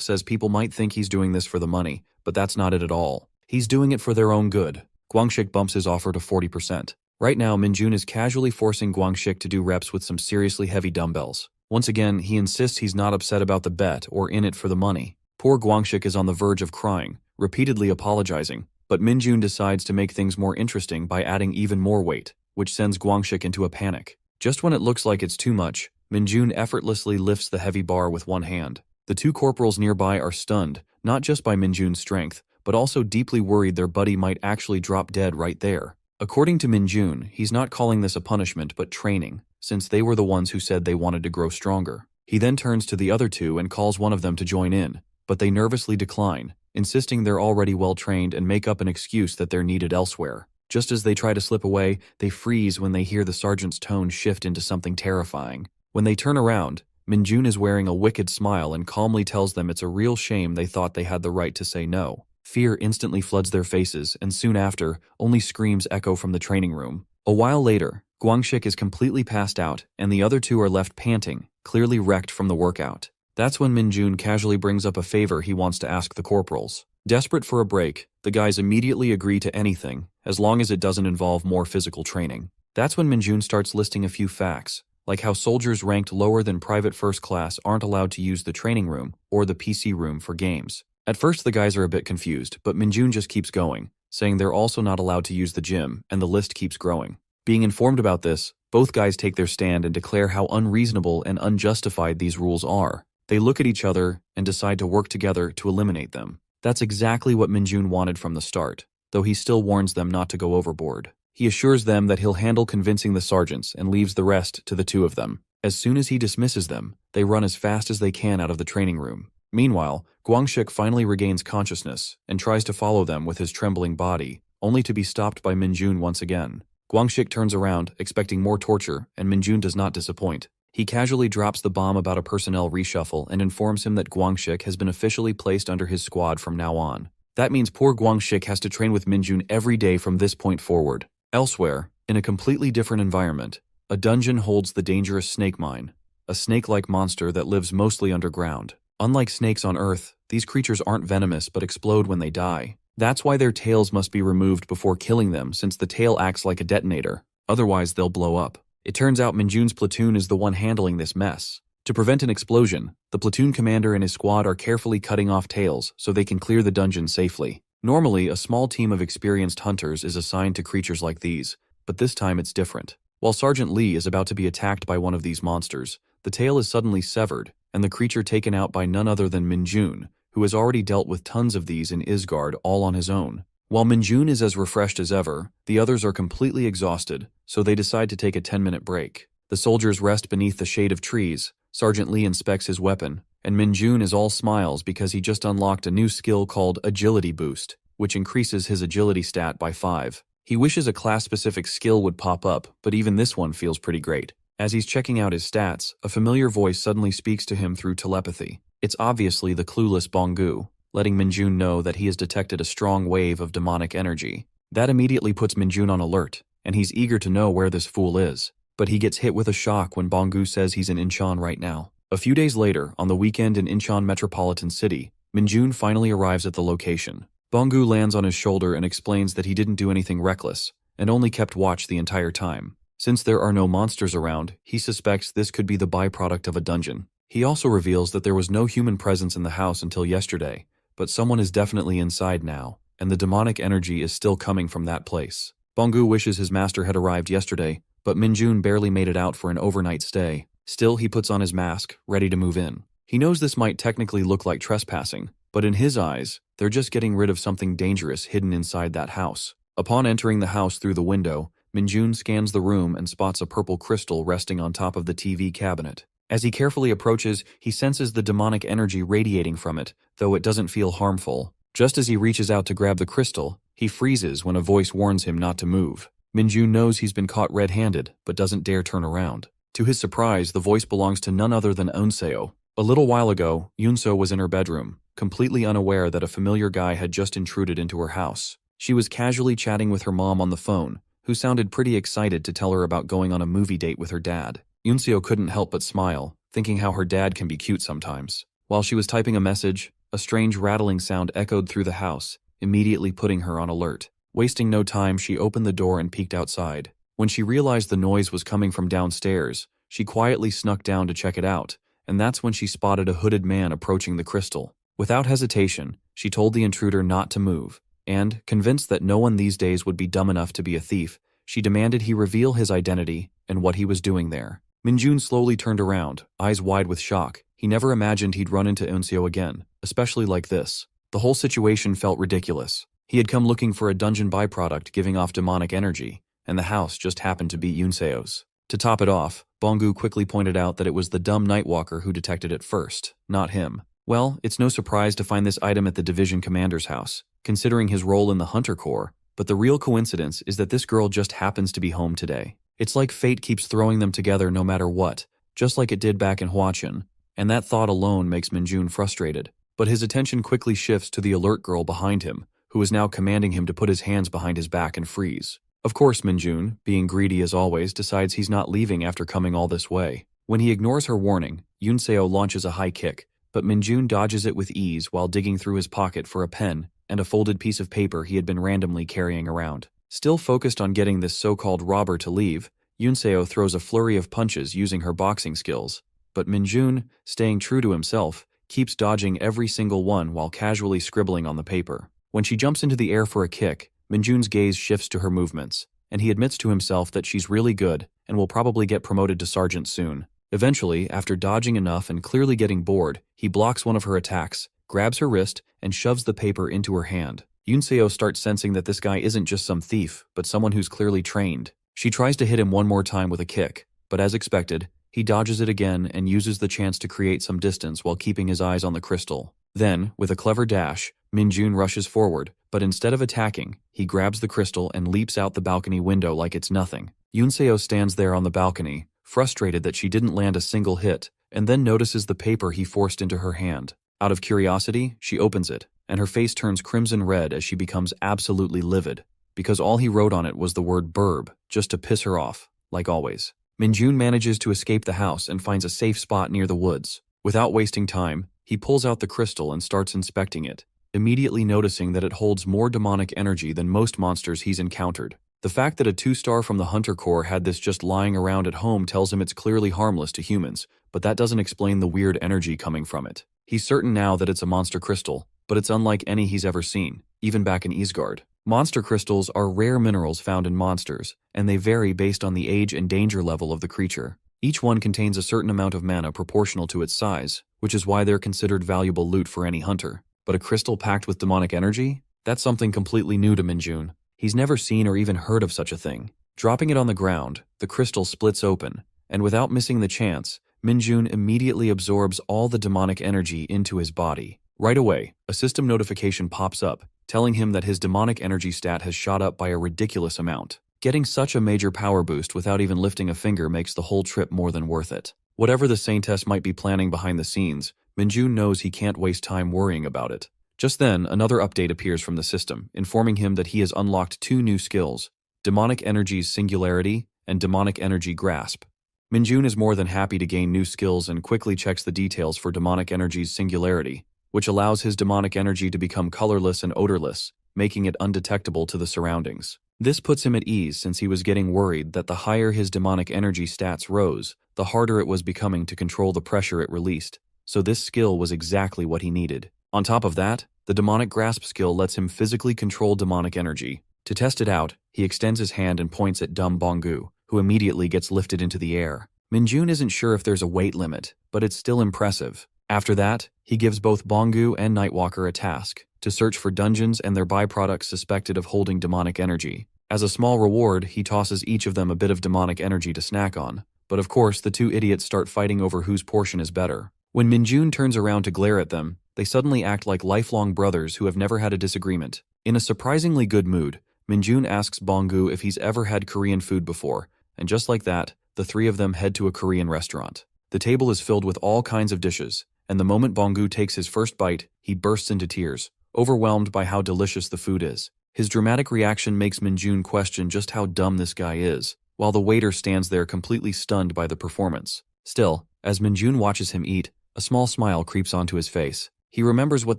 A: says people might think he's doing this for the money, but that's not it at all. He's doing it for their own good. Guangxik bumps his offer to 40%. Right now, Minjun is casually forcing Guangxik to do reps with some seriously heavy dumbbells. Once again, he insists he's not upset about the bet or in it for the money. Poor Guangxik is on the verge of crying, repeatedly apologizing, but Minjun decides to make things more interesting by adding even more weight, which sends Guangxik into a panic. Just when it looks like it's too much, Minjun effortlessly lifts the heavy bar with one hand. The two corporals nearby are stunned, not just by Minjun's strength, but also deeply worried their buddy might actually drop dead right there. According to Minjun, he's not calling this a punishment but training, since they were the ones who said they wanted to grow stronger. He then turns to the other two and calls one of them to join in, but they nervously decline, insisting they're already well-trained and make up an excuse that they're needed elsewhere. Just as they try to slip away, they freeze when they hear the sergeant's tone shift into something terrifying. When they turn around, Minjun is wearing a wicked smile and calmly tells them it's a real shame they thought they had the right to say no. Fear instantly floods their faces, and soon after, only screams echo from the training room. A while later, Guangxik is completely passed out, and the other two are left panting, clearly wrecked from the workout. That's when Minjun casually brings up a favor he wants to ask the corporals. Desperate for a break, the guys immediately agree to anything, as long as it doesn't involve more physical training. That's when Minjun starts listing a few facts, like how soldiers ranked lower than private first class aren't allowed to use the training room or the PC room for games. At first the guys are a bit confused, but Minjun just keeps going, saying they're also not allowed to use the gym, and the list keeps growing. Being informed about this, both guys take their stand and declare how unreasonable and unjustified these rules are. They look at each other and decide to work together to eliminate them. That's exactly what Minjun wanted from the start, though he still warns them not to go overboard. He assures them that he'll handle convincing the sergeants and leaves the rest to the two of them. As soon as he dismisses them, they run as fast as they can out of the training room. Meanwhile, Guangxik finally regains consciousness and tries to follow them with his trembling body, only to be stopped by Minjun once again. Guangxik turns around, expecting more torture, and Minjun does not disappoint. He casually drops the bomb about a personnel reshuffle and informs him that Guangxik has been officially placed under his squad from now on. That means poor Guangxik has to train with Minjun every day from this point forward. Elsewhere, in a completely different environment, a dungeon holds the dangerous snake mine, a snake-like monster that lives mostly underground. Unlike snakes on Earth, these creatures aren't venomous but explode when they die. That's why their tails must be removed before killing them, since the tail acts like a detonator. Otherwise, they'll blow up. It turns out Minjun's platoon is the one handling this mess. To prevent an explosion, the platoon commander and his squad are carefully cutting off tails so they can clear the dungeon safely. Normally, a small team of experienced hunters is assigned to creatures like these, but this time it's different. While Sergeant Lee is about to be attacked by one of these monsters, the tail is suddenly severed, and the creature taken out by none other than Minjun, who has already dealt with tons of these in Isgard all on his own. While Minjun is as refreshed as ever, the others are completely exhausted, so they decide to take a 10-minute break. The soldiers rest beneath the shade of trees, Sergeant Lee inspects his weapon, and Minjun is all smiles because he just unlocked a new skill called Agility Boost, which increases his agility stat by 5. He wishes a class-specific skill would pop up, but even this one feels pretty great. As he's checking out his stats, a familiar voice suddenly speaks to him through telepathy. It's obviously the clueless Bongu, letting Minjun know that he has detected a strong wave of demonic energy. That immediately puts Minjun on alert, and he's eager to know where this fool is. But he gets hit with a shock when Bongu says he's in Incheon right now. A few days later, on the weekend in Incheon Metropolitan City, Minjun finally arrives at the location. Bongu lands on his shoulder and explains that he didn't do anything reckless, and only kept watch the entire time. Since there are no monsters around, he suspects this could be the byproduct of a dungeon. He also reveals that there was no human presence in the house until yesterday, but someone is definitely inside now, and the demonic energy is still coming from that place. Bonggu wishes his master had arrived yesterday, but Minjun barely made it out for an overnight stay. Still, he puts on his mask, ready to move in. He knows this might technically look like trespassing, but in his eyes, they're just getting rid of something dangerous hidden inside that house. Upon entering the house through the window, Minjun scans the room and spots a purple crystal resting on top of the TV cabinet. As he carefully approaches, he senses the demonic energy radiating from it, though it doesn't feel harmful. Just as he reaches out to grab the crystal, he freezes when a voice warns him not to move. Minjun knows he's been caught red-handed, but doesn't dare turn around. To his surprise, the voice belongs to none other than Unseo. A little while ago, Yunso was in her bedroom, completely unaware that a familiar guy had just intruded into her house. She was casually chatting with her mom on the phone, who sounded pretty excited to tell her about going on a movie date with her dad. Yunseo couldn't help but smile, thinking how her dad can be cute sometimes. While she was typing a message, a strange rattling sound echoed through the house, immediately putting her on alert. Wasting no time, she opened the door and peeked outside. When she realized the noise was coming from downstairs, she quietly snuck down to check it out, and that's when she spotted a hooded man approaching the crystal. Without hesitation, she told the intruder not to move, and, convinced that no one these days would be dumb enough to be a thief, she demanded he reveal his identity and what he was doing there. Minjun slowly turned around, eyes wide with shock. He never imagined he'd run into Unseo again, especially like this. The whole situation felt ridiculous. He had come looking for a dungeon byproduct giving off demonic energy, and the house just happened to be Unseo's. To top it off, Bonggu quickly pointed out that it was the dumb Nightwalker who detected it first, not him. Well, it's no surprise to find this item at the division commander's house, considering his role in the Hunter Corps, but the real coincidence is that this girl just happens to be home today. It's like fate keeps throwing them together no matter what, just like it did back in Huachin, and that thought alone makes Minjun frustrated. But his attention quickly shifts to the alert girl behind him, who is now commanding him to put his hands behind his back and freeze. Of course, Minjun, being greedy as always, decides he's not leaving after coming all this way. When he ignores her warning, Yunseo launches a high kick, but Minjun dodges it with ease while digging through his pocket for a pen and a folded piece of paper he had been randomly carrying around. Still focused on getting this so-called robber to leave, Yunseo throws a flurry of punches using her boxing skills, but Minjun, staying true to himself, keeps dodging every single one while casually scribbling on the paper. When she jumps into the air for a kick, Minjun's gaze shifts to her movements, and he admits to himself that she's really good and will probably get promoted to sergeant soon. Eventually, after dodging enough and clearly getting bored, he blocks one of her attacks, grabs her wrist, and shoves the paper into her hand. Yunseo starts sensing that this guy isn't just some thief, but someone who's clearly trained. She tries to hit him one more time with a kick, but as expected, he dodges it again and uses the chance to create some distance while keeping his eyes on the crystal. Then, with a clever dash, Minjun rushes forward, but instead of attacking, he grabs the crystal and leaps out the balcony window like it's nothing. Yunseo stands there on the balcony, frustrated that she didn't land a single hit, and then notices the paper he forced into her hand. Out of curiosity, she opens it, and her face turns crimson red as she becomes absolutely livid, because all he wrote on it was the word burb, just to piss her off, like always. Minjun manages to escape the house and finds a safe spot near the woods. Without wasting time, he pulls out the crystal and starts inspecting it, immediately noticing that it holds more demonic energy than most monsters he's encountered. The fact that a 2-star from the Hunter Corps had this just lying around at home tells him it's clearly harmless to humans, but that doesn't explain the weird energy coming from it. He's certain now that it's a monster crystal, but it's unlike any he's ever seen, even back in Isgard. Monster crystals are rare minerals found in monsters, and they vary based on the age and danger level of the creature. Each one contains a certain amount of mana proportional to its size, which is why they're considered valuable loot for any hunter. But a crystal packed with demonic energy? That's something completely new to Minjun. He's never seen or even heard of such a thing. Dropping it on the ground, the crystal splits open, and without missing the chance, Minjun immediately absorbs all the demonic energy into his body. Right away, a system notification pops up, telling him that his demonic energy stat has shot up by a ridiculous amount. Getting such a major power boost without even lifting a finger makes the whole trip more than worth it. Whatever the Saintess might be planning behind the scenes, Minjun knows he can't waste time worrying about it. Just then, another update appears from the system, informing him that he has unlocked 2 new skills, Demonic Energy's Singularity and Demonic Energy Grasp. Minjun is more than happy to gain new skills and quickly checks the details for Demonic Energy's Singularity, which allows his demonic energy to become colorless and odorless, making it undetectable to the surroundings. This puts him at ease since he was getting worried that the higher his demonic energy stats rose, the harder it was becoming to control the pressure it released, so this skill was exactly what he needed. On top of that, The demonic grasp skill lets him physically control demonic energy. To test it out, he extends his hand and points at dumb Bonggu, who immediately gets lifted into the air. Minjun isn't sure if there's a weight limit, but it's still impressive. After that, he gives both Bonggu and Nightwalker a task, to search for dungeons and their byproducts suspected of holding demonic energy. As a small reward, he tosses each of them a bit of demonic energy to snack on. But of course, the two idiots start fighting over whose portion is better. When Minjun turns around to glare at them, they suddenly act like lifelong brothers who have never had a disagreement. In a surprisingly good mood, Minjun asks Bonggu if he's ever had Korean food before, and just like that, the three of them head to a Korean restaurant. The table is filled with all kinds of dishes, and the moment Bonggu takes his first bite, he bursts into tears, overwhelmed by how delicious the food is. His dramatic reaction makes Minjun question just how dumb this guy is, while the waiter stands there completely stunned by the performance. Still, as Minjun watches him eat, a small smile creeps onto his face. He remembers what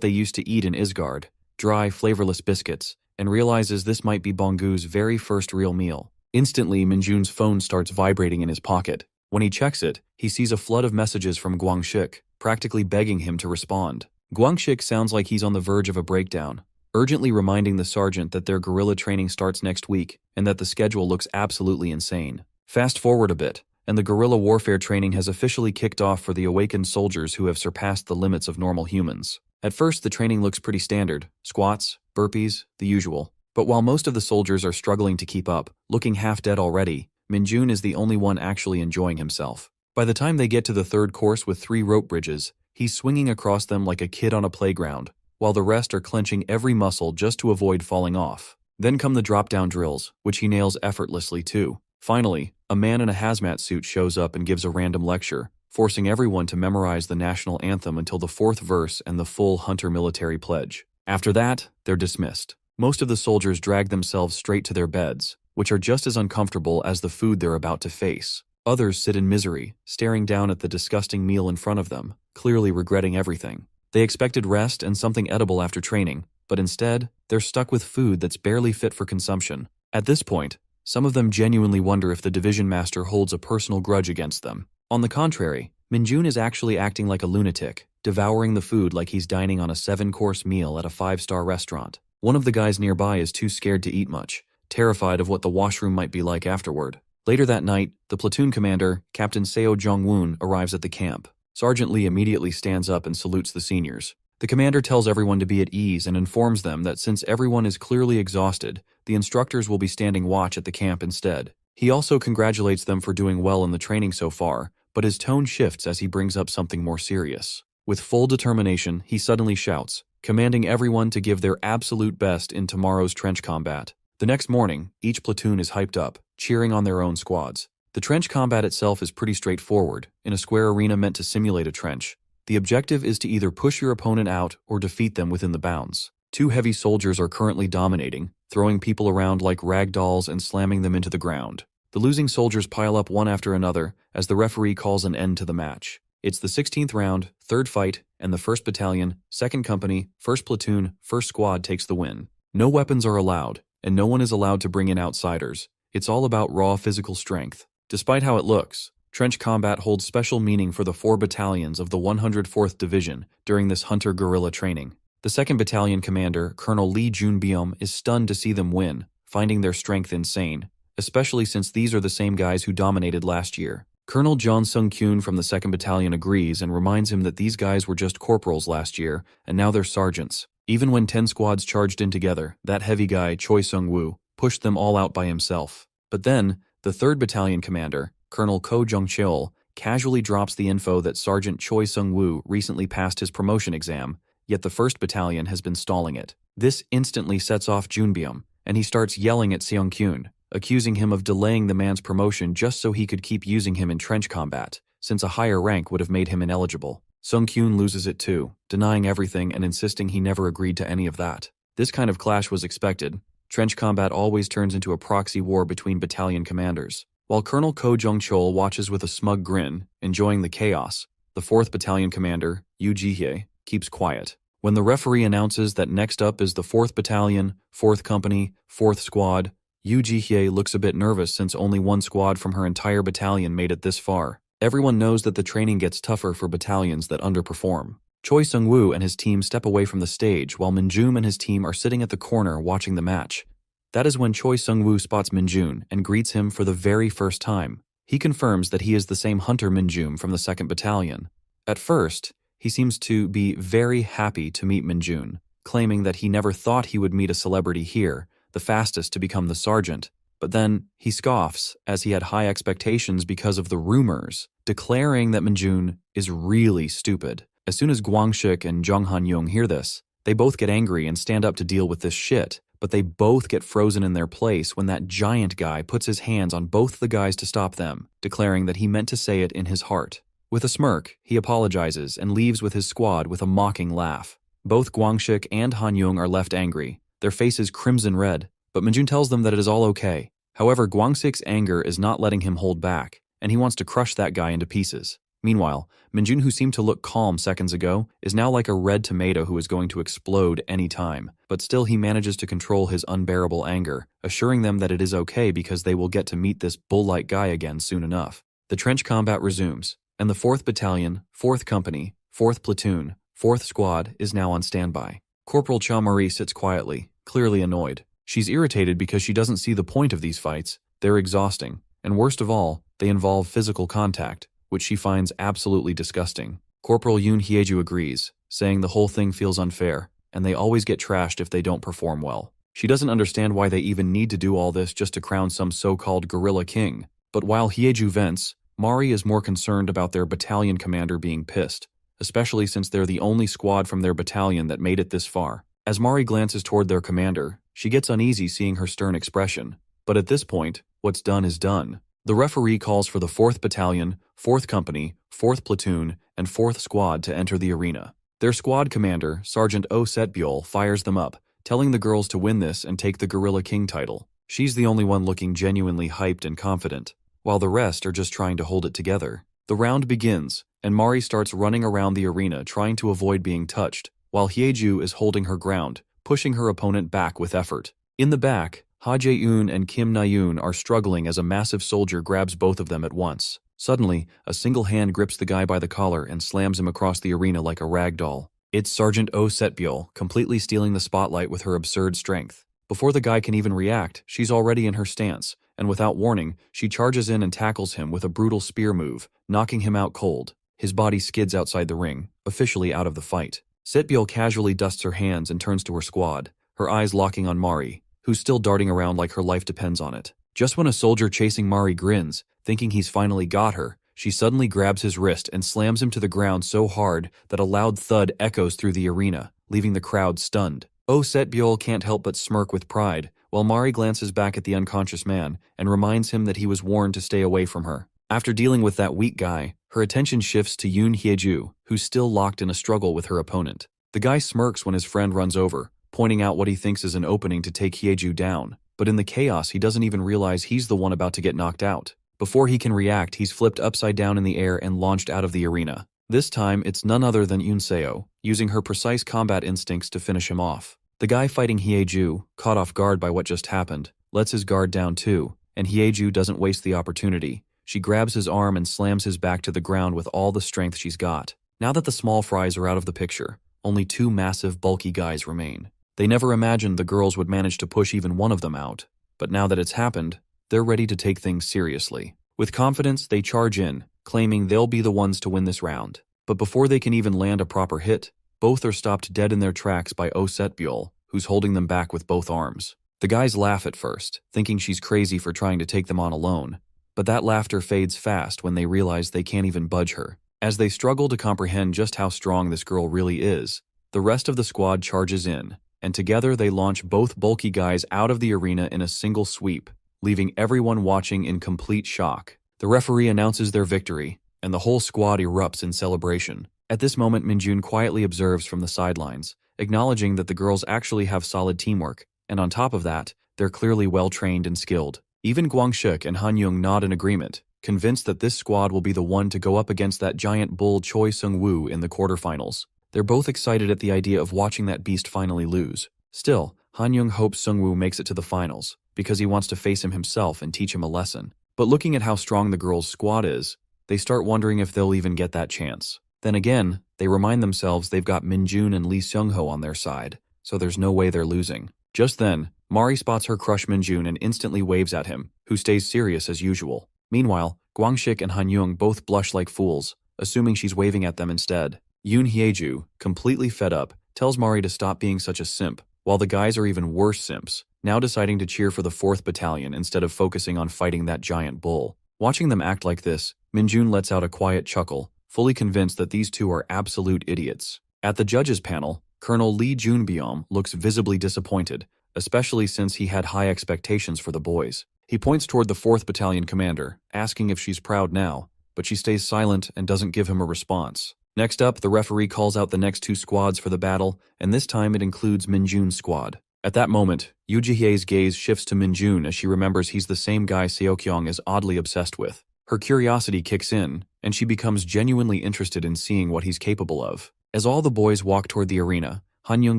A: they used to eat in Isgard, dry, flavorless biscuits, and realizes this might be Bonggu's very first real meal. Instantly, Minjun's phone starts vibrating in his pocket. When he checks it, he sees a flood of messages from Guangxik, practically begging him to respond. Guangxik sounds like he's on the verge of a breakdown, urgently reminding the sergeant that their guerrilla training starts next week and that the schedule looks absolutely insane. Fast forward a bit, and the guerrilla warfare training has officially kicked off for the awakened soldiers who have surpassed the limits of normal humans. At first, the training looks pretty standard: squats, burpees, the usual. But while most of the soldiers are struggling to keep up, looking half dead already, Minjun is the only one actually enjoying himself. By the time they get to the third course with 3 rope bridges, he's swinging across them like a kid on a playground, while the rest are clenching every muscle just to avoid falling off. Then come the drop-down drills, which he nails effortlessly too. Finally, a man in a hazmat suit shows up and gives a random lecture, forcing everyone to memorize the national anthem until the 4th verse and the full Hunter military pledge. After that, they're dismissed. Most of the soldiers drag themselves straight to their beds, which are just as uncomfortable as the food they're about to face. Others sit in misery, staring down at the disgusting meal in front of them, clearly regretting everything. They expected rest and something edible after training, but instead, they're stuck with food that's barely fit for consumption. At this point, some of them genuinely wonder if the division master holds a personal grudge against them. On the contrary, Minjun is actually acting like a lunatic, devouring the food like he's dining on a 7-course meal at a 5-star restaurant. One of the guys nearby is too scared to eat much, terrified of what the washroom might be like afterward. Later that night, the platoon commander, Captain Seo Jong-woon, arrives at the camp. Sergeant Lee immediately stands up and salutes the seniors. The commander tells everyone to be at ease and informs them that since everyone is clearly exhausted, the instructors will be standing watch at the camp instead. He also congratulates them for doing well in the training so far, but his tone shifts as he brings up something more serious. With full determination, he suddenly shouts, commanding everyone to give their absolute best in tomorrow's trench combat. The next morning, each platoon is hyped up, cheering on their own squads. The trench combat itself is pretty straightforward, in a square arena meant to simulate a trench. The objective is to either push your opponent out or defeat them within the bounds. 2 heavy soldiers are currently dominating, throwing people around like rag dolls and slamming them into the ground. The losing soldiers pile up one after another as the referee calls an end to the match. It's the 16th round, 3rd fight, and the 1st Battalion, 2nd Company, 1st Platoon, 1st Squad takes the win. No weapons are allowed, and no one is allowed to bring in outsiders. It's all about raw physical strength. Despite how it looks, trench combat holds special meaning for the 4 battalions of the 104th Division during this hunter guerrilla training. The 2nd Battalion commander, Colonel Lee Junbyum, is stunned to see them win, finding their strength insane, especially since these are the same guys who dominated last year. Colonel John Sung-kyun from the 2nd Battalion agrees and reminds him that these guys were just corporals last year, and now they're sergeants. Even when 10 squads charged in together, that heavy guy, Choi Sung-woo, pushed them all out by himself. But then, the 3rd Battalion commander, Colonel Ko Jung-cheol, casually drops the info that Sergeant Choi Sung-woo recently passed his promotion exam, yet the 1st Battalion has been stalling it. This instantly sets off Junbyum, and he starts yelling at Seong-kyun, accusing him of delaying the man's promotion just so he could keep using him in trench combat, since a higher rank would have made him ineligible. Sung-kyun loses it too, denying everything and insisting he never agreed to any of that. This kind of clash was expected. Trench combat always turns into a proxy war between battalion commanders. While Colonel Ko Jung-chol watches with a smug grin, enjoying the chaos, the 4th Battalion commander, Yu Ji-hye, keeps quiet. When the referee announces that next up is the 4th Battalion, 4th Company, 4th Squad, Yu Ji-hye looks a bit nervous since only one squad from her entire battalion made it this far. Everyone knows that the training gets tougher for battalions that underperform. Choi Sung-woo and his team step away from the stage while Minjun and his team are sitting at the corner watching the match. That is when Choi Sung-woo spots Minjun and greets him for the very first time. He confirms that he is the same hunter Minjun from the 2nd Battalion. At first, he seems to be very happy to meet Minjun, claiming that he never thought he would meet a celebrity here, the fastest to become the sergeant. But then he scoffs, as he had high expectations because of the rumors, declaring that Minjun is really stupid. As soon as Gwangshik and Jung Han-young hear this, they both get angry and stand up to deal with this shit, but they both get frozen in their place when that giant guy puts his hands on both the guys to stop them, declaring that he meant to say it in his heart. With a smirk, he apologizes and leaves with his squad with a mocking laugh. Both Gwangshik and Han-young are left angry, their faces crimson red, but Minjun tells them that it is all okay. However, Gwangsik's anger is not letting him hold back, and he wants to crush that guy into pieces. Meanwhile, Minjun, who seemed to look calm seconds ago, is now like a red tomato who is going to explode any time, but still he manages to control his unbearable anger, assuring them that it is okay because they will get to meet this bull-like guy again soon enough. The trench combat resumes, and the 4th Battalion, 4th Company, 4th Platoon, 4th Squad is now on standby. Corporal Cha Marie sits quietly, clearly annoyed. She's irritated because she doesn't see the point of these fights. They're exhausting, and worst of all, they involve physical contact, which she finds absolutely disgusting. Corporal Yoon Hyeju agrees, saying the whole thing feels unfair, and they always get trashed if they don't perform well. She doesn't understand why they even need to do all this just to crown some so-called guerrilla king. But while Hyeju vents, Mari is more concerned about their battalion commander being pissed, especially since they're the only squad from their battalion that made it this far. As Mari glances toward their commander, she gets uneasy seeing her stern expression. But at this point, what's done is done. The referee calls for the 4th Battalion, 4th Company, 4th Platoon, and 4th Squad to enter the arena. Their squad commander, Sergeant Oh Setbyul, fires them up, telling the girls to win this and take the Guerrilla King title. She's the only one looking genuinely hyped and confident, while the rest are just trying to hold it together. The round begins, and Mari starts running around the arena trying to avoid being touched, while Hyeju is holding her ground, pushing her opponent back with effort. In the back, Ha Jae-eun and Kim Na-yoon are struggling as a massive soldier grabs both of them at once. Suddenly, a single hand grips the guy by the collar and slams him across the arena like a rag doll. It's Sergeant Oh Setbyul, completely stealing the spotlight with her absurd strength. Before the guy can even react, she's already in her stance, and without warning, she charges in and tackles him with a brutal spear move, knocking him out cold. His body skids outside the ring, officially out of the fight. Setbyul casually dusts her hands and turns to her squad, her eyes locking on Mari, who's still darting around like her life depends on it. Just when a soldier chasing Mari grins, thinking he's finally got her, she suddenly grabs his wrist and slams him to the ground so hard that a loud thud echoes through the arena, leaving the crowd stunned. Oh Setbyul can't help but smirk with pride, while Mari glances back at the unconscious man and reminds him that he was warned to stay away from her. After dealing with that weak guy, her attention shifts to Yoon Hyeju, who's still locked in a struggle with her opponent. The guy smirks when his friend runs over, pointing out what he thinks is an opening to take Hyeju down, but in the chaos he doesn't even realize he's the one about to get knocked out. Before he can react, he's flipped upside down in the air and launched out of the arena. This time, it's none other than Yoon Seo, using her precise combat instincts to finish him off. The guy fighting Hyeju, caught off guard by what just happened, lets his guard down too, and Hyeju doesn't waste the opportunity. She grabs his arm and slams his back to the ground with all the strength she's got. Now that the small fries are out of the picture, only two massive, bulky guys remain. They never imagined the girls would manage to push even one of them out, but now that it's happened, they're ready to take things seriously. With confidence, they charge in, claiming they'll be the ones to win this round. But before they can even land a proper hit, both are stopped dead in their tracks by Oh Setbyul, who's holding them back with both arms. The guys laugh at first, thinking she's crazy for trying to take them on alone, but that laughter fades fast when they realize they can't even budge her. As they struggle to comprehend just how strong this girl really is, the rest of the squad charges in, and together they launch both bulky guys out of the arena in a single sweep, leaving everyone watching in complete shock. The referee announces their victory, and the whole squad erupts in celebration. At this moment, Minjun quietly observes from the sidelines, acknowledging that the girls actually have solid teamwork, and on top of that, they're clearly well-trained and skilled. Even Gwangshik and Han-young nod in agreement, convinced that this squad will be the one to go up against that giant bull Choi Sung-woo in the quarterfinals. They're both excited at the idea of watching that beast finally lose. Still, Han-young hopes Sung-woo makes it to the finals, because he wants to face him himself and teach him a lesson. But looking at how strong the girls' squad is, they start wondering if they'll even get that chance. Then again, They remind themselves they've got Minjun and Lee Seung-ho on their side, so there's no way they're losing. Just then, Mari spots her crush Minjun and instantly waves at him, who stays serious as usual. Meanwhile, Gwangshik and Han-young both blush like fools, assuming she's waving at them instead. Yoon Hyeju, completely fed up, tells Mari to stop being such a simp, while the guys are even worse simps, now deciding to cheer for the 4th Battalion instead of focusing on fighting that giant bull. Watching them act like this, Minjun lets out a quiet chuckle, fully convinced that these two are absolute idiots. At the judges panel, Colonel Lee Junbyom looks visibly disappointed, especially since he had high expectations for the boys. He points toward the 4th Battalion commander, asking if she's proud now, but she stays silent and doesn't give him a response. Next up, the referee calls out the next 2 squads for the battle, and this time it includes Minjun's squad. At that moment, Yoo Ji-hye's gaze shifts to Minjun as she remembers he's the same guy Seokyung is oddly obsessed with. Her curiosity kicks in, and she becomes genuinely interested in seeing what he's capable of. As all the boys walk toward the arena, Han-young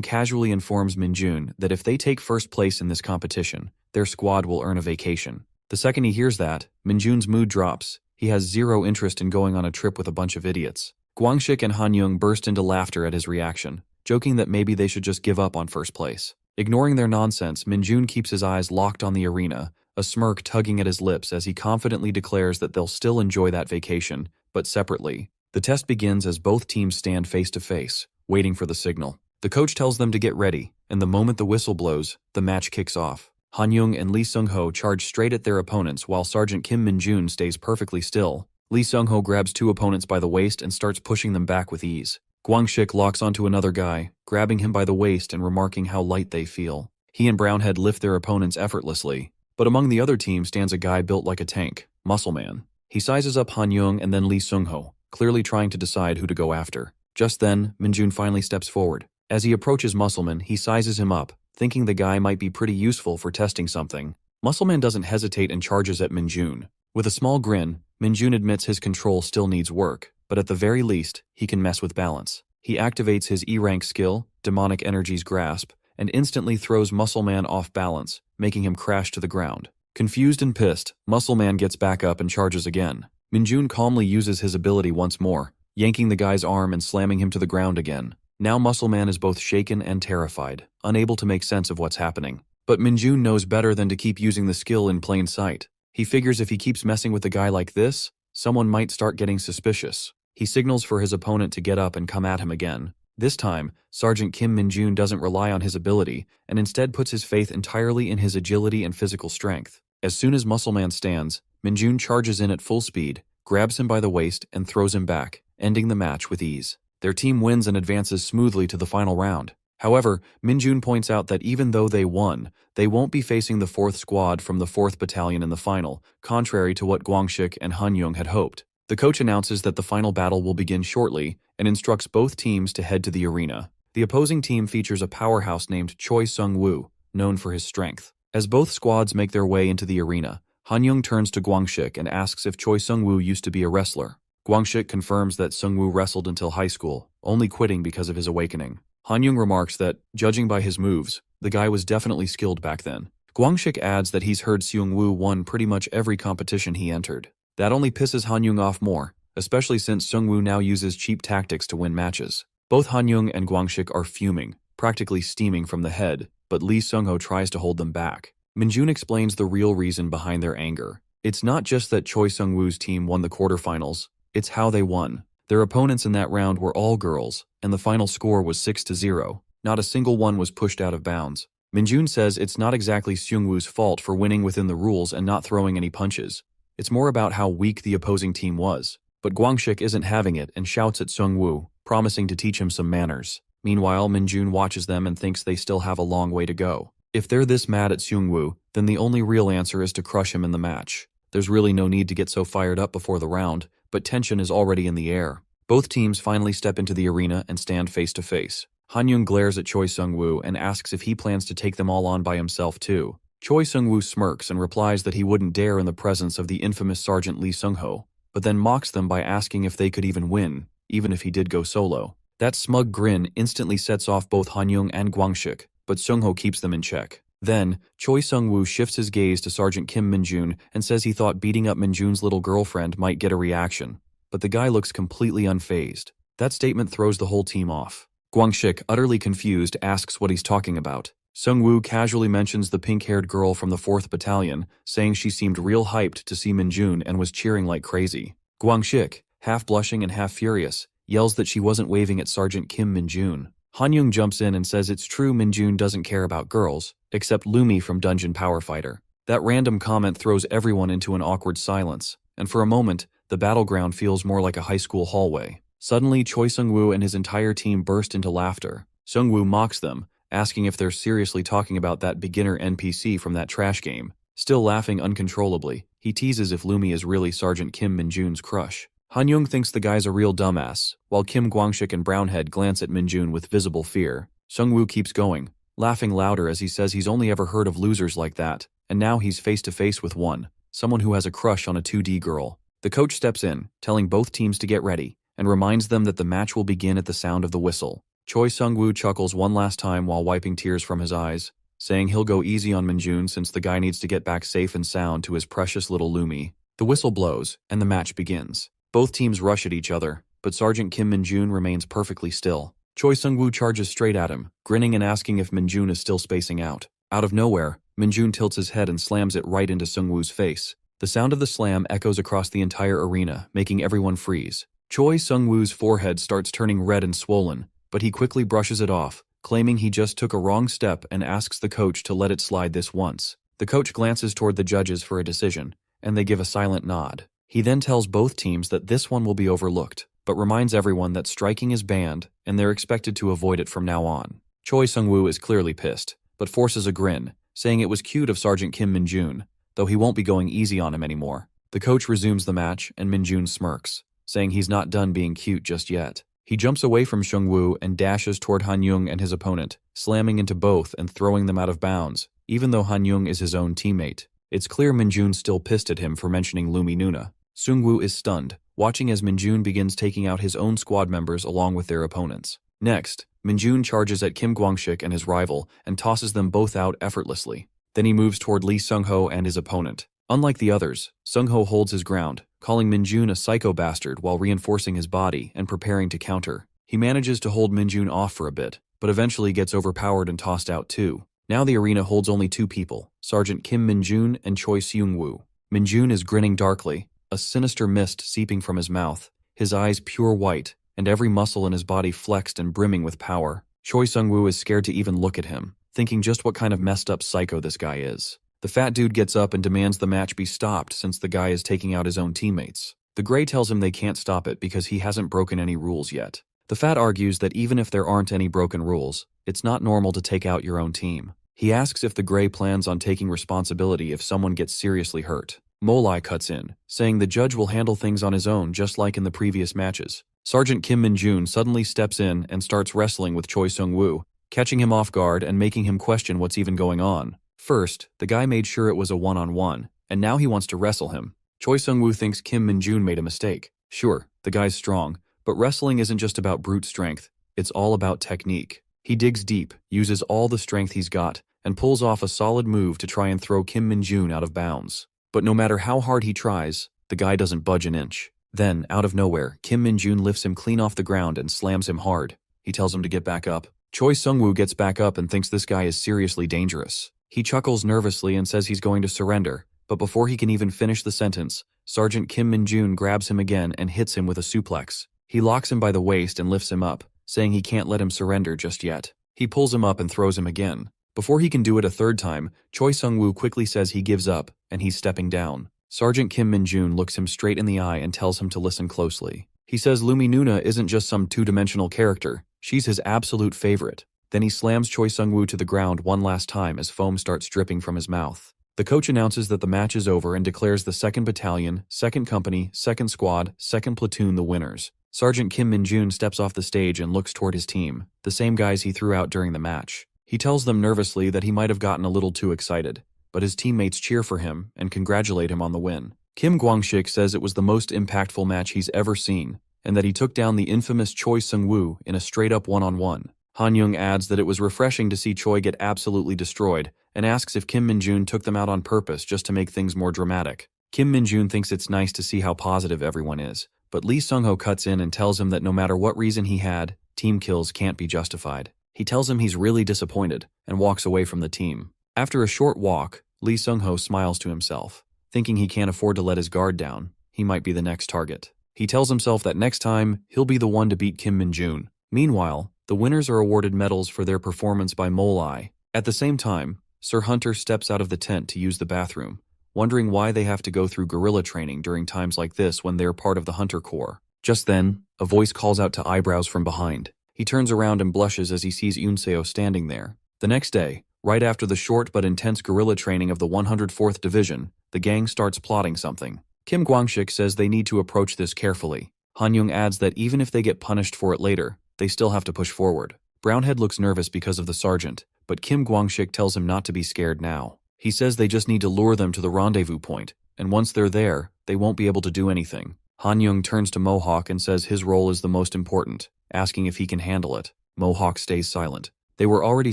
A: casually informs Minjun that if they take first place in this competition, their squad will earn a vacation. The second he hears that, Minjun's mood drops. He has zero interest in going on a trip with a bunch of idiots. Gwangshik and Han-young burst into laughter at his reaction, joking that maybe they should just give up on first place. Ignoring their nonsense, Minjun keeps his eyes locked on the arena, a smirk tugging at his lips as he confidently declares that they'll still enjoy that vacation, but separately. The test begins as both teams stand face to face, waiting for the signal. The coach tells them to get ready, and the moment the whistle blows, the match kicks off. Han-young and Lee Seung-ho charge straight at their opponents while Sergeant Kim Min-jun stays perfectly still. Lee Seung-ho grabs 2 opponents by the waist and starts pushing them back with ease. Gwangshik locks onto another guy, grabbing him by the waist and remarking how light they feel. He and Brownhead lift their opponents effortlessly, but among the other team stands a guy built like a tank, Muscle Man. He sizes up Han-young and then Lee Seung-ho, clearly trying to decide who to go after. Just then, Min-jun finally steps forward. As he approaches Muscleman, he sizes him up, thinking the guy might be pretty useful for testing something. Muscleman doesn't hesitate and charges at Min-jun. With a small grin, Min-jun admits his control still needs work, but at the very least, he can mess with balance. He activates his E-rank skill, Demonic Energy's Grasp, and instantly throws Muscleman off balance, making him crash to the ground. Confused and pissed, Muscleman gets back up and charges again. Min-jun calmly uses his ability once more, yanking the guy's arm and slamming him to the ground again. Now Muscleman is both shaken and terrified, unable to make sense of what's happening. But Min-jun knows better than to keep using the skill in plain sight. He figures if he keeps messing with a guy like this, someone might start getting suspicious. He signals for his opponent to get up and come at him again. This time, Sergeant Kim Min-jun doesn't rely on his ability, and instead puts his faith entirely in his agility and physical strength. As soon as Muscleman stands, Min-jun charges in at full speed, grabs him by the waist, and throws him back, ending the match with ease. Their team wins and advances smoothly to the final round. However, Min-jun points out that even though they won, they won't be facing the 4th squad from the 4th Battalion in the final, contrary to what Gwangshik and Han-young had hoped. The coach announces that the final battle will begin shortly and instructs both teams to head to the arena. The opposing team features a powerhouse named Choi Sung-woo, known for his strength. As both squads make their way into the arena, Han-young turns to Gwangshik and asks if Choi Sung-woo used to be a wrestler. Gwangshik confirms that Sung-woo wrestled until high school, only quitting because of his awakening. Han-young remarks that, judging by his moves, the guy was definitely skilled back then. Gwangshik adds that he's heard Seung-woo won pretty much every competition he entered. That only pisses Han-young off more, especially since Seung-woo now uses cheap tactics to win matches. Both Han-young and Gwangshik are fuming, practically steaming from the head, but Lee Seung-ho tries to hold them back. Min-jun explains the real reason behind their anger. It's not just that Choi Sung-woo's team won the quarterfinals, it's how they won. Their opponents in that round were all girls, and the final score was 6-0. Not a single one was pushed out of bounds. Min-jun says it's not exactly Seung-woo's fault for winning within the rules and not throwing any punches. It's more about how weak the opposing team was. But Gwangshik isn't having it and shouts at Seung-woo, promising to teach him some manners. Meanwhile, Min-jun watches them and thinks they still have a long way to go. If they're this mad at Seung-woo, then the only real answer is to crush him in the match. There's really no need to get so fired up before the round, but tension is already in the air. Both teams finally step into the arena and stand face to face. Han-young glares at Choi Sung-woo and asks if he plans to take them all on by himself too. Choi Sung-woo smirks and replies that he wouldn't dare in the presence of the infamous Sergeant Lee Seung-ho, but then mocks them by asking if they could even win, even if he did go solo. That smug grin instantly sets off both Han-young and Gwangshik, but Seung-ho keeps them in check. Then, Choi Sung-woo shifts his gaze to Sergeant Kim Min-jun and says he thought beating up Min-jun's little girlfriend might get a reaction, but the guy looks completely unfazed. That statement throws the whole team off. Guangxik, utterly confused, asks what he's talking about. Sungwoo casually mentions the pink-haired girl from the 4th Battalion, saying she seemed real hyped to see Minjun and was cheering like crazy. Guangxik, half blushing and half furious, yells that she wasn't waving at Sergeant Kim Minjun. Hanyung jumps in and says it's true Minjun doesn't care about girls, except Lumi from Dungeon Power Fighter. That random comment throws everyone into an awkward silence, and for a moment, the battleground feels more like a high school hallway. Suddenly, Choi Sungwoo and his entire team burst into laughter. Sungwoo mocks them, asking if they're seriously talking about that beginner NPC from that trash game. Still laughing uncontrollably, he teases if Lumi is really Sergeant Kim Minjun's crush. Hanyung thinks the guy's a real dumbass, while Kim Guangxik and Brownhead glance at Minjun with visible fear. Sungwoo keeps going, laughing louder as he says he's only ever heard of losers like that, and now he's face to face with one, someone who has a crush on a 2D girl. The coach steps in, telling both teams to get ready, and reminds them that the match will begin at the sound of the whistle. Choi Sungwoo chuckles one last time while wiping tears from his eyes, saying he'll go easy on Minjun since the guy needs to get back safe and sound to his precious little Lumi. The whistle blows, and the match begins. Both teams rush at each other, but Sergeant Kim Minjun remains perfectly still. Choi Sungwoo charges straight at him, grinning and asking if Minjun is still spacing out. Out of nowhere, Minjun tilts his head and slams it right into Sungwoo's face. The sound of the slam echoes across the entire arena, making everyone freeze. Choi Sungwoo's forehead starts turning red and swollen, but he quickly brushes it off, claiming he just took a wrong step and asks the coach to let it slide this once. The coach glances toward the judges for a decision, and they give a silent nod. He then tells both teams that this one will be overlooked, but reminds everyone that striking is banned and they're expected to avoid it from now on. Choi Sungwoo is clearly pissed, but forces a grin, saying it was cute of Sergeant Kim Minjun, though he won't be going easy on him anymore. The coach resumes the match and Minjun smirks, saying he's not done being cute just yet. He jumps away from Sungwoo and dashes toward Hanyung and his opponent, slamming into both and throwing them out of bounds, even though Hanyung is his own teammate. It's clear Minjun's still pissed at him for mentioning Lumi Nuna. Sungwoo is stunned, watching as Minjun begins taking out his own squad members along with their opponents. Next, Minjun charges at Kim Guangxik and his rival and tosses them both out effortlessly. Then he moves toward Lee Sungho and his opponent. Unlike the others, Sungho holds his ground, calling Minjun a psycho bastard while reinforcing his body and preparing to counter. He manages to hold Minjun off for a bit, but eventually gets overpowered and tossed out too. Now the arena holds only two people, Sergeant Kim Minjun and Choi Seung-woo. Minjun is grinning darkly, a sinister mist seeping from his mouth, his eyes pure white, and every muscle in his body flexed and brimming with power. Choi Sung-woo is scared to even look at him, thinking just what kind of messed up psycho this guy is. The fat dude gets up and demands the match be stopped since the guy is taking out his own teammates. The gray tells him they can't stop it because he hasn't broken any rules yet. The fat argues that even if there aren't any broken rules, it's not normal to take out your own team. He asks if the gray plans on taking responsibility if someone gets seriously hurt. Molai cuts in, saying the judge will handle things on his own just like in the previous matches. Sergeant Kim Minjun suddenly steps in and starts wrestling with Choi Sung-woo, catching him off guard and making him question what's even going on. First, the guy made sure it was a one-on-one, and now he wants to wrestle him. Choi Sung-woo thinks Kim Minjun made a mistake. Sure, the guy's strong, but wrestling isn't just about brute strength, it's all about technique. He digs deep, uses all the strength he's got, and pulls off a solid move to try and throw Kim Minjun out of bounds. But no matter how hard he tries, the guy doesn't budge an inch. Then, out of nowhere, Kim Minjun lifts him clean off the ground and slams him hard. He tells him to get back up. Choi Sung-woo gets back up and thinks this guy is seriously dangerous. He chuckles nervously and says he's going to surrender, but before he can even finish the sentence, Sergeant Kim Minjun grabs him again and hits him with a suplex. He locks him by the waist and lifts him up, saying he can't let him surrender just yet. He pulls him up and throws him again. Before he can do it a third time, Choi Sung-woo quickly says he gives up, and he's stepping down. Sergeant Kim Minjun looks him straight in the eye and tells him to listen closely. He says Lumi Nuna isn't just some two-dimensional character, she's his absolute favorite. Then he slams Choi Sung-woo to the ground one last time as foam starts dripping from his mouth. The coach announces that the match is over and declares the 2nd Battalion, 2nd Company, 2nd Squad, 2nd Platoon the winners. Sergeant Kim Minjun steps off the stage and looks toward his team, the same guys he threw out during the match. He tells them nervously that he might have gotten a little too excited, but his teammates cheer for him and congratulate him on the win. Kim Guangxik says it was the most impactful match he's ever seen, and that he took down the infamous Choi Sung-woo in a straight-up one-on-one. Hanyung adds that it was refreshing to see Choi get absolutely destroyed, and asks if Kim Minjun took them out on purpose just to make things more dramatic. Kim Minjun thinks it's nice to see how positive everyone is, but Lee Sung-ho cuts in and tells him that no matter what reason he had, team kills can't be justified. He tells him he's really disappointed and walks away from the team. After a short walk, Lee Sung-ho smiles to himself, thinking he can't afford to let his guard down. He might be the next target. He tells himself that next time, he'll be the one to beat Kim Min-jun. Meanwhile, the winners are awarded medals for their performance by Mole Eye. At the same time, Sir Hunter steps out of the tent to use the bathroom, wondering why they have to go through guerrilla training during times like this when they're part of the Hunter Corps. Just then, a voice calls out to Eyebrows from behind. He turns around and blushes as he sees Yunseo standing there. The next day, right after the short but intense guerrilla training of the 104th Division, the gang starts plotting something. Kim Kwang-sik says they need to approach this carefully. Han-young adds that even if they get punished for it later, they still have to push forward. Brownhead looks nervous because of the sergeant, but Kim Kwang-sik tells him not to be scared now. He says they just need to lure them to the rendezvous point, and once they're there, they won't be able to do anything. Han-young turns to Mohawk and says his role is the most important, asking if he can handle it. Mohawk stays silent. They were already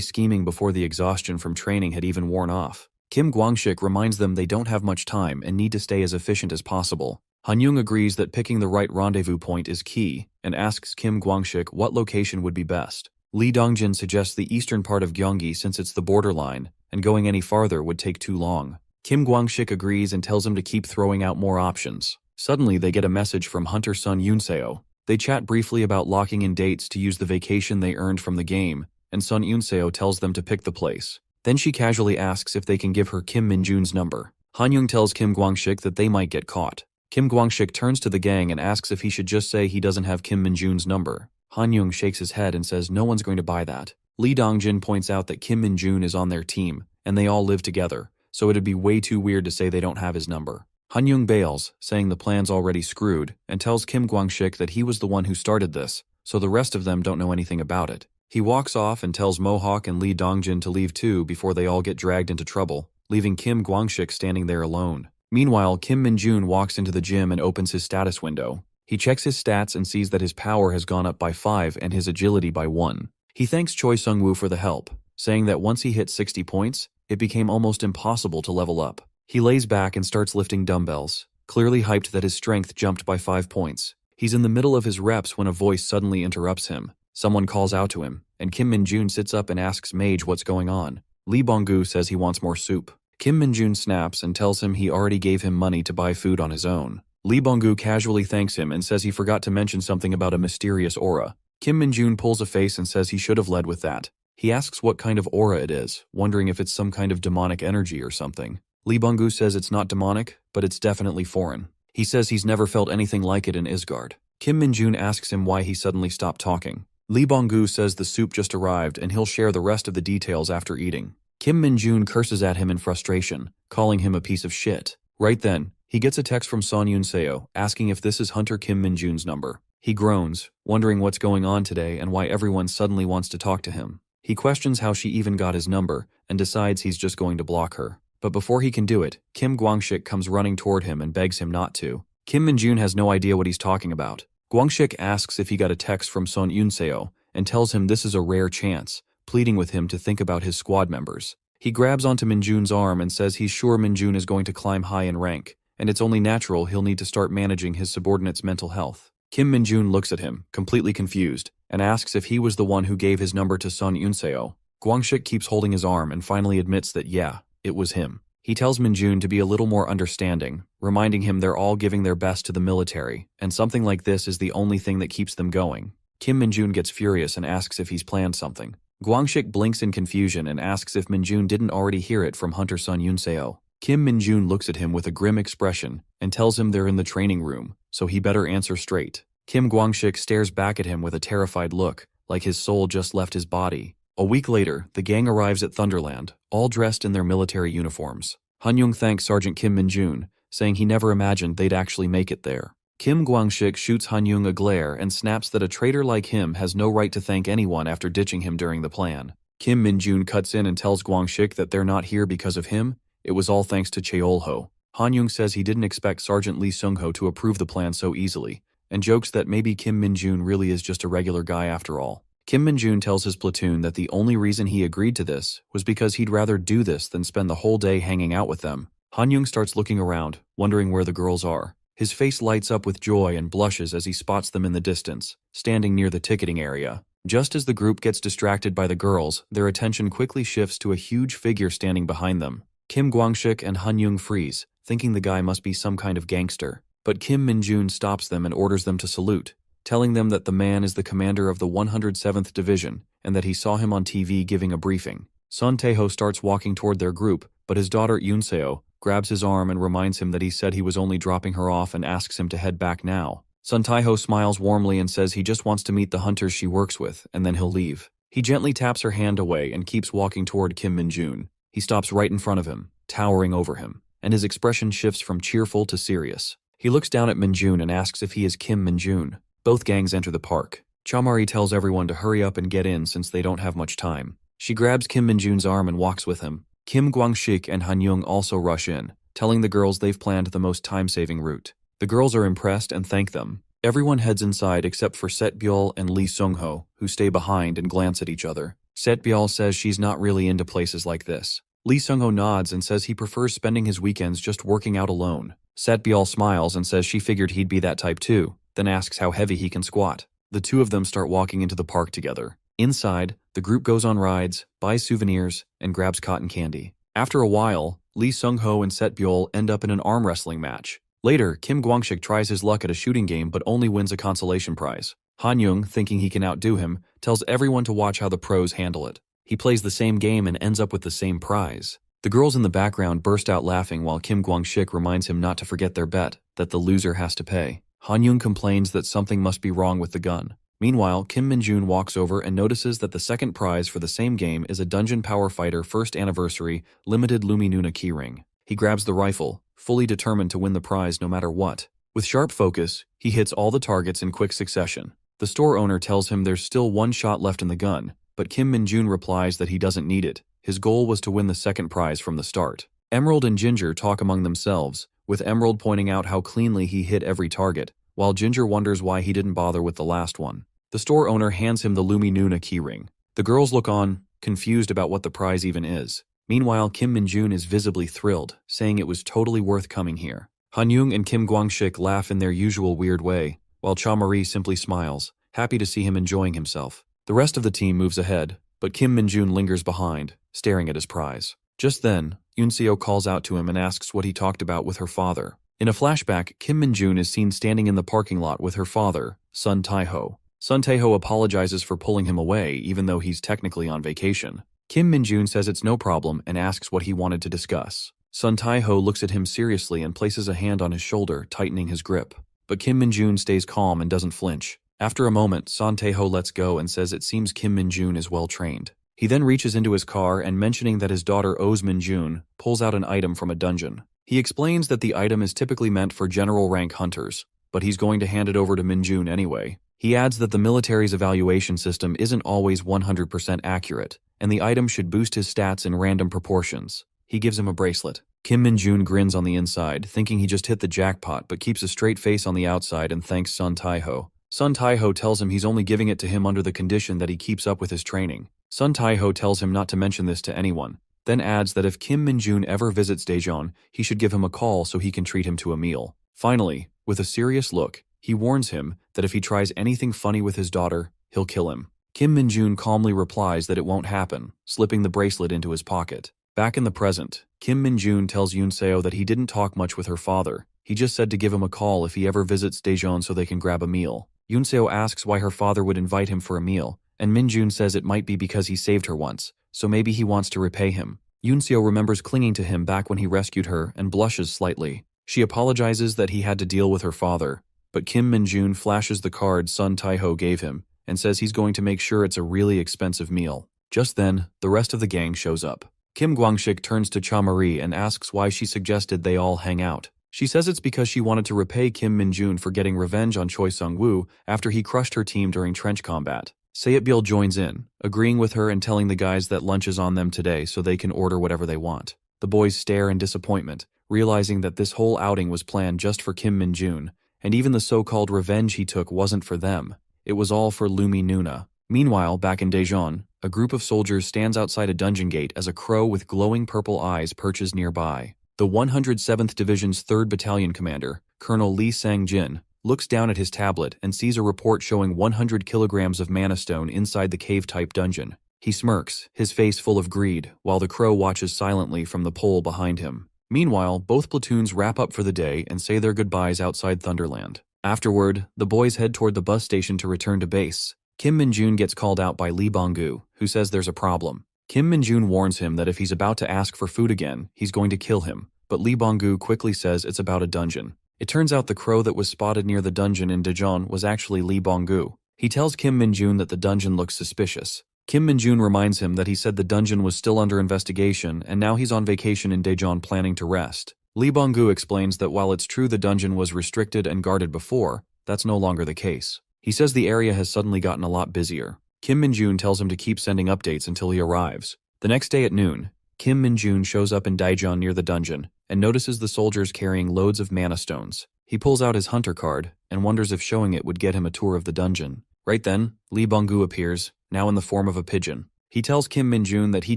A: scheming before the exhaustion from training had even worn off. Kim Kwang-sik reminds them they don't have much time and need to stay as efficient as possible. Han-young agrees that picking the right rendezvous point is key and asks Kim Kwang-sik what location would be best. Lee Dongjin suggests the eastern part of Gyeonggi since it's the borderline, and going any farther would take too long. Kim Kwang-sik agrees and tells him to keep throwing out more options. Suddenly, they get a message from Hunter's son Yunseo. They chat briefly about locking in dates to use the vacation they earned from the game, and Son Yunseo tells them to pick the place. Then she casually asks if they can give her Kim Min-jun's number. Han-young tells Kim Kwang-sik that they might get caught. Kim Kwang-sik turns to the gang and asks if he should just say he doesn't have Kim Min-jun's number. Han-young shakes his head and says no one's going to buy that. Lee Dongjin points out that Kim Min-jun is on their team, and they all live together, so it'd be way too weird to say they don't have his number. Han-young bails, saying the plan's already screwed, and tells Kim Kwang-sik that he was the one who started this, so the rest of them don't know anything about it. He walks off and tells Mohawk and Lee Dongjin to leave too before they all get dragged into trouble, leaving Kim Kwang-sik standing there alone. Meanwhile, Kim Min-jun walks into the gym and opens his status window. He checks his stats and sees that his power has gone up by 5 and his agility by 1. He thanks Choi Sung-woo for the help, saying that once he hit 60 points, it became almost impossible to level up. He lays back and starts lifting dumbbells, clearly hyped that his strength jumped by 5 points. He's in the middle of his reps when a voice suddenly interrupts him. Someone calls out to him, and Kim Min-jun sits up and asks Mage what's going on. Lee Bong-gu says he wants more soup. Kim Min-jun snaps and tells him he already gave him money to buy food on his own. Lee Bong-gu casually thanks him and says he forgot to mention something about a mysterious aura. Kim Min-jun pulls a face and says he should have led with that. He asks what kind of aura it is, wondering if it's some kind of demonic energy or something. Lee Bong-gu says it's not demonic, but it's definitely foreign. He says he's never felt anything like it in Isgard. Kim Min-jun asks him why he suddenly stopped talking. Lee Bong-gu says the soup just arrived and he'll share the rest of the details after eating. Kim Min-jun curses at him in frustration, calling him a piece of shit. Right then, he gets a text from Son Yunseo asking if this is Hunter Kim Min-jun's number. He groans, wondering what's going on today and why everyone suddenly wants to talk to him. He questions how she even got his number and decides he's just going to block her. But before he can do it, Kim Kwang-sik comes running toward him and begs him not to. Kim Min-jun has no idea what he's talking about. Kwang-sik asks if he got a text from Son Yunseo and tells him this is a rare chance, pleading with him to think about his squad members. He grabs onto Min-jun's arm and says he's sure Min-jun is going to climb high in rank, and it's only natural he'll need to start managing his subordinates' mental health. Kim Min-jun looks at him, completely confused, and asks if he was the one who gave his number to Son Yunseo. Kwang-sik keeps holding his arm and finally admits that yeah, it was him. He tells Min-jun to be a little more understanding, reminding him they're all giving their best to the military, and something like this is the only thing that keeps them going. Kim Min-jun gets furious and asks if he's planned something. Kwang-sik blinks in confusion and asks if Min-jun didn't already hear it from Hunter Son Yunseo. Kim Min-jun looks at him with a grim expression and tells him they're in the training room, so he better answer straight. Kim Kwang-sik stares back at him with a terrified look, like his soul just left his body. A week later, the gang arrives at Thunderland, all dressed in their military uniforms. Han-young thanks Sergeant Kim Min-jun, saying he never imagined they'd actually make it there. Kim Kwang-sik shoots Han-young a glare and snaps that a traitor like him has no right to thank anyone after ditching him during the plan. Kim Min-jun cuts in and tells Kwang-sik that they're not here because of him. It was all thanks to Cheol-ho. Han-young says he didn't expect Sergeant Lee Sung-ho to approve the plan so easily, and jokes that maybe Kim Min-jun really is just a regular guy after all. Kim Min-jun tells his platoon that the only reason he agreed to this was because he'd rather do this than spend the whole day hanging out with them. Han-young starts looking around, wondering where the girls are. His face lights up with joy and blushes as he spots them in the distance, standing near the ticketing area. Just as the group gets distracted by the girls, their attention quickly shifts to a huge figure standing behind them. Kim Gwangshik and Han Young freeze, thinking the guy must be some kind of gangster. But Kim Min-jun stops them and orders them to salute, telling them that the man is the commander of the 107th Division and that he saw him on TV giving a briefing. Sun Tae-ho starts walking toward their group, but his daughter Yoon-seo grabs his arm and reminds him that he said he was only dropping her off and asks him to head back now. Sun Tae-ho smiles warmly and says he just wants to meet the hunters she works with, and then he'll leave. He gently taps her hand away and keeps walking toward Kim Min-jun. He stops right in front of him, towering over him, and his expression shifts from cheerful to serious. He looks down at Min-jun and asks if he is Kim Min-jun. Both gangs enter the park. Chamari tells everyone to hurry up and get in since they don't have much time. She grabs Kim Min-jun's arm and walks with him. Kim Gwangshik and Han Young also rush in, telling the girls they've planned the most time-saving route. The girls are impressed and thank them. Everyone heads inside except for Set Byul and Lee Sung-ho, who stay behind and glance at each other. Set Byul says she's not really into places like this. Lee Sung-ho nods and says he prefers spending his weekends just working out alone. Set Byul smiles and says she figured he'd be that type too, then asks how heavy he can squat. The two of them start walking into the park together. Inside, the group goes on rides, buys souvenirs, and grabs cotton candy. After a while, Lee Sung-ho and Set Byul end up in an arm wrestling match. Later, Kim Gwangshik tries his luck at a shooting game but only wins a consolation prize. Han Young, thinking he can outdo him, tells everyone to watch how the pros handle it. He plays the same game and ends up with the same prize. The girls in the background burst out laughing while Kim Gwangshik reminds him not to forget their bet, that the loser has to pay. Han Young complains that something must be wrong with the gun. Meanwhile, Kim Min-jun walks over and notices that the second prize for the same game is a Dungeon Power Fighter First Anniversary Limited Luminuna keyring. He grabs the rifle, fully determined to win the prize no matter what. With sharp focus, he hits all the targets in quick succession. The store owner tells him there's still one shot left in the gun, but Kim Min-jun replies that he doesn't need it. His goal was to win the second prize from the start. Emerald and Ginger talk among themselves, with Emerald pointing out how cleanly he hit every target, while Ginger wonders why he didn't bother with the last one. The store owner hands him the Luminuna keyring. The girls look on, confused about what the prize even is. Meanwhile, Kim Min-jun is visibly thrilled, saying it was totally worth coming here. Han Young and Kim Gwangshik laugh in their usual weird way, while Cha Marie simply smiles, happy to see him enjoying himself. The rest of the team moves ahead, but Kim Min-jun lingers behind, staring at his prize. Just then, Yoon-seo calls out to him and asks what he talked about with her father. In a flashback, Kim Min-jun is seen standing in the parking lot with her father, Sun Tae-ho. Sun Tae-ho apologizes for pulling him away, even though he's technically on vacation. Kim Min-jun says it's no problem and asks what he wanted to discuss. Sun Tae-ho looks at him seriously and places a hand on his shoulder, tightening his grip. But Kim Min-jun stays calm and doesn't flinch. After a moment, Sun Tae-ho lets go and says it seems Kim Min-jun is well trained. He then reaches into his car and, mentioning that his daughter owes Min-jun, pulls out an item from a dungeon. He explains that the item is typically meant for general rank hunters, but he's going to hand it over to Min-jun anyway. He adds that the military's evaluation system isn't always 100% accurate, and the item should boost his stats in random proportions. He gives him a bracelet. Kim Min-jun grins on the inside, thinking he just hit the jackpot, but keeps a straight face on the outside and thanks Sun Tae-ho. Sun Tae-ho tells him he's only giving it to him under the condition that he keeps up with his training. Sun Tae-ho tells him not to mention this to anyone, then adds that if Kim Min-jun ever visits Daejeon, he should give him a call so he can treat him to a meal. Finally, with a serious look, he warns him that if he tries anything funny with his daughter, he'll kill him. Kim Min-jun calmly replies that it won't happen, slipping the bracelet into his pocket. Back in the present, Kim Min-jun tells Yoon-seo that he didn't talk much with her father. He just said to give him a call if he ever visits Daejeon so they can grab a meal. Yoon-seo asks why her father would invite him for a meal, and Min-jun says it might be because he saved her once, so maybe he wants to repay him. Yoon-seo remembers clinging to him back when he rescued her and blushes slightly. She apologizes that he had to deal with her father, but Kim Min-jun flashes the card Sun Tae-ho gave him and says he's going to make sure it's a really expensive meal. Just then, the rest of the gang shows up. Kim Gwangshik turns to Cha Marie and asks why she suggested they all hang out. She says it's because she wanted to repay Kim Min-jun for getting revenge on Choi Sung-woo after he crushed her team during trench combat. Sayeotbil joins in, agreeing with her and telling the guys that lunch is on them today so they can order whatever they want. The boys stare in disappointment, realizing that this whole outing was planned just for Kim Min-jun, and even the so-called revenge he took wasn't for them. It was all for Lumi Nuna. Meanwhile, back in Daejeon, a group of soldiers stands outside a dungeon gate as a crow with glowing purple eyes perches nearby. The 107th Division's 3rd Battalion commander, Colonel Li Sang-jin, looks down at his tablet and sees a report showing 100 kilograms of mana stone inside the cave-type dungeon. He smirks, his face full of greed, while the crow watches silently from the pole behind him. Meanwhile, both platoons wrap up for the day and say their goodbyes outside Thunderland. Afterward, the boys head toward the bus station to return to base. Kim Min-jun gets called out by Lee Bong-gu, who says there's a problem. Kim Min-jun warns him that if he's about to ask for food again, he's going to kill him, but Lee Bong-gu quickly says it's about a dungeon. It turns out the crow that was spotted near the dungeon in Daejeon was actually Lee Bong-gu. He tells Kim Min-jun that the dungeon looks suspicious. Kim Min-jun reminds him that he said the dungeon was still under investigation and now he's on vacation in Daejeon planning to rest. Lee Bong-gu explains that while it's true the dungeon was restricted and guarded before, that's no longer the case. He says the area has suddenly gotten a lot busier. Kim Min-jun tells him to keep sending updates until he arrives. The next day at noon, Kim Min-jun shows up in Daejeon near the dungeon and notices the soldiers carrying loads of mana stones. He pulls out his hunter card and wonders if showing it would get him a tour of the dungeon. Right then, Lee Bong-gu appears, now in the form of a pigeon. He tells Kim Min-jun that he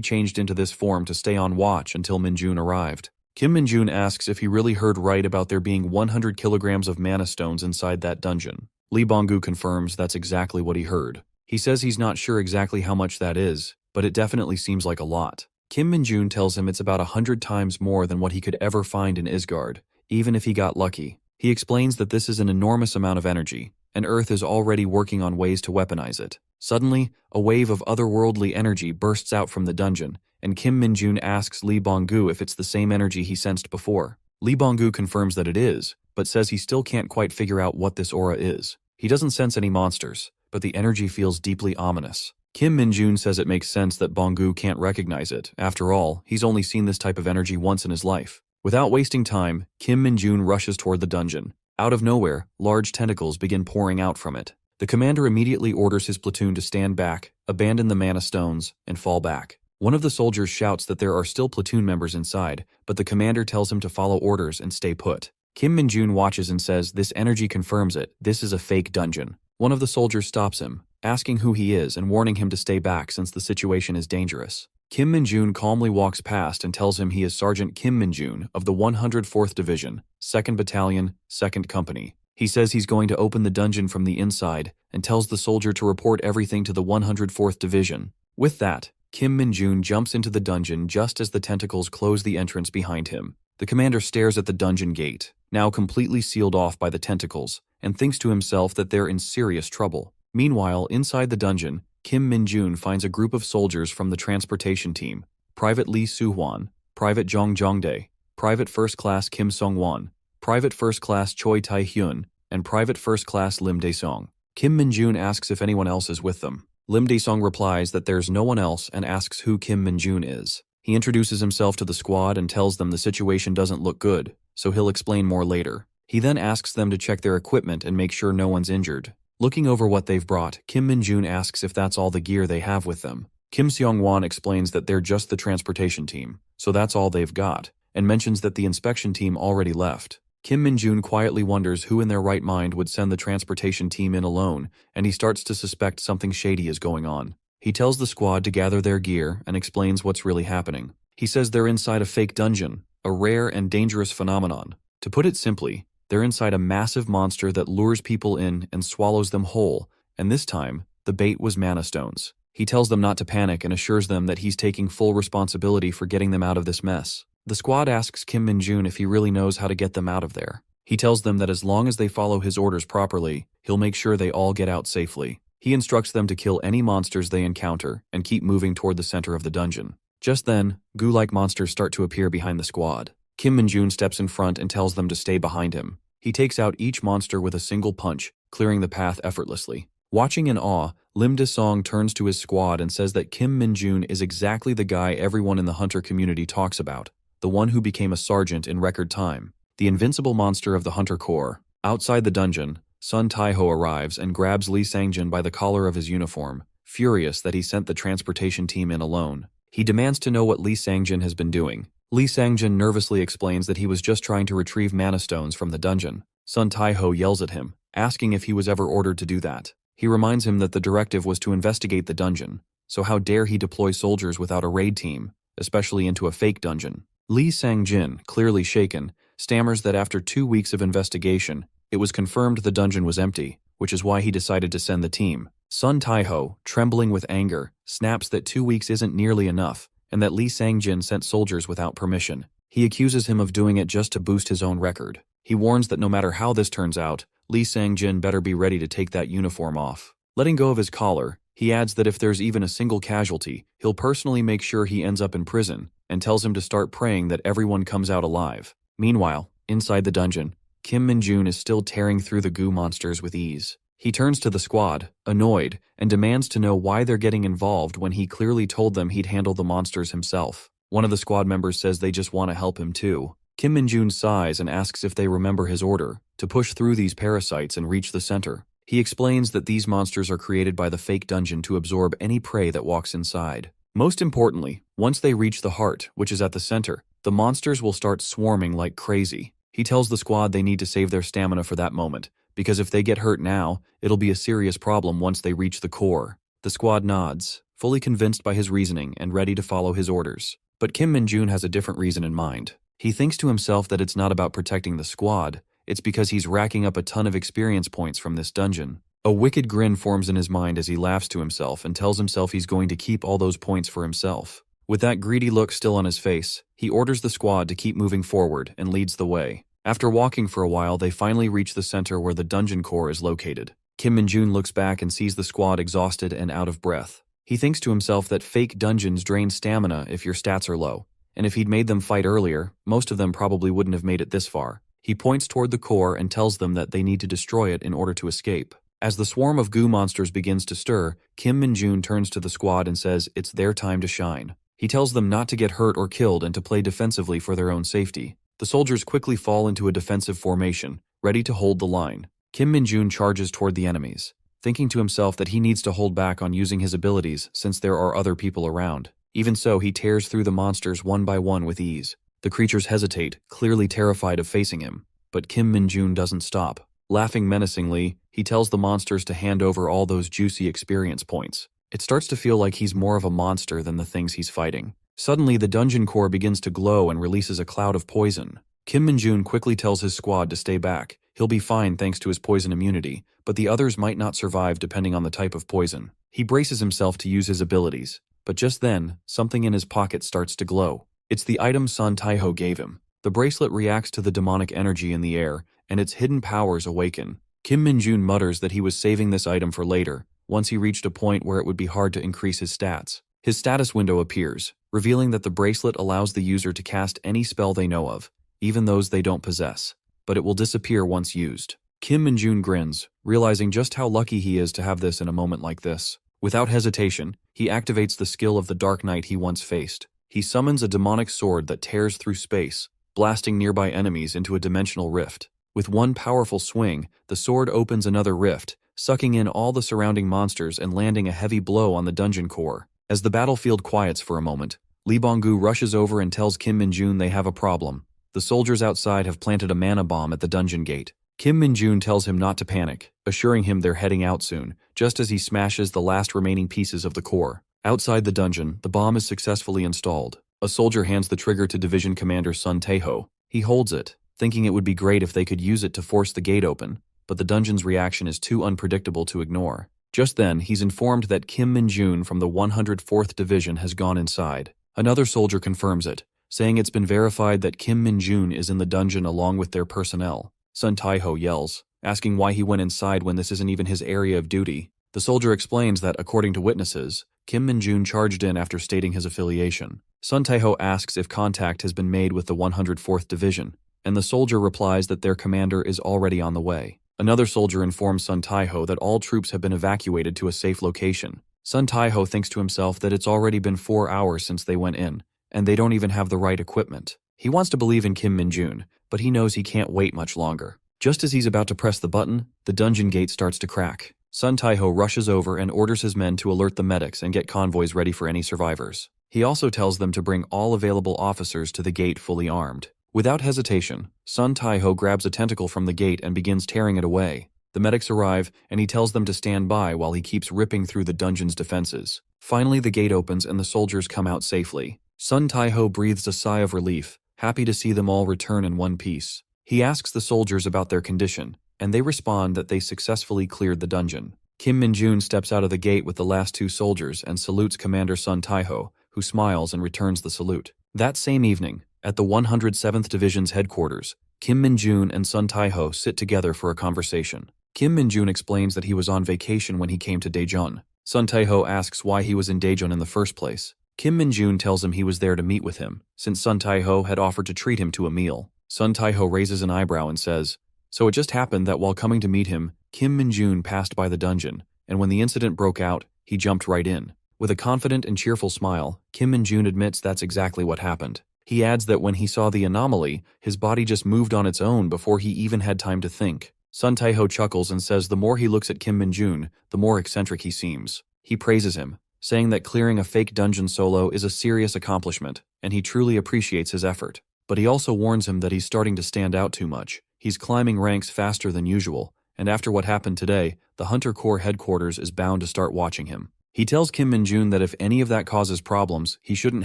A: changed into this form to stay on watch until Min-jun arrived. Kim Min-jun asks if he really heard right about there being 100 kilograms of mana stones inside that dungeon. Lee Bong-gu confirms that's exactly what he heard. He says he's not sure exactly how much that is, but it definitely seems like a lot. Kim Min-jun tells him it's about 100 times more than what he could ever find in Isgard, even if he got lucky. He explains that this is an enormous amount of energy, and Earth is already working on ways to weaponize it. Suddenly, a wave of otherworldly energy bursts out from the dungeon, and Kim Min-jun asks Lee Bong-gu if it's the same energy he sensed before. Lee Bong-gu confirms that it is, but says he still can't quite figure out what this aura is. He doesn't sense any monsters, but the energy feels deeply ominous. Kim Min-jun says it makes sense that Bong-gu can't recognize it. After all, he's only seen this type of energy once in his life. Without wasting time, Kim Min-jun rushes toward the dungeon. Out of nowhere, large tentacles begin pouring out from it. The commander immediately orders his platoon to stand back, abandon the mana stones, and fall back. One of the soldiers shouts that there are still platoon members inside, but the commander tells him to follow orders and stay put. Kim Min-jun watches and says this energy confirms it, this is a fake dungeon. One of the soldiers stops him, asking who he is and warning him to stay back since the situation is dangerous. Kim Min-jun calmly walks past and tells him he is Sergeant Kim Min-jun of the 104th Division, 2nd Battalion, 2nd Company. He says he's going to open the dungeon from the inside and tells the soldier to report everything to the 104th Division. With that, Kim Min-jun jumps into the dungeon just as the tentacles close the entrance behind him. The commander stares at the dungeon gate, now completely sealed off by the tentacles, and thinks to himself that they're in serious trouble. Meanwhile, inside the dungeon, Kim Min-jun finds a group of soldiers from the transportation team: Private Lee Soo-hwan, Private Jong Jong-dae, Private First Class Kim Sung-won, Private First Class Choi Tai-hyun, and Private First Class Lim Dae-song. Kim Min-jun asks if anyone else is with them. Lim Dae-song replies that there's no one else and asks who Kim Min-jun is. He introduces himself to the squad and tells them the situation doesn't look good, so he'll explain more later. He then asks them to check their equipment and make sure no one's injured. Looking over what they've brought, Kim Min-jun asks if that's all the gear they have with them. Kim Seong-won explains that they're just the transportation team, so that's all they've got, and mentions that the inspection team already left. Kim Min-jun quietly wonders who in their right mind would send the transportation team in alone, and he starts to suspect something shady is going on. He tells the squad to gather their gear and explains what's really happening. He says they're inside a fake dungeon, a rare and dangerous phenomenon. To put it simply, they're inside a massive monster that lures people in and swallows them whole, and this time, the bait was mana stones. He tells them not to panic and assures them that he's taking full responsibility for getting them out of this mess. The squad asks Kim Min-jun if he really knows how to get them out of there. He tells them that as long as they follow his orders properly, he'll make sure they all get out safely. He instructs them to kill any monsters they encounter and keep moving toward the center of the dungeon. Just then, goo-like monsters start to appear behind the squad. Kim Min-jun steps in front and tells them to stay behind him. He takes out each monster with a single punch, clearing the path effortlessly. Watching in awe, Lim Dae-song turns to his squad and says that Kim Min-jun is exactly the guy everyone in the hunter community talks about, the one who became a sergeant in record time, the invincible monster of the Hunter Corps. Outside the dungeon, Sun Tai-ho arrives and grabs Lee Sang-jin by the collar of his uniform, furious that he sent the transportation team in alone. He demands to know what Lee Sang-jin has been doing. Lee Sang-jin nervously explains that he was just trying to retrieve mana stones from the dungeon. Sun Tai-ho yells at him, asking if he was ever ordered to do that. He reminds him that the directive was to investigate the dungeon, so how dare he deploy soldiers without a raid team, especially into a fake dungeon. Lee Sang-jin, clearly shaken, stammers that after 2 weeks of investigation, it was confirmed the dungeon was empty, which is why he decided to send the team. Sun Taiho, trembling with anger, snaps that 2 weeks isn't nearly enough, and that Li Sangjin sent soldiers without permission. He accuses him of doing it just to boost his own record. He warns that no matter how this turns out, Li Sangjin better be ready to take that uniform off. Letting go of his collar, he adds that if there's even a single casualty, he'll personally make sure he ends up in prison, and tells him to start praying that everyone comes out alive. Meanwhile, inside the dungeon, Kim Min-joon is still tearing through the goo monsters with ease. He turns to the squad, annoyed, and demands to know why they're getting involved when he clearly told them he'd handle the monsters himself. One of the squad members says they just want to help him too. Kim Min-joon sighs and asks if they remember his order, to push through these parasites and reach the center. He explains that these monsters are created by the fake dungeon to absorb any prey that walks inside. Most importantly, once they reach the heart, which is at the center, the monsters will start swarming like crazy. He tells the squad they need to save their stamina for that moment, because if they get hurt now, it'll be a serious problem once they reach the core. The squad nods, fully convinced by his reasoning and ready to follow his orders. But Kim Min-joon has a different reason in mind. He thinks to himself that it's not about protecting the squad, it's because he's racking up a ton of experience points from this dungeon. A wicked grin forms in his mind as he laughs to himself and tells himself he's going to keep all those points for himself. With that greedy look still on his face, he orders the squad to keep moving forward and leads the way. After walking for a while, they finally reach the center where the dungeon core is located. Kim Min-joon looks back and sees the squad exhausted and out of breath. He thinks to himself that fake dungeons drain stamina if your stats are low, and if he'd made them fight earlier, most of them probably wouldn't have made it this far. He points toward the core and tells them that they need to destroy it in order to escape. As the swarm of goo monsters begins to stir, Kim Min-joon turns to the squad and says it's their time to shine. He tells them not to get hurt or killed and to play defensively for their own safety. The soldiers quickly fall into a defensive formation, ready to hold the line. Kim Min-joon charges toward the enemies, thinking to himself that he needs to hold back on using his abilities since there are other people around. Even so, he tears through the monsters one by one with ease. The creatures hesitate, clearly terrified of facing him. But Kim Min-joon doesn't stop. Laughing menacingly, he tells the monsters to hand over all those juicy experience points. It starts to feel like he's more of a monster than the things he's fighting. Suddenly, the dungeon core begins to glow and releases a cloud of poison. Kim Min-joon quickly tells his squad to stay back. He'll be fine thanks to his poison immunity, but the others might not survive depending on the type of poison. He braces himself to use his abilities, but just then, something in his pocket starts to glow. It's the item Sun Taiho gave him. The bracelet reacts to the demonic energy in the air, and its hidden powers awaken. Kim Min-joon mutters that he was saving this item for later, once he reached a point where it would be hard to increase his stats. His status window appears, revealing that the bracelet allows the user to cast any spell they know of, even those they don't possess, but it will disappear once used. Kim Min-joon grins, realizing just how lucky he is to have this in a moment like this. Without hesitation, he activates the skill of the Dark Knight he once faced. He summons a demonic sword that tears through space, blasting nearby enemies into a dimensional rift. With one powerful swing, the sword opens another rift, sucking in all the surrounding monsters and landing a heavy blow on the dungeon core. As the battlefield quiets for a moment, Lee Bong-gu rushes over and tells Kim Min-joon they have a problem. The soldiers outside have planted a mana bomb at the dungeon gate. Kim Min-joon tells him not to panic, assuring him they're heading out soon, just as he smashes the last remaining pieces of the core. Outside the dungeon, the bomb is successfully installed. A soldier hands the trigger to Division Commander Sun Taeho. He holds it, thinking it would be great if they could use it to force the gate open, but the dungeon's reaction is too unpredictable to ignore. Just then, he's informed that Kim Min-joon from the 104th Division has gone inside. Another soldier confirms it, saying it's been verified that Kim Min-joon is in the dungeon along with their personnel. Sun Taeho yells, asking why he went inside when this isn't even his area of duty. The soldier explains that, according to witnesses, Kim Min-joon charged in after stating his affiliation. Sun Taeho asks if contact has been made with the 104th Division, and the soldier replies that their commander is already on the way. Another soldier informs Sun Taeho that all troops have been evacuated to a safe location. Sun Taeho thinks to himself that it's already been 4 hours since they went in, and they don't even have the right equipment. He wants to believe in Kim Min-joon, but he knows he can't wait much longer. Just as he's about to press the button, the dungeon gate starts to crack. Sun Taeho rushes over and orders his men to alert the medics and get convoys ready for any survivors. He also tells them to bring all available officers to the gate fully armed. Without hesitation, Sun Taeho grabs a tentacle from the gate and begins tearing it away. The medics arrive, and he tells them to stand by while he keeps ripping through the dungeon's defenses. Finally, the gate opens and the soldiers come out safely. Sun Taeho breathes a sigh of relief, happy to see them all return in one piece. He asks the soldiers about their condition, and they respond that they successfully cleared the dungeon. Kim Min-jun steps out of the gate with the last 2 soldiers and salutes Commander Sun Tae-ho, who smiles and returns the salute. That same evening, at the 107th Division's headquarters, Kim Min-jun and Sun Tae-ho sit together for a conversation. Kim Min-jun explains that he was on vacation when he came to Daejeon. Sun Tae-ho asks why he was in Daejeon in the first place. Kim Min-jun tells him he was there to meet with him, since Sun Tae-ho had offered to treat him to a meal. Sun Tae-ho raises an eyebrow and says, "So it just happened that while coming to meet him, Kim Min-jun passed by the dungeon, and when the incident broke out, he jumped right in." With a confident and cheerful smile, Kim Min-jun admits that's exactly what happened. He adds that when he saw the anomaly, his body just moved on its own before he even had time to think. Sun Tae-ho chuckles and says the more he looks at Kim Min-jun, the more eccentric he seems. He praises him, saying that clearing a fake dungeon solo is a serious accomplishment, and he truly appreciates his effort. But he also warns him that he's starting to stand out too much. He's climbing ranks faster than usual, and after what happened today, the Hunter Corps headquarters is bound to start watching him. He tells Kim Min-jun that if any of that causes problems, he shouldn't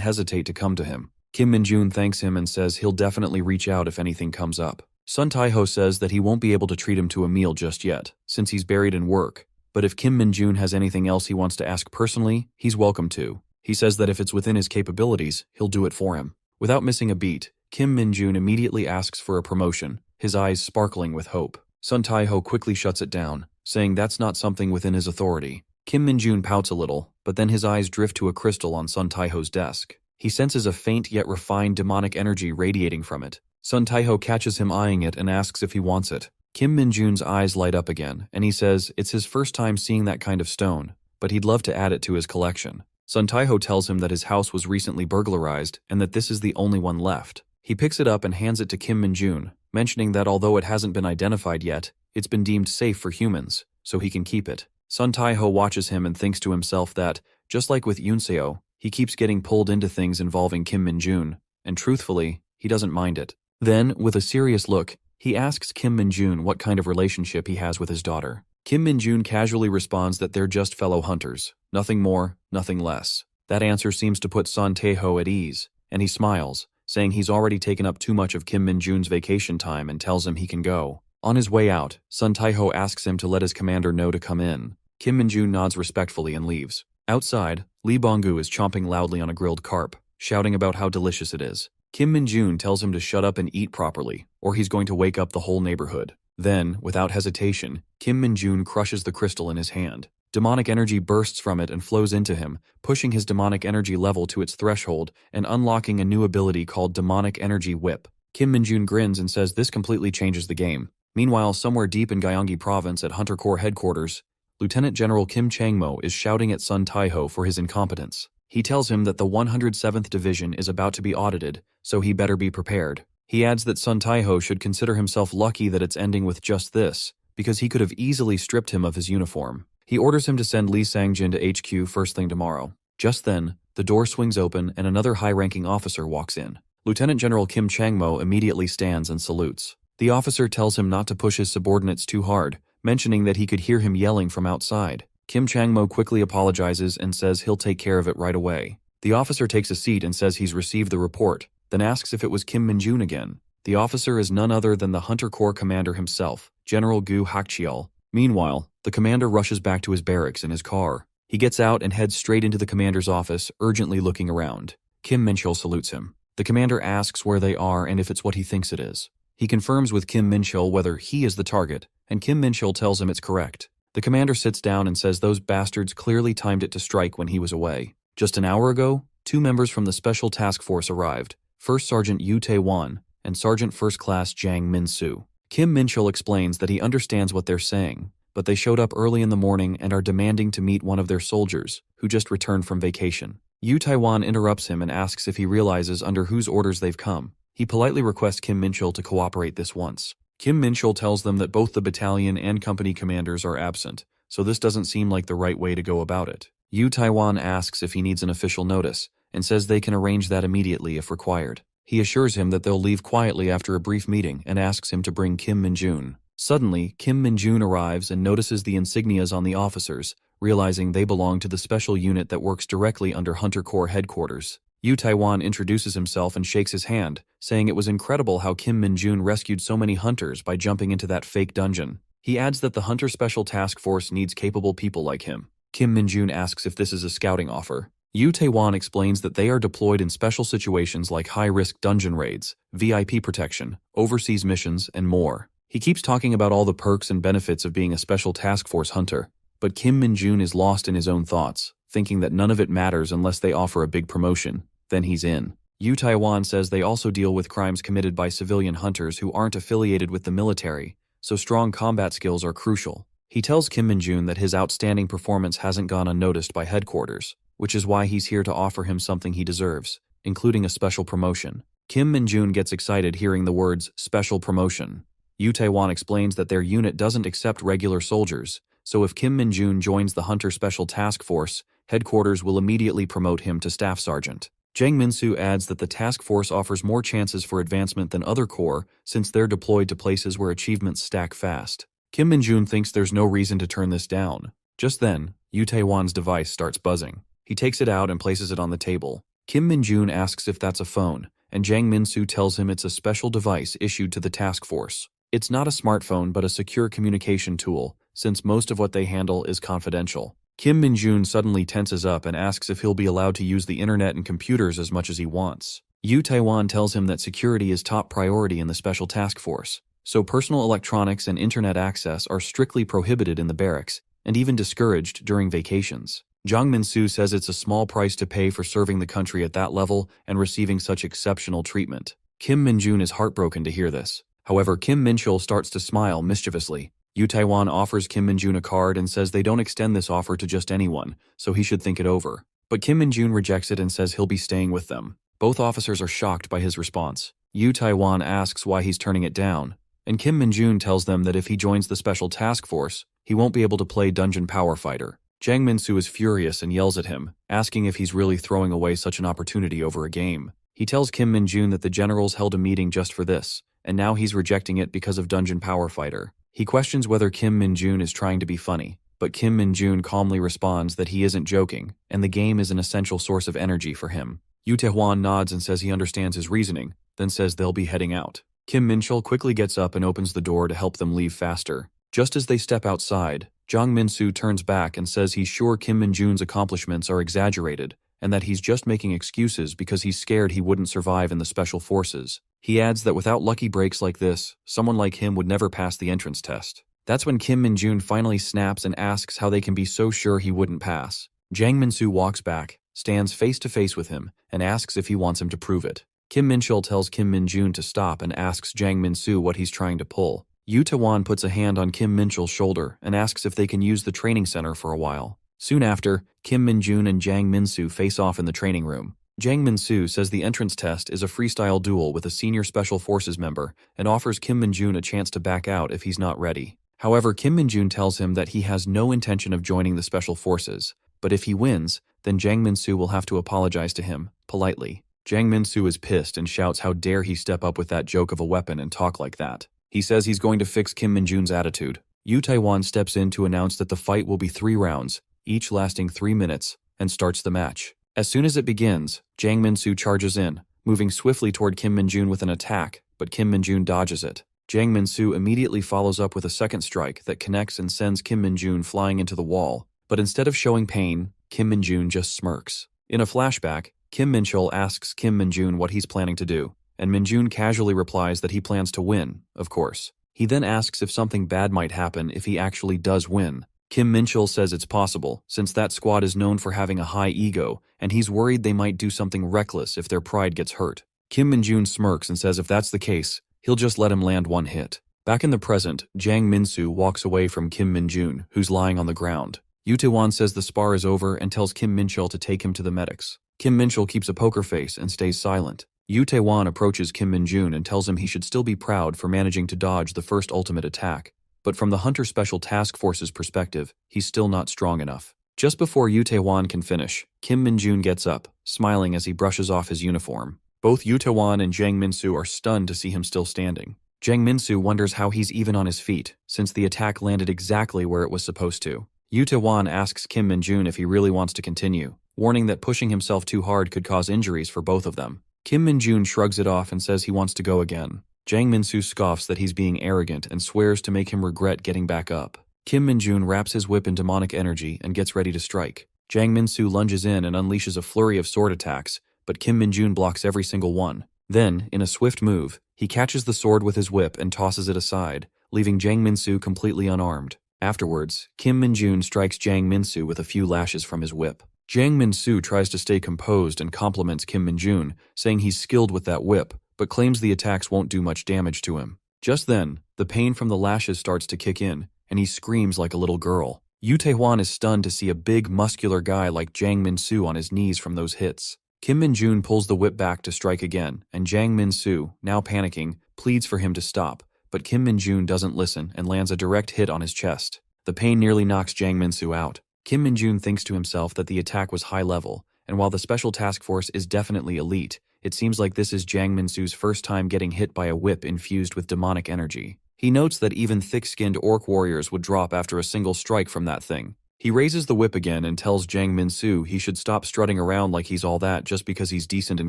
A: hesitate to come to him. Kim Min-jun thanks him and says he'll definitely reach out if anything comes up. Sun Tae-ho says that he won't be able to treat him to a meal just yet, since he's buried in work, but if Kim Min-jun has anything else he wants to ask personally, he's welcome to. He says that if it's within his capabilities, he'll do it for him. Without missing a beat, Kim Min-jun immediately asks for a promotion, his eyes sparkling with hope. Sun Tae-ho quickly shuts it down, saying that's not something within his authority. Kim Min-jun pouts a little, but then his eyes drift to a crystal on Sun Tae-ho's desk. He senses a faint yet refined demonic energy radiating from it. Sun Tae-ho catches him eyeing it and asks if he wants it. Kim Min-jun's eyes light up again, and he says it's his first time seeing that kind of stone, but he'd love to add it to his collection. Sun Tae-ho tells him that his house was recently burglarized and that this is the only one left. He picks it up and hands it to Kim Min-jun, mentioning that although it hasn't been identified yet, it's been deemed safe for humans, so he can keep it. Sun Tae-ho watches him and thinks to himself that, just like with Yunseo, he keeps getting pulled into things involving Kim Min-jun, and truthfully, he doesn't mind it. Then, with a serious look, he asks Kim Min-jun what kind of relationship he has with his daughter. Kim Min-jun casually responds that they're just fellow hunters, nothing more, nothing less. That answer seems to put Sun Tae-ho at ease, and he smiles, saying he's already taken up too much of Kim Min-jun's vacation time and tells him he can go. On his way out, Sun Tae-ho asks him to let his commander know to come in. Kim Min-jun nods respectfully and leaves. Outside, Lee Bong-gu is chomping loudly on a grilled carp, shouting about how delicious it is. Kim Min-jun tells him to shut up and eat properly, or he's going to wake up the whole neighborhood. Then, without hesitation, Kim Min-jun crushes the crystal in his hand. Demonic energy bursts from it and flows into him, pushing his demonic energy level to its threshold and unlocking a new ability called Demonic Energy Whip. Kim Min-jun grins and says this completely changes the game. Meanwhile, somewhere deep in Gyeonggi Province at Hunter Corps headquarters, Lieutenant General Kim Chang-mo is shouting at Sun Tae-ho for his incompetence. He tells him that the 107th Division is about to be audited, so he better be prepared. He adds that Sun Tae-ho should consider himself lucky that it's ending with just this, because he could have easily stripped him of his uniform. He orders him to send Lee Sang-jin to HQ first thing tomorrow. Just then, the door swings open and another high-ranking officer walks in. Lieutenant General Kim Chang-mo immediately stands and salutes. The officer tells him not to push his subordinates too hard, mentioning that he could hear him yelling from outside. Kim Chang-mo quickly apologizes and says he'll take care of it right away. The officer takes a seat and says he's received the report, then asks if it was Kim Min-jun again. The officer is none other than the Hunter Corps commander himself, General Gu Hakcheol. Meanwhile, the commander rushes back to his barracks in his car. He gets out and heads straight into the commander's office, urgently looking around. Kim Min-chul salutes him. The commander asks where they are and if it's what he thinks it is. He confirms with Kim Min-chul whether he is the target, and Kim Min-chul tells him it's correct. The commander sits down and says those bastards clearly timed it to strike when he was away. Just an hour ago, 2 members from the Special Task Force arrived, First Sergeant Yu Tae-won and Sergeant First Class Jang Min-soo. Kim Min-chul explains that he understands what they're saying, but they showed up early in the morning and are demanding to meet one of their soldiers, who just returned from vacation. Yu Tae-won interrupts him and asks if he realizes under whose orders they've come. He politely requests Kim Min-chul to cooperate this once. Kim Min-chul tells them that both the battalion and company commanders are absent, so this doesn't seem like the right way to go about it. Yu Tae-won asks if he needs an official notice, and says they can arrange that immediately if required. He assures him that they'll leave quietly after a brief meeting and asks him to bring Kim Min-jun. Suddenly, Kim Min-jun arrives and notices the insignias on the officers, realizing they belong to the special unit that works directly under Hunter Corps headquarters. Yu Tae-won introduces himself and shakes his hand, saying it was incredible how Kim Min-jun rescued so many hunters by jumping into that fake dungeon. He adds that the Hunter Special Task Force needs capable people like him. Kim Min-jun asks if this is a scouting offer. Yu Tae-won explains that they are deployed in special situations like high-risk dungeon raids, VIP protection, overseas missions, and more. He keeps talking about all the perks and benefits of being a special task force hunter, but Kim Min-jun is lost in his own thoughts, thinking that none of it matters unless they offer a big promotion. Then he's in. Yu Tae-won says they also deal with crimes committed by civilian hunters who aren't affiliated with the military, so strong combat skills are crucial. He tells Kim Min-jun that his outstanding performance hasn't gone unnoticed by headquarters, which is why he's here to offer him something he deserves, including a special promotion. Kim Min-jun gets excited hearing the words special promotion. Yu Tae-won explains that their unit doesn't accept regular soldiers, so if Kim Min-jun joins the Hunter Special Task Force, headquarters will immediately promote him to staff sergeant. Jang Min-soo adds that the task force offers more chances for advancement than other corps since they're deployed to places where achievements stack fast. Kim Min-jun thinks there's no reason to turn this down. Just then, Yu Tae-won's device starts buzzing. He takes it out and places it on the table. Kim Min-jun asks if that's a phone, and Jang Min-soo tells him it's a special device issued to the task force. It's not a smartphone but a secure communication tool, since most of what they handle is confidential. Kim Min-jun suddenly tenses up and asks if he'll be allowed to use the internet and computers as much as he wants. Yu Tae-won tells him that security is top priority in the special task force, so personal electronics and internet access are strictly prohibited in the barracks, and even discouraged during vacations. Jang Min-soo says it's a small price to pay for serving the country at that level and receiving such exceptional treatment. Kim Min-jun is heartbroken to hear this. However, Kim Min-chul starts to smile mischievously. Yu Tae-won offers Kim Min-jun a card and says they don't extend this offer to just anyone, so he should think it over. But Kim Min-jun rejects it and says he'll be staying with them. Both officers are shocked by his response. Yu Tae-won asks why he's turning it down, and Kim Min-jun tells them that if he joins the special task force, he won't be able to play Dungeon Power Fighter. Jang Min-soo is furious and yells at him, asking if he's really throwing away such an opportunity over a game. He tells Kim Min-jun that the generals held a meeting just for this, and now he's rejecting it because of Dungeon Power Fighter. He questions whether Kim Min-jun is trying to be funny, but Kim Min-jun calmly responds that he isn't joking, and the game is an essential source of energy for him. Yu Tae-won nods and says he understands his reasoning, then says they'll be heading out. Kim Min-chul quickly gets up and opens the door to help them leave faster. Just as they step outside, Jang Min-soo turns back and says he's sure Kim Min-jun's accomplishments are exaggerated, and that he's just making excuses because he's scared he wouldn't survive in the special forces. He adds that without lucky breaks like this, someone like him would never pass the entrance test. That's when Kim Min-jun finally snaps and asks how they can be so sure he wouldn't pass. Jang Min-soo walks back, stands face to face with him, and asks if he wants him to prove it. Kim Min-chul tells Kim Min-jun to stop and asks Jang Min-soo what he's trying to pull. Yu Tae-won puts a hand on Kim Min-chul's shoulder and asks if they can use the training center for a while. Soon after, Kim Min-jun and Jang Min-soo face off in the training room. Jang Min-soo says the entrance test is a freestyle duel with a senior Special Forces member and offers Kim Min-jun a chance to back out if he's not ready. However, Kim Min-jun tells him that he has no intention of joining the Special Forces, but if he wins, then Jang Min-soo will have to apologize to him, politely. Jang Min-soo is pissed and shouts how dare he step up with that joke of a weapon and talk like that. He says he's going to fix Kim Min-jun's attitude. Yu Tae-won steps in to announce that the fight will be 3 rounds, each lasting 3 minutes, and starts the match. As soon as it begins, Jang Min-soo charges in, moving swiftly toward Kim Min-jun with an attack, but Kim Min-jun dodges it. Jang Min-soo immediately follows up with a second strike that connects and sends Kim Min-jun flying into the wall, but instead of showing pain, Kim Min-jun just smirks. In a flashback, Kim Min-chul asks Kim Min-jun what he's planning to do, and Min-jun casually replies that he plans to win, of course. He then asks if something bad might happen if he actually does win. Kim Min-chul says it's possible, since that squad is known for having a high ego, and he's worried they might do something reckless if their pride gets hurt. Kim Min-jun smirks and says if that's the case, he'll just let him land one hit. Back in the present, Jang Min-soo walks away from Kim Min-jun, who's lying on the ground. Yu Tae-won says the spar is over and tells Kim Min-chul to take him to the medics. Kim Min-chul keeps a poker face and stays silent. Yu Tae-won approaches Kim Min-jun and tells him he should still be proud for managing to dodge the first ultimate attack. But from the Hunter Special Task Force's perspective, he's still not strong enough. Just before Yu Tae-won can finish, Kim Min-jun gets up, smiling as he brushes off his uniform. Both Yu Tae-won and Jang Min-soo are stunned to see him still standing. Jang Min-soo wonders how he's even on his feet, since the attack landed exactly where it was supposed to. Yu Tae-won asks Kim Min-jun if he really wants to continue, warning that pushing himself too hard could cause injuries for both of them. Kim Min-jun shrugs it off and says he wants to go again. Jang Min-soo scoffs that he's being arrogant and swears to make him regret getting back up. Kim Min-jun wraps his whip in demonic energy and gets ready to strike. Jang Min-soo lunges in and unleashes a flurry of sword attacks, but Kim Min-jun blocks every single one. Then, in a swift move, he catches the sword with his whip and tosses it aside, leaving Jang Min-soo completely unarmed. Afterwards, Kim Min-jun strikes Jang Min-soo with a few lashes from his whip. Jang Min-soo tries to stay composed and compliments Kim Min-jun, saying he's skilled with that whip, but claims the attacks won't do much damage to him. Just then, the pain from the lashes starts to kick in, and he screams like a little girl. Yoo Tae-hwan is stunned to see a big, muscular guy like Jang Min-soo on his knees from those hits. Kim Min-jun pulls the whip back to strike again, and Jang Min-soo, now panicking, pleads for him to stop, but Kim Min-jun doesn't listen and lands a direct hit on his chest. The pain nearly knocks Jang Min-soo out. Kim Min-jun thinks to himself that the attack was high level, and while the special task force is definitely elite, it seems like this is Jang Min-soo's first time getting hit by a whip infused with demonic energy. He notes that even thick-skinned orc warriors would drop after a single strike from that thing. He raises the whip again and tells Jang Min-soo he should stop strutting around like he's all that just because he's decent in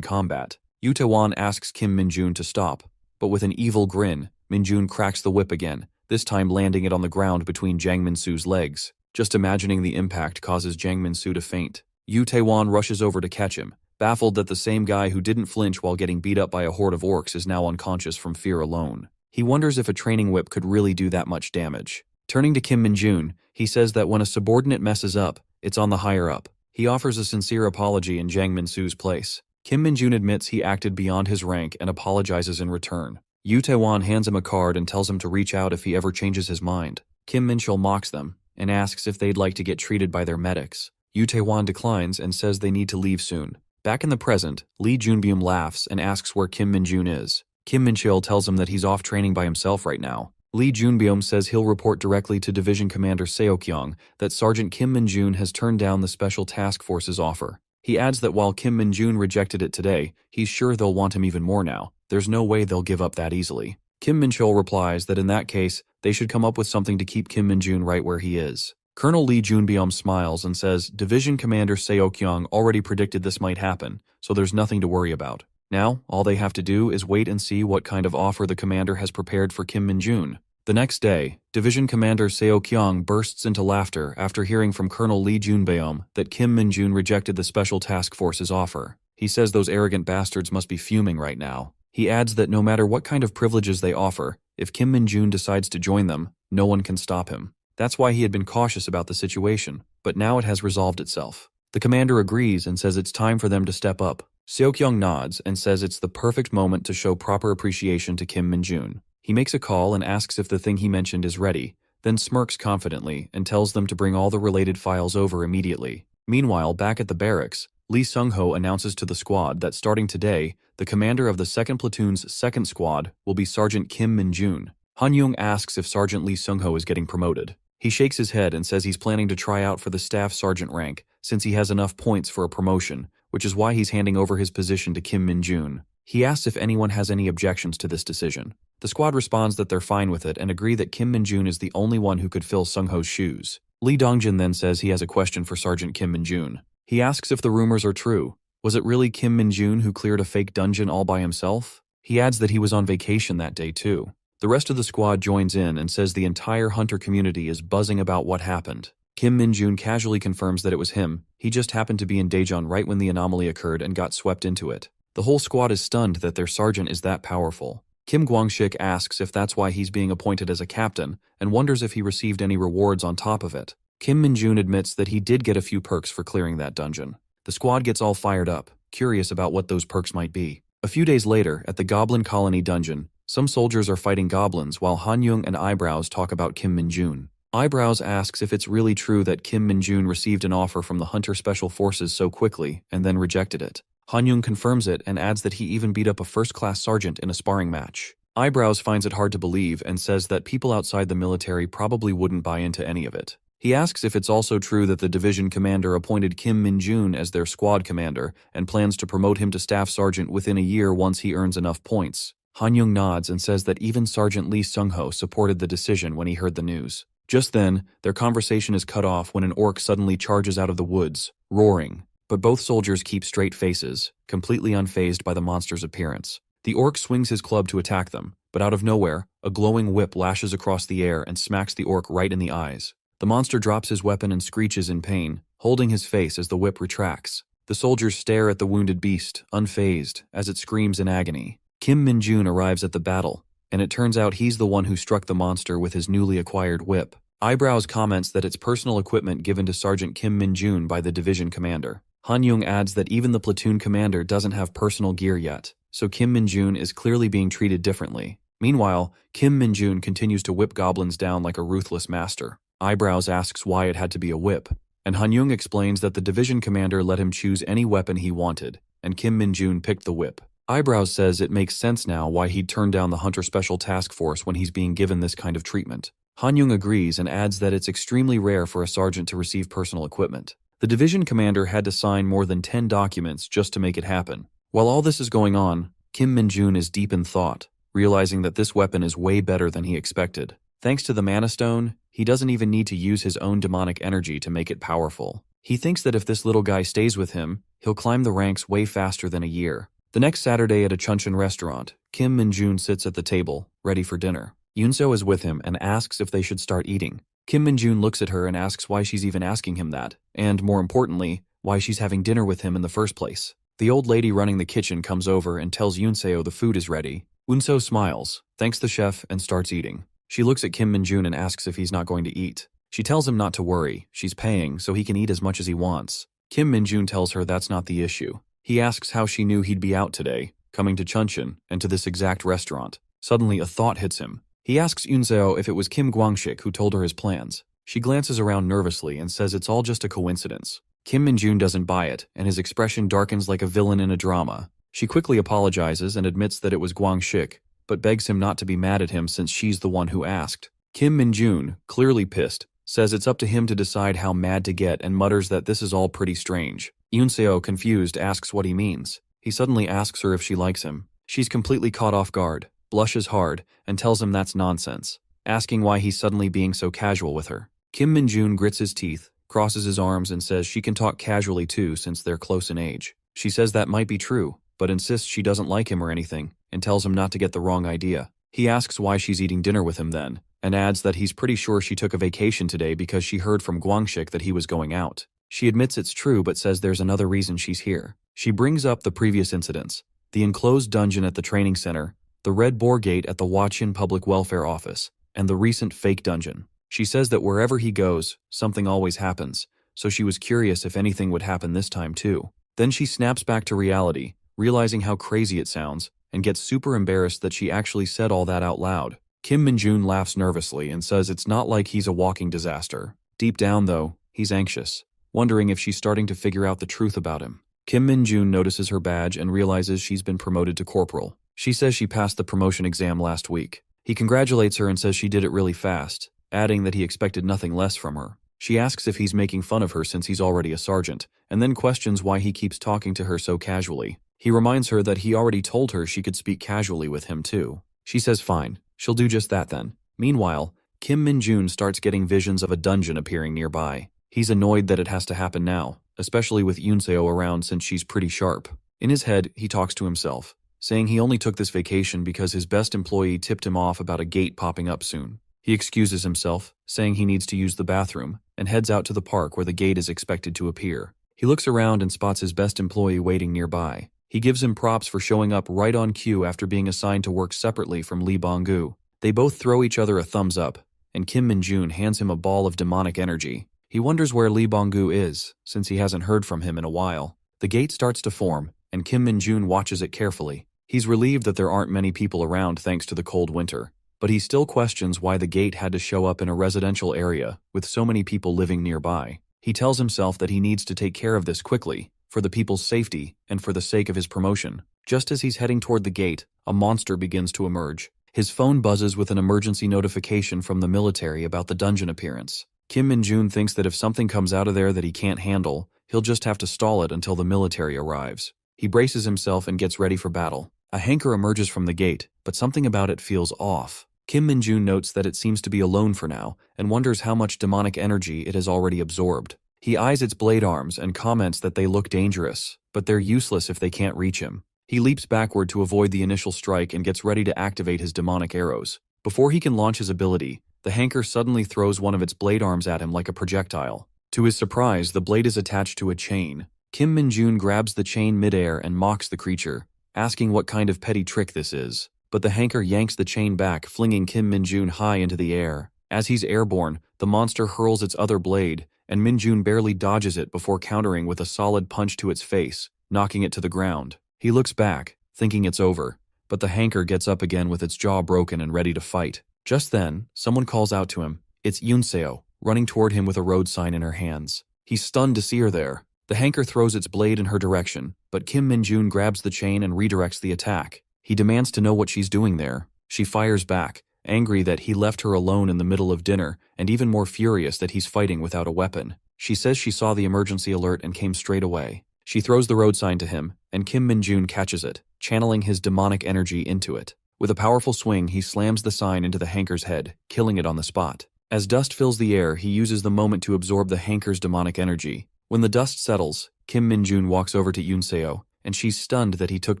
A: combat. Yoo Tae-hwan asks Kim Min-jun to stop, but with an evil grin, Min-jun cracks the whip again, this time landing it on the ground between Jang Min-soo's legs. Just imagining the impact causes Jang Min-soo to faint. Yoo Tae-hwan rushes over to catch him, baffled that the same guy who didn't flinch while getting beat up by a horde of orcs is now unconscious from fear alone. He wonders if a training whip could really do that much damage. Turning to Kim Min-jun, he says that when a subordinate messes up, it's on the higher-up. He offers a sincere apology in Jang Min-soo's place. Kim Min-jun admits he acted beyond his rank and apologizes in return. Yoo Tae-hwan hands him a card and tells him to reach out if he ever changes his mind. Kim Min-chul mocks them and asks if they'd like to get treated by their medics. Yoo Tae-hwan declines and says they need to leave soon. Back in the present, Lee Junbyum laughs and asks where Kim Min-jun is. Kim Min-chul tells him that he's off training by himself right now. Lee Junbyum says he'll report directly to Division Commander Seo-kyung that Sergeant Kim Min-jun has turned down the Special Task Force's offer. He adds that while Kim Min-jun rejected it today, he's sure they'll want him even more now. There's no way they'll give up that easily. Kim Min-chul replies that in that case, they should come up with something to keep Kim Min-jun right where he is. Colonel Lee Junbyum smiles and says Division Commander Seo-kyung already predicted this might happen, so there's nothing to worry about. Now, all they have to do is wait and see what kind of offer the commander has prepared for Kim Min-jun. The next day, Division Commander Seo-kyung bursts into laughter after hearing from Colonel Lee Junbyum that Kim Min-jun rejected the Special Task Force's offer. He says those arrogant bastards must be fuming right now. He adds that no matter what kind of privileges they offer, if Kim Min-jun decides to join them, no one can stop him. That's why he had been cautious about the situation, but now it has resolved itself. The commander agrees and says it's time for them to step up. Seo-kyung nods and says it's the perfect moment to show proper appreciation to Kim Min-jun. He makes a call and asks if the thing he mentioned is ready, then smirks confidently and tells them to bring all the related files over immediately. Meanwhile, back at the barracks, Lee Sung-ho announces to the squad that starting today, the commander of the 2nd Platoon's 2nd Squad will be Sergeant Kim Min-jun. Han-young asks if Sergeant Lee Sung-ho is getting promoted. He shakes his head and says he's planning to try out for the staff sergeant rank since he has enough points for a promotion, which is why he's handing over his position to Kim Min-jun. He asks if anyone has any objections to this decision. The squad responds that they're fine with it and agree that Kim Min-jun is the only one who could fill Sung-ho's shoes. Lee Dong-jin then says he has a question for Sergeant Kim Min-jun. He asks if the rumors are true. Was it really Kim Min-jun who cleared a fake dungeon all by himself? He adds that he was on vacation that day too. The rest of the squad joins in and says the entire hunter community is buzzing about what happened. Kim Min-jun casually confirms that it was him. He just happened to be in Daejeon right when the anomaly occurred and got swept into it. The whole squad is stunned that their sergeant is that powerful. Kim Kwang-shik asks if that's why he's being appointed as a captain and wonders if he received any rewards on top of it. Kim Min-jun admits that he did get a few perks for clearing that dungeon. The squad gets all fired up, curious about what those perks might be. A few days later, at the Goblin Colony dungeon, some soldiers are fighting goblins while Han-young and Eyebrows talk about Kim Min-jun. Eyebrows asks if it's really true that Kim Min-jun received an offer from the Hunter Special Forces so quickly and then rejected it. Han-young confirms it and adds that he even beat up a first-class sergeant in a sparring match. Eyebrows finds it hard to believe and says that people outside the military probably wouldn't buy into any of it. He asks if it's also true that the division commander appointed Kim Min-jun as their squad commander and plans to promote him to staff sergeant within a year once he earns enough points. Han-young nods and says that even Sergeant Lee Sung-ho supported the decision when he heard the news. Just then, their conversation is cut off when an orc suddenly charges out of the woods, roaring. but both soldiers keep straight faces, completely unfazed by the monster's appearance. The orc swings his club to attack them, but out of nowhere, a glowing whip lashes across the air and smacks the orc right in the eyes. The monster drops his weapon and screeches in pain, holding his face as the whip retracts. The soldiers stare at the wounded beast, unfazed, as it screams in agony. Kim Min-jun arrives at the battle, and it turns out he's the one who struck the monster with his newly acquired whip. Eyebrows comments that it's personal equipment given to Sergeant Kim Min-jun by the division commander. Han-young adds that even the platoon commander doesn't have personal gear yet, so Kim Min-jun is clearly being treated differently. Meanwhile, Kim Min-jun continues to whip goblins down like a ruthless master. Eyebrows asks why it had to be a whip, and Han-young explains that the division commander let him choose any weapon he wanted, and Kim Min-jun picked the whip. Eyebrows says it makes sense now why he'd turn down the Hunter Special Task Force when he's being given this kind of treatment. Han-young agrees and adds that it's extremely rare for a sergeant to receive personal equipment. The division commander had to sign more than 10 documents just to make it happen. While all this is going on, Kim Min-jun is deep in thought, realizing that this weapon is way better than he expected. Thanks to the Mana Stone, he doesn't even need to use his own demonic energy to make it powerful. He thinks that if this little guy stays with him, he'll climb the ranks way faster than a year. The next Saturday at a Chunshin restaurant, Kim Min-jun sits at the table, ready for dinner. Yoon-seo is with him and asks if they should start eating. Kim Min-jun looks at her and asks why she's even asking him that, and more importantly, why she's having dinner with him in the first place. The old lady running the kitchen comes over and tells Yoon-seo the food is ready. Yoon-seo smiles, thanks the chef, and starts eating. She looks at Kim Min-jun and asks if he's not going to eat. She tells him not to worry, she's paying so he can eat as much as he wants. Kim Min-jun tells her that's not the issue. He asks how she knew he'd be out today, coming to Chunshin, and to this exact restaurant. Suddenly a thought hits him. He asks Yoon-seo if it was Kim Gwang-shik who told her his plans. She glances around nervously and says it's all just a coincidence. Kim Min-jun doesn't buy it, and his expression darkens like a villain in a drama. She quickly apologizes and admits that it was Gwang-shik, but begs him not to be mad at him since she's the one who asked. Kim Min-jun, clearly pissed, says it's up to him to decide how mad to get and mutters that this is all pretty strange. Yoon-seo, confused, asks what he means. He suddenly asks her if she likes him. She's completely caught off guard, blushes hard, and tells him that's nonsense, asking why he's suddenly being so casual with her. Kim Min-jun grits his teeth, crosses his arms, and says she can talk casually too since they're close in age. She says that might be true, but insists she doesn't like him or anything, and tells him not to get the wrong idea. He asks why she's eating dinner with him then, and adds that he's pretty sure she took a vacation today because she heard from Gwang-shik that he was going out. She admits it's true but says there's another reason she's here. She brings up the previous incidents, the enclosed dungeon at the training center, the Red Boar Gate at the Wachin Public Welfare Office, and the recent fake dungeon. She says that wherever he goes, something always happens, so she was curious if anything would happen this time too. Then she snaps back to reality, realizing how crazy it sounds, and gets super embarrassed that she actually said all that out loud. Kim Min-jun laughs nervously and says it's not like he's a walking disaster. Deep down though, he's anxious, wondering if she's starting to figure out the truth about him. Kim Min-jun notices her badge and realizes she's been promoted to corporal. She says she passed the promotion exam last week. He congratulates her and says she did it really fast, adding that he expected nothing less from her. She asks if he's making fun of her since he's already a sergeant, and then questions why he keeps talking to her so casually. He reminds her that he already told her she could speak casually with him too. She says fine, she'll do just that then. Meanwhile, Kim Min-jun starts getting visions of a dungeon appearing nearby. He's annoyed that it has to happen now, especially with Yoon-seo around since she's pretty sharp. In his head, he talks to himself, saying he only took this vacation because his best employee tipped him off about a gate popping up soon. He excuses himself, saying he needs to use the bathroom, and heads out to the park where the gate is expected to appear. He looks around and spots his best employee waiting nearby. He gives him props for showing up right on cue after being assigned to work separately from Lee Bong-gu. They both throw each other a thumbs up, and Kim Min-jun hands him a ball of demonic energy. He wonders where Lee Bong-gu is, since he hasn't heard from him in a while. The gate starts to form, and Kim Min-jun watches it carefully. He's relieved that there aren't many people around thanks to the cold winter, but he still questions why the gate had to show up in a residential area with so many people living nearby. He tells himself that he needs to take care of this quickly, for the people's safety and for the sake of his promotion. Just as he's heading toward the gate, a monster begins to emerge. His phone buzzes with an emergency notification from the military about the dungeon appearance. Kim Min-jun thinks that if something comes out of there that he can't handle, he'll just have to stall it until the military arrives. He braces himself and gets ready for battle. A hanker emerges from the gate, but something about it feels off. Kim Min-jun notes that it seems to be alone for now and wonders how much demonic energy it has already absorbed. He eyes its blade arms and comments that they look dangerous, but they're useless if they can't reach him. He leaps backward to avoid the initial strike and gets ready to activate his demonic arrows. Before he can launch his ability, the hanker suddenly throws one of its blade arms at him like a projectile. To his surprise, the blade is attached to a chain. Kim Min-jun grabs the chain midair and mocks the creature, asking what kind of petty trick this is. But the hanker yanks the chain back, flinging Kim Min-jun high into the air. As he's airborne, the monster hurls its other blade, and Min-jun barely dodges it before countering with a solid punch to its face, knocking it to the ground. He looks back, thinking it's over, but the hanker gets up again with its jaw broken and ready to fight. Just then, someone calls out to him. It's Yunseo, running toward him with a road sign in her hands. He's stunned to see her there. The hanker throws its blade in her direction, but Kim Min-jun grabs the chain and redirects the attack. He demands to know what she's doing there. She fires back, angry that he left her alone in the middle of dinner, and even more furious that he's fighting without a weapon. She says she saw the emergency alert and came straight away. She throws the road sign to him, and Kim Min-jun catches it, channeling his demonic energy into it. With a powerful swing, he slams the sign into the hanker's head, killing it on the spot. As dust fills the air, he uses the moment to absorb the hanker's demonic energy. When the dust settles, Kim Min-jun walks over to Yunseo, and she's stunned that he took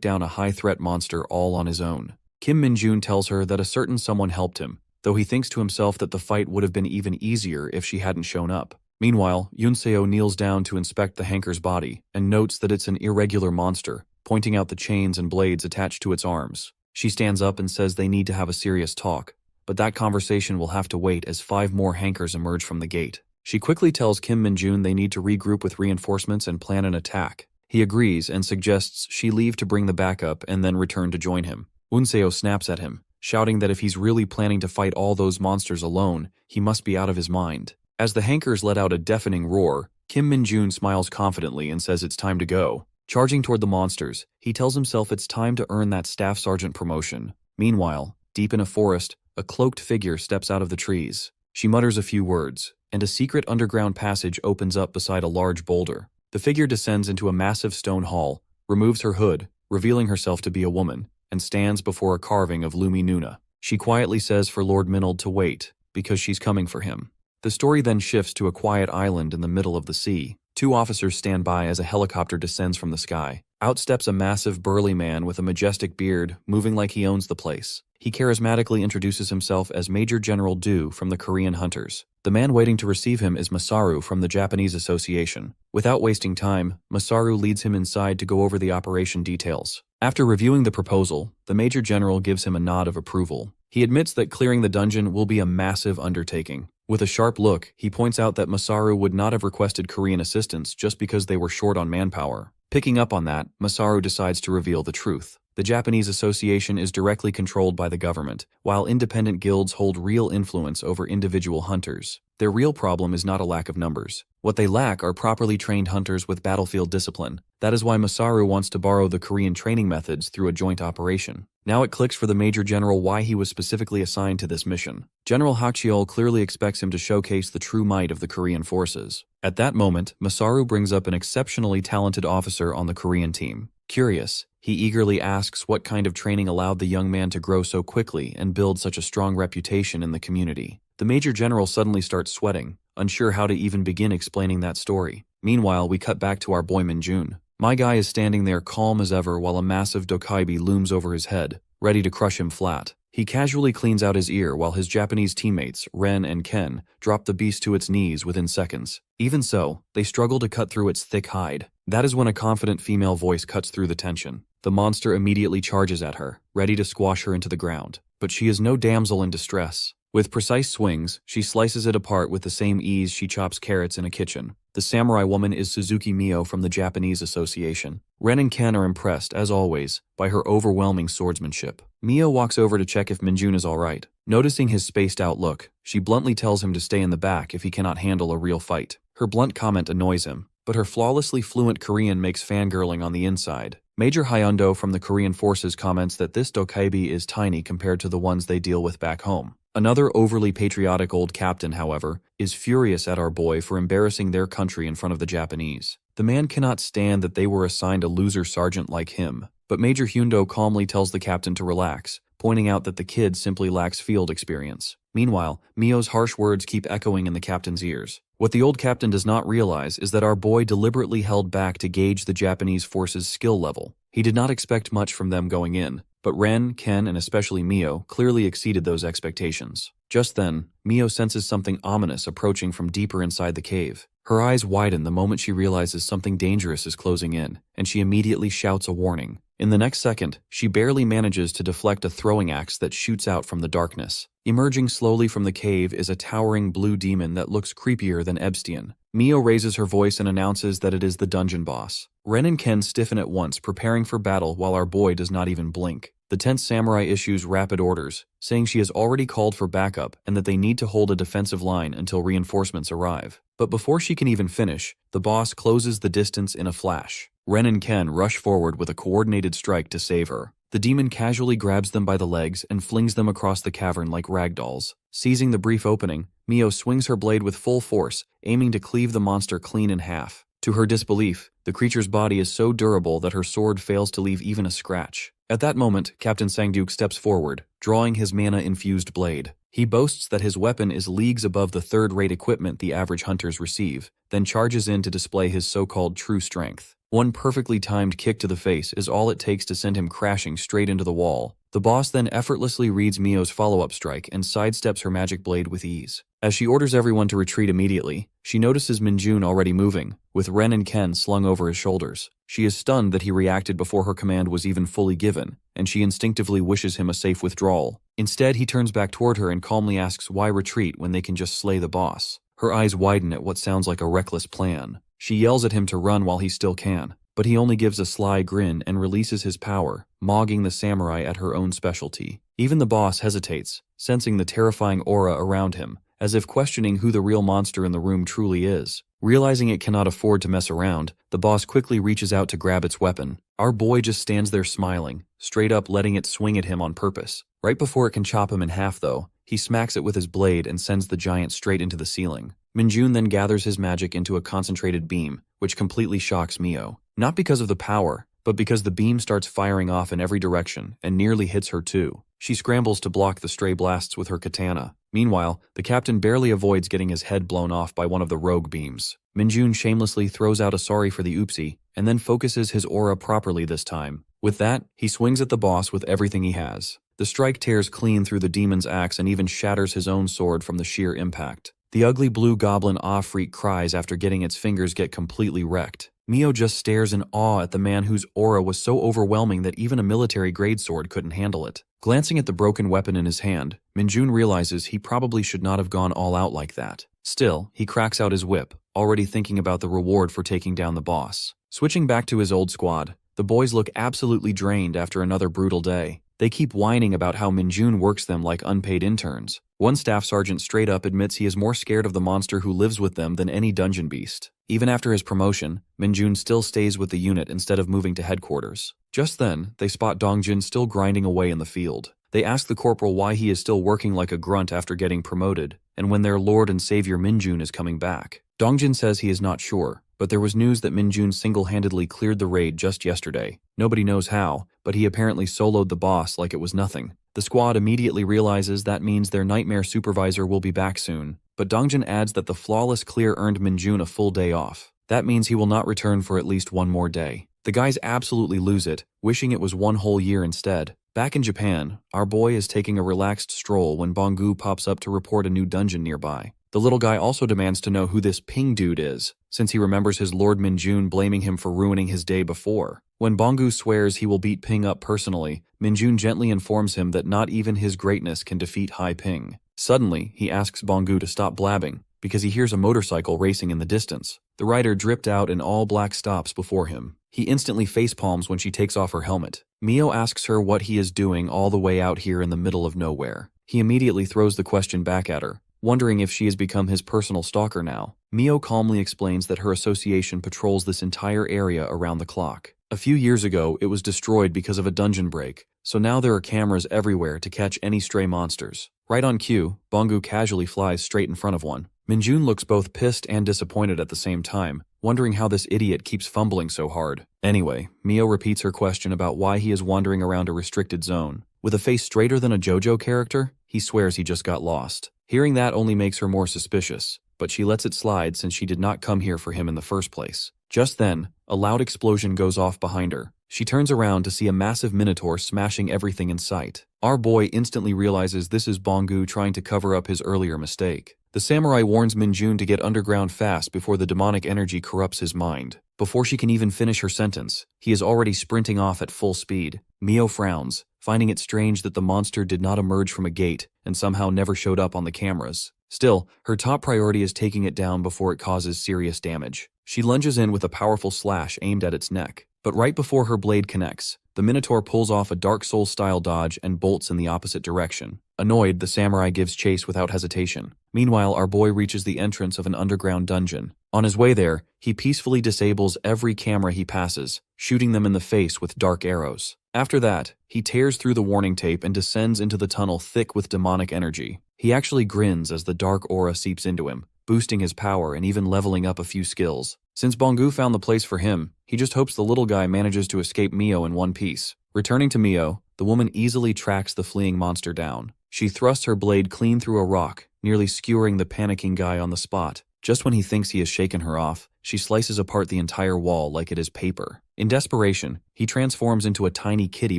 A: down a high-threat monster all on his own. Kim Min-jun tells her that a certain someone helped him, though he thinks to himself that the fight would have been even easier if she hadn't shown up. Meanwhile, Yunseo kneels down to inspect the hanker's body, and notes that it's an irregular monster, pointing out the chains and blades attached to its arms. She stands up and says they need to have a serious talk, but that conversation will have to wait as 5 more hankers emerge from the gate. She quickly tells Kim Min-jun they need to regroup with reinforcements and plan an attack. He agrees and suggests she leave to bring the backup and then return to join him. Yunseo snaps at him, shouting that if he's really planning to fight all those monsters alone, he must be out of his mind. As the hankers let out a deafening roar, Kim Min-jun smiles confidently and says it's time to go. Charging toward the monsters, he tells himself it's time to earn that staff sergeant promotion. Meanwhile, deep in a forest, a cloaked figure steps out of the trees. She mutters a few words, and a secret underground passage opens up beside a large boulder. The figure descends into a massive stone hall, removes her hood, revealing herself to be a woman, and stands before a carving of Lumi Nuna. She quietly says for Lord Minold to wait, because she's coming for him. The story then shifts to a quiet island in the middle of the sea. 2 officers stand by as a helicopter descends from the sky. Out steps a massive, burly man with a majestic beard, moving like he owns the place. He charismatically introduces himself as Major General Du from the Korean Hunters. The man waiting to receive him is Masaru from the Japanese Association. Without wasting time, Masaru leads him inside to go over the operation details. After reviewing the proposal, the Major General gives him a nod of approval. He admits that clearing the dungeon will be a massive undertaking. With a sharp look, he points out that Masaru would not have requested Korean assistance just because they were short on manpower. Picking up on that, Masaru decides to reveal the truth. The Japanese Association is directly controlled by the government, while independent guilds hold real influence over individual hunters. Their real problem is not a lack of numbers. What they lack are properly trained hunters with battlefield discipline. That is why Masaru wants to borrow the Korean training methods through a joint operation. Now it clicks for the Major General why he was specifically assigned to this mission. General Hachiol clearly expects him to showcase the true might of the Korean forces. At that moment, Masaru brings up an exceptionally talented officer on the Korean team. Curious, he eagerly asks what kind of training allowed the young man to grow so quickly and build such a strong reputation in the community. The Major General suddenly starts sweating, unsure how to even begin explaining that story. Meanwhile, we cut back to our boy Min-jun. My guy is standing there calm as ever while a massive dokaibi looms over his head, ready to crush him flat. He casually cleans out his ear while his Japanese teammates, Ren and Ken, drop the beast to its knees within seconds. Even so, they struggle to cut through its thick hide. That is when a confident female voice cuts through the tension. The monster immediately charges at her, ready to squash her into the ground. But she is no damsel in distress. With precise swings, she slices it apart with the same ease she chops carrots in a kitchen. The samurai woman is Suzuki Mio from the Japanese Association. Ren and Ken are impressed, as always, by her overwhelming swordsmanship. Mio walks over to check if Min-jun is alright. Noticing his spaced-out look, she bluntly tells him to stay in the back if he cannot handle a real fight. Her blunt comment annoys him, but her flawlessly fluent Korean makes fangirling on the inside. Major Hyundo from the Korean forces comments that this dokaibi is tiny compared to the ones they deal with back home. Another overly patriotic old captain, however, is furious at our boy for embarrassing their country in front of the Japanese. The man cannot stand that they were assigned a loser sergeant like him, but Major Hyundo calmly tells the captain to relax, pointing out that the kid simply lacks field experience. Meanwhile, Mio's harsh words keep echoing in the captain's ears. What the old captain does not realize is that our boy deliberately held back to gauge the Japanese force's skill level. He did not expect much from them going in, but Ren, Ken, and especially Mio clearly exceeded those expectations. Just then, Mio senses something ominous approaching from deeper inside the cave. Her eyes widen the moment she realizes something dangerous is closing in, and she immediately shouts a warning. In the next second, she barely manages to deflect a throwing axe that shoots out from the darkness. Emerging slowly from the cave is a towering blue demon that looks creepier than Epstein. Mio raises her voice and announces that it is the dungeon boss. Ren and Ken stiffen at once, preparing for battle while our boy does not even blink. The tense samurai issues rapid orders, saying she has already called for backup and that they need to hold a defensive line until reinforcements arrive. But before she can even finish, the boss closes the distance in a flash. Ren and Ken rush forward with a coordinated strike to save her. The demon casually grabs them by the legs and flings them across the cavern like ragdolls. Seizing the brief opening, Mio swings her blade with full force, aiming to cleave the monster clean in half. To her disbelief, the creature's body is so durable that her sword fails to leave even a scratch. At that moment, Captain Sangduke steps forward, drawing his mana-infused blade. He boasts that his weapon is leagues above the third-rate equipment the average hunters receive, then charges in to display his so-called true strength. One perfectly timed kick to the face is all it takes to send him crashing straight into the wall. The boss then effortlessly reads Mio's follow-up strike and sidesteps her magic blade with ease. As she orders everyone to retreat immediately, she notices Minjun already moving, with Ren and Ken slung over his shoulders. She is stunned that he reacted before her command was even fully given, and she instinctively wishes him a safe withdrawal. Instead, he turns back toward her and calmly asks why retreat when they can just slay the boss. Her eyes widen at what sounds like a reckless plan. She yells at him to run while he still can, but he only gives a sly grin and releases his power, mogging the samurai at her own specialty. Even the boss hesitates, sensing the terrifying aura around him, as if questioning who the real monster in the room truly is. Realizing it cannot afford to mess around, the boss quickly reaches out to grab its weapon. Our boy just stands there smiling, straight up letting it swing at him on purpose. Right before it can chop him in half though, he smacks it with his blade and sends the giant straight into the ceiling. Minjun then gathers his magic into a concentrated beam, which completely shocks Mio. Not because of the power, but because the beam starts firing off in every direction and nearly hits her too. She scrambles to block the stray blasts with her katana. Meanwhile, the captain barely avoids getting his head blown off by one of the rogue beams. Minjun shamelessly throws out a sorry for the oopsie, and then focuses his aura properly this time. With that, he swings at the boss with everything he has. The strike tears clean through the demon's axe and even shatters his own sword from the sheer impact. The ugly blue goblin awe-freak cries after getting its fingers get completely wrecked. Mio just stares in awe at the man whose aura was so overwhelming that even a military-grade sword couldn't handle it. Glancing at the broken weapon in his hand, Minjun realizes he probably should not have gone all out like that. Still, he cracks out his whip, already thinking about the reward for taking down the boss. Switching back to his old squad, the boys look absolutely drained after another brutal day. They keep whining about how Minjun works them like unpaid interns. One staff sergeant straight up admits he is more scared of the monster who lives with them than any dungeon beast. Even after his promotion, Minjun still stays with the unit instead of moving to headquarters. Just then, they spot Dongjin still grinding away in the field. They ask the corporal why he is still working like a grunt after getting promoted, and when their lord and savior Minjun is coming back. Dongjin says he is not sure, but there was news that Minjun single-handedly cleared the raid just yesterday. Nobody knows how, but he apparently soloed the boss like it was nothing. The squad immediately realizes that means their nightmare supervisor will be back soon, but Dongjin adds that the flawless clear earned Minjun a full day off. That means he will not return for at least one more day. The guys absolutely lose it, wishing it was one whole year instead. Back in Japan, our boy is taking a relaxed stroll when Bongu pops up to report a new dungeon nearby. The little guy also demands to know who this Ping dude is, since he remembers his Lord Minjun blaming him for ruining his day before. When Bongu swears he will beat Ping up personally, Minjun gently informs him that not even his greatness can defeat Hai Ping. Suddenly, he asks Bongu to stop blabbing, because he hears a motorcycle racing in the distance. The rider dripped out in all black stops before him. He instantly facepalms when she takes off her helmet. Mio asks her what he is doing all the way out here in the middle of nowhere. He immediately throws the question back at her, wondering if she has become his personal stalker now. Mio calmly explains that her association patrols this entire area around the clock. A few years ago, it was destroyed because of a dungeon break, so now there are cameras everywhere to catch any stray monsters. Right on cue, Bongu casually flies straight in front of one. Minjun looks both pissed and disappointed at the same time, wondering how this idiot keeps fumbling so hard. Anyway, Mio repeats her question about why he is wandering around a restricted zone. With a face straighter than a JoJo character, he swears he just got lost. Hearing that only makes her more suspicious. but she lets it slide since she did not come here for him in the first place. Just then, a loud explosion goes off behind her. She turns around to see a massive minotaur smashing everything in sight. Our boy instantly realizes this is Bangu trying to cover up his earlier mistake. The samurai warns Minjun to get underground fast before the demonic energy corrupts his mind. Before she can even finish her sentence, he is already sprinting off at full speed. Mio frowns, finding it strange that the monster did not emerge from a gate and somehow never showed up on the cameras. Still, her top priority is taking it down before it causes serious damage. She lunges in with a powerful slash aimed at its neck. But right before her blade connects, the Minotaur pulls off a Dark Souls-style dodge and bolts in the opposite direction. Annoyed, the samurai gives chase without hesitation. Meanwhile, our boy reaches the entrance of an underground dungeon. On his way there, he peacefully disables every camera he passes, shooting them in the face with dark arrows. After that, he tears through the warning tape and descends into the tunnel thick with demonic energy. He actually grins as the dark aura seeps into him, boosting his power and even leveling up a few skills. Since Bangu found the place for him, he just hopes the little guy manages to escape Mio in one piece. Returning to Mio, the woman easily tracks the fleeing monster down. She thrusts her blade clean through a rock, nearly skewering the panicking guy on the spot. Just when he thinks he has shaken her off, she slices apart the entire wall like it is paper. In desperation, he transforms into a tiny kitty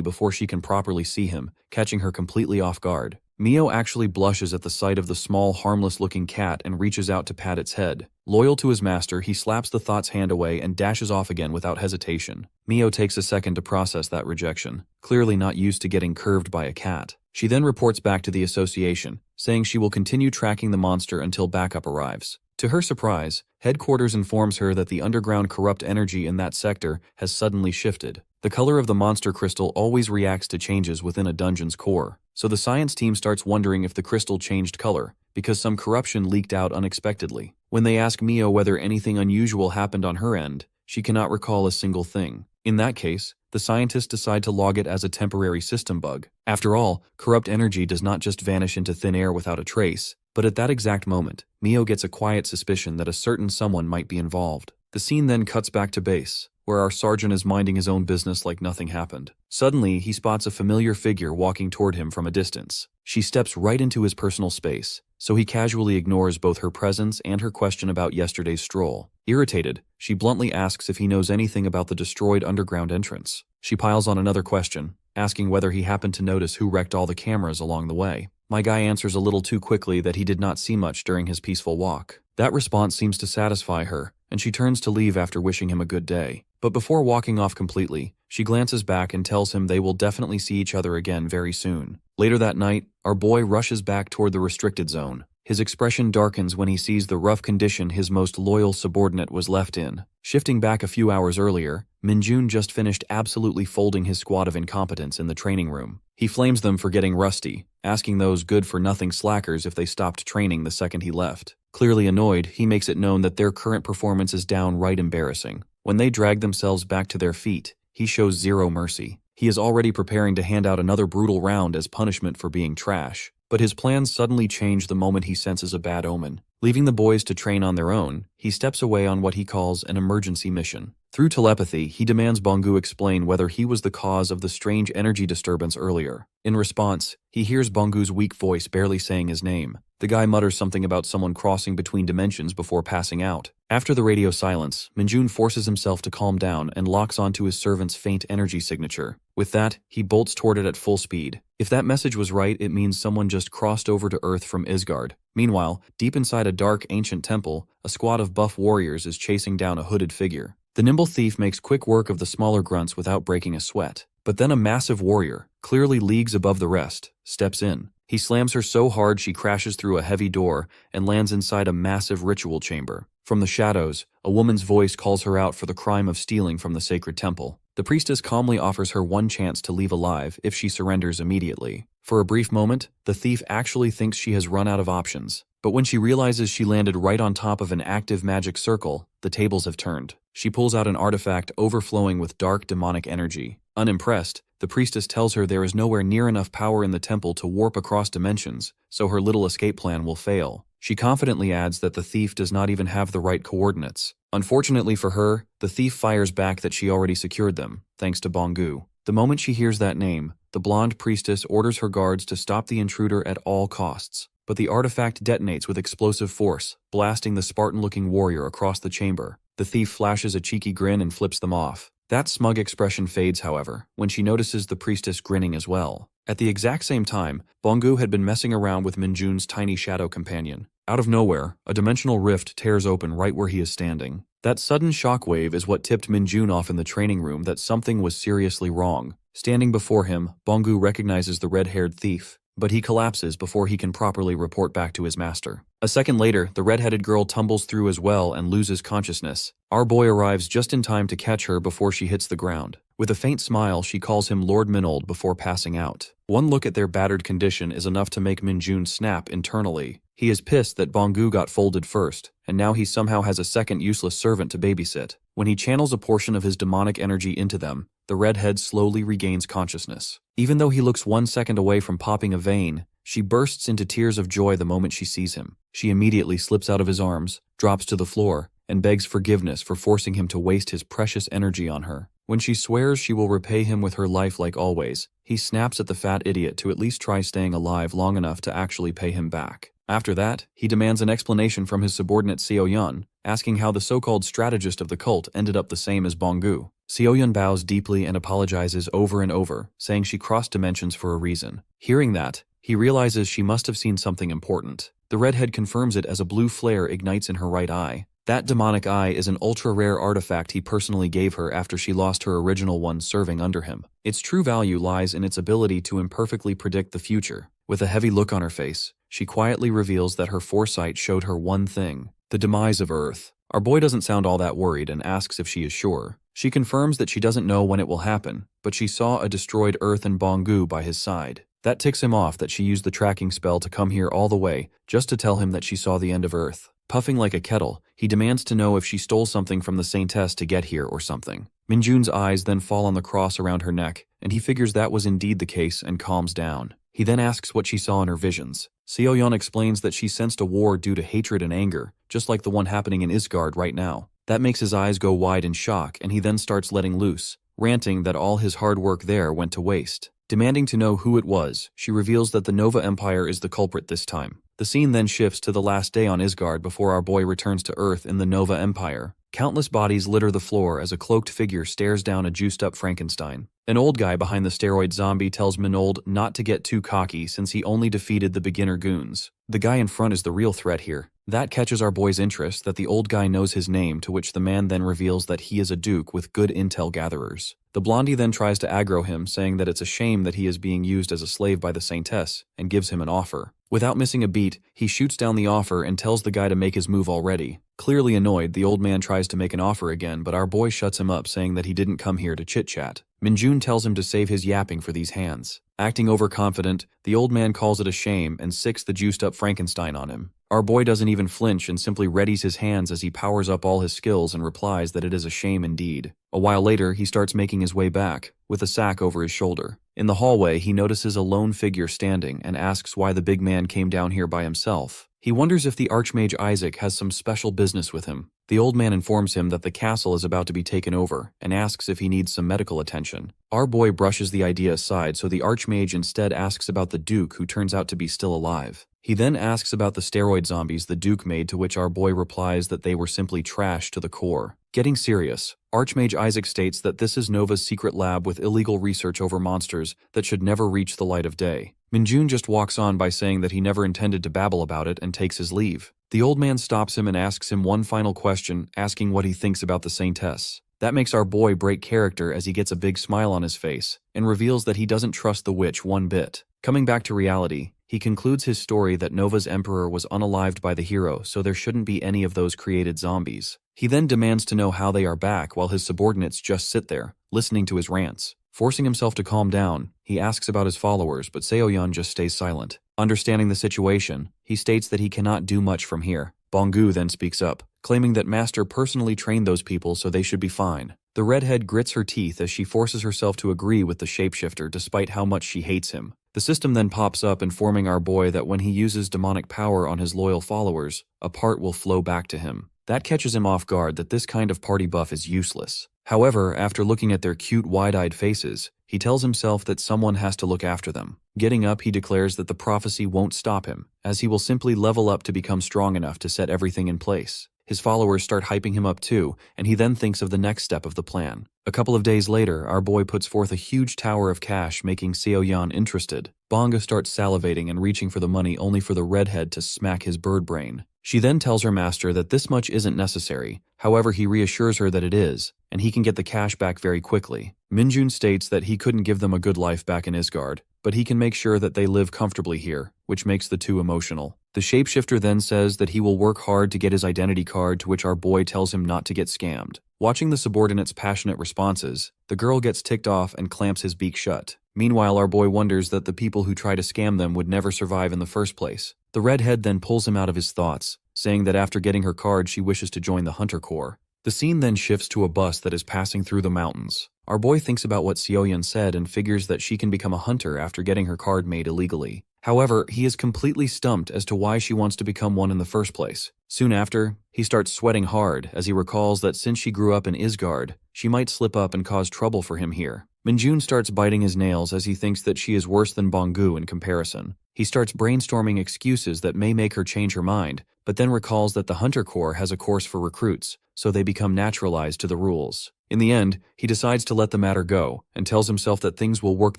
A: before she can properly see him, catching her completely off guard. Mio actually blushes at the sight of the small, harmless-looking cat and reaches out to pat its head. Loyal to his master, he slaps the thought's hand away and dashes off again without hesitation. Mio takes a second to process that rejection, clearly not used to getting curved by a cat. She then reports back to the association, saying she will continue tracking the monster until backup arrives. To her surprise, headquarters informs her that the underground corrupt energy in that sector has suddenly shifted. The color of the monster crystal always reacts to changes within a dungeon's core, so the science team starts wondering if the crystal changed color, because some corruption leaked out unexpectedly. When they ask Mio whether anything unusual happened on her end, she cannot recall a single thing. In that case, the scientists decide to log it as a temporary system bug. After all, corrupt energy does not just vanish into thin air without a trace. But at that exact moment, Mio gets a quiet suspicion that a certain someone might be involved. The scene then cuts back to base, where our sergeant is minding his own business like nothing happened. Suddenly, he spots a familiar figure walking toward him from a distance. She steps right into his personal space, so he casually ignores both her presence and her question about yesterday's stroll. Irritated, she bluntly asks if he knows anything about the destroyed underground entrance. She piles on another question, asking whether he happened to notice who wrecked all the cameras along the way. My guy answers a little too quickly that he did not see much during his peaceful walk. That response seems to satisfy her, and she turns to leave after wishing him a good day. But before walking off completely, she glances back and tells him they will definitely see each other again very soon. Later that night, our boy rushes back toward the restricted zone. His expression darkens when he sees the rough condition his most loyal subordinate was left in. Shifting back a few hours earlier, Minjun just finished absolutely folding his squad of incompetents in the training room. He flames them for getting rusty, asking those good-for-nothing slackers if they stopped training the second he left. Clearly annoyed, he makes it known that their current performance is downright embarrassing. When they drag themselves back to their feet, he shows zero mercy. He is already preparing to hand out another brutal round as punishment for being trash. But his plans suddenly change the moment he senses a bad omen. Leaving the boys to train on their own, he steps away on what he calls an emergency mission. Through telepathy, he demands Bangu explain whether he was the cause of the strange energy disturbance earlier. In response, he hears Bangu's weak voice barely saying his name. The guy mutters something about someone crossing between dimensions before passing out. After the radio silence, Minjun forces himself to calm down and locks onto his servant's faint energy signature. With that, he bolts toward it at full speed. If that message was right, it means someone just crossed over to Earth from Isgard. Meanwhile, deep inside a dark, ancient temple, a squad of buff warriors is chasing down a hooded figure. The nimble thief makes quick work of the smaller grunts without breaking a sweat. But then a massive warrior, clearly leagues above the rest, steps in. He slams her so hard she crashes through a heavy door and lands inside a massive ritual chamber. From the shadows, a woman's voice calls her out for the crime of stealing from the sacred temple. The priestess calmly offers her one chance to leave alive if she surrenders immediately. For a brief moment, the thief actually thinks she has run out of options. But when she realizes she landed right on top of an active magic circle, the tables have turned. She pulls out an artifact overflowing with dark demonic energy. Unimpressed, the priestess tells her there is nowhere near enough power in the temple to warp across dimensions, so her little escape plan will fail. She confidently adds that the thief does not even have the right coordinates. Unfortunately for her, the thief fires back that she already secured them, thanks to Bangu. The moment she hears that name, the blonde priestess orders her guards to stop the intruder at all costs. but the artifact detonates with explosive force, blasting the Spartan-looking warrior across the chamber. The thief flashes a cheeky grin and flips them off. That smug expression fades, however, when she notices the priestess grinning as well. At the exact same time, Bonggu had been messing around with Minjun's tiny shadow companion. Out of nowhere, a dimensional rift tears open right where he is standing. That sudden shockwave is what tipped Minjun off in the training room that something was seriously wrong. Standing before him, Bonggu recognizes the red-haired thief, but he collapses before he can properly report back to his master. A second later, the red-headed girl tumbles through as well and loses consciousness. Our boy arrives just in time to catch her before she hits the ground. With a faint smile, she calls him Lord Minold before passing out. One look at their battered condition is enough to make Minjun snap internally. He is pissed that Bonggu got folded first, and now he somehow has a second useless servant to babysit. When he channels a portion of his demonic energy into them, the redhead slowly regains consciousness. Even though he looks 1 second away from popping a vein, she bursts into tears of joy the moment she sees him. She immediately slips out of his arms, drops to the floor, and begs forgiveness for forcing him to waste his precious energy on her. When she swears she will repay him with her life like always, he snaps at the fat idiot to at least try staying alive long enough to actually pay him back. After that, he demands an explanation from his subordinate Xiaoyun, asking how the so-called strategist of the cult ended up the same as Bonggu. Xiaoyun bows deeply and apologizes over and over, saying she crossed dimensions for a reason. Hearing that, he realizes she must have seen something important. The redhead confirms it as a blue flare ignites in her right eye. That demonic eye is an ultra-rare artifact he personally gave her after she lost her original one serving under him. Its true value lies in its ability to imperfectly predict the future. With a heavy look on her face, she quietly reveals that her foresight showed her one thing: the demise of Earth. Our boy doesn't sound all that worried and asks if she is sure. She confirms that she doesn't know when it will happen, but she saw a destroyed Earth and Bonggu by his side. That ticks him off that she used the tracking spell to come here all the way, just to tell him that she saw the end of Earth. Puffing like a kettle, he demands to know if she stole something from the Saintess to get here or something. Minjun's eyes then fall on the cross around her neck, and he figures that was indeed the case and calms down. He then asks what she saw in her visions. Xiaoyun explains that she sensed a war due to hatred and anger, just like the one happening in Isgard right now. That makes his eyes go wide in shock, and he then starts letting loose, ranting that all his hard work there went to waste. Demanding to know who it was, she reveals that the Nova Empire is the culprit this time. The scene then shifts to the last day on Isgard before our boy returns to Earth in the Nova Empire. Countless bodies litter the floor as a cloaked figure stares down a juiced-up Frankenstein. An old guy behind the steroid zombie tells Minold not to get too cocky since he only defeated the beginner goons. The guy in front is the real threat here. That catches our boy's interest that the old guy knows his name, to which the man then reveals that he is a duke with good intel gatherers. The blondie then tries to aggro him, saying that it's a shame that he is being used as a slave by the Saintess, and gives him an offer. Without missing a beat, he shoots down the offer and tells the guy to make his move already. Clearly annoyed, the old man tries to make an offer again, but our boy shuts him up, saying that he didn't come here to chit-chat. Minjun tells him to save his yapping for these hands. Acting overconfident, the old man calls it a shame and sicks the juiced-up Frankenstein on him. Our boy doesn't even flinch and simply readies his hands as he powers up all his skills and replies that it is a shame indeed. A while later, he starts making his way back, with a sack over his shoulder. In the hallway, he notices a lone figure standing and asks why the big man came down here by himself. He wonders if the Archmage Isaac has some special business with him. The old man informs him that the castle is about to be taken over and asks if he needs some medical attention. Our boy brushes the idea aside, so the Archmage instead asks about the Duke, who turns out to be still alive. He then asks about the steroid zombies the Duke made, to which our boy replies that they were simply trash to the core. Getting serious, Archmage Isaac states that this is Nova's secret lab with illegal research over monsters that should never reach the light of day. Minjun just walks on by saying that he never intended to babble about it and takes his leave. The old man stops him and asks him one final question, asking what he thinks about the Saintess. That makes our boy break character as he gets a big smile on his face and reveals that he doesn't trust the witch one bit. Coming back to reality, he concludes his story that Nova's emperor was unalived by the hero, so there shouldn't be any of those created zombies. He then demands to know how they are back while his subordinates just sit there, listening to his rants. Forcing himself to calm down, he asks about his followers, but Seoyun just stays silent. Understanding the situation, he states that he cannot do much from here. Bonggu then speaks up, claiming that Master personally trained those people so they should be fine. The redhead grits her teeth as she forces herself to agree with the shapeshifter despite how much she hates him. The system then pops up, informing our boy that when he uses demonic power on his loyal followers, a part will flow back to him. That catches him off guard that this kind of party buff is useless. However, after looking at their cute wide-eyed faces, He tells himself that someone has to look after them. Getting up, he declares that the prophecy won't stop him, as he will simply level up to become strong enough to set everything in place. His followers start hyping him up too, and he then thinks of the next step of the plan. A couple of days later, our boy puts forth a huge tower of cash, making Seo-yeon interested. Banga starts salivating and reaching for the money, only for the redhead to smack his bird brain. She then tells her master that this much isn't necessary. However, he reassures her that it is, and he can get the cash back very quickly. Minjun states that he couldn't give them a good life back in Isgard, but he can make sure that they live comfortably here, which makes the two emotional. The shapeshifter then says that he will work hard to get his identity card, to which our boy tells him not to get scammed. Watching the subordinate's passionate responses, the girl gets ticked off and clamps his beak shut. Meanwhile, our boy wonders that the people who try to scam them would never survive in the first place. The redhead then pulls him out of his thoughts, saying that after getting her card she wishes to join the Hunter Corps. The scene then shifts to a bus that is passing through the mountains. Our boy thinks about what Seo-yeon said and figures that she can become a hunter after getting her card made illegally. However, he is completely stumped as to why she wants to become one in the first place. Soon after, he starts sweating hard as he recalls that since she grew up in Isgard, she might slip up and cause trouble for him here. Minjun starts biting his nails as he thinks that she is worse than Banggu in comparison. He starts brainstorming excuses that may make her change her mind, but then recalls that the Hunter Corps has a course for recruits, so they become naturalized to the rules. In the end, he decides to let the matter go and tells himself that things will work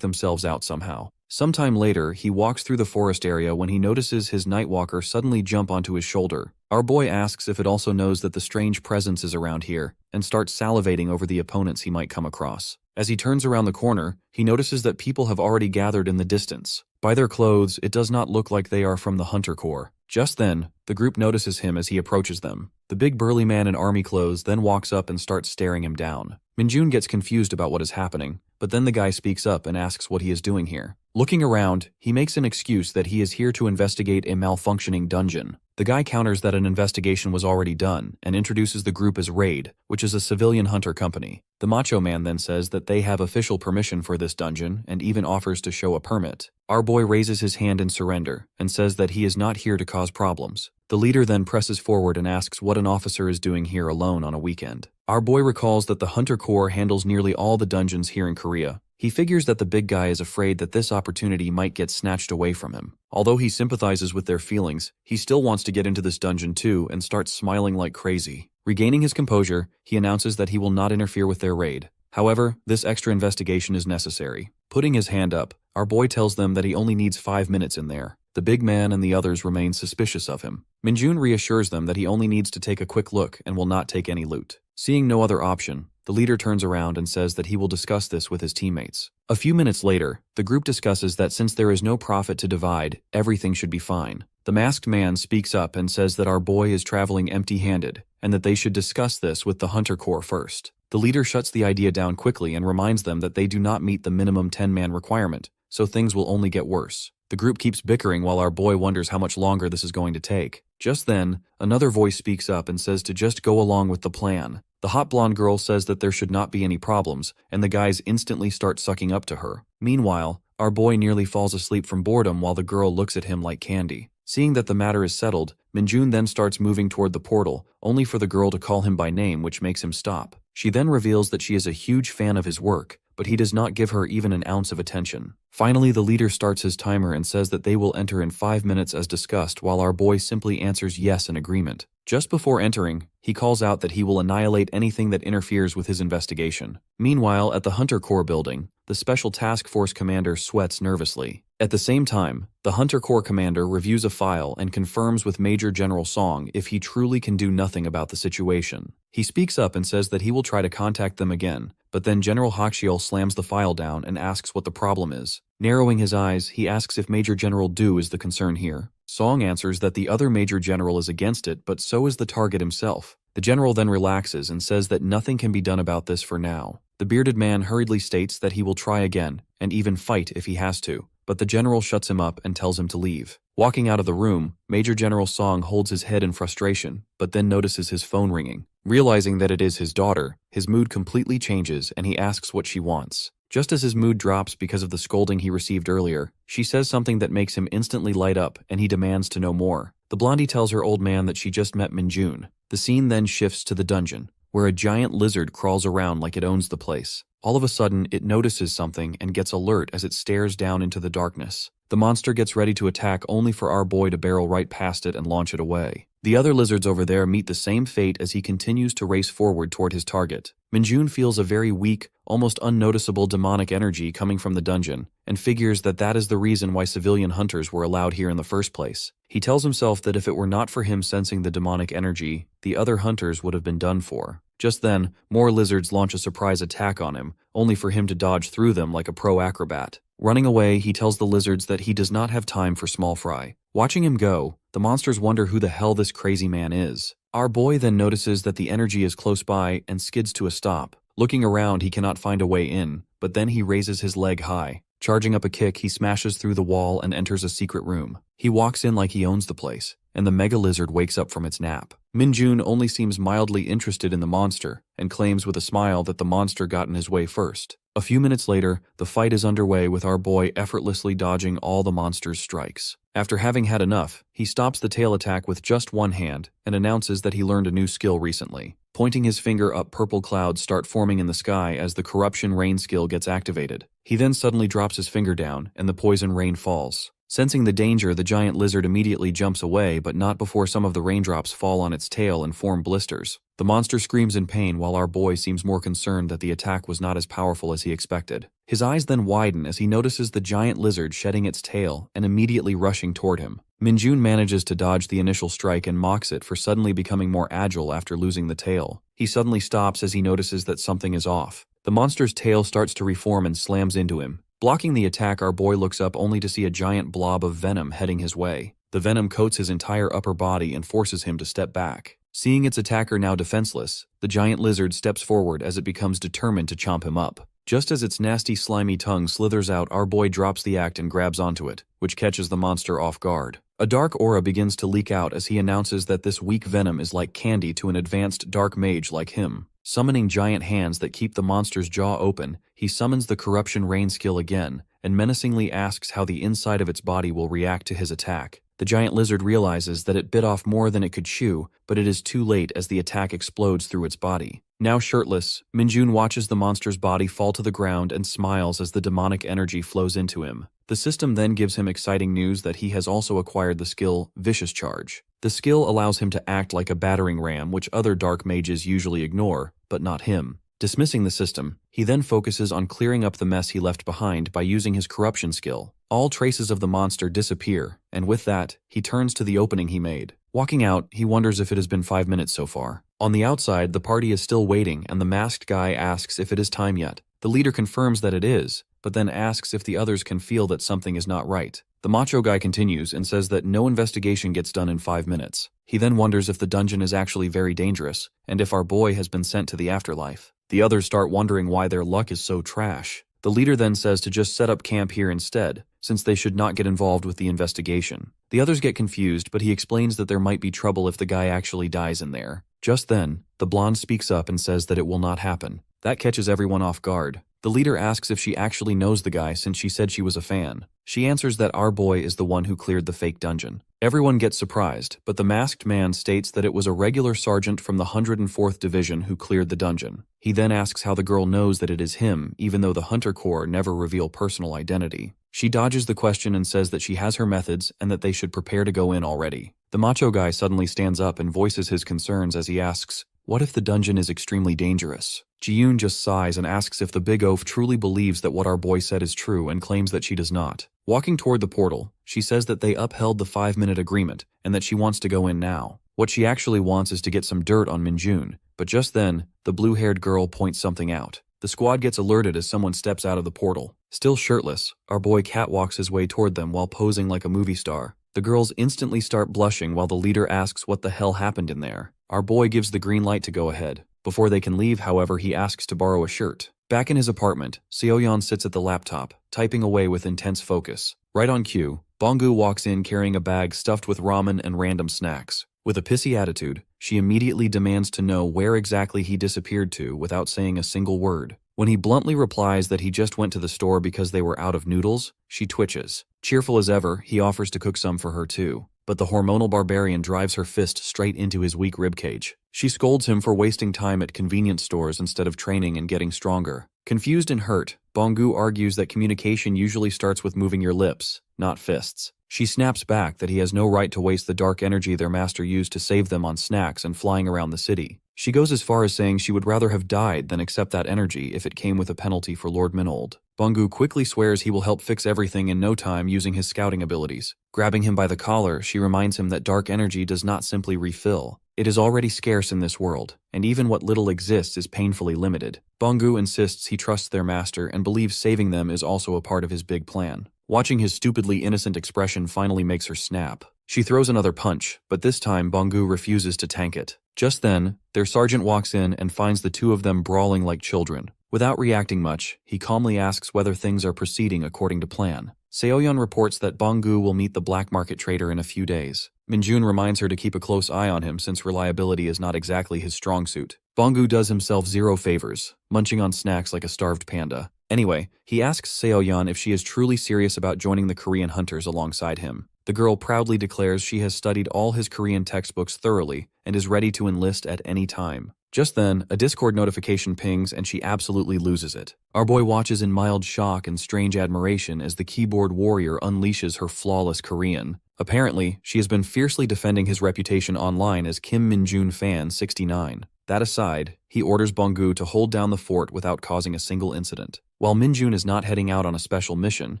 A: themselves out somehow. Sometime later, he walks through the forest area when he notices his Nightwalker suddenly jump onto his shoulder. Our boy asks if it also knows that the strange presence is around here and starts salivating over the opponents he might come across. As he turns around the corner, he notices that people have already gathered in the distance. By their clothes, it does not look like they are from the Hunter Corps. Just then, the group notices him as he approaches them. The big burly man in army clothes then walks up and starts staring him down. Minjun gets confused about what is happening, but then the guy speaks up and asks what he is doing here. Looking around, he makes an excuse that he is here to investigate a malfunctioning dungeon. The guy counters that an investigation was already done and introduces the group as Raid, which is a civilian hunter company. The macho man then says that they have official permission for this dungeon and even offers to show a permit. Our boy raises his hand in surrender and says that he is not here to cause problems. The leader then presses forward and asks what an officer is doing here alone on a weekend. Our boy recalls that the Hunter Corps handles nearly all the dungeons here in Korea. He figures that the big guy is afraid that this opportunity might get snatched away from him. Although he sympathizes with their feelings, he still wants to get into this dungeon too and starts smiling like crazy. Regaining his composure, he announces that he will not interfere with their raid. However, this extra investigation is necessary. Putting his hand up, our boy tells them that he only needs 5 minutes in there. The big man and the others remain suspicious of him. Minjun reassures them that he only needs to take a quick look and will not take any loot. Seeing no other option, the leader turns around and says that he will discuss this with his teammates. A few minutes later, the group discusses that since there is no profit to divide, everything should be fine. The masked man speaks up and says that our boy is traveling empty-handed, and that they should discuss this with the Hunter Corps first. The leader shuts the idea down quickly and reminds them that they do not meet the minimum 10-man requirement, so things will only get worse. The group keeps bickering while our boy wonders how much longer this is going to take. Just then, another voice speaks up and says to just go along with the plan. The hot blonde girl says that there should not be any problems, and the guys instantly start sucking up to her. Meanwhile, our boy nearly falls asleep from boredom while the girl looks at him like candy. Seeing that the matter is settled, Minjun then starts moving toward the portal, only for the girl to call him by name, which makes him stop. She then reveals that she is a huge fan of his work, but he does not give her even an ounce of attention. Finally, the leader starts his timer and says that they will enter in 5 minutes as discussed, while our boy simply answers yes in agreement. Just before entering, he calls out that he will annihilate anything that interferes with his investigation. Meanwhile, at the Hunter Corps building, the Special Task Force commander sweats nervously. At the same time, the Hunter Corps commander reviews a file and confirms with Major General Song if he truly can do nothing about the situation. He speaks up and says that he will try to contact them again, but then General Hakshiel slams the file down and asks what the problem is. Narrowing his eyes, he asks if Major General Du is the concern here. Song answers that the other Major General is against it, but so is the target himself. The general then relaxes and says that nothing can be done about this for now. The bearded man hurriedly states that he will try again, and even fight if he has to, but the general shuts him up and tells him to leave. Walking out of the room, Major General Song holds his head in frustration, but then notices his phone ringing. Realizing that it is his daughter, his mood completely changes and he asks what she wants. Just as his mood drops because of the scolding he received earlier, she says something that makes him instantly light up and he demands to know more. The blondie tells her old man that she just met Minjun. The scene then shifts to the dungeon. where a giant lizard crawls around like it owns the place. All of a sudden, it notices something and gets alert as it stares down into the darkness. The monster gets ready to attack only for our boy to barrel right past it and launch it away. The other lizards over there meet the same fate as he continues to race forward toward his target. Minjun feels a very weak, almost unnoticeable demonic energy coming from the dungeon, and figures that that is the reason why civilian hunters were allowed here in the first place. He tells himself that if it were not for him sensing the demonic energy, the other hunters would have been done for. Just then, more lizards launch a surprise attack on him, only for him to dodge through them like a pro acrobat. Running away, he tells the lizards that he does not have time for small fry. Watching him go, the monsters wonder who the hell this crazy man is. Our boy then notices that the energy is close by and skids to a stop. Looking around, he cannot find a way in, but then he raises his leg high. Charging up a kick, he smashes through the wall and enters a secret room. He walks in like he owns the place, and the mega lizard wakes up from its nap. Minjun only seems mildly interested in the monster, and claims with a smile that the monster got in his way first. A few minutes later, the fight is underway with our boy effortlessly dodging all the monster's strikes. After having had enough, he stops the tail attack with just one hand and announces that he learned a new skill recently. Pointing his finger up, purple clouds start forming in the sky as the corruption rain skill gets activated. He then suddenly drops his finger down and the poison rain falls. Sensing the danger, the giant lizard immediately jumps away, but not before some of the raindrops fall on its tail and form blisters. The monster screams in pain while our boy seems more concerned that the attack was not as powerful as he expected. His eyes then widen as he notices the giant lizard shedding its tail and immediately rushing toward him. Minjun manages to dodge the initial strike and mocks it for suddenly becoming more agile after losing the tail. He suddenly stops as he notices that something is off. The monster's tail starts to reform and slams into him. Blocking the attack, our boy looks up only to see a giant blob of venom heading his way. The venom coats his entire upper body and forces him to step back. Seeing its attacker now defenseless, the giant lizard steps forward as it becomes determined to chomp him up. Just as its nasty slimy tongue slithers out, our boy drops the act and grabs onto it, which catches the monster off guard. A dark aura begins to leak out as he announces that this weak venom is like candy to an advanced dark mage like him. Summoning giant hands that keep the monster's jaw open, he summons the corruption rain skill again, and menacingly asks how the inside of its body will react to his attack. The giant lizard realizes that it bit off more than it could chew, but it is too late as the attack explodes through its body. Now shirtless, Minjun watches the monster's body fall to the ground and smiles as the demonic energy flows into him. The system then gives him exciting news that he has also acquired the skill Vicious Charge. The skill allows him to act like a battering ram, which other dark mages usually ignore, but not him. Dismissing the system, he then focuses on clearing up the mess he left behind by using his corruption skill. All traces of the monster disappear, and with that, he turns to the opening he made. Walking out, he wonders if it has been 5 minutes so far. On the outside, the party is still waiting, and the masked guy asks if it is time yet. The leader confirms that it is, but then asks if the others can feel that something is not right. The macho guy continues and says that no investigation gets done in 5 minutes. He then wonders if the dungeon is actually very dangerous, and if our boy has been sent to the afterlife. The others start wondering why their luck is so trash. The leader then says to just set up camp here instead, since they should not get involved with the investigation. The others get confused, but he explains that there might be trouble if the guy actually dies in there. Just then, the blonde speaks up and says that it will not happen. That catches everyone off guard. The leader asks if she actually knows the guy since she said she was a fan. She answers that our boy is the one who cleared the fake dungeon. Everyone gets surprised, but the masked man states that it was a regular sergeant from the 104th Division who cleared the dungeon. He then asks how the girl knows that it is him, even though the Hunter Corps never reveal personal identity. She dodges the question and says that she has her methods and that they should prepare to go in already. The macho guy suddenly stands up and voices his concerns as he asks, "What if the dungeon is extremely dangerous?" Ji-yoon just sighs and asks if the big oaf truly believes that what our boy said is true and claims that she does not. Walking toward the portal, she says that they upheld the 5-minute agreement and that she wants to go in now. What she actually wants is to get some dirt on Minjun, but just then, the blue-haired girl points something out. The squad gets alerted as someone steps out of the portal. Still shirtless, our boy catwalks his way toward them while posing like a movie star. The girls instantly start blushing while the leader asks what the hell happened in there. Our boy gives the green light to go ahead. Before they can leave, however, he asks to borrow a shirt. Back in his apartment, Seoyeon sits at the laptop, typing away with intense focus. Right on cue, Bonggu walks in carrying a bag stuffed with ramen and random snacks. With a pissy attitude, she immediately demands to know where exactly he disappeared to without saying a single word. When he bluntly replies that he just went to the store because they were out of noodles, she twitches. Cheerful as ever, he offers to cook some for her too. But the hormonal barbarian drives her fist straight into his weak ribcage. She scolds him for wasting time at convenience stores instead of training and getting stronger. Confused and hurt, Bonggu argues that communication usually starts with moving your lips, not fists. She snaps back that he has no right to waste the dark energy their master used to save them on snacks and flying around the city. She goes as far as saying she would rather have died than accept that energy if it came with a penalty for Lord Minold. Bonggu quickly swears he will help fix everything in no time using his scouting abilities. Grabbing him by the collar, she reminds him that dark energy does not simply refill. It is already scarce in this world, and even what little exists is painfully limited. Bonggu insists he trusts their master and believes saving them is also a part of his big plan. Watching his stupidly innocent expression finally makes her snap. She throws another punch, but this time Bonggu refuses to tank it. Just then, their sergeant walks in and finds the two of them brawling like children. Without reacting much, he calmly asks whether things are proceeding according to plan. Seoyeon reports that Bonggu will meet the black market trader in a few days. Minjun reminds her to keep a close eye on him since reliability is not exactly his strong suit. Bonggu does himself zero favors, munching on snacks like a starved panda. Anyway, he asks Seoyeon if she is truly serious about joining the Korean hunters alongside him. The girl proudly declares she has studied all his Korean textbooks thoroughly and is ready to enlist at any time. Just then, a Discord notification pings and she absolutely loses it. Our boy watches in mild shock and strange admiration as the keyboard warrior unleashes her flawless Korean. Apparently, she has been fiercely defending his reputation online as Kim Minjun Fan 69. That aside, he orders Bonggu to hold down the fort without causing a single incident. While Minjun is not heading out on a special mission,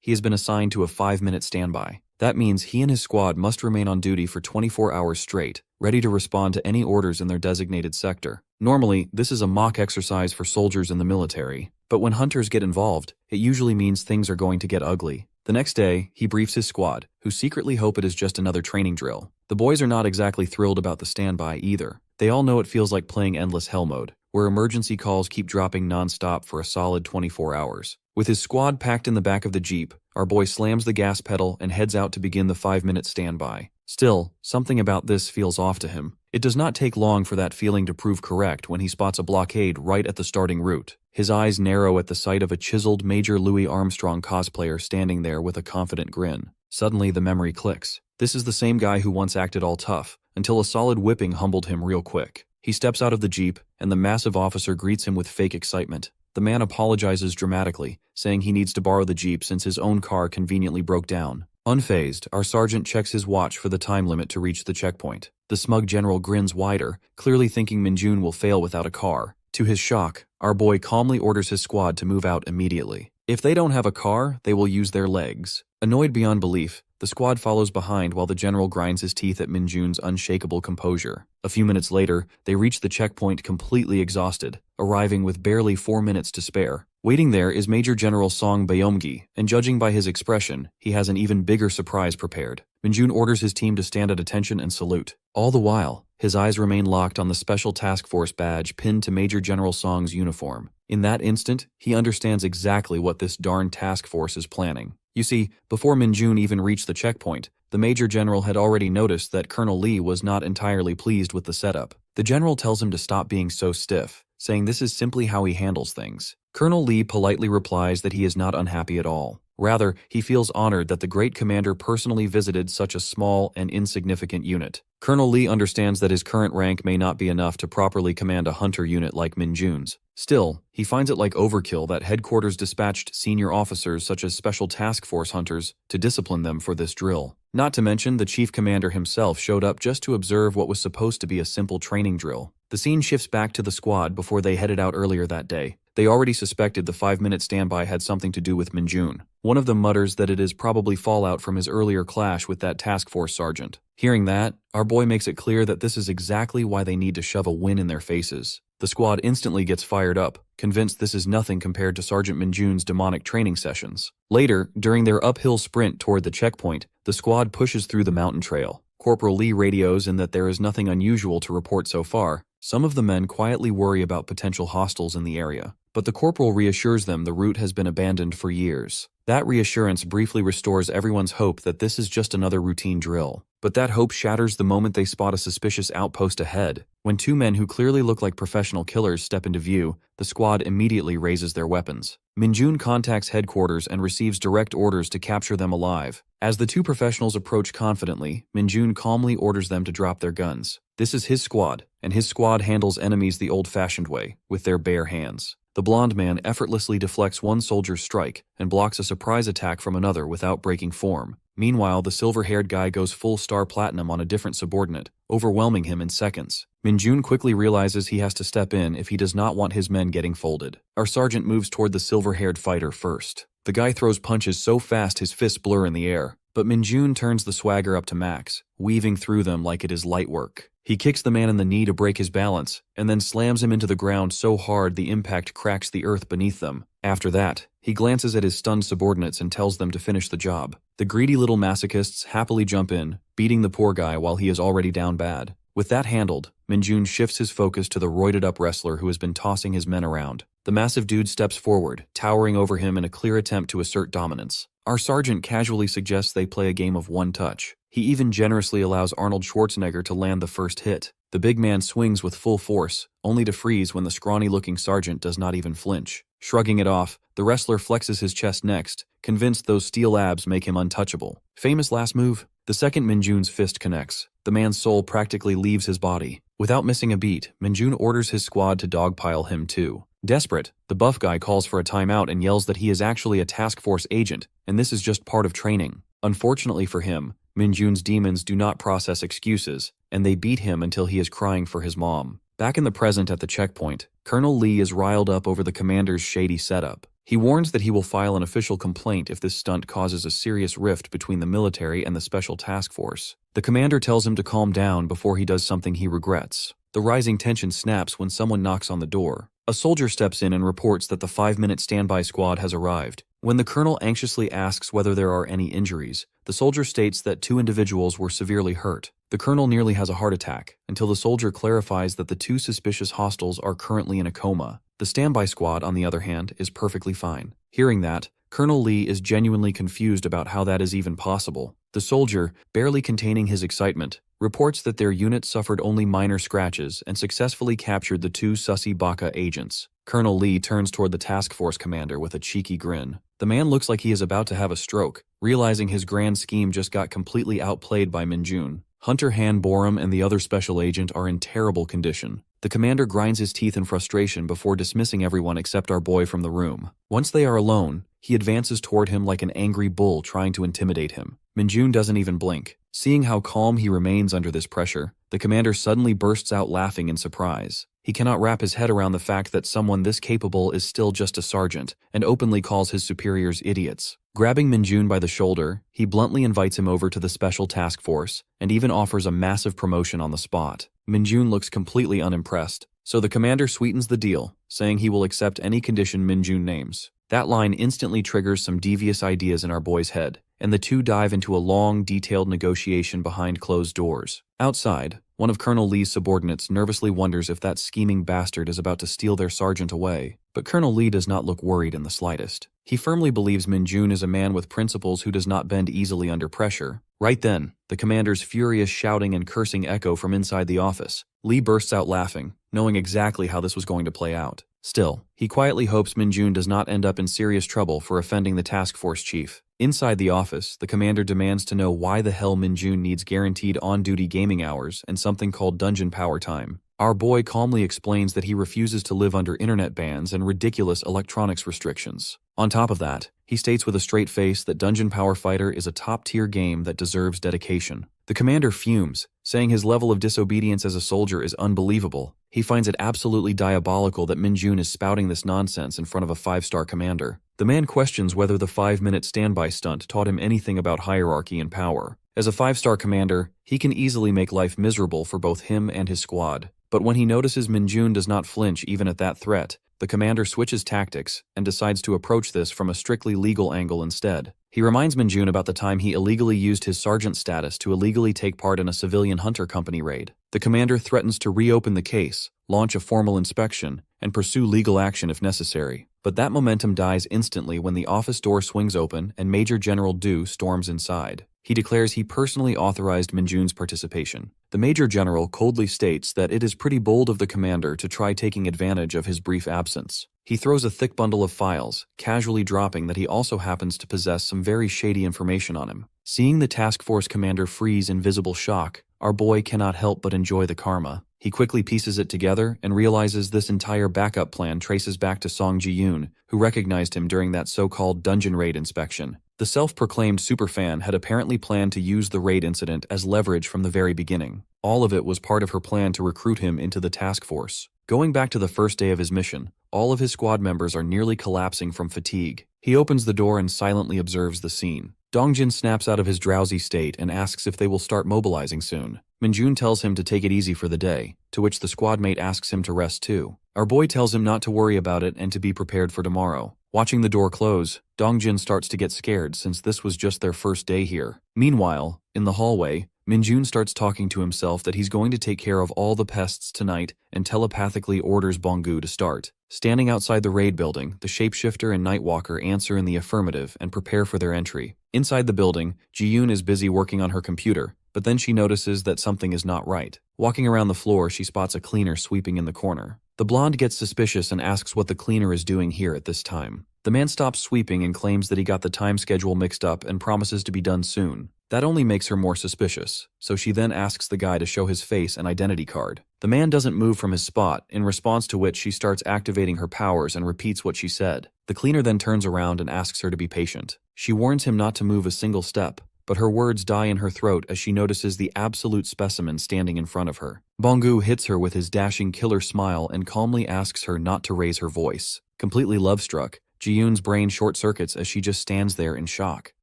A: he has been assigned to a 5-minute standby. That means he and his squad must remain on duty for 24 hours straight, ready to respond to any orders in their designated sector. Normally, this is a mock exercise for soldiers in the military, but when hunters get involved, it usually means things are going to get ugly. The next day, he briefs his squad, who secretly hope it is just another training drill. The boys are not exactly thrilled about the standby either. They all know it feels like playing endless hell mode, where emergency calls keep dropping non-stop for a solid 24 hours. With his squad packed in the back of the Jeep, our boy slams the gas pedal and heads out to begin the 5-minute standby. Still, something about this feels off to him. It does not take long for that feeling to prove correct when he spots a blockade right at the starting route. His eyes narrow at the sight of a chiseled Major Louis Armstrong cosplayer standing there with a confident grin. Suddenly, the memory clicks. This is the same guy who once acted all tough, until a solid whipping humbled him real quick. He steps out of the Jeep, and the massive officer greets him with fake excitement. The man apologizes dramatically, saying he needs to borrow the Jeep since his own car conveniently broke down. Unfazed, our sergeant checks his watch for the time limit to reach the checkpoint. The smug general grins wider, clearly thinking Minjun will fail without a car. To his shock, our boy calmly orders his squad to move out immediately. If they don't have a car, they will use their legs. Annoyed beyond belief, the squad follows behind while the general grinds his teeth at Minjun's unshakable composure. A few minutes later, they reach the checkpoint completely exhausted, arriving with barely 4 minutes to spare. Waiting there is Major General Song Bayomgi, and judging by his expression, he has an even bigger surprise prepared. Minjun orders his team to stand at attention and salute. All the while, his eyes remain locked on the Special Task Force badge pinned to Major General Song's uniform. In that instant, he understands exactly what this darn task force is planning. You see, before Minjun even reached the checkpoint, the Major General had already noticed that Colonel Lee was not entirely pleased with the setup. The general tells him to stop being so stiff, saying this is simply how he handles things. Colonel Lee politely replies that he is not unhappy at all. Rather, he feels honored that the great commander personally visited such a small and insignificant unit. Colonel Lee understands that his current rank may not be enough to properly command a hunter unit like Minjun's. Still, he finds it like overkill that headquarters dispatched senior officers such as Special Task Force hunters to discipline them for this drill. Not to mention, the chief commander himself showed up just to observe what was supposed to be a simple training drill. The scene shifts back to the squad before they headed out earlier that day. They already suspected the 5-minute standby had something to do with Minjun. One of them mutters that it is probably fallout from his earlier clash with that task force sergeant. Hearing that, our boy makes it clear that this is exactly why they need to shove a win in their faces. The squad instantly gets fired up, convinced this is nothing compared to Sergeant Minjun's demonic training sessions. Later, during their uphill sprint toward the checkpoint, the squad pushes through the mountain trail. Corporal Lee radios in that there is nothing unusual to report so far. Some of the men quietly worry about potential hostiles in the area, but the corporal reassures them the route has been abandoned for years. That reassurance briefly restores everyone's hope that this is just another routine drill. But that hope shatters the moment they spot a suspicious outpost ahead. When two men who clearly look like professional killers step into view, the squad immediately raises their weapons. Minjun contacts headquarters and receives direct orders to capture them alive. As the two professionals approach confidently, Minjun calmly orders them to drop their guns. This is his squad, and his squad handles enemies the old-fashioned way, with their bare hands. The blonde man effortlessly deflects one soldier's strike and blocks a surprise attack from another without breaking form. Meanwhile, the silver-haired guy goes full star platinum on a different subordinate, overwhelming him in seconds. Minjun quickly realizes he has to step in if he does not want his men getting folded. Our sergeant moves toward the silver-haired fighter first. The guy throws punches so fast his fists blur in the air, but Minjun turns the swagger up to max, weaving through them like it is light work. He kicks the man in the knee to break his balance, and then slams him into the ground so hard the impact cracks the earth beneath them. After that, he glances at his stunned subordinates and tells them to finish the job. The greedy little masochists happily jump in, beating the poor guy while he is already down bad. With that handled, Minjun shifts his focus to the roided-up wrestler who has been tossing his men around. The massive dude steps forward, towering over him in a clear attempt to assert dominance. Our sergeant casually suggests they play a game of one touch. He even generously allows Arnold Schwarzenegger to land the first hit. The big man swings with full force, only to freeze when the scrawny-looking sergeant does not even flinch. Shrugging it off, the wrestler flexes his chest next, convinced those steel abs make him untouchable. Famous last move? The second Minjun's fist connects. The man's soul practically leaves his body. Without missing a beat, Minjun orders his squad to dogpile him too. Desperate, the buff guy calls for a timeout and yells that he is actually a task force agent, and this is just part of training. Unfortunately for him, Minjun's demons do not process excuses, and they beat him until he is crying for his mom. Back in the present at the checkpoint, Colonel Lee is riled up over the commander's shady setup. He warns that he will file an official complaint if this stunt causes a serious rift between the military and the special task force. The commander tells him to calm down before he does something he regrets. The rising tension snaps when someone knocks on the door. A soldier steps in and reports that the 5-minute standby squad has arrived. When the colonel anxiously asks whether there are any injuries, the soldier states that 2 individuals were severely hurt. The colonel nearly has a heart attack, until the soldier clarifies that the 2 suspicious hostiles are currently in a coma. The standby squad, on the other hand, is perfectly fine. Hearing that, Colonel Lee is genuinely confused about how that is even possible. The soldier, barely containing his excitement, reports that their unit suffered only minor scratches and successfully captured the 2 sussy Baka agents. Colonel Lee turns toward the task force commander with a cheeky grin. The man looks like he is about to have a stroke, realizing his grand scheme just got completely outplayed by Minjun. Hunter Han Borum and the other special agent are in terrible condition. The commander grinds his teeth in frustration before dismissing everyone except our boy from the room. Once they are alone, he advances toward him like an angry bull trying to intimidate him. Minjun doesn't even blink. Seeing how calm he remains under this pressure, the commander suddenly bursts out laughing in surprise. He cannot wrap his head around the fact that someone this capable is still just a sergeant, and openly calls his superiors idiots. Grabbing Minjun by the shoulder, he bluntly invites him over to the special task force, and even offers a massive promotion on the spot. Minjun looks completely unimpressed, so the commander sweetens the deal, saying he will accept any condition Minjun names. That line instantly triggers some devious ideas in our boy's head, and the two dive into a long, detailed negotiation behind closed doors. Outside, one of Colonel Lee's subordinates nervously wonders if that scheming bastard is about to steal their sergeant away, but Colonel Lee does not look worried in the slightest. He firmly believes Minjun is a man with principles who does not bend easily under pressure. Right then, the commander's furious shouting and cursing echo from inside the office. Lee bursts out laughing, knowing exactly how this was going to play out. Still, he quietly hopes Minjun does not end up in serious trouble for offending the task force chief. Inside the office, the commander demands to know why the hell Minjun needs guaranteed on-duty gaming hours and something called dungeon power time. Our boy calmly explains that he refuses to live under internet bans and ridiculous electronics restrictions. On top of that, he states with a straight face that Dungeon Power Fighter is a top-tier game that deserves dedication. The commander fumes, saying his level of disobedience as a soldier is unbelievable. He finds it absolutely diabolical that Minjun is spouting this nonsense in front of a 5-star commander. The man questions whether the 5-minute standby stunt taught him anything about hierarchy and power. As a 5-star commander, he can easily make life miserable for both him and his squad. But when he notices Minjun does not flinch even at that threat, the commander switches tactics and decides to approach this from a strictly legal angle instead. He reminds Minjun about the time he illegally used his sergeant status to illegally take part in a civilian hunter company raid. The commander threatens to reopen the case, launch a formal inspection, and pursue legal action if necessary. But that momentum dies instantly when the office door swings open and Major General Du storms inside. He declares he personally authorized Minjun's participation. The Major General coldly states that it is pretty bold of the commander to try taking advantage of his brief absence. He throws a thick bundle of files, casually dropping that he also happens to possess some very shady information on him. Seeing the task force commander freeze in visible shock, our boy cannot help but enjoy the karma. He quickly pieces it together and realizes this entire backup plan traces back to Song Ji-yoon, who recognized him during that so-called dungeon raid inspection. The self-proclaimed superfan had apparently planned to use the raid incident as leverage from the very beginning. All of it was part of her plan to recruit him into the task force. Going back to the first day of his mission, all of his squad members are nearly collapsing from fatigue. He opens the door and silently observes the scene. Dongjin snaps out of his drowsy state and asks if they will start mobilizing soon. Minjun tells him to take it easy for the day, to which the squad mate asks him to rest too. Our boy tells him not to worry about it and to be prepared for tomorrow. Watching the door close, Dongjin starts to get scared since this was just their first day here. Meanwhile, in the hallway, Minjun starts talking to himself that he's going to take care of all the pests tonight and telepathically orders Bongu to start. Standing outside the raid building, the shapeshifter and Nightwalker answer in the affirmative and prepare for their entry. Inside the building, Ji-yoon is busy working on her computer, but then she notices that something is not right. Walking around the floor, she spots a cleaner sweeping in the corner. The blonde gets suspicious and asks what the cleaner is doing here at this time. The man stops sweeping and claims that he got the time schedule mixed up and promises to be done soon. That only makes her more suspicious, so she then asks the guy to show his face and identity card. The man doesn't move from his spot, in response to which she starts activating her powers and repeats what she said. The cleaner then turns around and asks her to be patient. She warns him not to move a single step, but her words die in her throat as she notices the absolute specimen standing in front of her. Bongu hits her with his dashing killer smile and calmly asks her not to raise her voice. Completely love-struck, Ji-yoon's brain short-circuits as she just stands there in shock.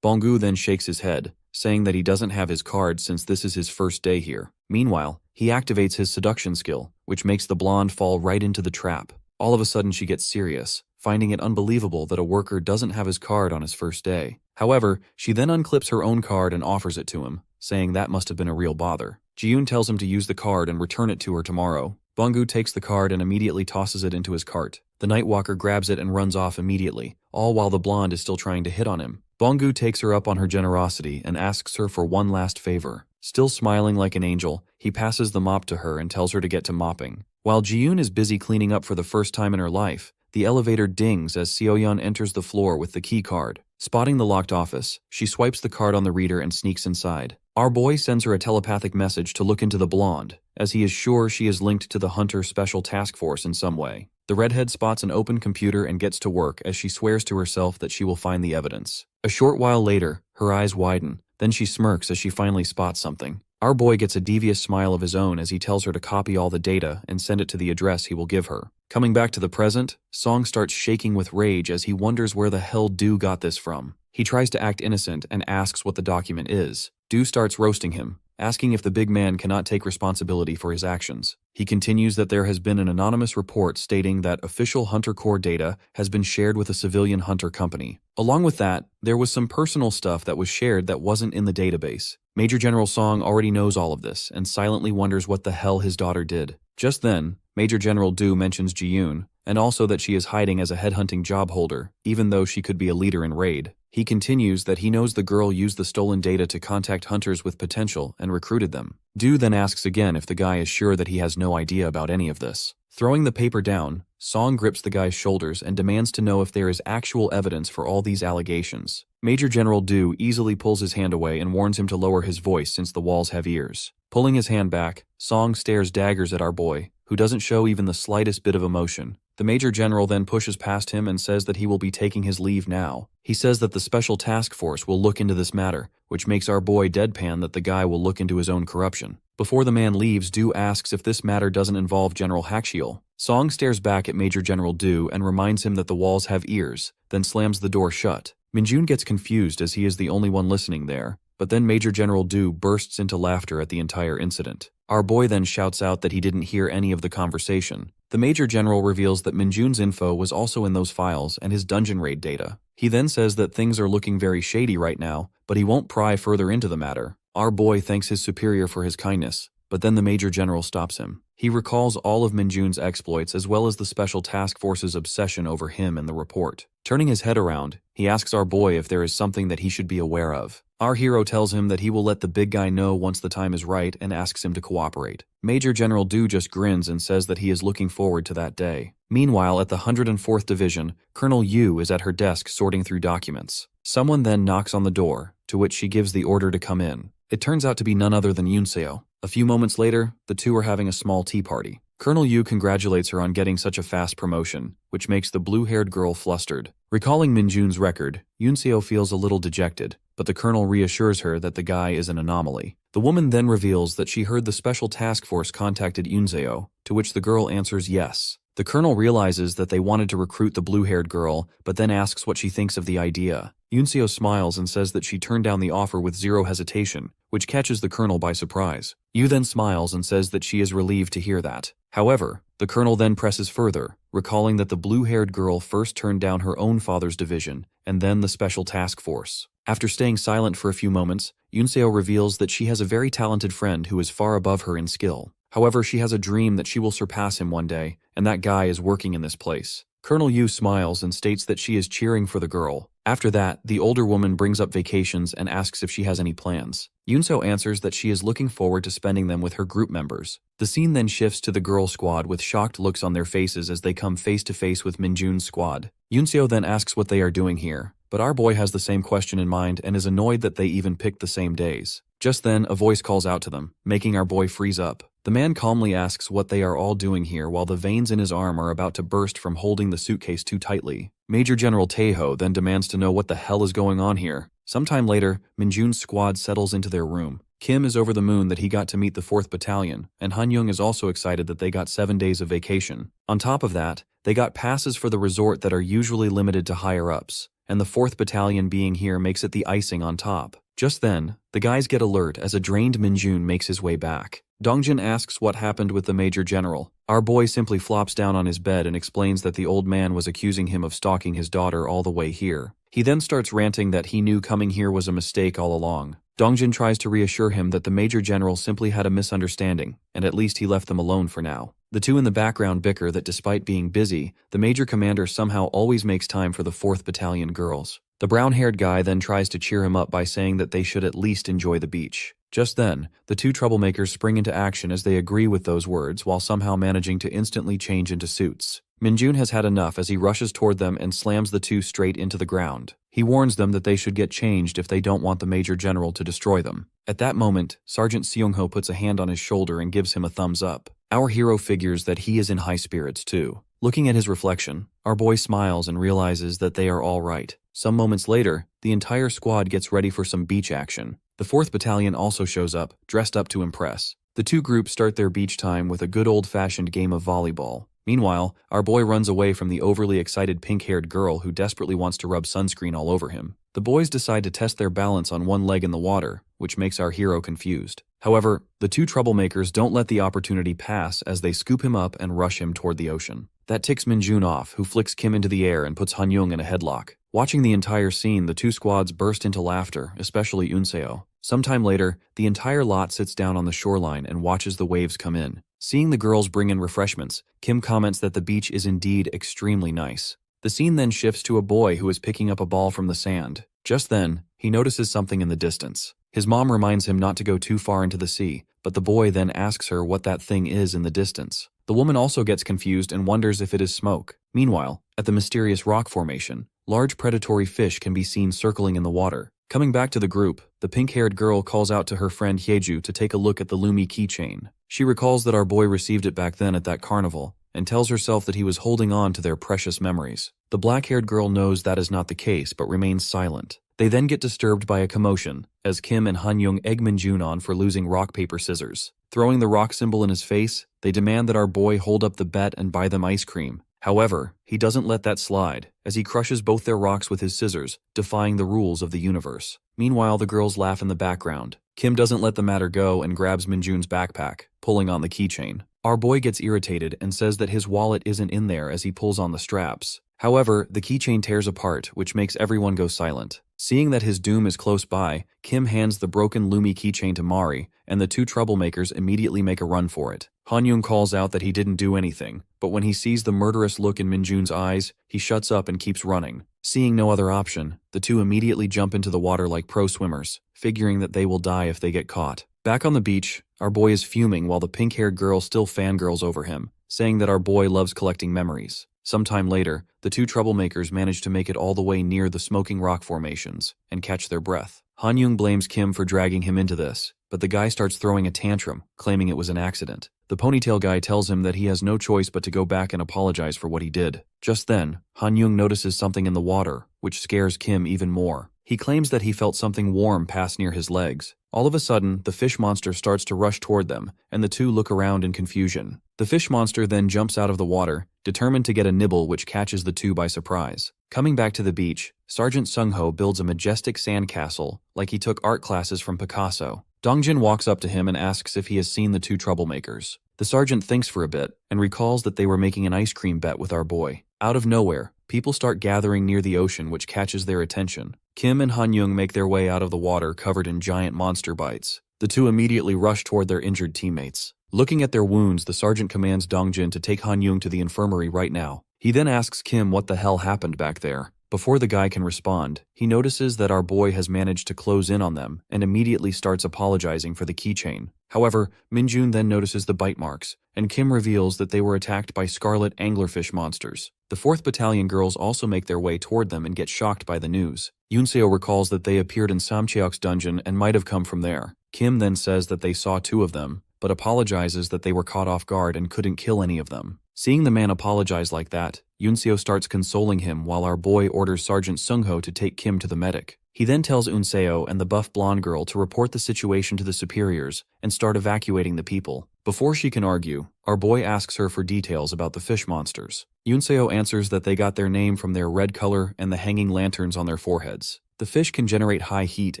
A: Bongu then shakes his head, saying that he doesn't have his card since this is his first day here. Meanwhile, he activates his seduction skill, which makes the blonde fall right into the trap. All of a sudden she gets serious, finding it unbelievable that a worker doesn't have his card on his first day. However, she then unclips her own card and offers it to him, saying that must have been a real bother. Ji-yoon tells him to use the card and return it to her tomorrow. Bongu takes the card and immediately tosses it into his cart. The Nightwalker grabs it and runs off immediately, all while the blonde is still trying to hit on him. Bongu takes her up on her generosity and asks her for one last favor. Still smiling like an angel, he passes the mop to her and tells her to get to mopping. While Ji-yoon is busy cleaning up for the first time in her life, the elevator dings as Seo-yeon enters the floor with the key card. Spotting the locked office, she swipes the card on the reader and sneaks inside. Our boy sends her a telepathic message to look into the blonde, as he is sure she is linked to the Hunter Special Task Force in some way. The redhead spots an open computer and gets to work as she swears to herself that she will find the evidence. A short while later, her eyes widen, then she smirks as she finally spots something. Our boy gets a devious smile of his own as he tells her to copy all the data and send it to the address he will give her. Coming back to the present, Song starts shaking with rage as he wonders where the hell Du got this from. He tries to act innocent and asks what the document is. Du starts roasting him, asking if the big man cannot take responsibility for his actions. He continues that there has been an anonymous report stating that official Hunter Corps data has been shared with a civilian Hunter company. Along with that, there was some personal stuff that was shared that wasn't in the database. Major General Song already knows all of this and silently wonders what the hell his daughter did. Just then, Major General Du mentions Ji-yoon, and also that she is hiding as a headhunting job holder, even though she could be a leader in raid. He continues that he knows the girl used the stolen data to contact hunters with potential and recruited them. Du then asks again if the guy is sure that he has no idea about any of this. Throwing the paper down, Song grips the guy's shoulders and demands to know if there is actual evidence for all these allegations. Major General Du easily pulls his hand away and warns him to lower his voice since the walls have ears. Pulling his hand back, Song stares daggers at our boy, who doesn't show even the slightest bit of emotion. The Major General then pushes past him and says that he will be taking his leave now. He says that the Special Task Force will look into this matter, which makes our boy deadpan that the guy will look into his own corruption. Before the man leaves, Du asks if this matter doesn't involve General Hakshiel. Song stares back at Major General Du and reminds him that the walls have ears, then slams the door shut. Minjun gets confused as he is the only one listening there, but then Major General Du bursts into laughter at the entire incident. Our boy then shouts out that he didn't hear any of the conversation. The Major General reveals that Minjun's info was also in those files and his dungeon raid data. He then says that things are looking very shady right now, but he won't pry further into the matter. Our boy thanks his superior for his kindness, but then the Major General stops him. He recalls all of Minjun's exploits as well as the Special Task Force's obsession over him and the report. Turning his head around, he asks our boy if there is something that he should be aware of. Our hero tells him that he will let the big guy know once the time is right and asks him to cooperate. Major General Du just grins and says that he is looking forward to that day. Meanwhile, at the 104th Division, Colonel Yu is at her desk sorting through documents. Someone then knocks on the door, to which she gives the order to come in. It turns out to be none other than Yunseo. A few moments later, the two are having a small tea party. Colonel Yu congratulates her on getting such a fast promotion, which makes the blue-haired girl flustered. Recalling Minjun's record, Yunseo feels a little dejected, but the colonel reassures her that the guy is an anomaly. The woman then reveals that she heard the Special Task Force contacted Yunseo, to which the girl answers yes. The colonel realizes that they wanted to recruit the blue-haired girl, but then asks what she thinks of the idea. Yunseo smiles and says that she turned down the offer with zero hesitation, which catches the colonel by surprise. Yu then smiles and says that she is relieved to hear that. However, the colonel then presses further, recalling that the blue-haired girl first turned down her own father's division, and then the Special Task Force. After staying silent for a few moments, Yunseo reveals that she has a very talented friend who is far above her in skill. However, she has a dream that she will surpass him one day, and that guy is working in this place. Colonel Yu smiles and states that she is cheering for the girl. After that, the older woman brings up vacations and asks if she has any plans. Yunseo answers that she is looking forward to spending them with her group members. The scene then shifts to the girl squad with shocked looks on their faces as they come face to face with Minjun's squad. Yunseo then asks what they are doing here, but our boy has the same question in mind and is annoyed that they even picked the same days. Just then, a voice calls out to them, making our boy freeze up. The man calmly asks what they are all doing here while the veins in his arm are about to burst from holding the suitcase too tightly. Major General Taeho then demands to know what the hell is going on here. Sometime later, Minjun's squad settles into their room. Kim is over the moon that he got to meet the 4th Battalion, and Han-young is also excited that they got 7 days of vacation. On top of that, they got passes for the resort that are usually limited to higher-ups, and the 4th Battalion being here makes it the icing on top. Just then, the guys get alert as a drained Minjun makes his way back. Dongjin asks what happened with the Major General. Our boy simply flops down on his bed and explains that the old man was accusing him of stalking his daughter all the way here. He then starts ranting that he knew coming here was a mistake all along. Dongjin tries to reassure him that the Major General simply had a misunderstanding, and at least he left them alone for now. The two in the background bicker that despite being busy, the Major Commander somehow always makes time for the 4th Battalion girls. The brown-haired guy then tries to cheer him up by saying that they should at least enjoy the beach. Just then, the two troublemakers spring into action as they agree with those words while somehow managing to instantly change into suits. Minjun has had enough as he rushes toward them and slams the two straight into the ground. He warns them that they should get changed if they don't want the Major General to destroy them. At that moment, Sergeant Seung-ho puts a hand on his shoulder and gives him a thumbs up. Our hero figures that he is in high spirits too. Looking at his reflection, our boy smiles and realizes that they are all right. Some moments later, the entire squad gets ready for some beach action. The 4th Battalion also shows up, dressed up to impress. The two groups start their beach time with a good old-fashioned game of volleyball. Meanwhile, our boy runs away from the overly excited pink-haired girl who desperately wants to rub sunscreen all over him. The boys decide to test their balance on one leg in the water, which makes our hero confused. However, the two troublemakers don't let the opportunity pass as they scoop him up and rush him toward the ocean. That ticks Minjun off, who flicks Kim into the air and puts Han-young in a headlock. Watching the entire scene, the two squads burst into laughter, especially Yunseo. Sometime later, the entire lot sits down on the shoreline and watches the waves come in. Seeing the girls bring in refreshments, Kim comments that the beach is indeed extremely nice. The scene then shifts to a boy who is picking up a ball from the sand. Just then, he notices something in the distance. His mom reminds him not to go too far into the sea, but the boy then asks her what that thing is in the distance. The woman also gets confused and wonders if it is smoke. Meanwhile, at the mysterious rock formation, large predatory fish can be seen circling in the water. Coming back to the group, the pink-haired girl calls out to her friend Hyeju to take a look at the Lumi keychain. She recalls that our boy received it back then at that carnival, and tells herself that he was holding on to their precious memories. The black-haired girl knows that is not the case, but remains silent. They then get disturbed by a commotion, as Kim and Han-young egg Minjun on for losing rock, paper, scissors. Throwing the rock symbol in his face, they demand that our boy hold up the bet and buy them ice cream. However, he doesn't let that slide, as he crushes both their rocks with his scissors, defying the rules of the universe. Meanwhile, the girls laugh in the background. Kim doesn't let the matter go and grabs Minjun's backpack, pulling on the keychain. Our boy gets irritated and says that his wallet isn't in there as he pulls on the straps. However, the keychain tears apart, which makes everyone go silent. Seeing that his doom is close by, Kim hands the broken Lumi keychain to Mari, and the two troublemakers immediately make a run for it. Han-young calls out that he didn't do anything, but when he sees the murderous look in Minjun's eyes, he shuts up and keeps running. Seeing no other option, the two immediately jump into the water like pro swimmers, figuring that they will die if they get caught. Back on the beach, our boy is fuming while the pink-haired girl still fangirls over him, saying that our boy loves collecting memories. Sometime later, the two troublemakers manage to make it all the way near the smoking rock formations and catch their breath. Han-young blames Kim for dragging him into this, but the guy starts throwing a tantrum, claiming it was an accident. The ponytail guy tells him that he has no choice but to go back and apologize for what he did. Just then, Han-young notices something in the water, which scares Kim even more. He claims that he felt something warm pass near his legs. All of a sudden, the fish monster starts to rush toward them, and the two look around in confusion. The fish monster then jumps out of the water, determined to get a nibble which catches the two by surprise. Coming back to the beach, Sergeant Sung-ho builds a majestic sandcastle like he took art classes from Picasso. Dongjin walks up to him and asks if he has seen the two troublemakers. The sergeant thinks for a bit and recalls that they were making an ice cream bet with our boy. Out of nowhere, people start gathering near the ocean, which catches their attention. Kim and Han-young make their way out of the water covered in giant monster bites. The two immediately rush toward their injured teammates. Looking at their wounds, the sergeant commands Dongjin to take Han-young to the infirmary right now. He then asks Kim what the hell happened back there. Before the guy can respond, he notices that our boy has managed to close in on them and immediately starts apologizing for the keychain. However, Minjun then notices the bite marks, and Kim reveals that they were attacked by scarlet anglerfish monsters. The 4th Battalion girls also make their way toward them and get shocked by the news. Yunseo recalls that they appeared in Samcheok's dungeon and might have come from there. Kim then says that they saw 2 of them, but apologizes that they were caught off guard and couldn't kill any of them. Seeing the man apologize like that, Yunseo starts consoling him while our boy orders Sergeant Sung-ho to take Kim to the medic. He then tells Unseo and the buff blonde girl to report the situation to the superiors and start evacuating the people. Before she can argue, our boy asks her for details about the fish monsters. Unseo answers that they got their name from their red color and the hanging lanterns on their foreheads. The fish can generate high heat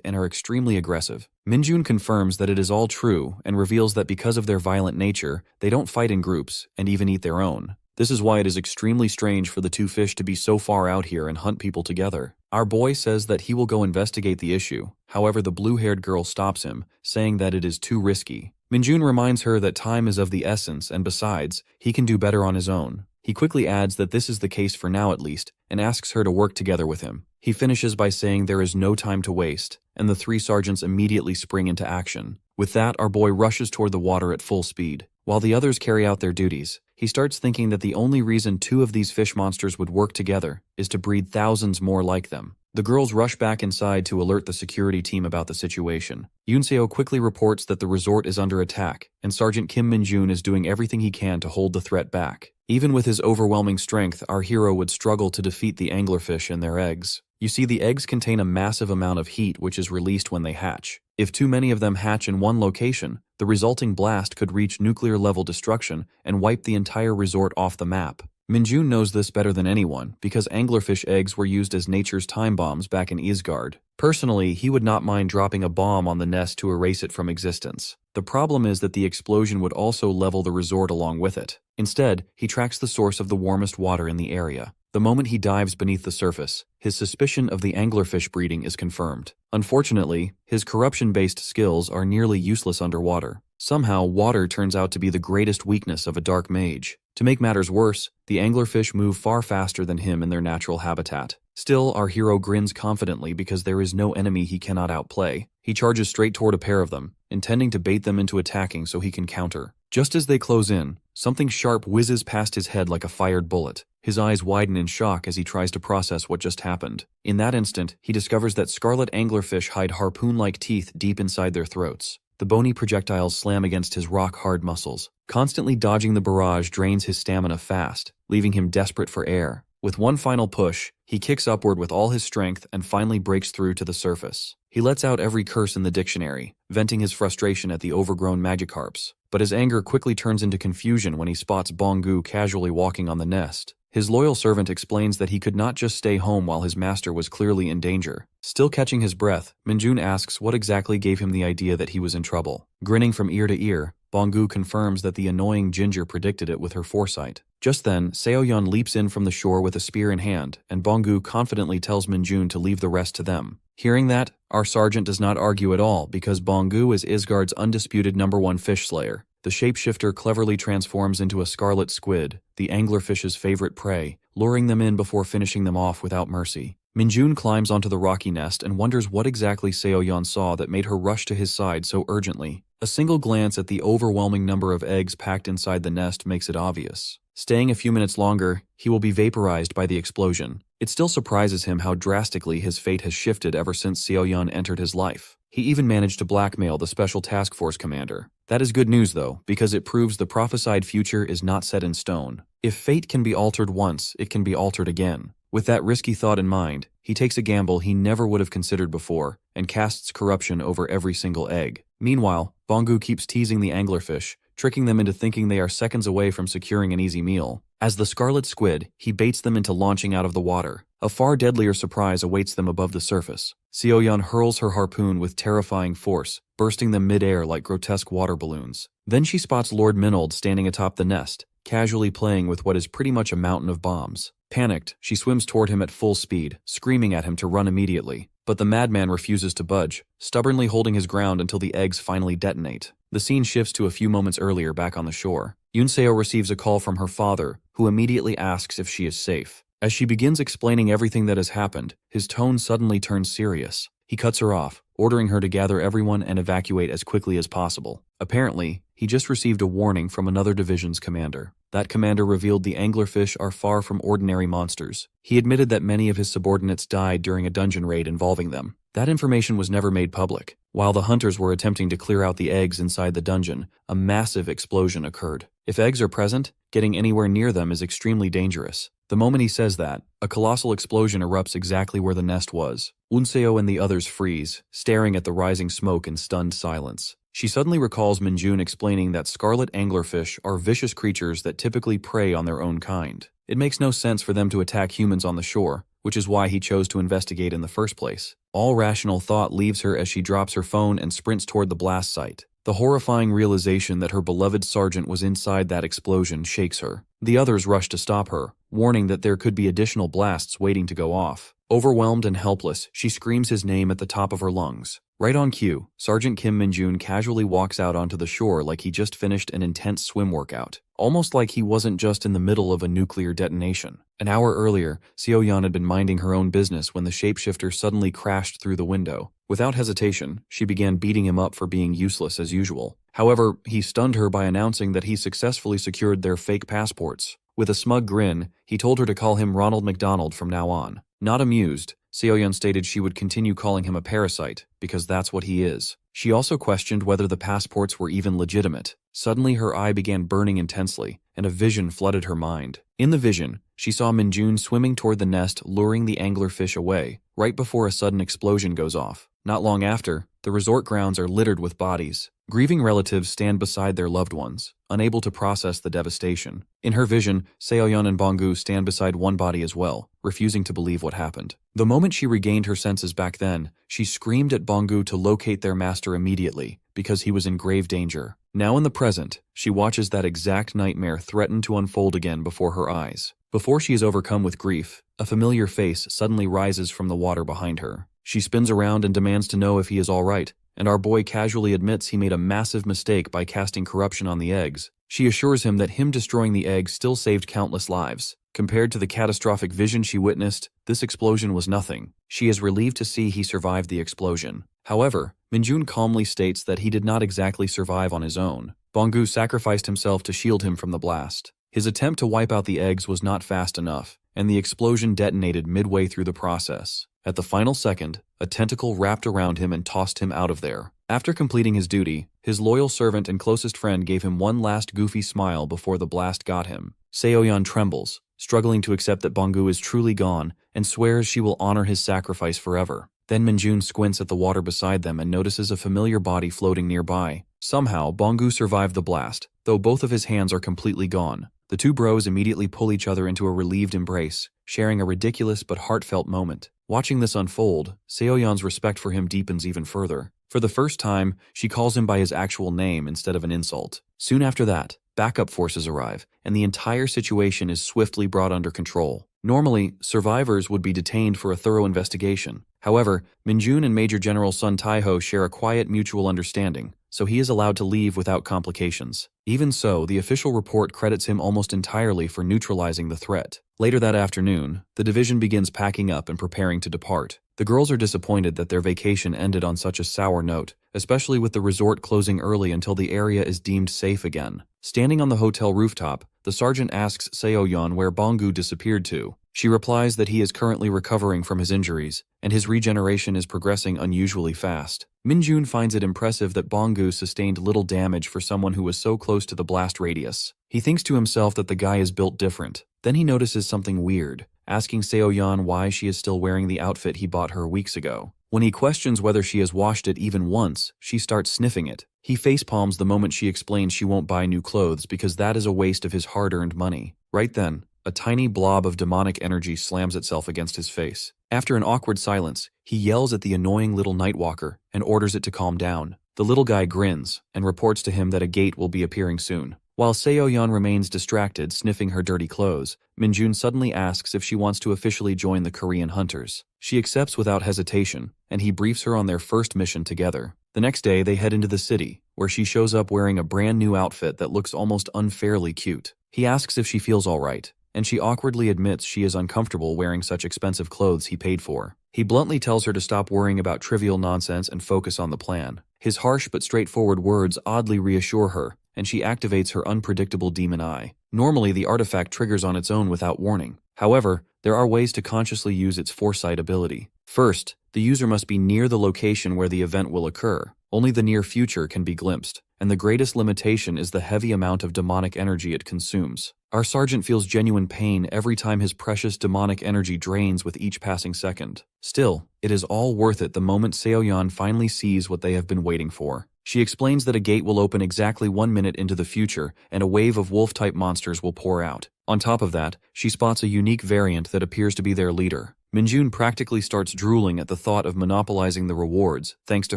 A: and are extremely aggressive. Minjun confirms that it is all true and reveals that because of their violent nature, they don't fight in groups and even eat their own. This is why it is extremely strange for the two fish to be so far out here and hunt people together. Our boy says that he will go investigate the issue. However, the blue-haired girl stops him, saying that it is too risky. Minjun reminds her that time is of the essence and besides, he can do better on his own. He quickly adds that this is the case for now at least, and asks her to work together with him. He finishes by saying there is no time to waste, and the 3 sergeants immediately spring into action. With that, our boy rushes toward the water at full speed. While the others carry out their duties, he starts thinking that the only reason 2 of these fish monsters would work together is to breed thousands more like them. The girls rush back inside to alert the security team about the situation. Yunseo quickly reports that the resort is under attack, and Sergeant Kim Minjun is doing everything he can to hold the threat back. Even with his overwhelming strength, our hero would struggle to defeat the anglerfish and their eggs. You see, the eggs contain a massive amount of heat which is released when they hatch. If too many of them hatch in one location, the resulting blast could reach nuclear-level destruction and wipe the entire resort off the map. Minjun knows this better than anyone because anglerfish eggs were used as nature's time bombs back in Isgard. Personally, he would not mind dropping a bomb on the nest to erase it from existence. The problem is that the explosion would also level the resort along with it. Instead, he tracks the source of the warmest water in the area. The moment he dives beneath the surface, his suspicion of the anglerfish breeding is confirmed. Unfortunately, his corruption-based skills are nearly useless underwater. Somehow, water turns out to be the greatest weakness of a Dark Mage. To make matters worse, the anglerfish move far faster than him in their natural habitat. Still, our hero grins confidently because there is no enemy he cannot outplay. He charges straight toward a pair of them, intending to bait them into attacking so he can counter. Just as they close in, something sharp whizzes past his head like a fired bullet. His eyes widen in shock as he tries to process what just happened. In that instant, he discovers that scarlet anglerfish hide harpoon-like teeth deep inside their throats. The bony projectiles slam against his rock-hard muscles. Constantly dodging the barrage drains his stamina fast, leaving him desperate for air. With one final push, he kicks upward with all his strength and finally breaks through to the surface. He lets out every curse in the dictionary, venting his frustration at the overgrown Magikarps. But his anger quickly turns into confusion when he spots Bongu casually walking on the nest. His loyal servant explains that he could not just stay home while his master was clearly in danger. Still catching his breath, Minjun asks what exactly gave him the idea that he was in trouble. Grinning from ear to ear, Bonggu confirms that the annoying Ginger predicted it with her foresight. Just then, Seoyeon leaps in from the shore with a spear in hand, and Bonggu confidently tells Minjun to leave the rest to them. Hearing that, our sergeant does not argue at all because Bonggu is Isgard's undisputed #1 fish slayer. The shapeshifter cleverly transforms into a scarlet squid, the anglerfish's favorite prey, luring them in before finishing them off without mercy. Minjun climbs onto the rocky nest and wonders what exactly Seoyeon saw that made her rush to his side so urgently. A single glance at the overwhelming number of eggs packed inside the nest makes it obvious. Staying a few minutes longer, he will be vaporized by the explosion. It still surprises him how drastically his fate has shifted ever since Seoyeon entered his life. He even managed to blackmail the Special Task Force commander. That is good news though, because it proves the prophesied future is not set in stone. If fate can be altered once, it can be altered again. With that risky thought in mind, he takes a gamble he never would have considered before, and casts corruption over every single egg. Meanwhile, Bonggu keeps teasing the anglerfish, tricking them into thinking they are seconds away from securing an easy meal. As the scarlet squid, he baits them into launching out of the water. A far deadlier surprise awaits them above the surface. Seoyeon hurls her harpoon with terrifying force, bursting them mid-air like grotesque water balloons. Then she spots Lord Minold standing atop the nest, casually playing with what is pretty much a mountain of bombs. Panicked, she swims toward him at full speed, screaming at him to run immediately. But the madman refuses to budge, stubbornly holding his ground until the eggs finally detonate. The scene shifts to a few moments earlier back on the shore. Yunseo receives a call from her father, who immediately asks if she is safe. As she begins explaining everything that has happened, his tone suddenly turns serious. He cuts her off, ordering her to gather everyone and evacuate as quickly as possible. Apparently, he just received a warning from another division's commander. That commander revealed the anglerfish are far from ordinary monsters. He admitted that many of his subordinates died during a dungeon raid involving them. That information was never made public. While the hunters were attempting to clear out the eggs inside the dungeon, a massive explosion occurred. If eggs are present, getting anywhere near them is extremely dangerous. The moment he says that, a colossal explosion erupts exactly where the nest was. Unseo and the others freeze, staring at the rising smoke in stunned silence. She suddenly recalls Minjun explaining that scarlet anglerfish are vicious creatures that typically prey on their own kind. It makes no sense for them to attack humans on the shore, which is why he chose to investigate in the first place. All rational thought leaves her as she drops her phone and sprints toward the blast site. The horrifying realization that her beloved sergeant was inside that explosion shakes her. The others rush to stop her, warning that there could be additional blasts waiting to go off. Overwhelmed and helpless, she screams his name at the top of her lungs. Right on cue, Sergeant Kim Minjun casually walks out onto the shore like he just finished an intense swim workout, almost like he wasn't just in the middle of a nuclear detonation. An hour earlier, Seoyeon had been minding her own business when the shapeshifter suddenly crashed through the window. Without hesitation, she began beating him up for being useless as usual. However, he stunned her by announcing that he successfully secured their fake passports. With a smug grin, he told her to call him Ronald McDonald from now on. Not amused, Seoyeon stated she would continue calling him a parasite, because that's what he is. She also questioned whether the passports were even legitimate. Suddenly her eye began burning intensely, and a vision flooded her mind. In the vision, she saw Minjun swimming toward the nest, luring the anglerfish away, right before a sudden explosion goes off. Not long after, the resort grounds are littered with bodies. Grieving relatives stand beside their loved ones, unable to process the devastation. In her vision, Seoyeon and Bonggu stand beside one body as well, refusing to believe what happened. The moment she regained her senses back then, she screamed at Bonggu to locate their master immediately, because he was in grave danger. Now in the present, she watches that exact nightmare threaten to unfold again before her eyes. Before she is overcome with grief, a familiar face suddenly rises from the water behind her. She spins around and demands to know if he is all right, and our boy casually admits he made a massive mistake by casting corruption on the eggs. She assures him that him destroying the eggs still saved countless lives. Compared to the catastrophic vision she witnessed, this explosion was nothing. She is relieved to see he survived the explosion. However, Minjun calmly states that he did not exactly survive on his own. Bonggu sacrificed himself to shield him from the blast. His attempt to wipe out the eggs was not fast enough, and the explosion detonated midway through the process. At the final second, a tentacle wrapped around him and tossed him out of there. After completing his duty, his loyal servant and closest friend gave him one last goofy smile before the blast got him. Seoyeon trembles, struggling to accept that Bonggu is truly gone, and swears she will honor his sacrifice forever. Then Minjun squints at the water beside them and notices a familiar body floating nearby. Somehow, Bonggu survived the blast, though both of his hands are completely gone. The two bros immediately pull each other into a relieved embrace, sharing a ridiculous but heartfelt moment. Watching this unfold, Seoyeon's respect for him deepens even further. For the first time, she calls him by his actual name instead of an insult. Soon after that, backup forces arrive, and the entire situation is swiftly brought under control. Normally, survivors would be detained for a thorough investigation. However, Minjun and Major General Sun Taiho share a quiet mutual understanding, so he is allowed to leave without complications. Even so, the official report credits him almost entirely for neutralizing the threat. Later that afternoon, the division begins packing up and preparing to depart. The girls are disappointed that their vacation ended on such a sour note, especially with the resort closing early until the area is deemed safe again. Standing on the hotel rooftop, the sergeant asks Seo-yeon where Bonggu disappeared to. She replies that he is currently recovering from his injuries, and his regeneration is progressing unusually fast. Minjun finds it impressive that Bonggu sustained little damage for someone who was so close to the blast radius. He thinks to himself that the guy is built different. Then he notices something weird, asking Seo-yeon why she is still wearing the outfit he bought her weeks ago. When he questions whether she has washed it even once, she starts sniffing it. He facepalms the moment she explains she won't buy new clothes because that is a waste of his hard-earned money. Right then, a tiny blob of demonic energy slams itself against his face. After an awkward silence, he yells at the annoying little Nightwalker and orders it to calm down. The little guy grins and reports to him that a gate will be appearing soon. While Seo-yeon remains distracted, sniffing her dirty clothes, Minjun suddenly asks if she wants to officially join the Korean hunters. She accepts without hesitation, and he briefs her on their first mission together. The next day, they head into the city, where she shows up wearing a brand new outfit that looks almost unfairly cute. He asks if she feels all right, and she awkwardly admits she is uncomfortable wearing such expensive clothes he paid for. He bluntly tells her to stop worrying about trivial nonsense and focus on the plan. His harsh but straightforward words oddly reassure her, and she activates her unpredictable demon eye. Normally, the artifact triggers on its own without warning. However, there are ways to consciously use its foresight ability. First, the user must be near the location where the event will occur. Only the near future can be glimpsed, and the greatest limitation is the heavy amount of demonic energy it consumes. Our sergeant feels genuine pain every time his precious demonic energy drains with each passing second. Still, it is all worth it the moment Seo-yeon finally sees what they have been waiting for. She explains that a gate will open exactly 1 minute into the future, and a wave of wolf-type monsters will pour out. On top of that, she spots a unique variant that appears to be their leader. Minjun practically starts drooling at the thought of monopolizing the rewards, thanks to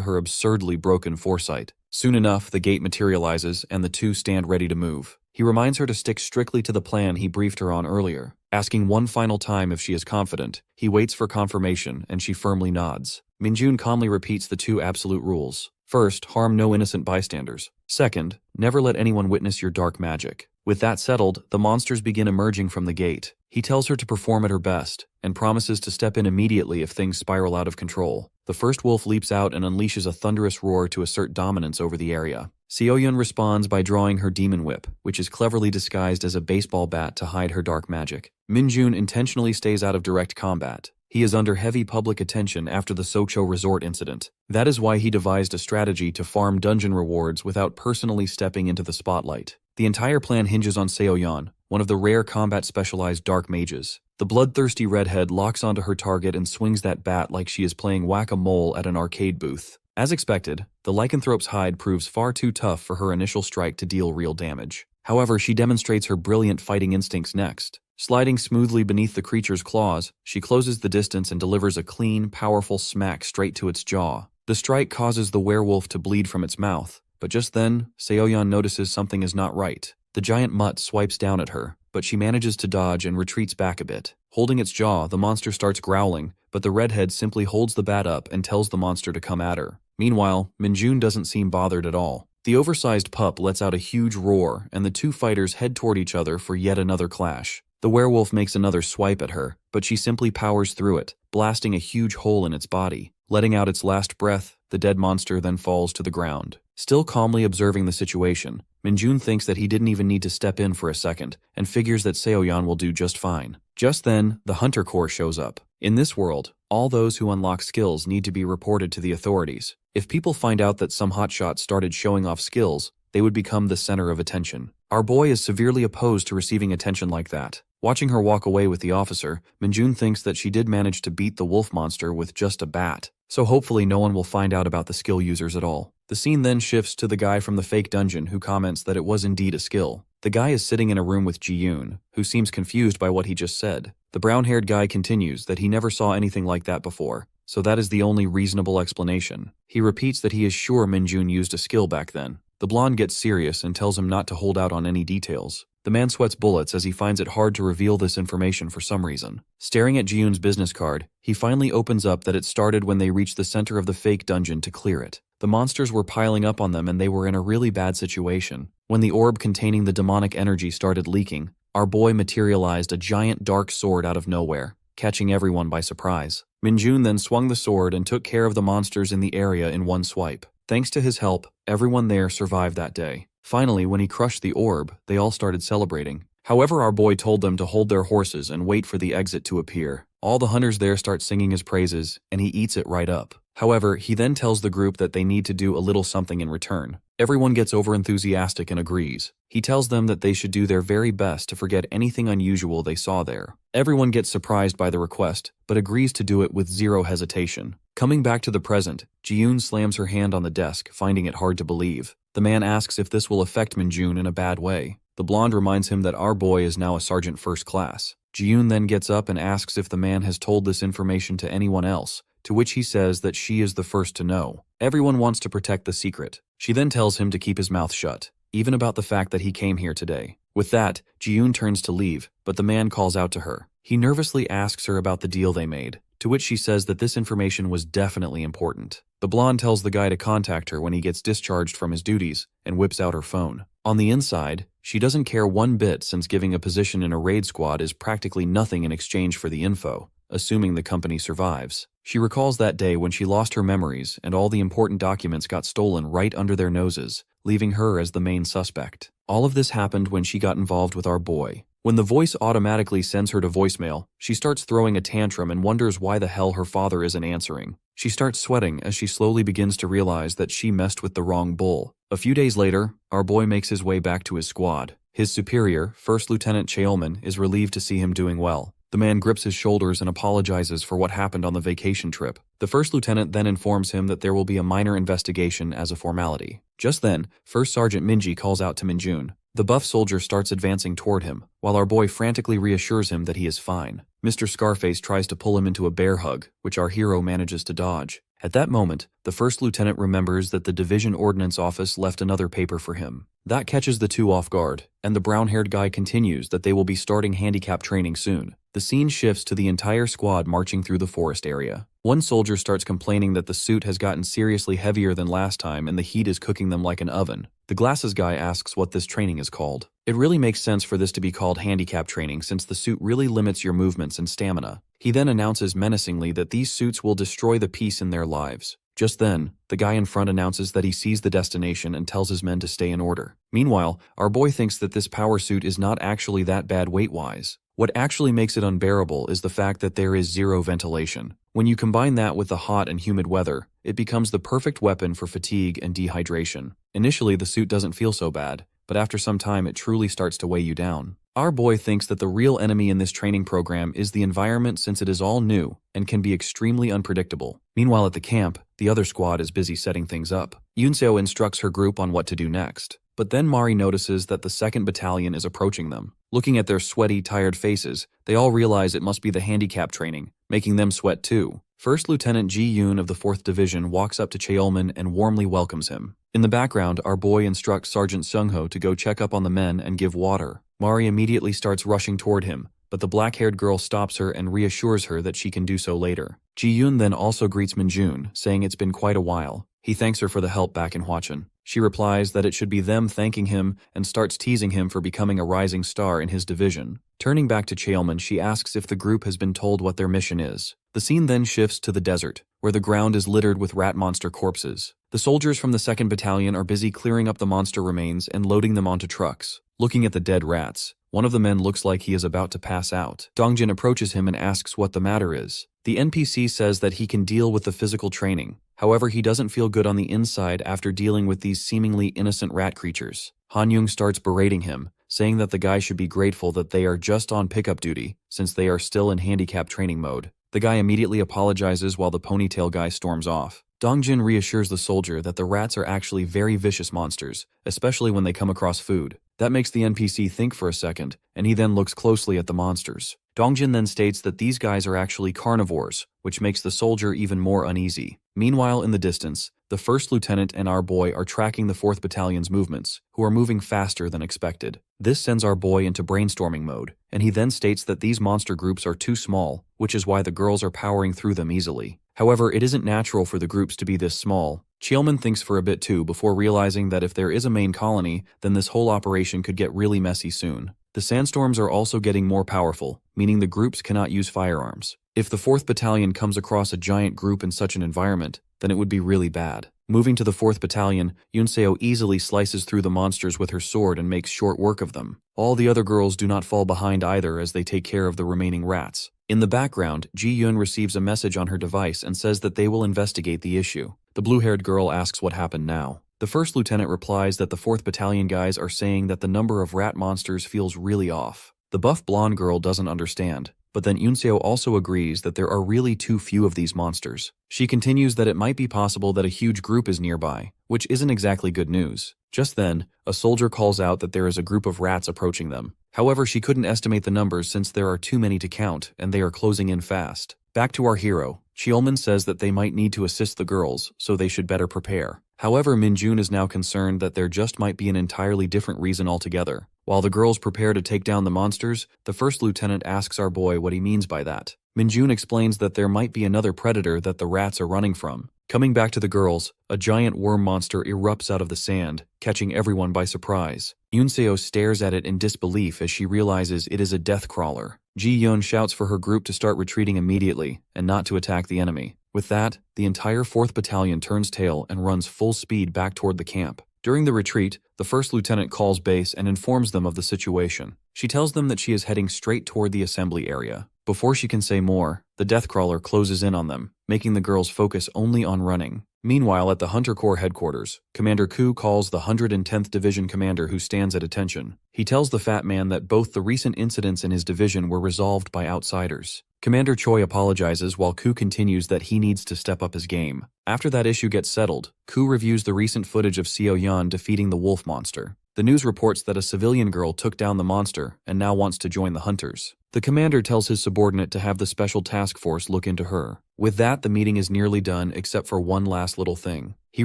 A: her absurdly broken foresight. Soon enough, the gate materializes, and the two stand ready to move. He reminds her to stick strictly to the plan he briefed her on earlier. Asking one final time if she is confident, he waits for confirmation, and she firmly nods. Minjun calmly repeats the two absolute rules. First, harm no innocent bystanders. Second, never let anyone witness your dark magic. With that settled, the monsters begin emerging from the gate. He tells her to perform at her best, and promises to step in immediately if things spiral out of control. The first wolf leaps out and unleashes a thunderous roar to assert dominance over the area. Seo-yeon responds by drawing her demon whip, which is cleverly disguised as a baseball bat to hide her dark magic. Minjun intentionally stays out of direct combat. He is under heavy public attention after the Socho Resort incident. That is why he devised a strategy to farm dungeon rewards without personally stepping into the spotlight. The entire plan hinges on Seo-yeon, one of the rare combat-specialized Dark Mages. The bloodthirsty redhead locks onto her target and swings that bat like she is playing whack-a-mole at an arcade booth. As expected, the lycanthrope's hide proves far too tough for her initial strike to deal real damage. However, she demonstrates her brilliant fighting instincts next. Sliding smoothly beneath the creature's claws, she closes the distance and delivers a clean, powerful smack straight to its jaw. The strike causes the werewolf to bleed from its mouth, but just then, Seo-yeon notices something is not right. The giant mutt swipes down at her, but she manages to dodge and retreats back a bit. Holding its jaw, the monster starts growling, but the redhead simply holds the bat up and tells the monster to come at her. Meanwhile, Minjun doesn't seem bothered at all. The oversized pup lets out a huge roar, and the two fighters head toward each other for yet another clash. The werewolf makes another swipe at her, but she simply powers through it, blasting a huge hole in its body. Letting out its last breath, the dead monster then falls to the ground. Still calmly observing the situation, Minjun thinks that he didn't even need to step in for a second, and figures that Seo-yeon will do just fine. Just then, the Hunter Corps shows up. In this world, all those who unlock skills need to be reported to the authorities. If people find out that some hotshot started showing off skills, they would become the center of attention. Our boy is severely opposed to receiving attention like that. Watching her walk away with the officer, Minjun thinks that she did manage to beat the wolf monster with just a bat, so hopefully no one will find out about the skill users at all. The scene then shifts to the guy from the fake dungeon who comments that it was indeed a skill. The guy is sitting in a room with Ji-yoon, who seems confused by what he just said. The brown-haired guy continues that he never saw anything like that before. so that is the only reasonable explanation. He repeats that he is sure Minjun used a skill back then. The blonde gets serious and tells him not to hold out on any details. The man sweats bullets as he finds it hard to reveal this information for some reason. Staring at Ji-yoon's business card, he finally opens up that it started when they reached the center of the fake dungeon to clear it. The monsters were piling up on them and they were in a really bad situation. When the orb containing the demonic energy started leaking, our boy materialized a giant dark sword out of nowhere, catching everyone by surprise. Minjun then swung the sword and took care of the monsters in the area in one swipe. Thanks to his help, everyone there survived that day. Finally, when he crushed the orb, they all started celebrating. However, our boy told them to hold their horses and wait for the exit to appear. All the hunters there start singing his praises, and he eats it right up. However, he then tells the group that they need to do a little something in return. Everyone gets overenthusiastic and agrees. He tells them that they should do their very best to forget anything unusual they saw there. Everyone gets surprised by the request, but agrees to do it with zero hesitation. Coming back to the present, Ji-yoon slams her hand on the desk, finding it hard to believe. The man asks if this will affect Minjun in a bad way. The blonde reminds him that our boy is now a sergeant first class. Ji-yoon then gets up and asks if the man has told this information to anyone else, to which he says that she is the first to know. Everyone wants to protect the secret. She then tells him to keep his mouth shut, even about the fact that he came here today. With that, Ji-yoon turns to leave, but the man calls out to her. He nervously asks her about the deal they made, to which she says that this information was definitely important. The blonde tells the guy to contact her when he gets discharged from his duties and whips out her phone. On the inside, she doesn't care one bit since giving a position in a raid squad is practically nothing in exchange for the info, assuming the company survives. She recalls that day when she lost her memories and all the important documents got stolen right under their noses, leaving her as the main suspect. All of this happened when she got involved with our boy. When the voice automatically sends her to voicemail, she starts throwing a tantrum and wonders why the hell her father isn't answering. She starts sweating as she slowly begins to realize that she messed with the wrong bull. A few days later, our boy makes his way back to his squad. His superior, First Lieutenant Cheolman, is relieved to see him doing well. The man grips his shoulders and apologizes for what happened on the vacation trip. The first lieutenant then informs him that there will be a minor investigation as a formality. Just then, First Sergeant Minji calls out to Minjun. The buff soldier starts advancing toward him, while our boy frantically reassures him that he is fine. Mr. Scarface tries to pull him into a bear hug, which our hero manages to dodge. At that moment, the first lieutenant remembers that the Division Ordnance Office left another paper for him. That catches the two off guard, and the brown-haired guy continues that they will be starting handicap training soon. The scene shifts to the entire squad marching through the forest area. One soldier starts complaining that the suit has gotten seriously heavier than last time and the heat is cooking them like an oven. The glasses guy asks what this training is called. It really makes sense for this to be called handicap training since the suit really limits your movements and stamina. He then announces menacingly that these suits will destroy the peace in their lives. Just then, the guy in front announces that he sees the destination and tells his men to stay in order. Meanwhile, our boy thinks that this power suit is not actually that bad weight-wise. What actually makes it unbearable is the fact that there is zero ventilation. When you combine that with the hot and humid weather, it becomes the perfect weapon for fatigue and dehydration. Initially, the suit doesn't feel so bad, but after some time it truly starts to weigh you down. Our boy thinks that the real enemy in this training program is the environment since it is all new and can be extremely unpredictable. Meanwhile at the camp, the other squad is busy setting things up. Yunseo instructs her group on what to do next. But then Mari notices that the 2nd Battalion is approaching them. Looking at their sweaty, tired faces, they all realize it must be the handicap training, making them sweat too. First Lieutenant Ji-yoon of the 4th Division walks up to Cheolman and warmly welcomes him. In the background, our boy instructs Sergeant Seung-ho to go check up on the men and give water. Mari immediately starts rushing toward him, but the black-haired girl stops her and reassures her that she can do so later. Ji-yoon then also greets Minjun, saying it's been quite a while. He thanks her for the help back in Hwachun. She replies that it should be them thanking him and starts teasing him for becoming a rising star in his division. Turning back to Cheolman, she asks if the group has been told what their mission is. The scene then shifts to the desert, where the ground is littered with rat monster corpses. The soldiers from the 2nd Battalion are busy clearing up the monster remains and loading them onto trucks. Looking at the dead rats, one of the men looks like he is about to pass out. Dongjin approaches him and asks what the matter is. The NPC says that he can deal with the physical training. However, he doesn't feel good on the inside after dealing with these seemingly innocent rat creatures. Han-young starts berating him, saying that the guy should be grateful that they are just on pickup duty, since they are still in handicap training mode. The guy immediately apologizes while the ponytail guy storms off. Dongjin reassures the soldier that the rats are actually very vicious monsters, especially when they come across food. That makes the NPC think for a second, and he then looks closely at the monsters. Dongjin then states that these guys are actually carnivores, which makes the soldier even more uneasy. Meanwhile, in the distance, the first lieutenant and our boy are tracking the 4th Battalion's movements, who are moving faster than expected. This sends our boy into brainstorming mode, and he then states that these monster groups are too small, which is why the girls are powering through them easily. However, it isn't natural for the groups to be this small. Chielman thinks for a bit too before realizing that if there is a main colony, then this whole operation could get really messy soon. The sandstorms are also getting more powerful, meaning the groups cannot use firearms. If the 4th Battalion comes across a giant group in such an environment, then it would be really bad. Moving to the 4th Battalion, Yunseo easily slices through the monsters with her sword and makes short work of them. All the other girls do not fall behind either as they take care of the remaining rats. In the background, Ji-Yun receives a message on her device and says that they will investigate the issue. The blue-haired girl asks what happened now. The first lieutenant replies that the 4th Battalion guys are saying that the number of rat monsters feels really off. The buff blonde girl doesn't understand, but then Yunseo also agrees that there are really too few of these monsters. She continues that it might be possible that a huge group is nearby, which isn't exactly good news. Just then, a soldier calls out that there is a group of rats approaching them. However, she couldn't estimate the numbers since there are too many to count and they are closing in fast. Back to our hero, Chiolman says that they might need to assist the girls, so they should better prepare. However, Minjun is now concerned that there just might be an entirely different reason altogether. While the girls prepare to take down the monsters, the first lieutenant asks our boy what he means by that. Minjun explains that there might be another predator that the rats are running from. Coming back to the girls, a giant worm monster erupts out of the sand, catching everyone by surprise. Yunseo stares at it in disbelief as she realizes it is a death crawler. Ji-Yun shouts for her group to start retreating immediately and not to attack the enemy. With that, the entire 4th Battalion turns tail and runs full speed back toward the camp. During the retreat, the first lieutenant calls base and informs them of the situation. She tells them that she is heading straight toward the assembly area. Before she can say more, the Deathcrawler closes in on them, making the girls focus only on running. Meanwhile, at the Hunter Corps headquarters, Commander Ku calls the 110th Division commander who stands at attention. He tells the fat man that both the recent incidents in his division were resolved by outsiders. Commander Choi apologizes while Ku continues that he needs to step up his game. After that issue gets settled, Ku reviews the recent footage of Seo Yan defeating the wolf monster. The news reports that a civilian girl took down the monster and now wants to join the hunters. The commander tells his subordinate to have the special task force look into her. With that, the meeting is nearly done except for one last little thing. He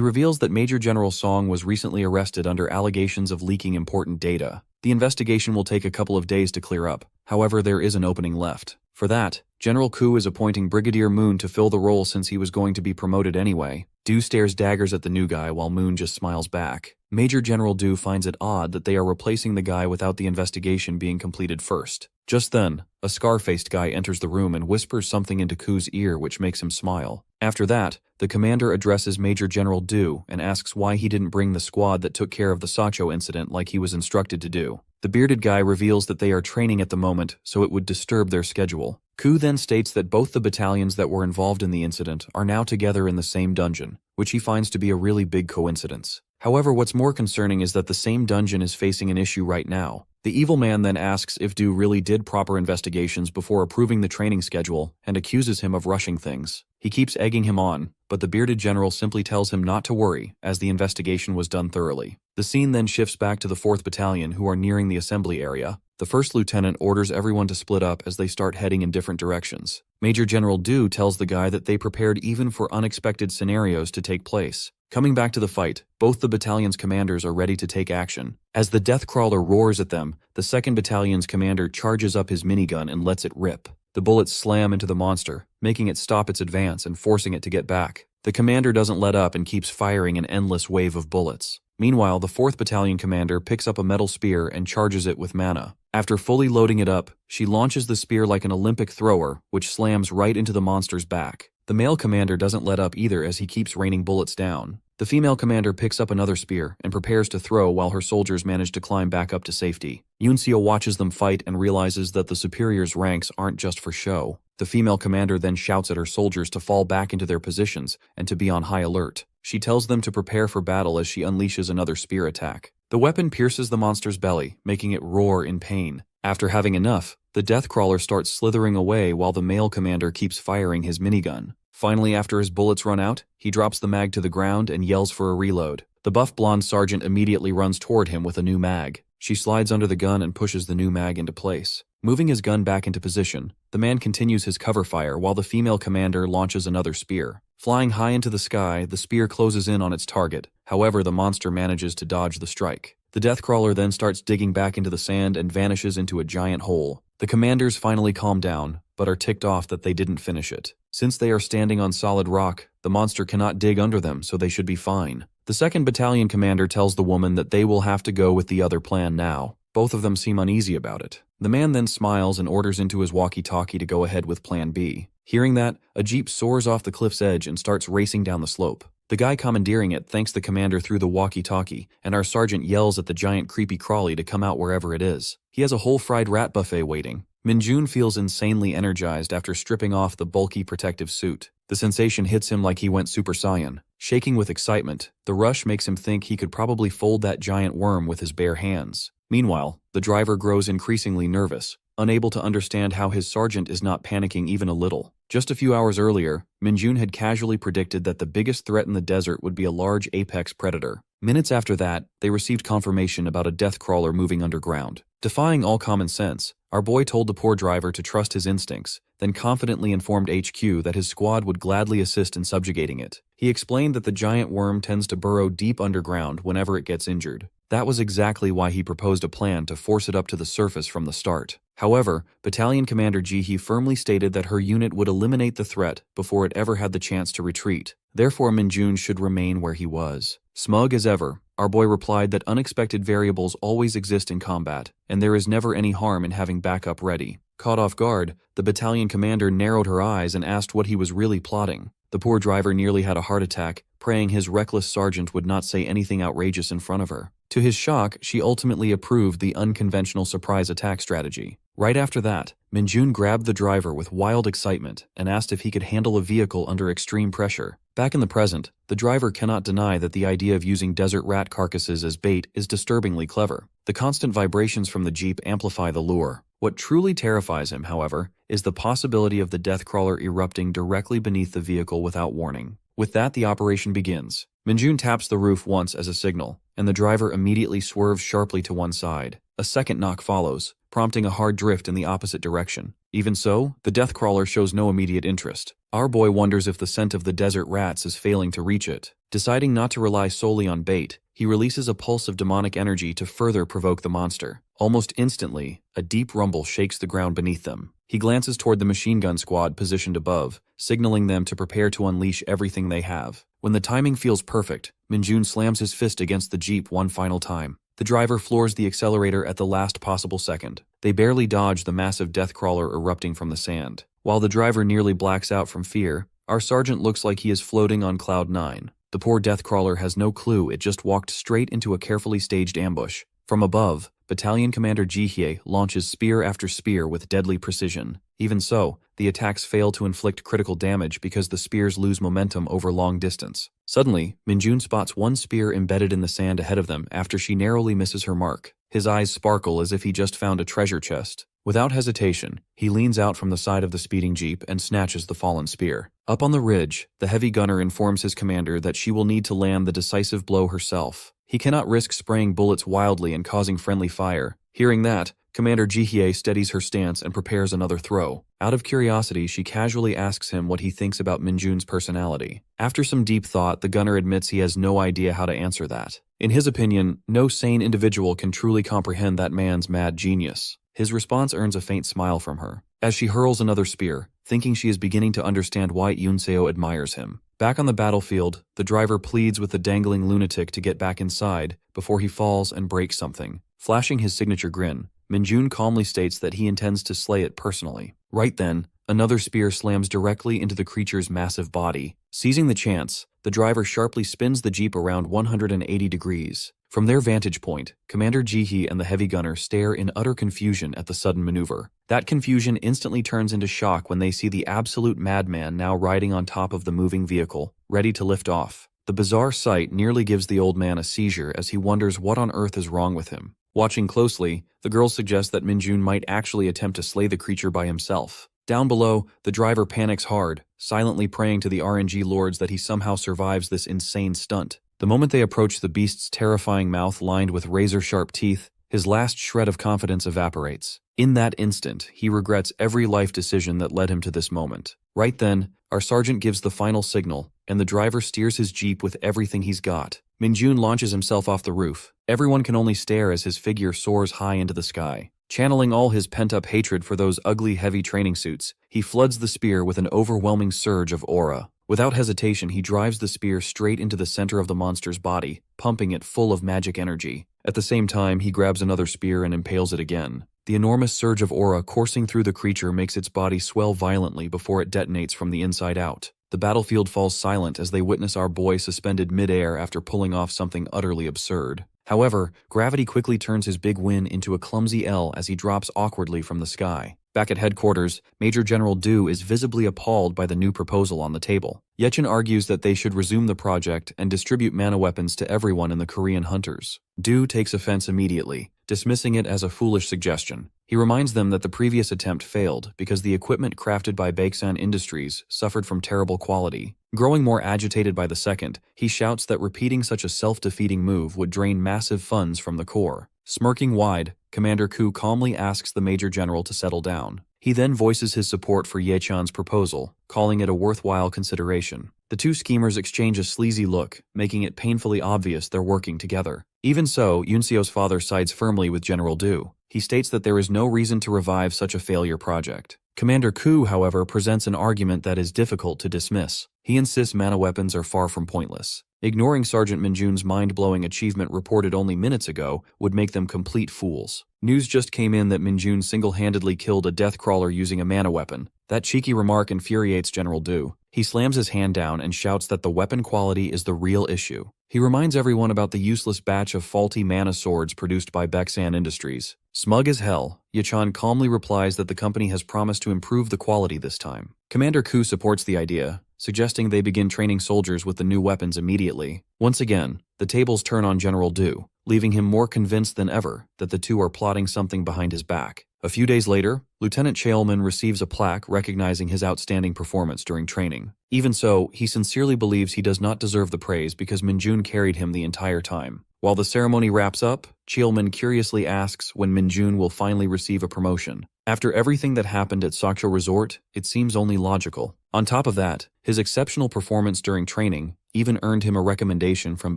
A: reveals that Major General Song was recently arrested under allegations of leaking important data. The investigation will take a couple of days to clear up. However, there is an opening left. For that, General Ku is appointing Brigadier Moon to fill the role since he was going to be promoted anyway. Du stares daggers at the new guy while Moon just smiles back. Major General Du finds it odd that they are replacing the guy without the investigation being completed first. Just then, a scar-faced guy enters the room and whispers something into Ku's ear which makes him smile. After that, the commander addresses Major General Du and asks why he didn't bring the squad that took care of the Sacho incident like he was instructed to do. The bearded guy reveals that they are training at the moment, so it would disturb their schedule. Ku then states that both the battalions that were involved in the incident are now together in the same dungeon, which he finds to be a really big coincidence. However, what's more concerning is that the same dungeon is facing an issue right now. The evil man then asks if Du really did proper investigations before approving the training schedule and accuses him of rushing things. He keeps egging him on, but the bearded general simply tells him not to worry, as the investigation was done thoroughly. The scene then shifts back to the 4th Battalion, who are nearing the assembly area. The first lieutenant orders everyone to split up as they start heading in different directions. Major General Du tells the guy that they prepared even for unexpected scenarios to take place. Coming back to the fight, both the battalion's commanders are ready to take action. As the Deathcrawler roars at them, the 2nd Battalion's commander charges up his minigun and lets it rip. The bullets slam into the monster, making it stop its advance and forcing it to get back. The commander doesn't let up and keeps firing an endless wave of bullets. Meanwhile, the 4th Battalion commander picks up a metal spear and charges it with mana. After fully loading it up, she launches the spear like an Olympic thrower, which slams right into the monster's back. The male commander doesn't let up either as he keeps raining bullets down. The female commander picks up another spear and prepares to throw while her soldiers manage to climb back up to safety. Yunseo watches them fight and realizes that the superior's ranks aren't just for show. The female commander then shouts at her soldiers to fall back into their positions and to be on high alert. She tells them to prepare for battle as she unleashes another spear attack. The weapon pierces the monster's belly, making it roar in pain. After having enough, the Deathcrawler starts slithering away while the male commander keeps firing his minigun. Finally, after his bullets run out, he drops the mag to the ground and yells for a reload. The buff blonde sergeant immediately runs toward him with a new mag. She slides under the gun and pushes the new mag into place. Moving his gun back into position, the man continues his cover fire while the female commander launches another spear. Flying high into the sky, the spear closes in on its target. However, the monster manages to dodge the strike. The Deathcrawler then starts digging back into the sand and vanishes into a giant hole. The commanders finally calm down, but are ticked off that they didn't finish it. Since they are standing on solid rock, the monster cannot dig under them, so they should be fine. The 2nd Battalion commander tells the woman that they will have to go with the other plan now. Both of them seem uneasy about it. The man then smiles and orders into his walkie-talkie to go ahead with Plan B. Hearing that, a jeep soars off the cliff's edge and starts racing down the slope. The guy commandeering it thanks the commander through the walkie-talkie, and our sergeant yells at the giant creepy crawly to come out wherever it is. He has a whole fried rat buffet waiting. Minjun feels insanely energized after stripping off the bulky protective suit. The sensation hits him like he went Super Saiyan. Shaking with excitement, the rush makes him think he could probably fold that giant worm with his bare hands. Meanwhile, the driver grows increasingly nervous, unable to understand how his sergeant is not panicking even a little. Just a few hours earlier, Minjun had casually predicted that the biggest threat in the desert would be a large apex predator. Minutes after that, they received confirmation about a death crawler moving underground. Defying all common sense, our boy told the poor driver to trust his instincts, then confidently informed HQ that his squad would gladly assist in subjugating it. He explained that the giant worm tends to burrow deep underground whenever it gets injured. That was exactly why he proposed a plan to force it up to the surface from the start. However, Battalion Commander Jihe firmly stated that her unit would eliminate the threat before it ever had the chance to retreat. Therefore, Minjun should remain where he was. Smug as ever, our boy replied that unexpected variables always exist in combat, and there is never any harm in having backup ready. Caught off guard, the battalion commander narrowed her eyes and asked what he was really plotting. The poor driver nearly had a heart attack, praying his reckless sergeant would not say anything outrageous in front of her. To his shock, she ultimately approved the unconventional surprise attack strategy. Right after that, Minjun grabbed the driver with wild excitement and asked if he could handle a vehicle under extreme pressure. Back in the present, the driver cannot deny that the idea of using desert rat carcasses as bait is disturbingly clever. The constant vibrations from the jeep amplify the lure. What truly terrifies him, however, is the possibility of the deathcrawler erupting directly beneath the vehicle without warning. With that, the operation begins. Minjun taps the roof once as a signal, and the driver immediately swerves sharply to one side. A second knock follows, prompting a hard drift in the opposite direction. Even so, the deathcrawler shows no immediate interest. Our boy wonders if the scent of the desert rats is failing to reach it. Deciding not to rely solely on bait, he releases a pulse of demonic energy to further provoke the monster. Almost instantly, a deep rumble shakes the ground beneath them. He glances toward the machine gun squad positioned above, signaling them to prepare to unleash everything they have. When the timing feels perfect, Minjun slams his fist against the jeep one final time. The driver floors the accelerator at the last possible second. They barely dodge the massive deathcrawler erupting from the sand. While the driver nearly blacks out from fear, our sergeant looks like he is floating on cloud 9. The poor deathcrawler has no clue it just walked straight into a carefully staged ambush. From above, Battalion Commander Jihye launches spear after spear with deadly precision. Even so, the attacks fail to inflict critical damage because the spears lose momentum over long distance. Suddenly, Minjun spots one spear embedded in the sand ahead of them after she narrowly misses her mark. His eyes sparkle as if he just found a treasure chest. Without hesitation, he leans out from the side of the speeding jeep and snatches the fallen spear. Up on the ridge, the heavy gunner informs his commander that she will need to land the decisive blow herself. He cannot risk spraying bullets wildly and causing friendly fire. Hearing that, Commander Jihye steadies her stance and prepares another throw. Out of curiosity, she casually asks him what he thinks about Minjun's personality. After some deep thought, the gunner admits he has no idea how to answer that. In his opinion, no sane individual can truly comprehend that man's mad genius. His response earns a faint smile from her, as she hurls another spear, thinking she is beginning to understand why Yunseo admires him. Back on the battlefield, the driver pleads with the dangling lunatic to get back inside before he falls and breaks something. Flashing his signature grin, Minjun calmly states that he intends to slay it personally. Right then, another spear slams directly into the creature's massive body. Seizing the chance, the driver sharply spins the jeep around 180 degrees. From their vantage point, Commander Jihye and the heavy gunner stare in utter confusion at the sudden maneuver. That confusion instantly turns into shock when they see the absolute madman now riding on top of the moving vehicle, ready to lift off. The bizarre sight nearly gives the old man a seizure as he wonders what on earth is wrong with him. Watching closely, the girls suggest that Minjun might actually attempt to slay the creature by himself. Down below, the driver panics hard, silently praying to the RNG lords that he somehow survives this insane stunt. The moment they approach the beast's terrifying mouth lined with razor-sharp teeth, his last shred of confidence evaporates. In that instant, he regrets every life decision that led him to this moment. Right then, our sergeant gives the final signal, and the driver steers his jeep with everything he's got. Minjun launches himself off the roof. Everyone can only stare as his figure soars high into the sky. Channeling all his pent-up hatred for those ugly, heavy training suits, he floods the spear with an overwhelming surge of aura. Without hesitation, he drives the spear straight into the center of the monster's body, pumping it full of magic energy. At the same time, he grabs another spear and impales it again. The enormous surge of aura coursing through the creature makes its body swell violently before it detonates from the inside out. The battlefield falls silent as they witness our boy suspended mid-air after pulling off something utterly absurd. However, gravity quickly turns his big win into a clumsy L as he drops awkwardly from the sky. Back at headquarters, Major General Du is visibly appalled by the new proposal on the table. Yechin argues that they should resume the project and distribute mana weapons to everyone in the Korean hunters. Du takes offense immediately, dismissing it as a foolish suggestion. He reminds them that the previous attempt failed because the equipment crafted by Baeksan Industries suffered from terrible quality. Growing more agitated by the second, he shouts that repeating such a self-defeating move would drain massive funds from the Corps. Smirking wide, Commander Ku calmly asks the Major General to settle down. He then voices his support for Yechan's proposal, calling it a worthwhile consideration. The two schemers exchange a sleazy look, making it painfully obvious they're working together. Even so, Yunseo's father sides firmly with General Du. He states that there is no reason to revive such a failure project. Commander Ku, however, presents an argument that is difficult to dismiss. He insists mana weapons are far from pointless. Ignoring Sergeant Minjun's mind-blowing achievement reported only minutes ago would make them complete fools. News just came in that Minjun single-handedly killed a deathcrawler using a mana weapon. That cheeky remark infuriates General Du. He slams his hand down and shouts that the weapon quality is the real issue. He reminds everyone about the useless batch of faulty mana swords produced by Baeksan Industries. Smug as hell, Yechan calmly replies that the company has promised to improve the quality this time. Commander Ku supports the idea, suggesting they begin training soldiers with the new weapons immediately. Once again, the tables turn on General Du, leaving him more convinced than ever that the two are plotting something behind his back. A few days later, Lieutenant Chaelman receives a plaque recognizing his outstanding performance during training. Even so, he sincerely believes he does not deserve the praise because Minjun carried him the entire time. While the ceremony wraps up, Chaelman curiously asks when Minjun will finally receive a promotion. After everything that happened at Sakcho Resort, it seems only logical. On top of that, his exceptional performance during training even earned him a recommendation from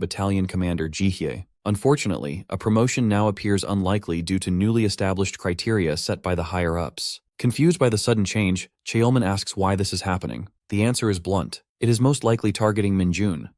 A: Battalion Commander Jihye. Unfortunately, a promotion now appears unlikely due to newly established criteria set by the higher-ups. Confused by the sudden change, Chaelman asks why this is happening. The answer is blunt. It is most likely targeting Minjun.